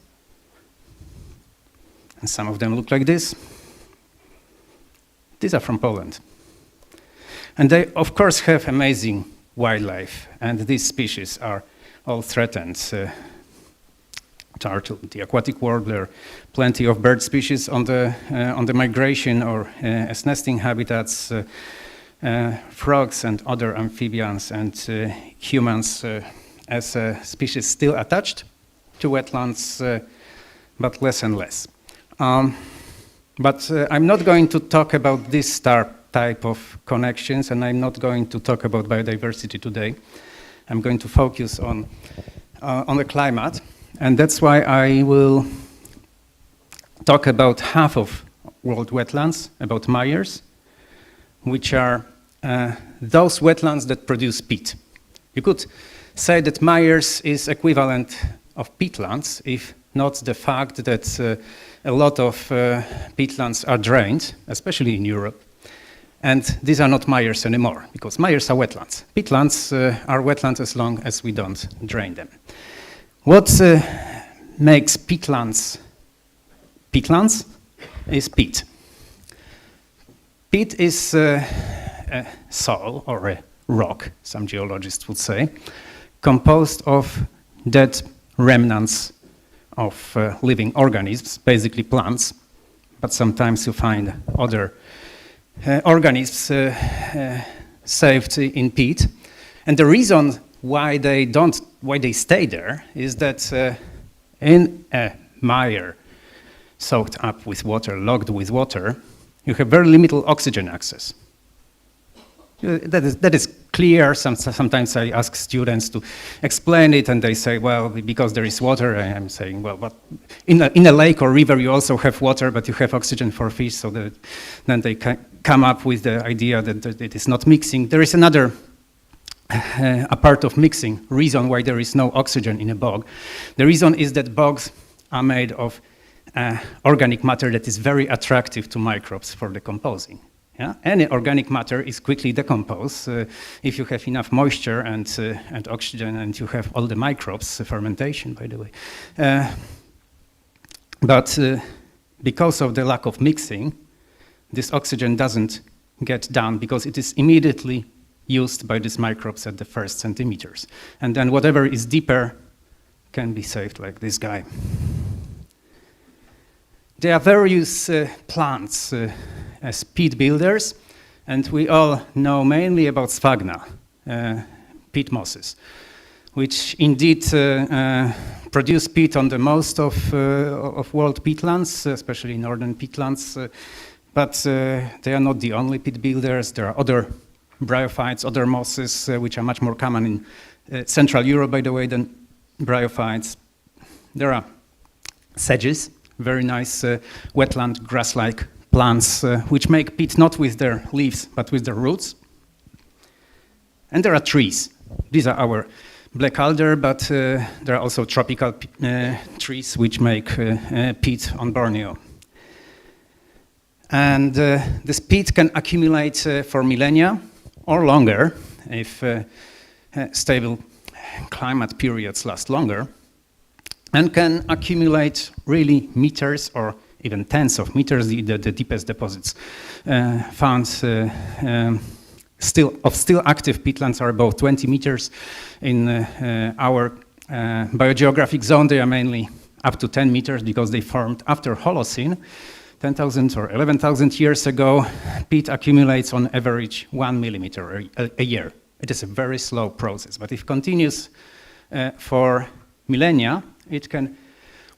And some of them look like this. These are from Poland. And they, of course, have amazing wildlife, and these species are all threatened. Turtle, the aquatic warbler, plenty of bird species on the migration or as nesting habitats, frogs and other amphibians, and humans as a species still attached to wetlands, but less and less. But I'm not going to talk about this type of connections, and I'm not going to talk about biodiversity today. I'm going to focus on the climate, and that's why I will talk about half of world wetlands, about mires, which are those wetlands that produce peat. You could say that mires is equivalent of peatlands, if not the fact that a lot of peatlands are drained, especially in Europe. And these are not mires anymore, because mires are wetlands. Peatlands are wetlands as long as we don't drain them. What makes peatlands peatlands is peat. Peat is a soil or a rock, some geologists would say, composed of dead remnants of living organisms, basically plants, but sometimes you find other organisms saved in peat. And the reason why they stay there is that in a mire soaked up with water, logged with water, you have very limited oxygen access. That is clear. Sometimes I ask students to explain it, and they say, well, because there is water. I'm saying, well, but in a lake or river, you also have water, but you have oxygen for fish, so that then they come up with the idea that it is not mixing. There is another, apart of mixing, reason why there is no oxygen in a bog. The reason is that bogs are made of organic matter that is very attractive to microbes for decomposing. Yeah? Any organic matter is quickly decomposed if you have enough moisture and oxygen, and you have all the microbes, fermentation, by the way. But because of the lack of mixing, this oxygen doesn't get down because it is immediately used by these microbes at the first centimeters. And then whatever is deeper can be saved, like this guy. There are various plants as peat builders, and we all know mainly about sphagnum, peat mosses, which indeed produce peat on the most of world peatlands, especially northern peatlands. But they are not the only peat builders. There are other bryophytes, other mosses, which are much more common in Central Europe, by the way, than bryophytes. There are sedges, very nice wetland grass-like plants, which make peat not with their leaves, but with their roots. And there are trees. These are our black alder, but there are also tropical trees which make peat on Borneo. And this peat can accumulate for millennia or longer if stable climate periods last longer, and can accumulate really meters or even tens of meters. The deepest deposits found still active peatlands are about 20 meters. In our biogeographic zone, they are mainly up to 10 meters because they formed after Holocene, 10,000 or 11,000 years ago. Peat accumulates on average 1 millimeter a year. It is a very slow process, but if it continues for millennia, it can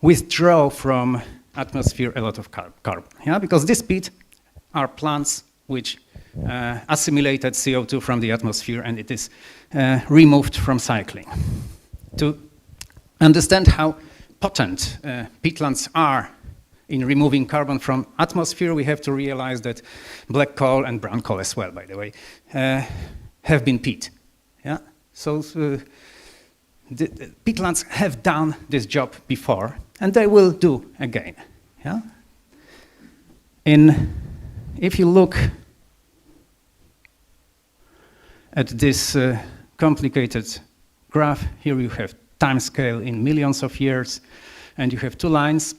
withdraw from atmosphere a lot of carbon. Yeah, because this peat are plants which assimilated CO2 from the atmosphere, and it is removed from cycling. To understand how potent peatlands are in removing carbon from atmosphere, we have to realize that black coal and brown coal as well, by the way, have been peat. Yeah? So the peatlands have done this job before, and they will do again. Yeah? If you look at this complicated graph, here you have time scale in millions of years, and you have two lines.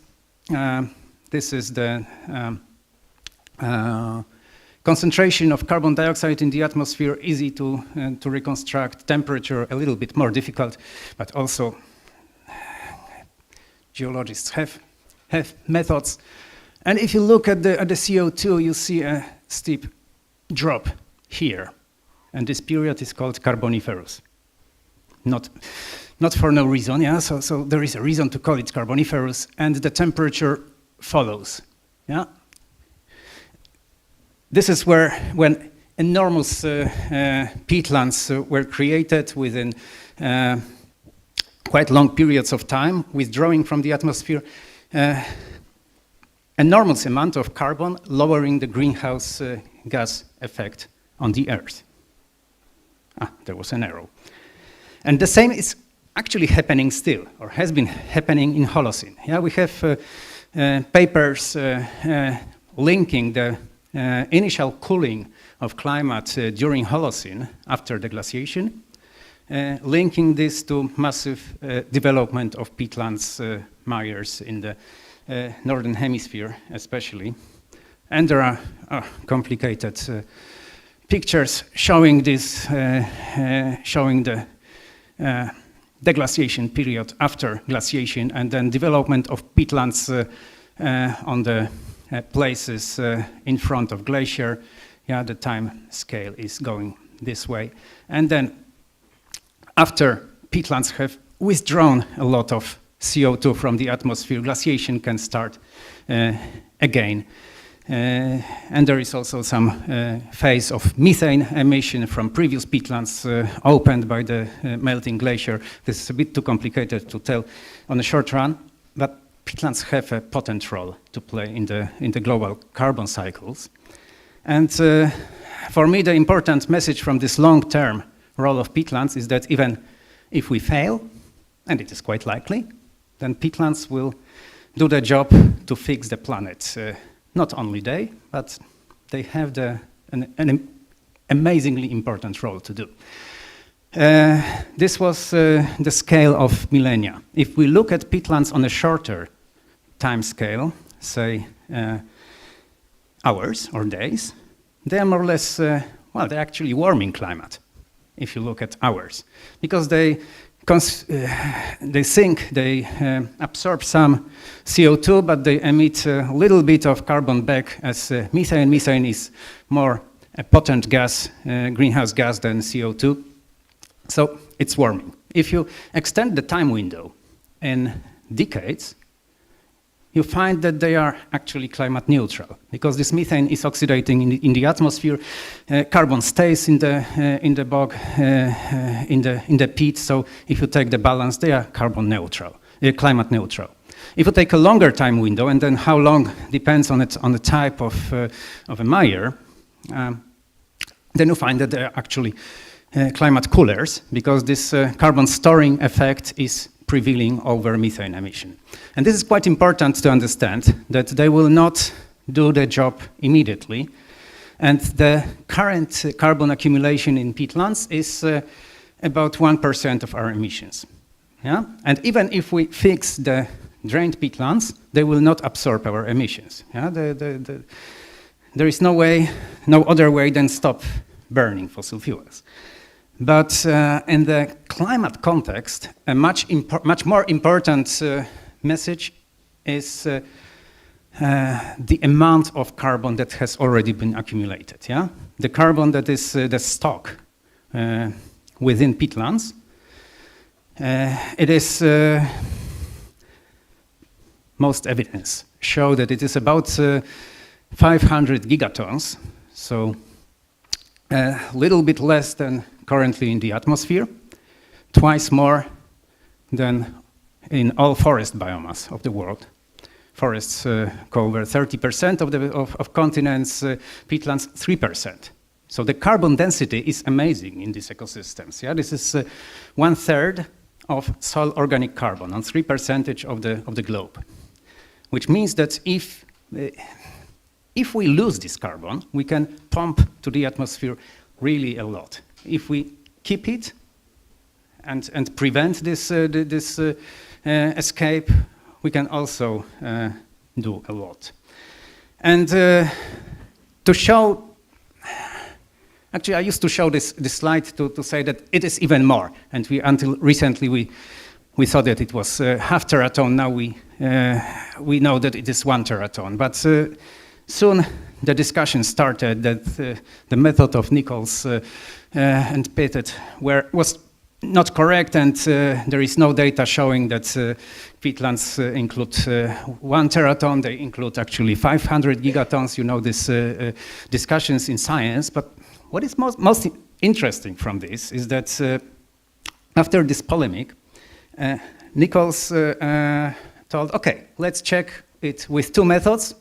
This is the concentration of carbon dioxide in the atmosphere, easy to reconstruct. Temperature, a little bit more difficult, but also geologists have methods. And if you look at the CO2, you see a steep drop here. And this period is called Carboniferous. Not for no reason, yeah. So there is a reason to call it Carboniferous, and the temperature follows. Yeah. This is when enormous peatlands were created within quite long periods of time, withdrawing from the atmosphere enormous amount of carbon, lowering the greenhouse gas effect on the Earth. There was an arrow. And the same is actually happening still, or has been happening in Holocene. Yeah, we have papers linking the initial cooling of climate during Holocene, after the glaciation, linking this to massive development of peatlands, mires in the northern hemisphere especially. And there are complicated pictures showing this, showing the deglaciation period after glaciation, and then development of peatlands on the places in front of glacier. Yeah, the time scale is going this way. And then after peatlands have withdrawn a lot of CO2 from the atmosphere, glaciation can start again. And there is also some phase of methane emission from previous peatlands opened by the melting glacier. This is a bit too complicated to tell on a short run, but peatlands have a potent role to play in the global carbon cycles. And for me, the important message from this long-term role of peatlands is that even if we fail, and it is quite likely, then peatlands will do the job to fix the planet. Not only they, but they have an amazingly important role to do. This was the scale of millennia. If we look at peatlands on a shorter time scale, say hours or days, they are more or less, well, they're actually warming climate, if you look at hours, because they sink, they absorb some CO2, but they emit a little bit of carbon back as methane. Methane is more a potent gas, greenhouse gas than CO2. So it's warming. If you extend the time window in decades, you find that they are actually climate neutral, because this methane is oxidating in the atmosphere, carbon stays in the bog, in the peat. So if you take the balance, they are carbon neutral, climate neutral. If you take a longer time window, and then how long depends on the type of a mire, then you find that they are actually climate coolers, because this carbon storing effect is prevailing over methane emission. And this is quite important to understand, that they will not do the job immediately. And the current carbon accumulation in peatlands is about 1% of our emissions. Yeah? And even if we fix the drained peatlands, they will not absorb our emissions. Yeah? There is no other way than stop burning fossil fuels. But in the climate context, a much more important message is the amount of carbon that has already been accumulated. Yeah? The carbon that is the stock within peatlands. It is most evidence show that it is about 500 gigatons, so a little bit less than currently in the atmosphere, twice more than in all forest biomass of the world. Forests cover 30% of continents, peatlands 3%. So the carbon density is amazing in these ecosystems. Yeah? This is 1/3 of soil organic carbon on 3% of the globe, which means that if we lose this carbon, we can pump to the atmosphere really a lot. If we keep it and prevent this escape, we can also do a lot. And to show, actually I used to show this slide to say that it is even more. And until recently we thought that it was half teraton. Now we know that it is 1 teraton. But soon the discussion started that the method of Nichols and Pettit was not correct, and there is no data showing that peatlands include 1 teraton. They include actually 500 gigatons. You know these discussions in science. But what is most interesting from this is that after this polemic, Nichols told, okay, let's check it with 2 methods.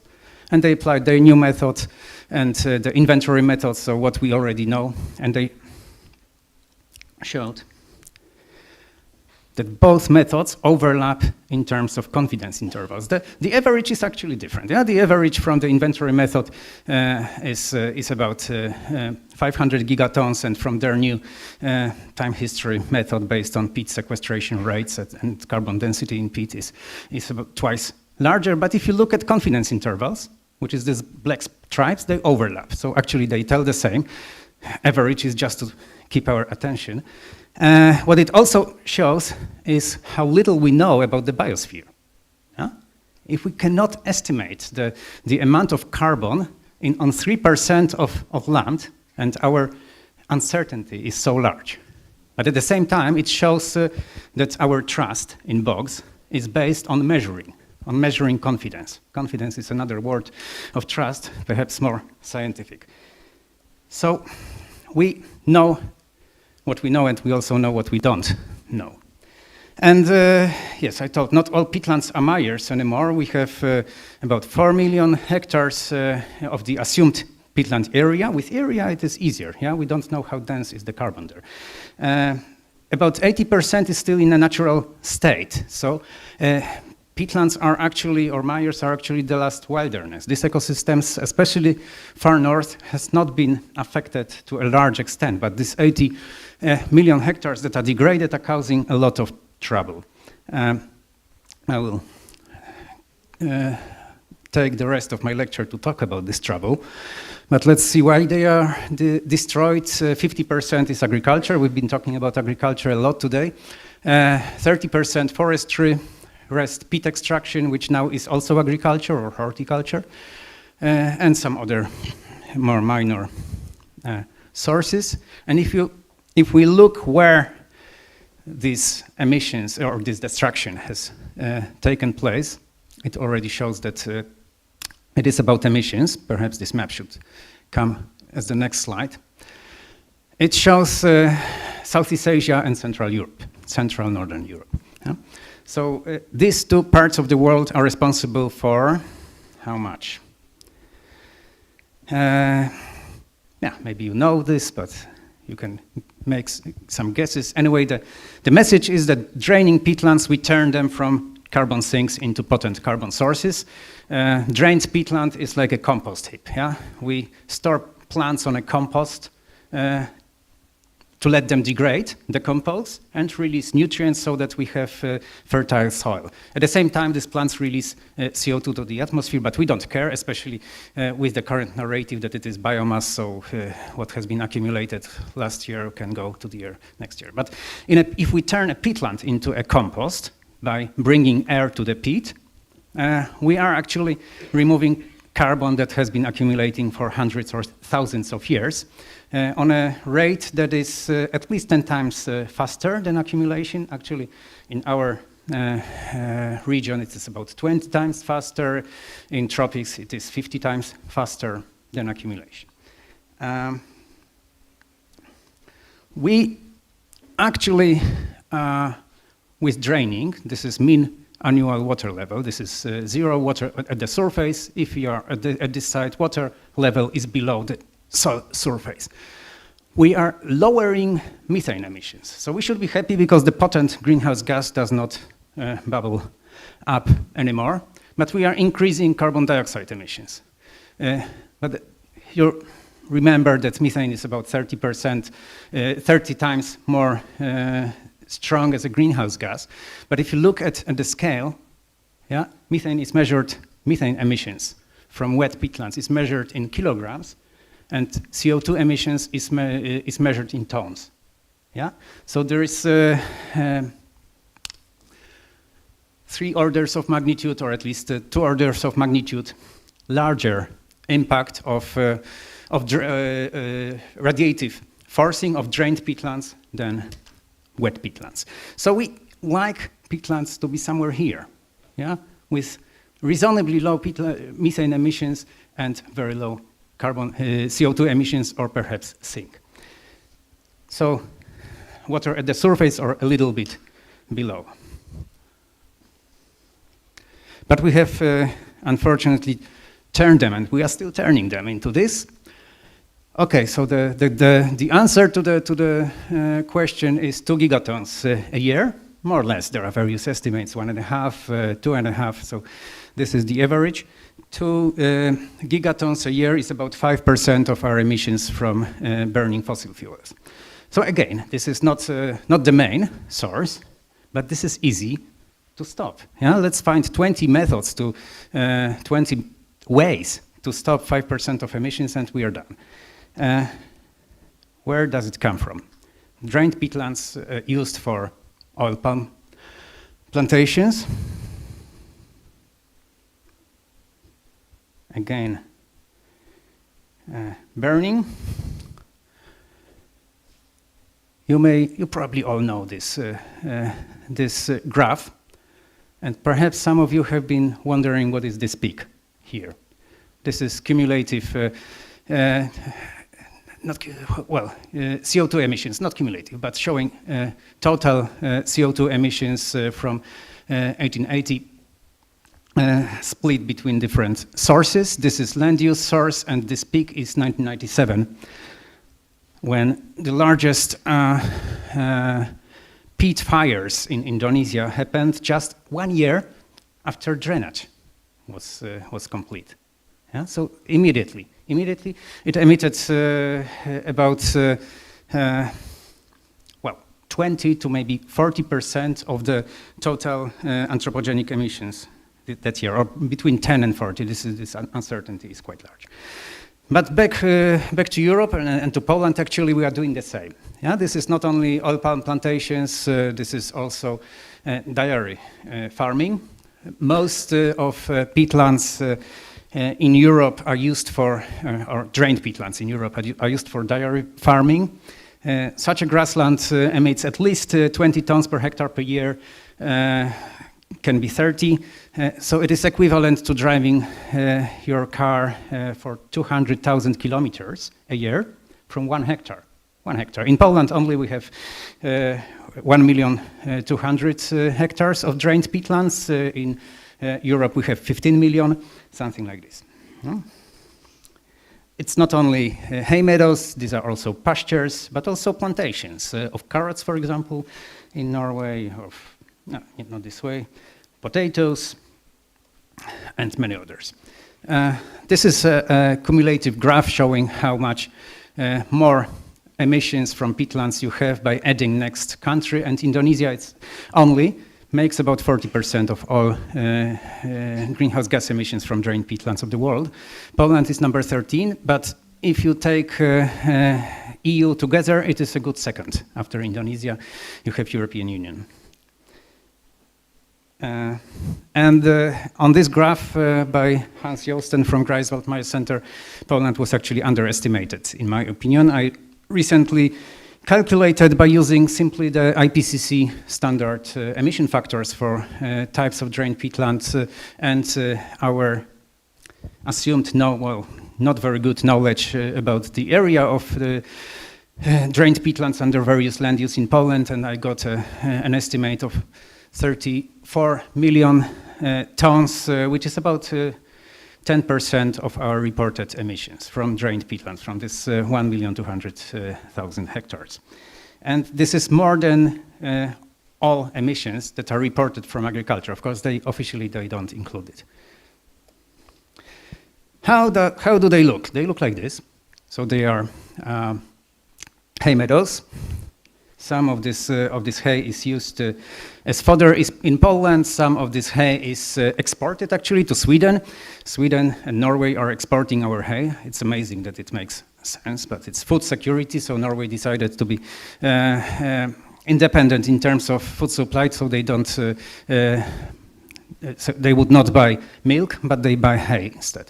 And they applied their new method and the inventory method, so what we already know. And they showed that both methods overlap in terms of confidence intervals. The average is actually different. Yeah? The average from the inventory method is about 500 gigatons, and from their new time history method based on peat sequestration rates and carbon density in peat is about twice larger. But if you look at confidence intervals, which is these black stripes, they overlap. So actually they tell the same. Average is just to keep our attention. What it also shows is how little we know about the biosphere. Yeah? If we cannot estimate the amount of carbon on 3% of land, and our uncertainty is so large. But at the same time, it shows that our trust in bogs is based on measuring confidence. Confidence is another word of trust, perhaps more scientific. So we know what we know, and we also know what we don't know. And yes, I told not all peatlands are mires anymore. We have about 4 million hectares of the assumed peatland area. With area, it is easier. Yeah, we don't know how dense is the carbon there. About 80% is still in a natural state. So peatlands are actually, or mires are actually the last wilderness. These ecosystems, especially far north, has not been affected to a large extent, but these 80 million hectares that are degraded are causing a lot of trouble. I will take the rest of my lecture to talk about this trouble, but let's see why they are destroyed. 50% is agriculture. We've been talking about agriculture a lot today. 30% forestry, rest peat extraction, which now is also agriculture or horticulture, and some other more minor sources. And if we look where these emissions or this destruction has taken place, it already shows that it is about emissions. Perhaps this map should come as the next slide. It shows Southeast Asia and Central Europe, Central Northern Europe. Yeah? So these two parts of the world are responsible for how much? Yeah, maybe you know this, but you can make some guesses. Anyway, the message is that draining peatlands, we turn them from carbon sinks into potent carbon sources. Drained peatland is like a compost heap. Yeah? We store plants on a compost to let them degrade, decompose, and release nutrients so that we have fertile soil. At the same time, these plants release CO2 to the atmosphere, but we don't care, especially with the current narrative that it is biomass, so what has been accumulated last year can go to the year next year. But if we turn a peatland into a compost by bringing air to the peat, we are actually removing carbon that has been accumulating for hundreds or thousands of years on a rate that is at least 10 times faster than accumulation. Actually, in our region, it is about 20 times faster. In tropics, it is 50 times faster than accumulation. We actually, with draining, this is mean annual water level. This is zero water at the surface. If you are at this side, water level is below the surface. We are lowering methane emissions. So we should be happy because the potent greenhouse gas does not bubble up anymore, but we are increasing carbon dioxide emissions. But you remember that methane is about 30 times more strong as a greenhouse gas. But if you look at the scale, yeah, methane emissions from wet peatlands is measured in kilograms, and CO2 emissions is measured in tons. Yeah? So there is 3 orders of magnitude, or at least 2 orders of magnitude, larger impact of radiative forcing of drained peatlands than wet peatlands. So we like peatlands to be somewhere here, yeah, with reasonably low methane emissions and very low carbon CO2 emissions, or perhaps sink. So water at the surface or a little bit below. But we have unfortunately turned them, and we are still turning them into this. Okay, so the answer to the question is 2 gigatons a year, more or less. There are various estimates, 1.5, 2.5. So this is the average. 2 gigatons a year is about 5% of our emissions from burning fossil fuels. So again, this is not the main source, but this is easy to stop. Yeah, let's find 20 methods 20 ways to stop 5% of emissions, and we are done. Where does it come from? Drained peatlands used for oil palm plantations. Again, burning. You probably all know this graph, and perhaps some of you have been wondering what is this peak here. This is cumulative. CO2 emissions, not cumulative, but showing total CO2 emissions from 1880 split between different sources. This is land use source, and this peak is 1997, when the largest peat fires in Indonesia happened just 1 year after drainage was complete. Yeah? So immediately it emitted about 20 to maybe 40% of the total anthropogenic emissions that year, or between 10 and 40. This uncertainty is quite large. But back to Europe and to Poland, actually, we are doing the same. Yeah, this is not only oil palm plantations. This is also dairy farming. Most of peatlands in Europe are used for, or drained peatlands in Europe are used for dairy farming. Such a grassland emits at least 20 tons per hectare per year. can be 30. So it is equivalent to driving your car for 200,000 kilometers a year from 1 hectare. 1 hectare. In Poland only we have 1,200,000 hectares of drained peatlands. In Europe we have 15 million, something like this. No? It's not only hay meadows, these are also pastures, but also plantations of carrots, for example, in Norway, of, no, not this way, potatoes, and many others. This is a cumulative graph showing how much more emissions from peatlands you have by adding next country, and Indonesia it's only makes about 40% of all greenhouse gas emissions from drained peatlands of the world. Poland is number 13, but if you take EU together, it is a good second. After Indonesia, you have European Union. On this graph by Hans Joosten from Greifswald Meyer Center, Poland was actually underestimated, in my opinion. I recently calculated by using simply the IPCC standard emission factors for types of drained peatlands and our assumed not very good knowledge about the area of the drained peatlands under various land use in Poland, and I got an estimate of 34 million tons, which is about 10% of our reported emissions from drained peatlands, from this 1,200,000 hectares. And this is more than all emissions that are reported from agriculture. Of course, officially they don't include it. How do they look? They look like this. So they are hay meadows. Some of this hay is used as fodder in Poland. Some of this hay is exported actually to Sweden. Sweden and Norway are exporting our hay. It's amazing that it makes sense, but it's food security, so Norway decided to be independent in terms of food supply, so they don't. So they would not buy milk, but they buy hay instead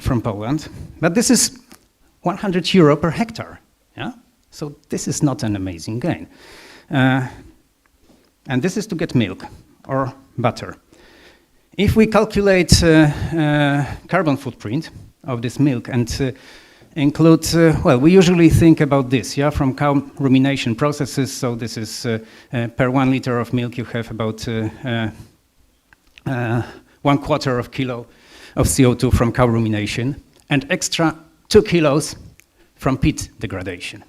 from Poland. But this is 100 euro per hectare. Yeah. So this is not an amazing gain. And this is to get milk or butter. If we calculate carbon footprint of this milk and include, well, we usually think about this, yeah, from cow rumination processes. So this is per 1 liter of milk you have about 1/4 kilo of CO2 from cow rumination and extra 2 kilos from peat degradation.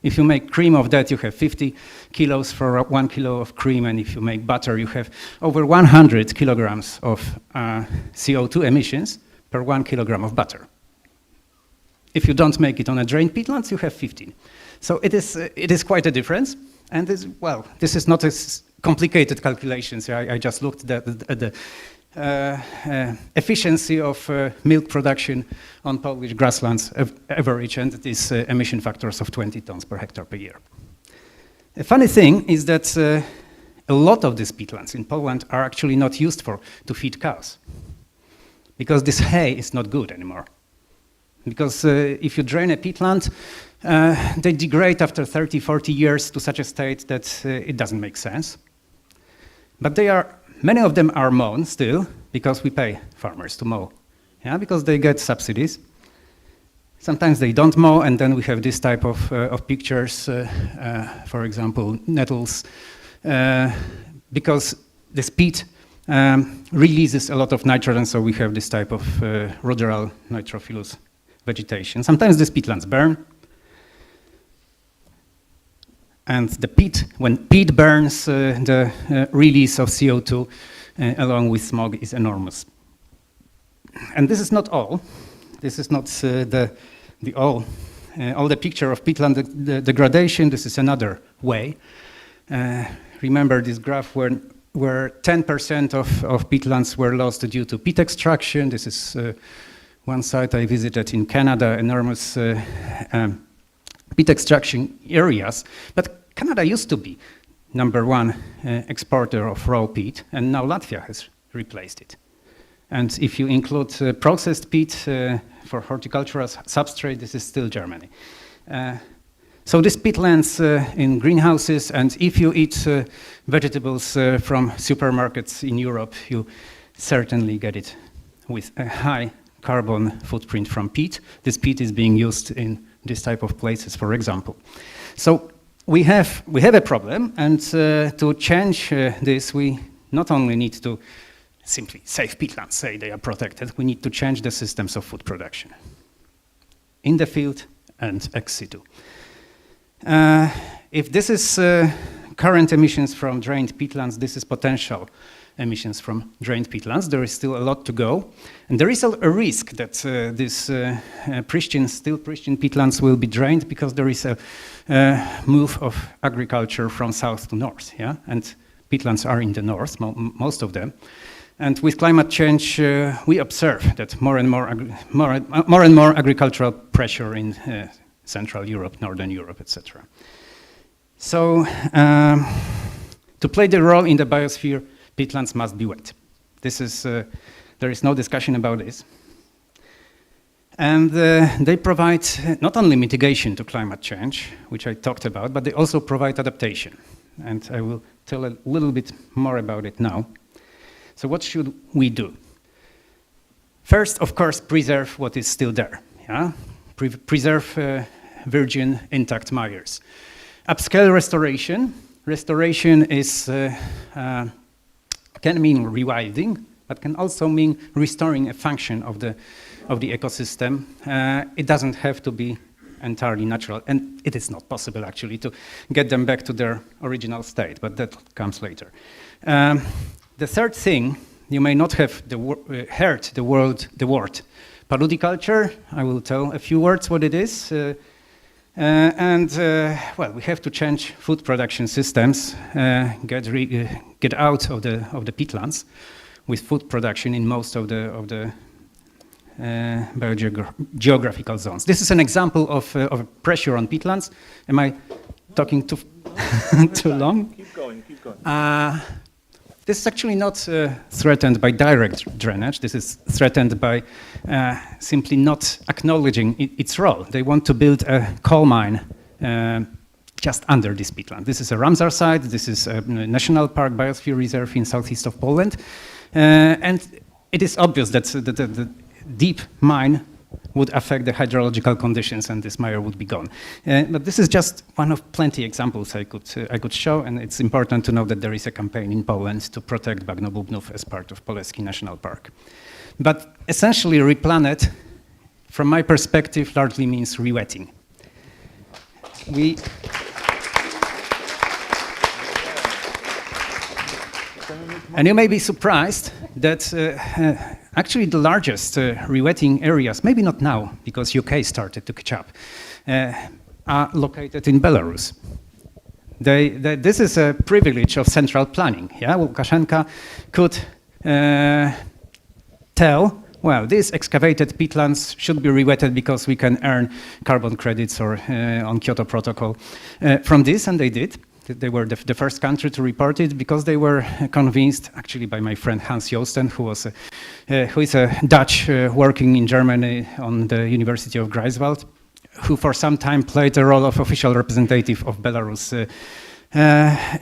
If you make cream of that, you have 50 kilos for 1 kilo of cream, and if you make butter, you have over 100 kilograms of CO2 emissions per 1 kilogram of butter. If you don't make it on a drained peatlands, you have 15. So it is quite a difference, and this is not as complicated calculations. I just looked at the efficiency of milk production on Polish grasslands average, and it is emission factors of 20 tons per hectare per year. A funny thing is that a lot of these peatlands in Poland are actually not used to feed cows, because this hay is not good anymore. Because if you drain a peatland, they degrade after 30, 40 years to such a state that it doesn't make sense. But many of them are mown still, because we pay farmers to mow, yeah, because they get subsidies. Sometimes they don't mow, and then we have this type of pictures, for example, nettles, because this peat releases a lot of nitrogen, so we have this type of ruderal nitrophilous vegetation. Sometimes these peatlands burn, and when peat burns, the release of CO2 along with smog is enormous. And this is not all. This is not all the picture of peatland degradation. This is another way. Remember this graph where 10% of peatlands were lost due to peat extraction. This is one site I visited in Canada, enormous peat extraction areas. But Canada used to be #1 exporter of raw peat, and now Latvia has replaced it. And if you include processed peat for horticultural substrate, this is still Germany. So this peatlands in greenhouses, and if you eat vegetables from supermarkets in Europe, you certainly get it with a high carbon footprint from peat. This peat is being used in this type of places, for example. So we have a problem, and to change this, we not only need to simply save peatlands, say they are protected, we need to change the systems of food production in the field and ex situ. If this is current emissions from drained peatlands, this is potential emissions from drained peatlands. There is still a lot to go. And there is a risk that these still pristine peatlands will be drained because there is a move of agriculture from south to north. Yeah? And peatlands are in the north, most of them. And with climate change, we observe that more and more agricultural pressure in Central Europe, Northern Europe, etc. So, to play the role in the biosphere, peatlands must be wet. This is, there is no discussion about this. And they provide not only mitigation to climate change, which I talked about, but they also provide adaptation. And I will tell a little bit more about it now. So what should we do? First, of course, preserve what is still there. Yeah? Preserve virgin, intact mires. Upscale restoration. Restoration is, can mean rewilding, but can also mean restoring a function of the ecosystem. It doesn't have to be entirely natural, and it is not possible actually to get them back to their original state, but that comes later. The third thing, you may not have heard the word paludiculture. I will tell a few words what it is. Well, we have to change food production systems, get out of the peatlands with food production in most of the biogeographical zones. This is an example of pressure on peatlands. Am I talking too long? Keep going. This is actually not threatened by direct drainage. This is threatened by simply not acknowledging its role. They want to build a coal mine just under this peatland. This is a Ramsar site. This is a national park biosphere reserve in southeast of Poland. And it is obvious that the deep mine would affect the hydrological conditions and this mire would be gone. But this is just one of plenty examples I could show, and it's important to know that there is a campaign in Poland to protect Bagno Bubnów as part of Poleski National Park. But essentially, RePlanet, from my perspective, largely means rewetting. And you may be surprised that actually the largest rewetting areas, maybe not now, because UK started to catch up, are located in Belarus. This is a privilege of central planning. Yeah? Lukashenko could tell, well, these excavated peatlands should be rewetted because we can earn carbon credits or on Kyoto Protocol from this, and they did. They were the first country to report it because they were convinced, actually by my friend Hans Joosten, who is a Dutch working in Germany on the University of Greifswald, who for some time played the role of official representative of Belarus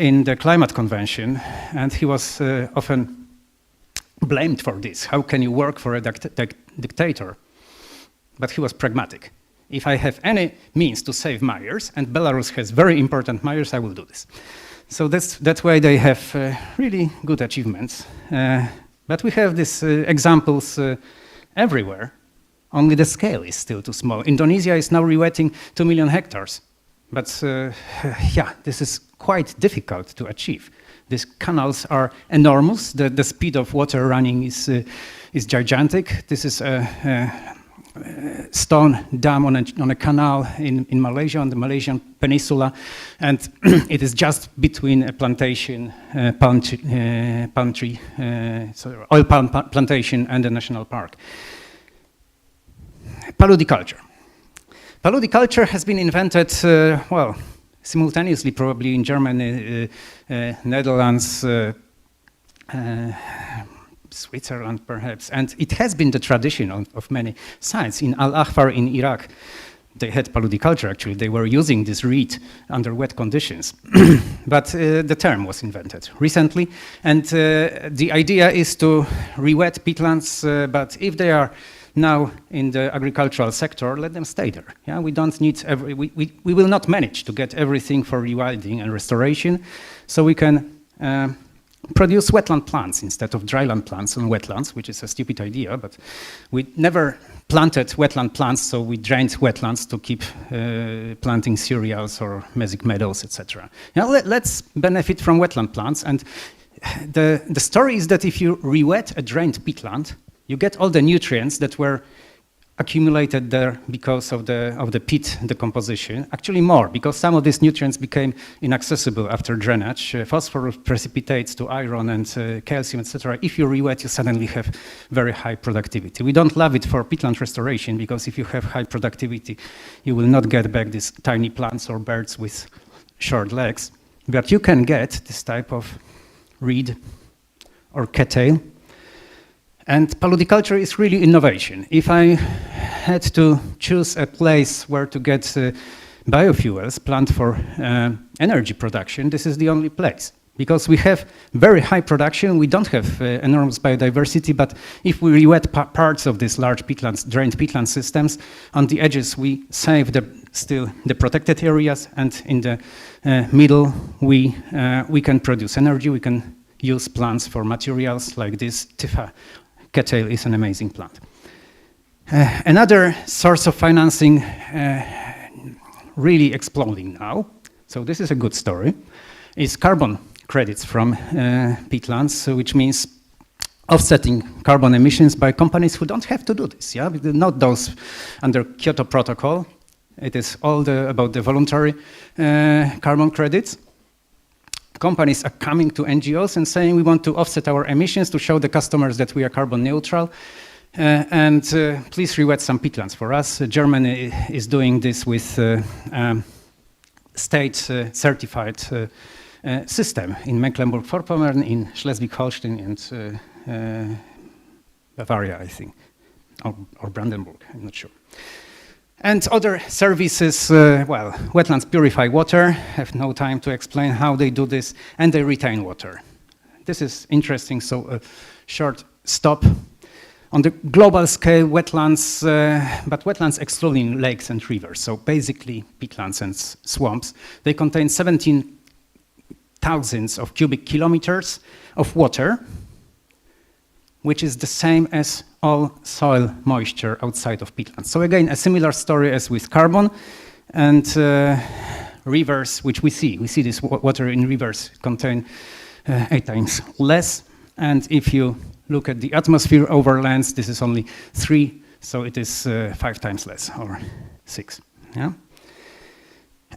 in the climate convention, and he was often blamed for this. How can you work for a dictator? But he was pragmatic. If I have any means to save mires, and Belarus has very important mires, I will do this. So that's why they have really good achievements. But we have these examples everywhere, only the scale is still too small. Indonesia is now rewetting 2 million hectares. But yeah, this is quite difficult to achieve. These canals are enormous. The speed of water running is gigantic. This is a stone dam on a canal in Malaysia, on the Malaysian peninsula, and it is just between a plantation, oil palm plantation and a national park. Paludiculture. Paludiculture has been invented, well, simultaneously probably in Germany, Netherlands, Switzerland perhaps, and it has been the tradition of many sites. In Al-Akhbar in Iraq, they had paludiculture actually. They were using this reed under wet conditions. But the term was invented recently. And the idea is to re-wet peatlands, but if they are now in the agricultural sector, let them stay there. Yeah, we don't need we will not manage to get everything for rewilding and restoration, so we can produce wetland plants instead of dryland plants on wetlands, which is a stupid idea, but we never planted wetland plants, so we drained wetlands to keep planting cereals or mesic meadows, etc. Now let's benefit from wetland plants, and the story is that if you re-wet a drained peatland, you get all the nutrients that were accumulated there because of the peat decomposition. Actually more, because some of these nutrients became inaccessible after drainage. Phosphorus precipitates to iron and calcium, etc. If you re-wet, you suddenly have very high productivity. We don't love it for peatland restoration, because if you have high productivity, you will not get back these tiny plants or birds with short legs. But you can get this type of reed or cattail. And paludiculture is really innovation. If I had to choose a place where to get biofuels, plant for energy production, this is the only place. Because we have very high production, we don't have enormous biodiversity, but if we re-wet parts of these large peatlands, drained peatland systems, on the edges we save still the protected areas, and in the middle we can produce energy, we can use plants for materials like this. Tifa cattail is an amazing plant. Another source of financing really exploding now, so this is a good story, is carbon credits from peatlands, which means offsetting carbon emissions by companies who don't have to do this, yeah? Not those under Kyoto Protocol. It is all about the voluntary carbon credits. Companies are coming to NGOs and saying we want to offset our emissions to show the customers that we are carbon neutral, and please re-wet some peatlands for us. Germany is doing this with state certified system in Mecklenburg-Vorpommern, in Schleswig-Holstein, and Bavaria, I think, or Brandenburg, I'm not sure. And other services, well, wetlands purify water, have no time to explain how they do this, and they retain water. This is interesting, so a short stop. On the global scale, wetlands, but wetlands excluding lakes and rivers, so basically peatlands and swamps, they contain 17,000 of cubic kilometers of water, which is the same as all soil moisture outside of peatlands. So again, a similar story as with carbon, and rivers, which we see this water in rivers contain 8 times less, and if you look at the atmosphere over lands, this is only 3, so it is 5 times less, or 6, yeah?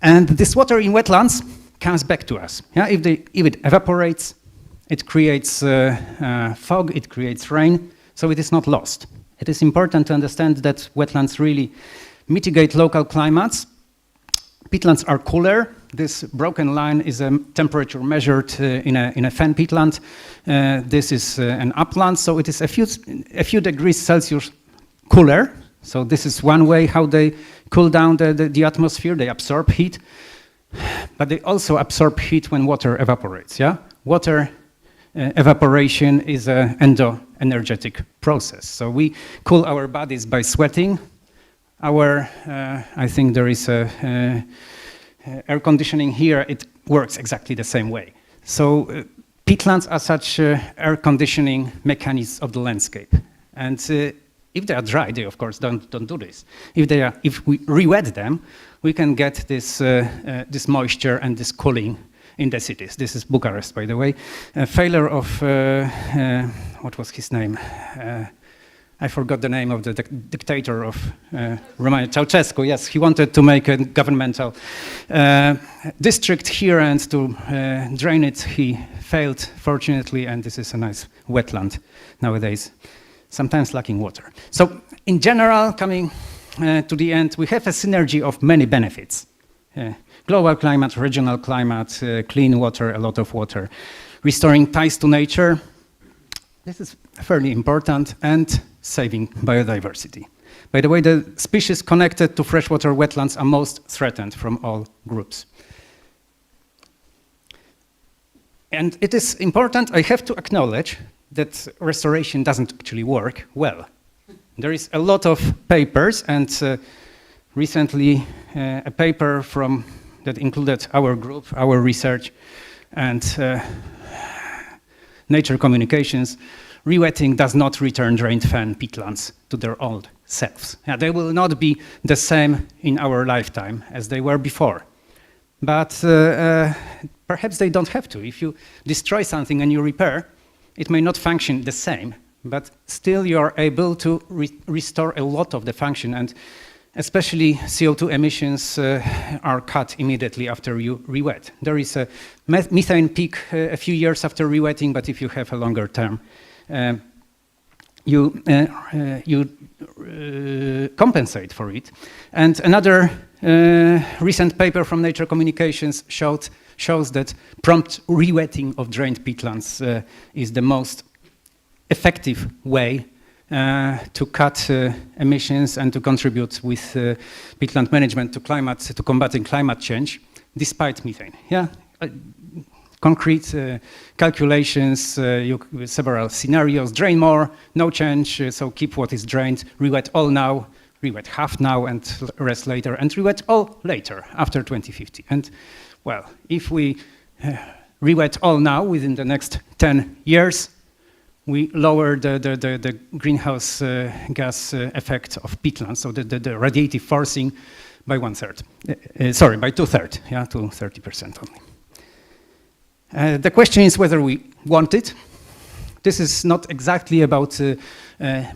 And this water in wetlands comes back to us, yeah? If it evaporates, it creates fog, it creates rain, so it is not lost. It is important to understand that wetlands really mitigate local climates. Peatlands are cooler. This broken line is a temperature measured in a fen peatland. This is an upland, so it is a few degrees Celsius cooler. So this is one way how they cool down the atmosphere. They absorb heat, but they also absorb heat when water evaporates. Yeah, water evaporation is an endo-energetic process. So we cool our bodies by sweating. I think there is a air conditioning here. It works exactly the same way. So peatlands are such air conditioning mechanisms of the landscape. And if they are dry, they of course don't do this. If we re-wet them, we can get this moisture and this cooling in the cities. This is Bucharest, by the way. A failure of, what was his name? I forgot the name of the dictator of Romania, Ceausescu. Yes, he wanted to make a governmental district here and to drain it. He failed, fortunately, and this is a nice wetland nowadays, sometimes lacking water. So in general, coming to the end, we have a synergy of many benefits. Global climate, regional climate, clean water, a lot of water, restoring ties to nature. This is fairly important, and saving biodiversity. By the way, the species connected to freshwater wetlands are most threatened from all groups. And it is important, I have to acknowledge, that restoration doesn't actually work well. There is a lot of papers, and recently a paper that included our group, our research, and Nature Communications. Rewetting does not return drained fen peatlands to their old selves. Yeah, they will not be the same in our lifetime as they were before. But perhaps they don't have to. If you destroy something and you repair, it may not function the same, but still you are able to restore a lot of the function, and especially CO2 emissions are cut immediately after you rewet. There is a methane peak a few years after rewetting, but if you have a longer term, you compensate for it. And another recent paper from Nature Communications shows that prompt rewetting of drained peatlands is the most effective way to cut emissions and to contribute with peatland management to combating climate change, despite methane. Yeah, concrete calculations, several scenarios: drain more, no change, so keep what is drained, rewet all now, rewet half now, and rest later, and rewet all later after 2050. And well, if we rewet all now within the next 10 years, we lower the greenhouse gas effect of peatlands, so the radiative forcing by by 2/3, yeah, to 30% only. The question is whether we want it. This is not exactly about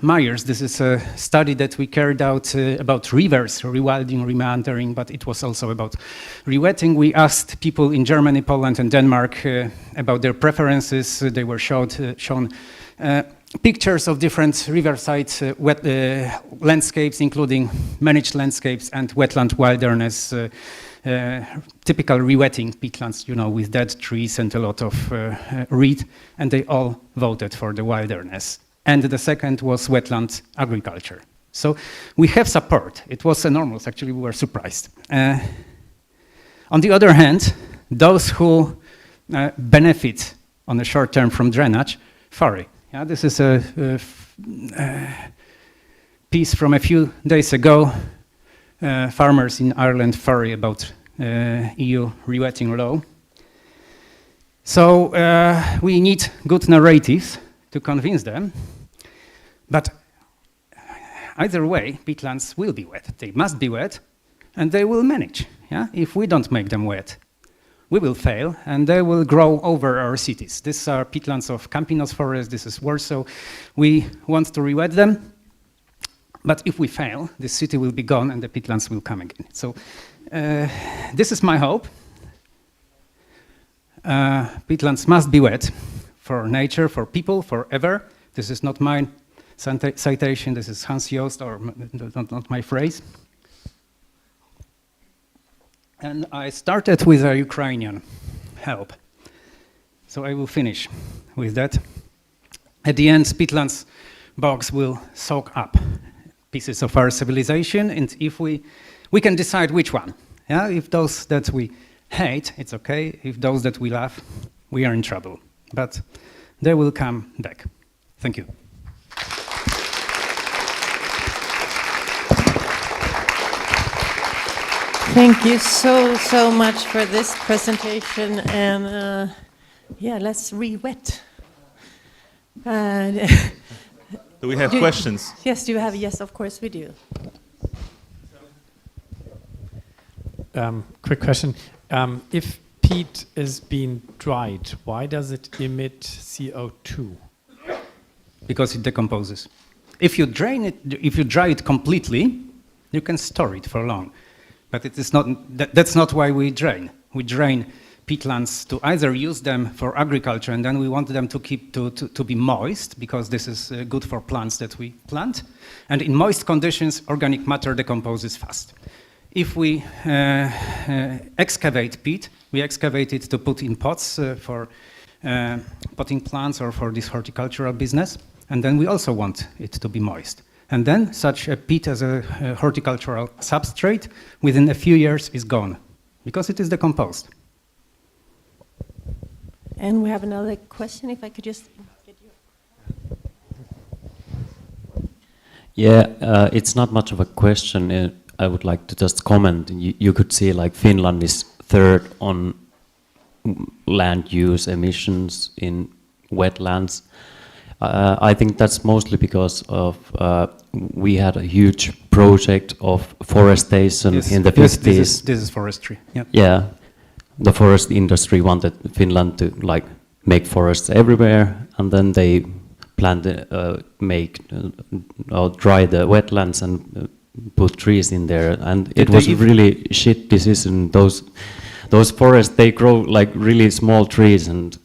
Myers. This is a study that we carried out about rivers, rewilding, remeandering, but it was also about rewetting. We asked people in Germany, Poland, and Denmark about their preferences. They were shown pictures of different riverside landscapes, including managed landscapes and wetland wilderness, typical rewetting peatlands, you know, with dead trees and a lot of reed, and they all voted for the wilderness. And the second was wetland agriculture. So we have support. It was enormous, actually, we were surprised. On the other hand, those who benefit on the short term from drainage, sorry. Yeah, this is a piece from a few days ago. Farmers in Ireland worry about EU rewetting law. So we need good narratives to convince them. But either way, peatlands will be wet. They must be wet, and they will manage. Yeah? If we don't make them wet, we will fail, and they will grow over our cities. These are peatlands of Campinos forest. This is Warsaw. We want to rewet them. But if we fail, the city will be gone and the peatlands will come again. So this is my hope. Peatlands must be wet for nature, for people, forever. This is not my citation. This is Hans Jost, or not my phrase. And I started with a Ukrainian help. So I will finish with that. At the end, peatlands bogs will soak up pieces of our civilization, and if we can decide which one. Yeah? If those that we hate, it's okay. If those that we love, we are in trouble. But they will come back. Thank you. Thank you so much for this presentation, and yeah, let's re-wet. Do we have questions? Yes, do you have? Yes, of course we do. Quick question. If peat is being dried, why does it emit CO2? Because it decomposes. If you drain it, if you dry it completely, you can store it for long. But it is not. That's not why we drain. We drain peatlands to either use them for agriculture, and then we want them to be moist, because this is good for plants that we plant. And in moist conditions, organic matter decomposes fast. If we excavate peat, we excavate it to put in pots for potting plants or for this horticultural business, and then we also want it to be moist. And then such a peat as a horticultural substrate within a few years is gone because it is decomposed. And we have another question, if I could just get you. Yeah, it's not much of a question. I would like to just comment. You could see like Finland is third on land use emissions in wetlands. I think that's mostly because of we had a huge project of forestation in the 50s. This is forestry. Yep. Yeah, the forest industry wanted Finland to like make forests everywhere, and then they planned to dry the wetlands and put trees in there, and it was a really shit decision. Those forests, they grow like really small trees, and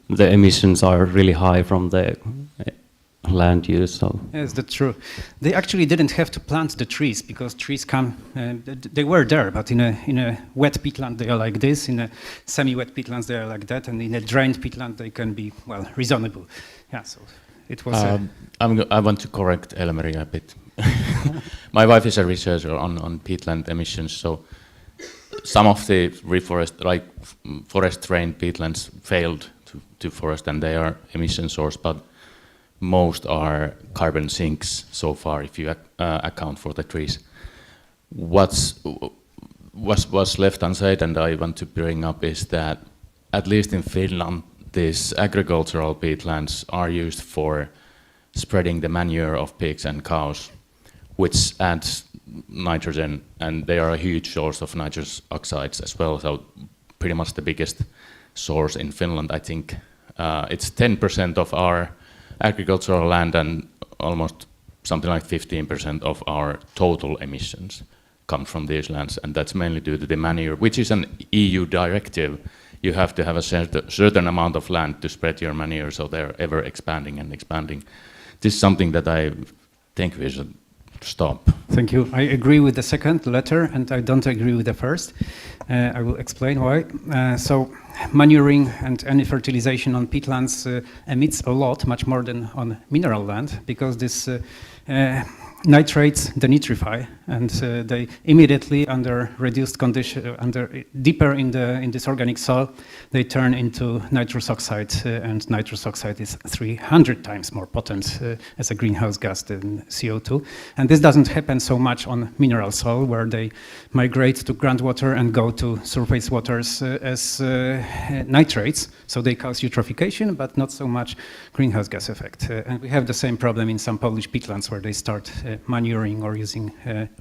the emissions are really high from the land use. So yes, that's true. They actually didn't have to plant the trees because trees come. They were there, but in a wet peatland they are like this. In a semi-wet peatlands they are like that, and in a drained peatland they can be reasonable. Yeah, so it was. I want to correct Elmeri a bit. My wife is a researcher on peatland emissions, so some of the forest drained peatlands failed to forest, and they are emission source, but most are carbon sinks so far, if you account for the trees. Was left unsaid, and I want to bring up, is that at least in Finland, these agricultural peatlands are used for spreading the manure of pigs and cows, which adds nitrogen, and they are a huge source of nitrous oxides as well. So pretty much the biggest source in Finland. I think it's 10% of our agricultural land and almost something like 15% of our total emissions come from these lands, and that's mainly due to the manure, which is an EU directive. You have to have a certain amount of land to spread your manure, so they're ever expanding and expanding. This is something that I think we should stop. Thank you. I agree with the second letter, and I don't agree with the first. I will explain why. So manuring and any fertilization on peatlands emits a lot, much more than on mineral land, because this nitrates denitrify, and they immediately, under reduced condition, deeper in this organic soil, they turn into nitrous oxide, and nitrous oxide is 300 times more potent as a greenhouse gas than CO2. And this doesn't happen so much on mineral soil, where they migrate to groundwater and go to surface waters as nitrates, so they cause eutrophication, but not so much greenhouse gas effect. And we have the same problem in some Polish peatlands, where they start manuring or using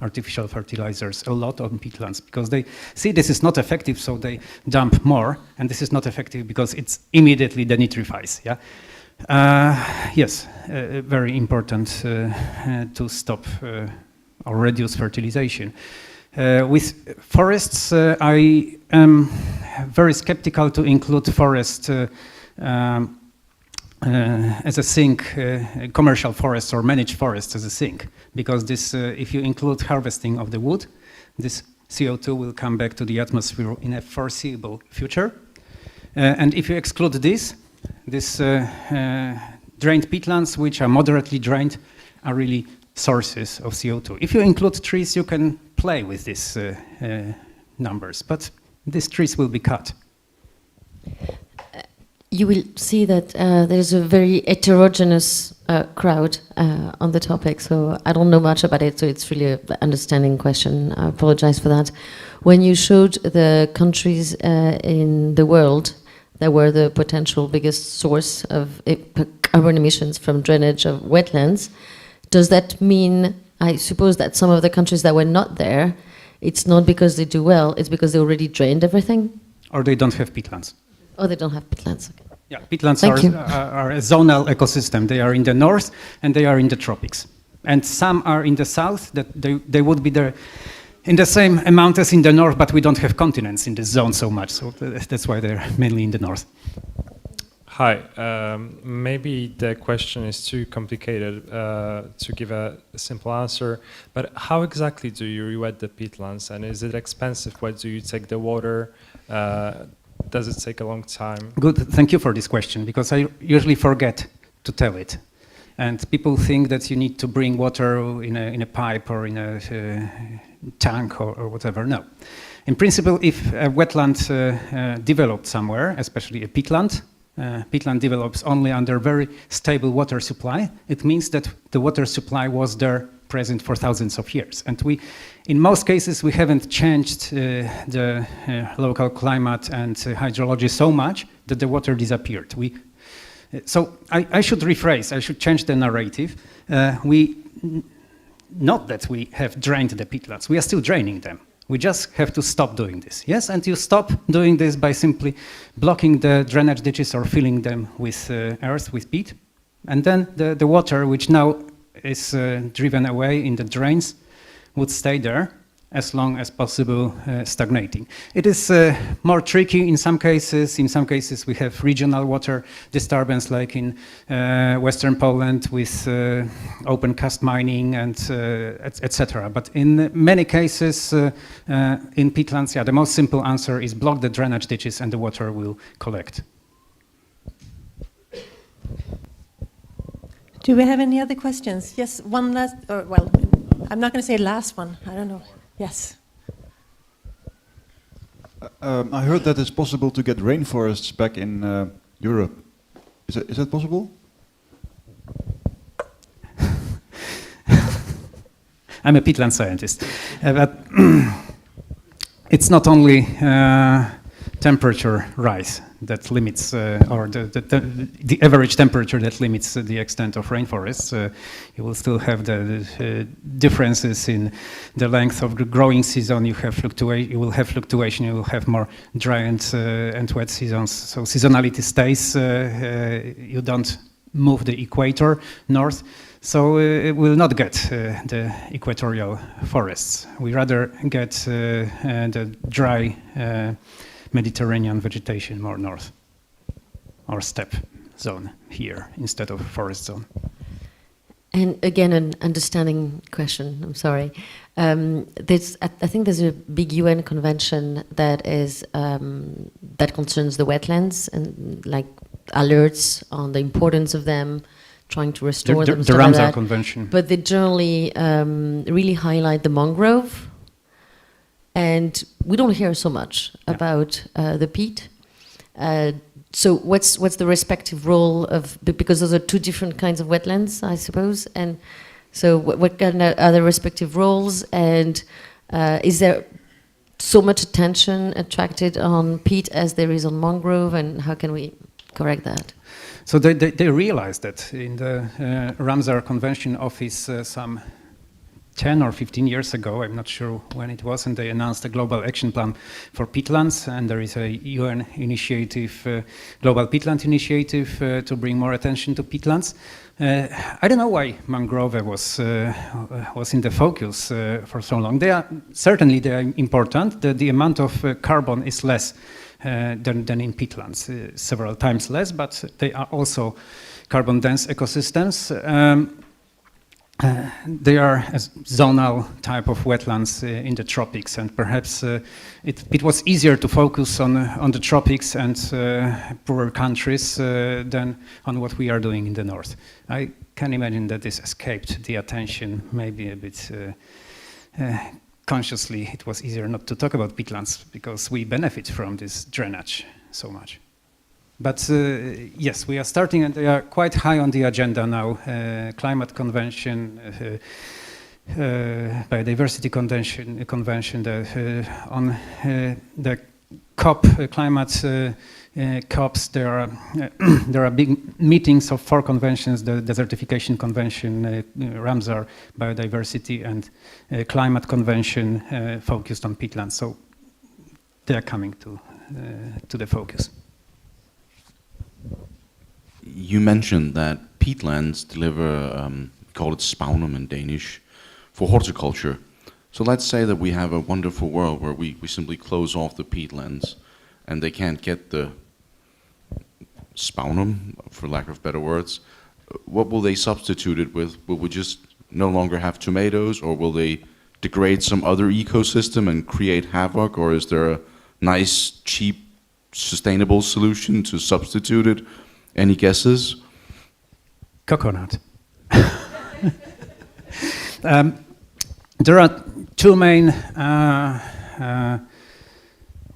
artificial fertilizers a lot on peatlands, because they see this is not effective, so they dump more, and this is not effective because it's immediately denitrifies. Yeah, yes, very important to stop or reduce fertilization. With forests, I am very skeptical to include forest as a sink, commercial forests or managed forests as a sink, because this, if you include harvesting of the wood, this CO2 will come back to the atmosphere in a foreseeable future. And if you exclude this drained peatlands, which are moderately drained, are really sources of CO2. If you include trees, you can play with these numbers, but these trees will be cut. You will see that there's a very heterogeneous crowd on the topic, so I don't know much about it, so it's really an understanding question. I apologize for that. When you showed the countries in the world that were the potential biggest source of carbon emissions from drainage of wetlands, does that mean, I suppose that some of the countries that were not there, it's not because they do well, it's because they already drained everything? Or they don't have peatlands. Oh, they don't have peatlands. Okay. Yeah, peatlands are a zonal ecosystem. They are in the north and they are in the tropics. And some are in the south, that they would be there in the same amount as in the north, but we don't have continents in this zone so much. So that's why they're mainly in the north. Hi, maybe the question is too complicated to give a simple answer, but how exactly do you re-wet the peatlands, and is it expensive? Where do you take the water? Does it take a long time? Good, thank you for this question, because I usually forget to tell it. And people think that you need to bring water in a pipe or in a tank or whatever. No. In principle, if a wetland developed somewhere, especially a peatland, peatland develops only under very stable water supply. It means that the water supply was there present for thousands of years. And in most cases, we haven't changed the local climate and hydrology so much that the water disappeared. So I should rephrase, I should change the narrative. Not that we have drained the peatlands, we are still draining them. We just have to stop doing this, yes? And you stop doing this by simply blocking the drainage ditches or filling them with earth, with peat. And then the water, which now is driven away in the drains, would stay there as long as possible, stagnating. It is more tricky in some cases. In some cases, we have regional water disturbance, like in Western Poland with open cast mining and etc. But in many cases, in peatlands, the most simple answer is block the drainage ditches and the water will collect. Do we have any other questions? Yes, one last, or well, I'm not going to say last one. I don't know. Yes. I heard that it's possible to get rainforests back in Europe. Is that possible? I'm a peatland scientist, but it's not only temperature rise that limits, or the average temperature that limits the extent of rainforests. You will still have the differences in the length of the growing season. You will have fluctuation. You will have more dry and wet seasons. So seasonality stays. You don't move the equator north. So it will not get the equatorial forests. We rather get the dry Mediterranean vegetation more north, or steppe zone here instead of forest zone. And again, an understanding question, I'm sorry. I think there's a big UN convention that is that concerns the wetlands and like alerts on the importance of them, trying to restore them. The Ramsar Convention. But they generally really highlight the mangrove. And we don't hear so much about the peat. So what's the respective role of, because those are two different kinds of wetlands, I suppose. And so what kind of are the respective roles? And is there so much attention attracted on peat as there is on mangrove? And how can we correct that? So they realized that in the Ramsar Convention office some 10 or 15 years ago, I'm not sure when it was, and they announced a global action plan for peatlands, and there is a UN initiative, global peatland initiative to bring more attention to peatlands. I don't know why mangrove was in the focus for so long. They are important. The amount of carbon is less than in peatlands, several times less, but they are also carbon-dense ecosystems. They are a zonal type of wetlands in the tropics, and perhaps it was easier to focus on the tropics and poorer countries than on what we are doing in the north. I can imagine that this escaped the attention, maybe a bit consciously. It was easier not to talk about peatlands because we benefit from this drainage so much. But yes, we are starting, and they are quite high on the agenda now. Climate Convention, Biodiversity Convention, on the COP, climate COPs. There are big meetings of 4 conventions: the Desertification Convention, Ramsar, Biodiversity, and Climate Convention focused on peatlands. So they are coming to the focus. You mentioned that peatlands deliver, call it spawnum in Danish, for horticulture. So let's say that we have a wonderful world where we simply close off the peatlands and they can't get the spawnum, for lack of better words. What will they substitute it with? Will we just no longer have tomatoes, or will they degrade some other ecosystem and create havoc, or is there a nice, cheap, sustainable solution to substitute it? Any guesses? Coconut. There are two main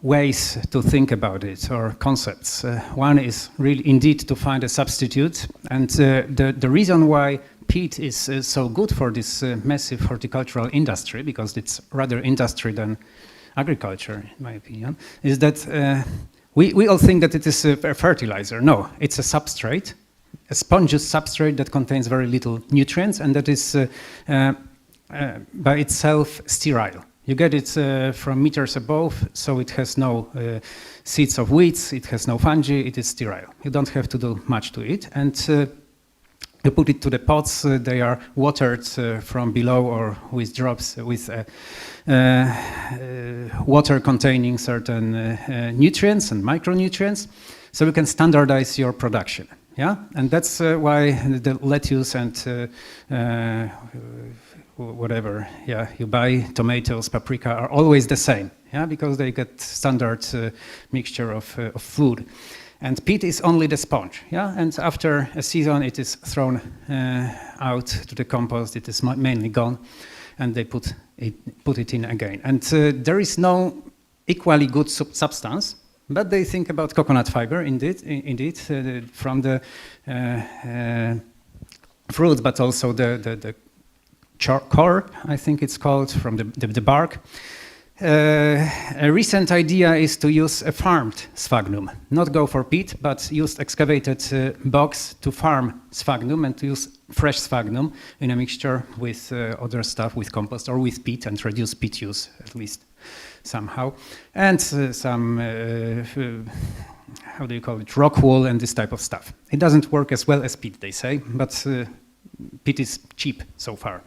ways to think about it, or concepts. One is really indeed to find a substitute, and the reason why peat is so good for this massive horticultural industry, because it's rather industry than agriculture, in my opinion, is that we all think that it is a fertilizer. No, it's a substrate, a spongeous substrate that contains very little nutrients, and that is by itself sterile. You get it from meters above, so it has no seeds of weeds, it has no fungi, it is sterile. You don't have to do much to it. And you put it to the pots, they are watered from below or with drops with water containing certain nutrients and micronutrients, so you can standardize your production. Yeah, and that's why the lettuce and whatever, yeah, you buy tomatoes, paprika are always the same, yeah, because they get standard mixture of food. And peat is only the sponge, yeah, and after a season it is thrown out to the compost, it is mainly gone, and they put it in again. And there is no equally good substance, but they think about coconut fiber, indeed from the fruit, but also the core, I think it's called, from the bark. A recent idea is to use a farmed sphagnum, not go for peat, but use excavated bogs to farm sphagnum and to use fresh sphagnum in a mixture with other stuff, with compost or with peat, and reduce peat use at least somehow. And some, how do you call it, rock wool and this type of stuff. It doesn't work as well as peat, they say, but peat is cheap so far.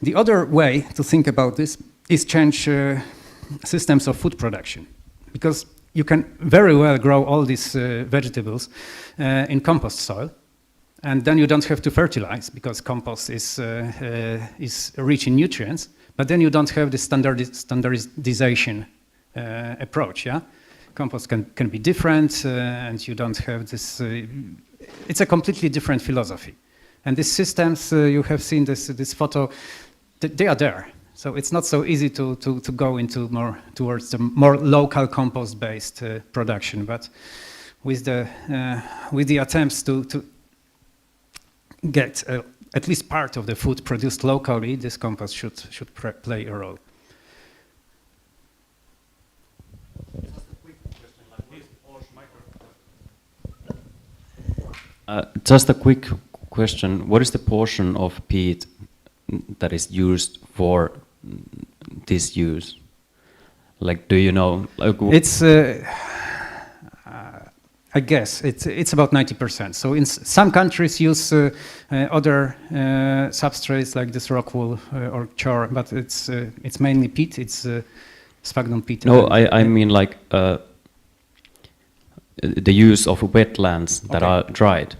The other way to think about this is change systems of food production, because you can very well grow all these vegetables in compost soil, and then you don't have to fertilize because compost is rich in nutrients, but then you don't have the standardization approach, yeah? Compost can be different, and you don't have this, it's a completely different philosophy. And these systems, you have seen this photo, they are there. So it's not so easy to go into towards the more local compost-based production, but with the attempts to get at least part of the food produced locally, this compost should play a role. Just a quick question: what is the portion of peat that is used for this use? Like, do you know? Like, it's, I guess, it's about 90%. So in some countries use other substrates like this rock wool or char, but it's mainly peat. It's sphagnum peat. No, I mean like the use of wetlands that are dried.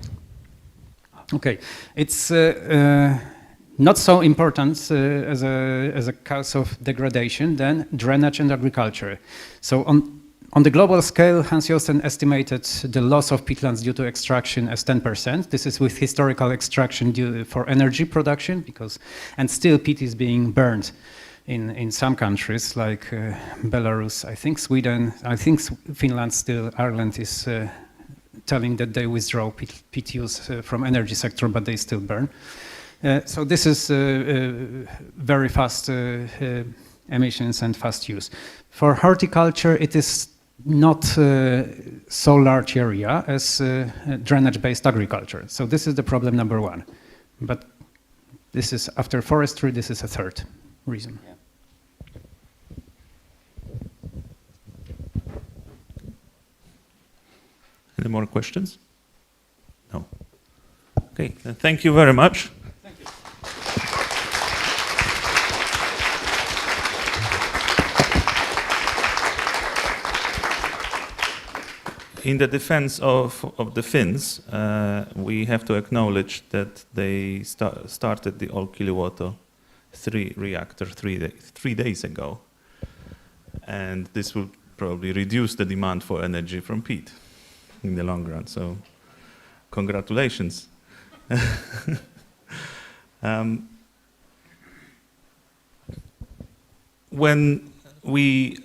Okay, it's not so important as a cause of degradation than drainage and agriculture. So on the global scale, Hans Josten estimated the loss of peatlands due to extraction as 10%. This is with historical extraction due for energy production, and still peat is being burned in some countries like Belarus, I think Sweden, I think Finland still, Ireland is telling that they withdraw peat use from energy sector, but they still burn. So this is very fast emissions and fast use. For horticulture, it is not so large area as drainage-based agriculture. So this is the problem number one. But this is, after forestry, this is a third reason. Yeah. Any more questions? No. Okay, thank you very much. Thank you. In the defense of the Finns, we have to acknowledge that they started the Olkiluoto 3 reactor 3 days ago. And this will probably reduce the demand for energy from peat in the long run. So congratulations. When we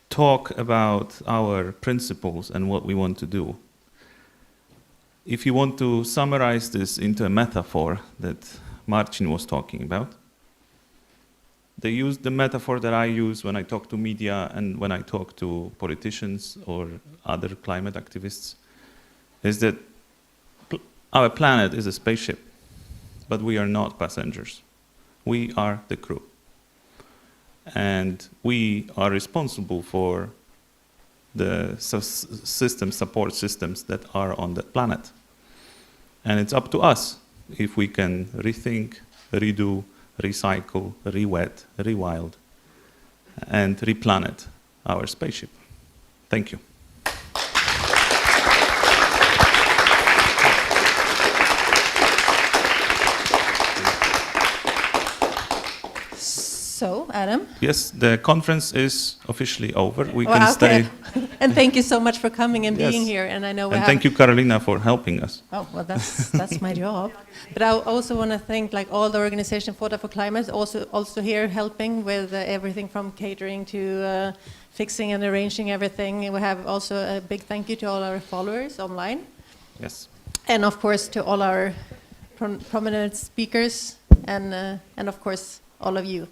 talk about our principles and what we want to do, if you want to summarize this into a metaphor that Marcin was talking about, they use the metaphor that I use when I talk to media and when I talk to politicians or other climate activists, is that our planet is a spaceship, but we are not passengers. We are the crew. And we are responsible for the support systems that are on the planet. And it's up to us if we can rethink, redo, recycle, re-wet, rewild, and replanet our spaceship. Thank you. So, Adam? Yes, the conference is officially over. We Well, can okay. stay. And thank you so much for coming and Yes. being here. And I know we And have thank you, Carolina, for helping us. Oh, well, that's my job. But I also want to thank like all the organization for Climate, also here helping with everything from catering to fixing and arranging everything. We have also a big thank you to all our followers online. Yes. And of course to all our prominent speakers and of course all of you.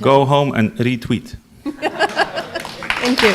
Go home and retweet. Thank you.